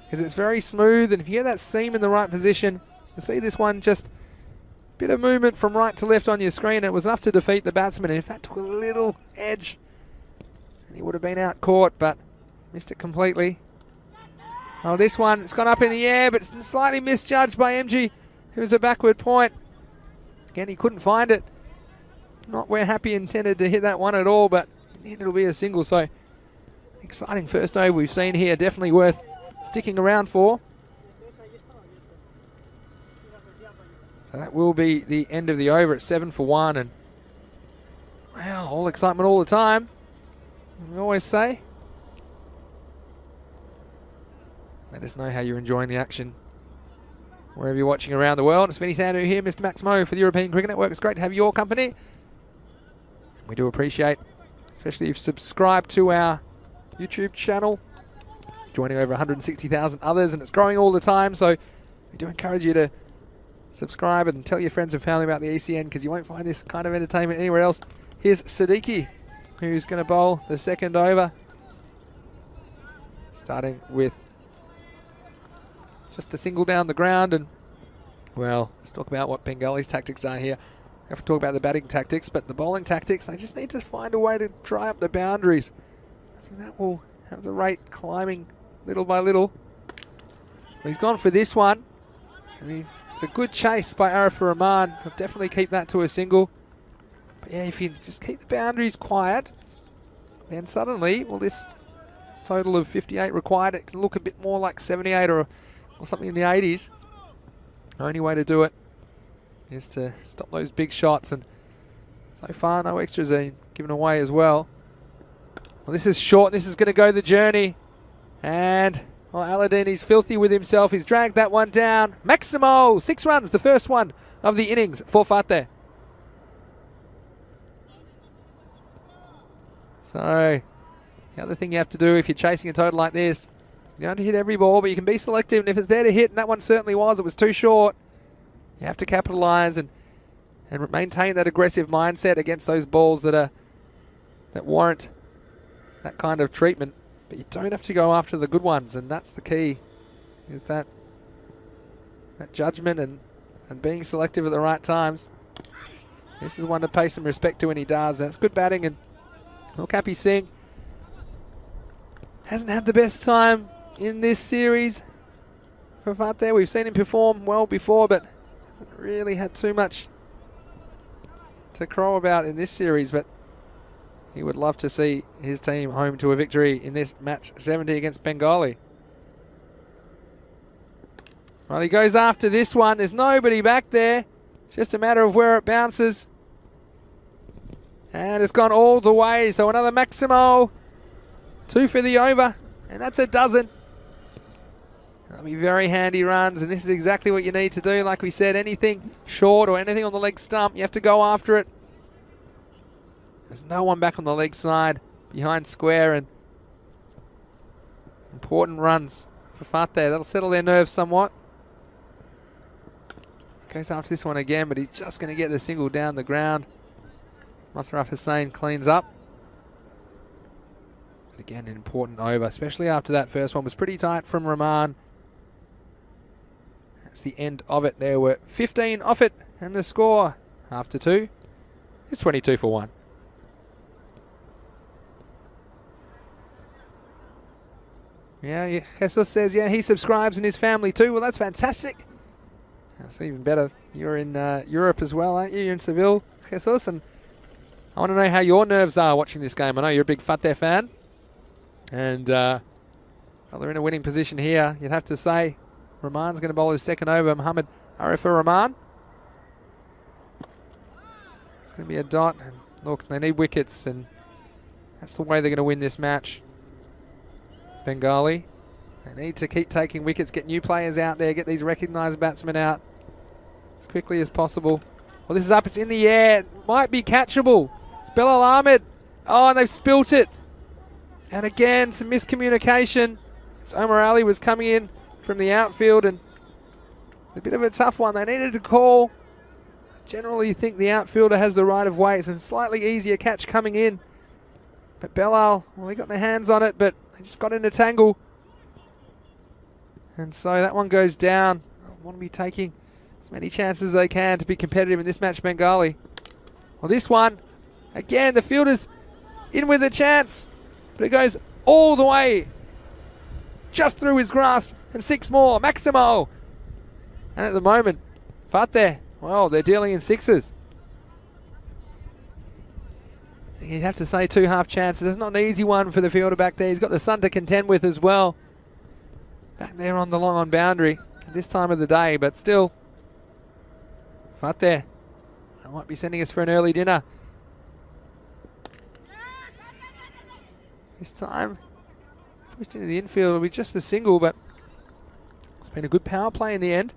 because it's very smooth, and if you get that seam in the right position, You see this one, just a bit of movement from right to left on your screen. It was enough to defeat the batsman. And if that took a little edge, he would have been out caught, but missed it completely. Oh, this one, it's gone up in the air, but it's slightly misjudged by MG. It was a backward point. Again, he couldn't find it. Not where Happy intended to hit that one at all, but in the end it'll be a single. So exciting first over we've seen here. Definitely worth sticking around for. So that will be the end of the over at 7 for 1. And wow, all excitement all the time. We always say. Let us know how you're enjoying the action wherever you're watching around the world. It's Vinny Sandu here, Mr. Max Mo for the European Cricket Network. It's great to have your company. We do appreciate, especially if you've subscribed to our YouTube channel, joining over 160,000 others, and it's growing all the time. So we do encourage you to subscribe and tell your friends and family about the ECN, because you won't find this kind of entertainment anywhere else. Here's Siddiqui, who's going to bowl the second over, starting with just a single down the ground. And well, let's talk about what Bengali's tactics are here. We have to talk about the batting tactics, but the bowling tactics, they just need to find a way to dry up the boundaries. I think that will have the rate climbing little by little. He's gone for this one, and it's a good chase by Arifur Rahman. He'll definitely keep that to a single. But yeah, if you just keep the boundaries quiet, then suddenly, well, this total of 58 required, it can look a bit more like 78 or something in the 80s. The only way to do it is to stop those big shots, and so far no extras are given away as well. Well, this is short, this is going to go the journey, and well, Aladdin, he's filthy with himself. He's dragged that one down. Maximo, 6 runs, the first one of the innings for Fateh. So the other thing you have to do if you're chasing a total like this, you don't have to hit every ball, but you can be selective, and if it's there to hit, and that one certainly was, it was too short, you have to capitalise and maintain that aggressive mindset against those balls that warrant that kind of treatment. But you don't have to go after the good ones, and that's the key, is that judgment and being selective at the right times. This is one to pay some respect to when he does. That's good batting, and look, Happy Singh hasn't had the best time in this series for Fateh. We've seen him perform well before, but hasn't really had too much to crow about in this series. But he would love to see his team home to a victory in this match 70 against Bengali. Well, he goes after this one. There's nobody back there. It's just a matter of where it bounces. And it's gone all the way. So another Maximo. 2 for the over. And that's a dozen. That'll be very handy runs, and this is exactly what you need to do. Like we said, anything short or anything on the leg stump, you have to go after it. There's no one back on the leg side behind square, and important runs for Fateh. That'll settle their nerves somewhat. Goes after this one again, but he's just going to get the single down the ground. Musharraf Hussain cleans up. But again, an important over, especially after that first one was pretty tight from Rahman. That's the end of it. There were 15 off it, and the score after 2 is 22 for 1. Yeah, Jesus says, yeah, he subscribes in his family too. Well, that's fantastic. That's even better. You're in Europe as well, aren't you? You're in Seville, Jesus, and I want to know how your nerves are watching this game. I know you're a big Fateh fan, and well, they're in a winning position here. You'd have to say Rahman's going to bowl his second over. Mohammad Arifur Rahman. It's going to be a dot, and look, they need wickets, and that's the way they're going to win this match. Bengali, they need to keep taking wickets, get new players out there, get these recognised batsmen out as quickly as possible. Well, this is up, it's in the air, it might be catchable. It's Belal Ahmed. Oh, and they've spilt it. And again, some miscommunication. So Omar Ali was coming in from the outfield, and a bit of a tough one. They needed to call. Generally, you think the outfielder has the right of way. It's a slightly easier catch coming in. But Belal, well, they got their hands on it, but they just got in a tangle. And so that one goes down. I want to be taking as many chances as they can to be competitive in this match, Bengali. Well, this one, again, the fielder's in with a chance, but it goes all the way just through his grasp, and 6 more, Maximo. And at the moment, Fateh, well, they're dealing in 6s. You'd have to say 2 half chances. It's not an easy one for the fielder back there. He's got the sun to contend with as well. Back there on the long on boundary at this time of the day, but still, Fateh, I might be sending us for an early dinner. This time, pushed into the infield. It'll be just a single, but it's been a good power play in the end.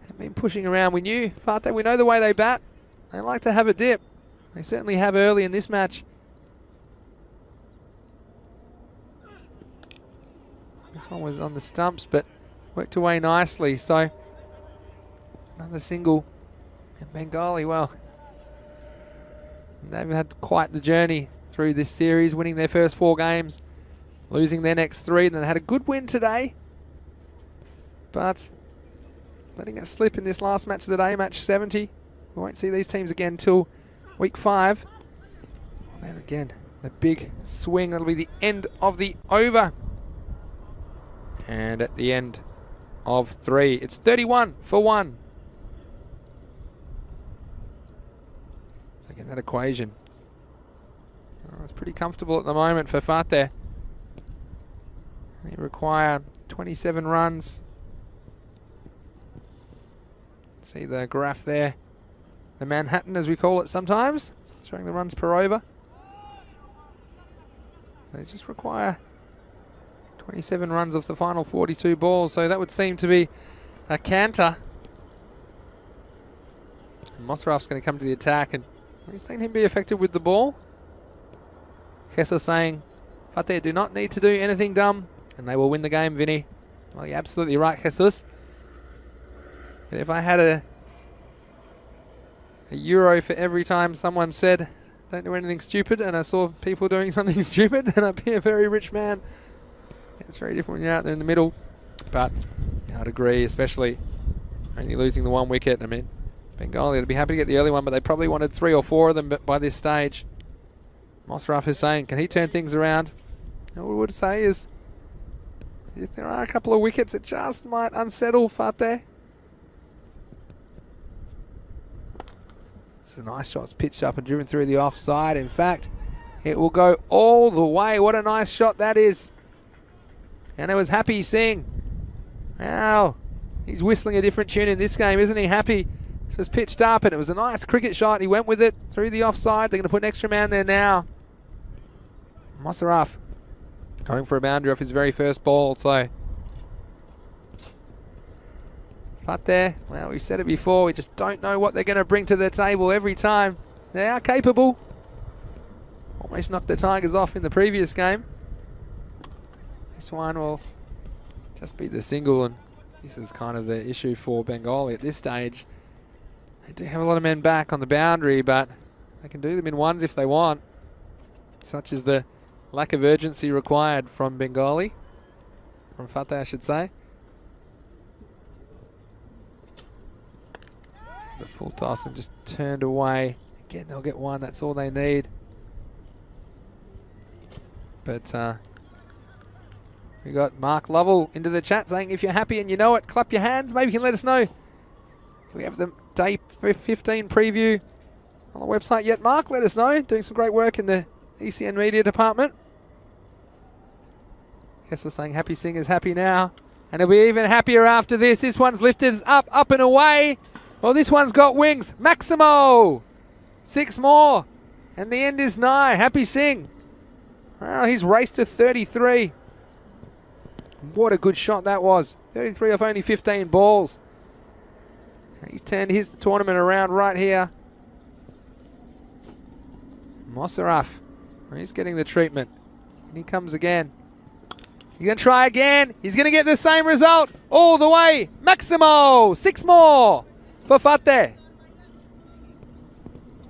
They've been pushing around. We knew Fateh, we know the way they bat. They like to have a dip. They certainly have early in this match. This one was on the stumps, but worked away nicely. So another single. And Bengali, well, they've had quite the journey through this series, winning their first 4 games, losing their next 3, and then they had a good win today. But letting it slip in this last match of the day, match 70. We won't see these teams again till week 5. And again, the big swing. That'll be the end of the over. And at the end of 3, it's 31 for 1. So again, that equation. It's pretty comfortable at the moment for Fateh. They require 27 runs. See the graph there. The Manhattan, as we call it sometimes, showing the runs per over. They just require 27 runs off the final 42 balls, so that would seem to be a canter. And Mosraf's going to come to the attack, and we've seen him be effective with the ball. Kessler saying, Fateh do not need to do anything dumb, and they will win the game, Vinny. Well, you're absolutely right, Jesus. But if I had a euro for every time someone said don't do anything stupid, and I saw people doing something stupid, then I'd be a very rich man. It's very different when you're out there in the middle, but I'd agree, especially only losing the 1 wicket. I mean, Bengali would be happy to get the early one, but they probably wanted 3 or 4 of them by this stage. Mosraf is saying, can he turn things around? All we would say is, if there are a couple of wickets, it just might unsettle Fateh. It's a nice shot. It's pitched up and driven through the offside. In fact, it will go all the way. What a nice shot that is. And it was Happy Singh. Wow, he's whistling a different tune in this game, isn't he, Happy? So it's pitched up, and it was a nice cricket shot. He went with it through the offside. They're going to put an extra man there now. Mosraf going for a boundary off his very first ball. So Fateh, well, we've said it before, we just don't know what they're going to bring to the table every time. They are capable. Almost knocked the Tigers off in the previous game. This one will just be the single, and this is kind of the issue for Bengali at this stage. They do have a lot of men back on the boundary, but they can do them in 1s if they want. Such is the lack of urgency required from Bengali. From Fateh, I should say. It's a full toss and just turned away. Again, they'll get 1. That's all they need. But we got Mark Lovell into the chat saying, if you're happy and you know it, clap your hands. Maybe you can let us know. Do we have the day 15 preview on the website yet, Mark? Let us know. Doing some great work in the ECN media department. Guess we're saying Happy Singh is happy now. And he'll be even happier after this. This one's lifted up and away. Well, this one's got wings. Maximo! 6 more. And the end is nigh. Happy Singh. Well, he's raced to 33. What a good shot that was. 33 off only 15 balls. He's turned his tournament around right here. Mosraf. He's getting the treatment. And he comes again. He's going to try again. He's going to get the same result all the way. Maximo! 6 more for Fateh.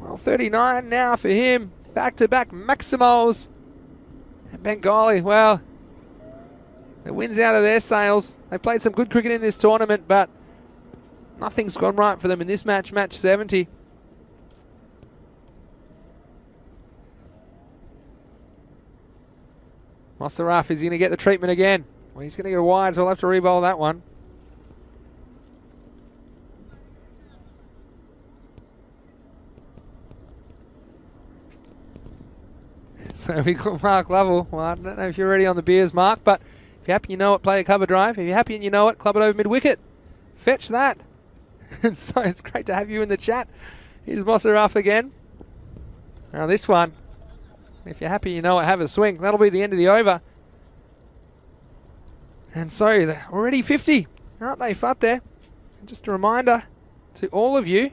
Well, 39 now for him. Back-to-back Maximos. And Bengali, well, the wind's out of their sails. They played some good cricket in this tournament, but Nothing's gone right for them in this match, match 70. Mossaraf is going to get the treatment again. Well, he's going to get a wide, so we'll have to re-bowl that one. So we got Mark Lovell. Well, I don't know if you're ready on the beers, Mark, but if you're happy you know it, play a cover drive. If you're happy and you know it, club it over mid-wicket. Fetch that. And so it's great to have you in the chat. Here's Mossaraf again. Now this one, if you're happy you know it, have a swing. That'll be the end of the over. And so they're already 50, aren't they, Fateh? And just a reminder to all of you,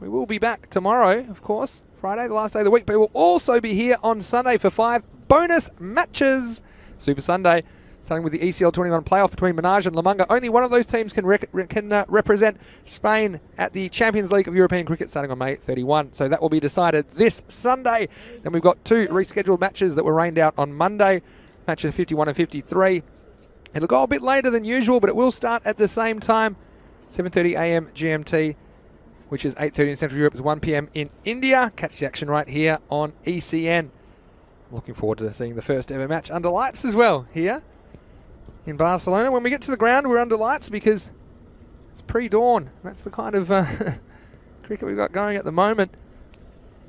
we will be back tomorrow, of course, Friday, the last day of the week, but we'll also be here on Sunday for 5 bonus matches. Super Sunday, starting with the ECL 21 playoff between Menage and La Manga. Only one of those teams can represent Spain at the Champions League of European Cricket starting on May 31. So that will be decided this Sunday. Then we've got 2 rescheduled matches that were rained out on Monday, matches 51 and 53. It'll go a bit later than usual, but it will start at the same time, 7:30 a.m. GMT, which is 8:30 in Central Europe, it's 1 p.m. in India. Catch the action right here on ECN. Looking forward to seeing the first ever match under lights as well here in Barcelona. When we get to the ground, we're under lights because it's pre-dawn. That's the kind of cricket we've got going at the moment.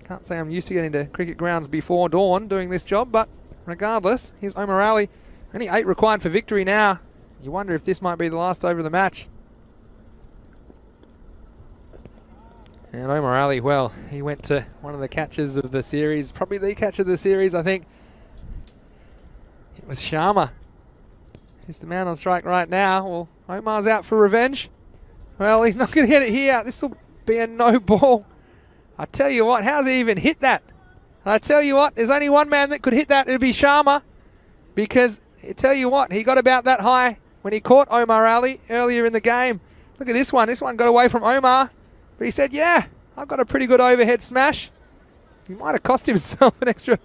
Can't say I'm used to getting to cricket grounds before dawn doing this job, but regardless, here's Omar Ali. Only 8 required for victory now. You wonder if this might be the last over of the match. And Omar Ali, well, he went to one of the catches of the series, probably the catch of the series, I think. It was Sharma. He's the man on strike right now. Well, Omar's out for revenge. Well, he's not going to get it here. This will be a no ball. I tell you what, how's he even hit that? And I tell you what, there's only one man that could hit that. It'd be Sharma. Because I tell you what, he got about that high when he caught Omar Ali earlier in the game. Look at this one. This one got away from Omar. But he said, yeah, I've got a pretty good overhead smash. He might have cost himself an extra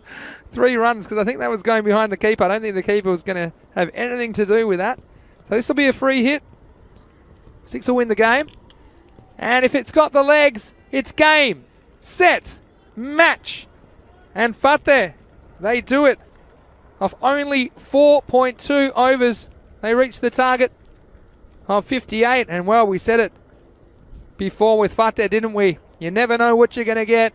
3 runs because I think that was going behind the keeper. I don't think the keeper was going to have anything to do with that. So this will be a free hit. 6 will win the game. And if it's got the legs, it's game, set, match. And Fateh, they do it. Off only 4.2 overs, they reached the target of 58. And well, we said it before with Fateh, didn't we? You never know what you're going to get.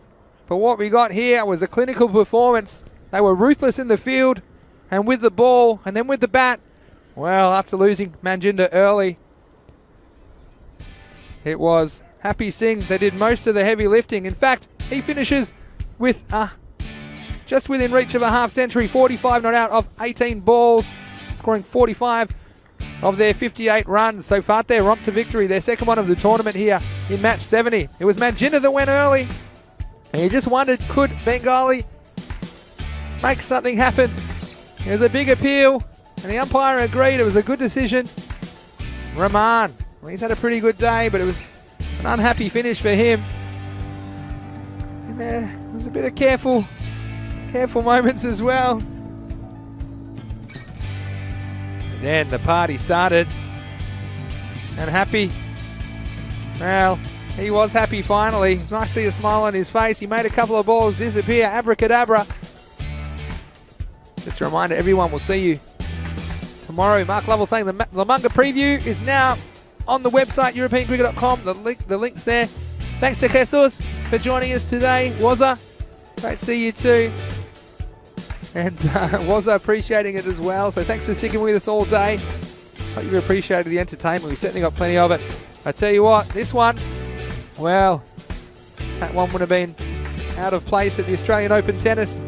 But what we got here was a clinical performance. They were ruthless in the field and with the ball and then with the bat. Well, after losing Manjinder early, it was Happy Singh that did most of the heavy lifting. In fact, he finishes with just within reach of a half century, 45 not out of 18 balls, scoring 45 of their 58 runs. So Fateh romped to victory, their second one of the tournament here in match 70. It was Manjinder that went early, and you just wondered, could Bengali make something happen? It was a big appeal, and the umpire agreed it was a good decision. Rahman, well, he's had a pretty good day, but it was an unhappy finish for him. And there was a bit of careful moments as well. And then the party started. And Happy, well, he was happy finally. It's nice to see a smile on his face. He made a couple of balls disappear. Abracadabra. Just a reminder, everyone will see you tomorrow. Mark Lovell saying the La Manga preview is now on the website, europeancricket.com. The link's there. Thanks to Jesus for joining us today. Wazza, great to see you too. And Wazza appreciating it as well. So thanks for sticking with us all day. Hope you've appreciated the entertainment. We've certainly got plenty of it. I tell you what, this one, well, that one would have been out of place at the Australian Open tennis.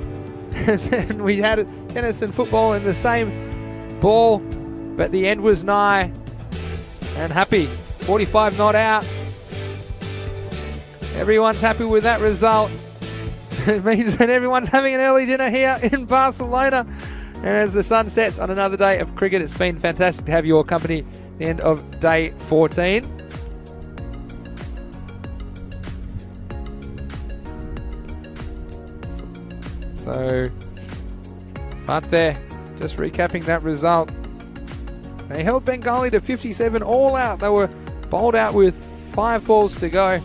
And then we had tennis and football in the same ball, but the end was nigh. And Happy, 45 not out. Everyone's happy with that result. It means that everyone's having an early dinner here in Barcelona. And as the sun sets on another day of cricket, it's been fantastic to have your company at the end of day 14. So, Fateh, just recapping that result. They held Bengali to 57 all out. They were bowled out with 5 balls to go.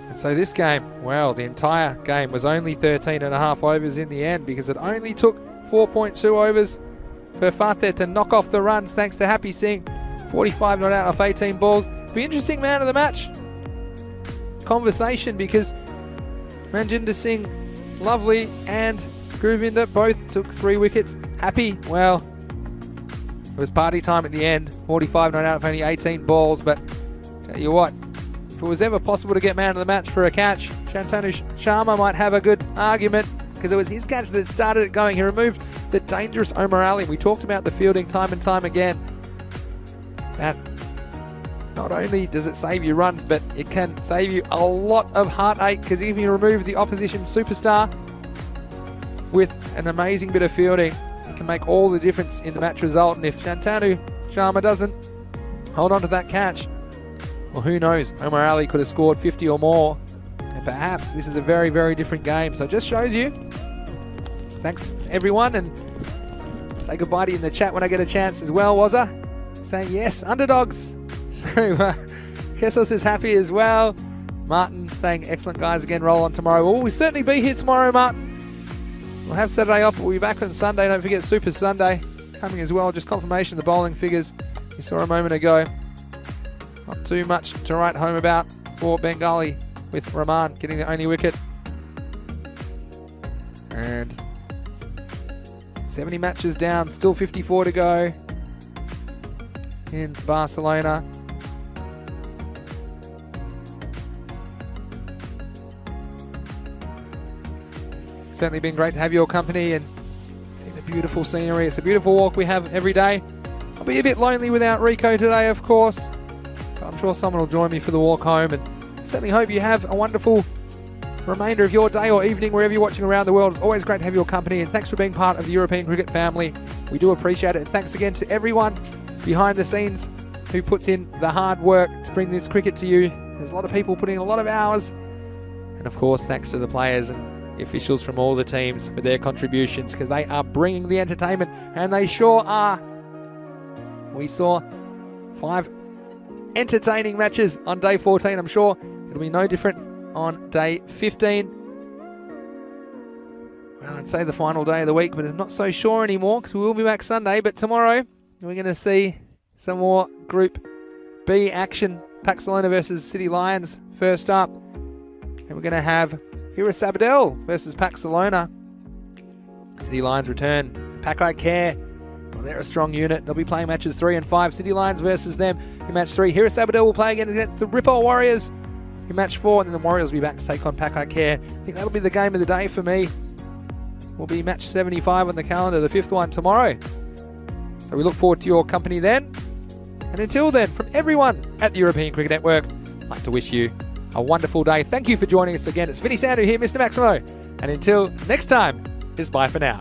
And so this game, well, the entire game was only 13.5 overs in the end, because it only took 4.2 overs for Fateh to knock off the runs thanks to Happy Singh. 45 not out off 18 balls. Be interesting man of the match conversation, because Manjinder Singh, Lovely and Guruvinder both took 3 wickets. Happy, well, it was party time at the end. 45 not out of only 18 balls, but tell you what, if it was ever possible to get man of the match for a catch, Shantanu Sharma might have a good argument, because it was his catch that started it going. He removed the dangerous Omar Ali. We talked about the fielding time and time again. That not only does it save you runs, but it can save you a lot of heartache, because if you remove the opposition superstar with an amazing bit of fielding, it can make all the difference in the match result. And if Shantanu Sharma doesn't hold on to that catch, well, who knows? Omar Ali could have scored 50 or more, and perhaps this is a very, very different game. So it just shows you. Thanks everyone, and say goodbye to you in the chat when I get a chance as well, Wazza. Saying yes, underdogs. So Kessos is happy as well. Martin saying excellent guys again, roll on tomorrow. Well, we'll certainly be here tomorrow, Martin. We'll have Saturday off, but we'll be back on Sunday. Don't forget Super Sunday coming as well. Just confirmation of the bowling figures you saw a moment ago. Not too much to write home about for Bengali, with Rahman getting the only wicket. And 70 matches down, still 54 to go in Barcelona. Certainly been great to have your company and see the beautiful scenery. It's a beautiful walk we have every day. I'll be a bit lonely without Rico today, of course, but I'm sure someone will join me for the walk home, and certainly hope you have a wonderful remainder of your day or evening wherever you're watching around the world. It's always great to have your company, and thanks for being part of the European cricket family. We do appreciate it, and thanks again to everyone behind the scenes who puts in the hard work to bring this cricket to you. There's a lot of people putting in a lot of hours, and of course thanks to the players and the officials from all the teams for their contributions, because they are bringing the entertainment, and they sure are. We saw 5 entertaining matches on day 14. I'm sure it'll be no different on day 15. Well, I'd say the final day of the week, but I'm not so sure anymore, because we will be back Sunday. But tomorrow we're going to see some more Group B action. Paxalona versus City Lions first up, and we're going to have Hira Sabadell versus Paxalona. City Lions return. Pakai Care, well, they're a strong unit. They'll be playing matches 3 and 5. City Lions versus them in match 3. Hira Sabadell will play again against the Ripple Warriors in match 4, and then the Warriors will be back to take on Pakai Care. I think that'll be the game of the day for me. Will be match 75 on the calendar, the 5th one tomorrow. So we look forward to your company then. And until then, from everyone at the European Cricket Network, I'd like to wish you a wonderful day. Thank you for joining us again. It's Vinny Sandu here, Mr. Maximo. And until next time, it's bye for now.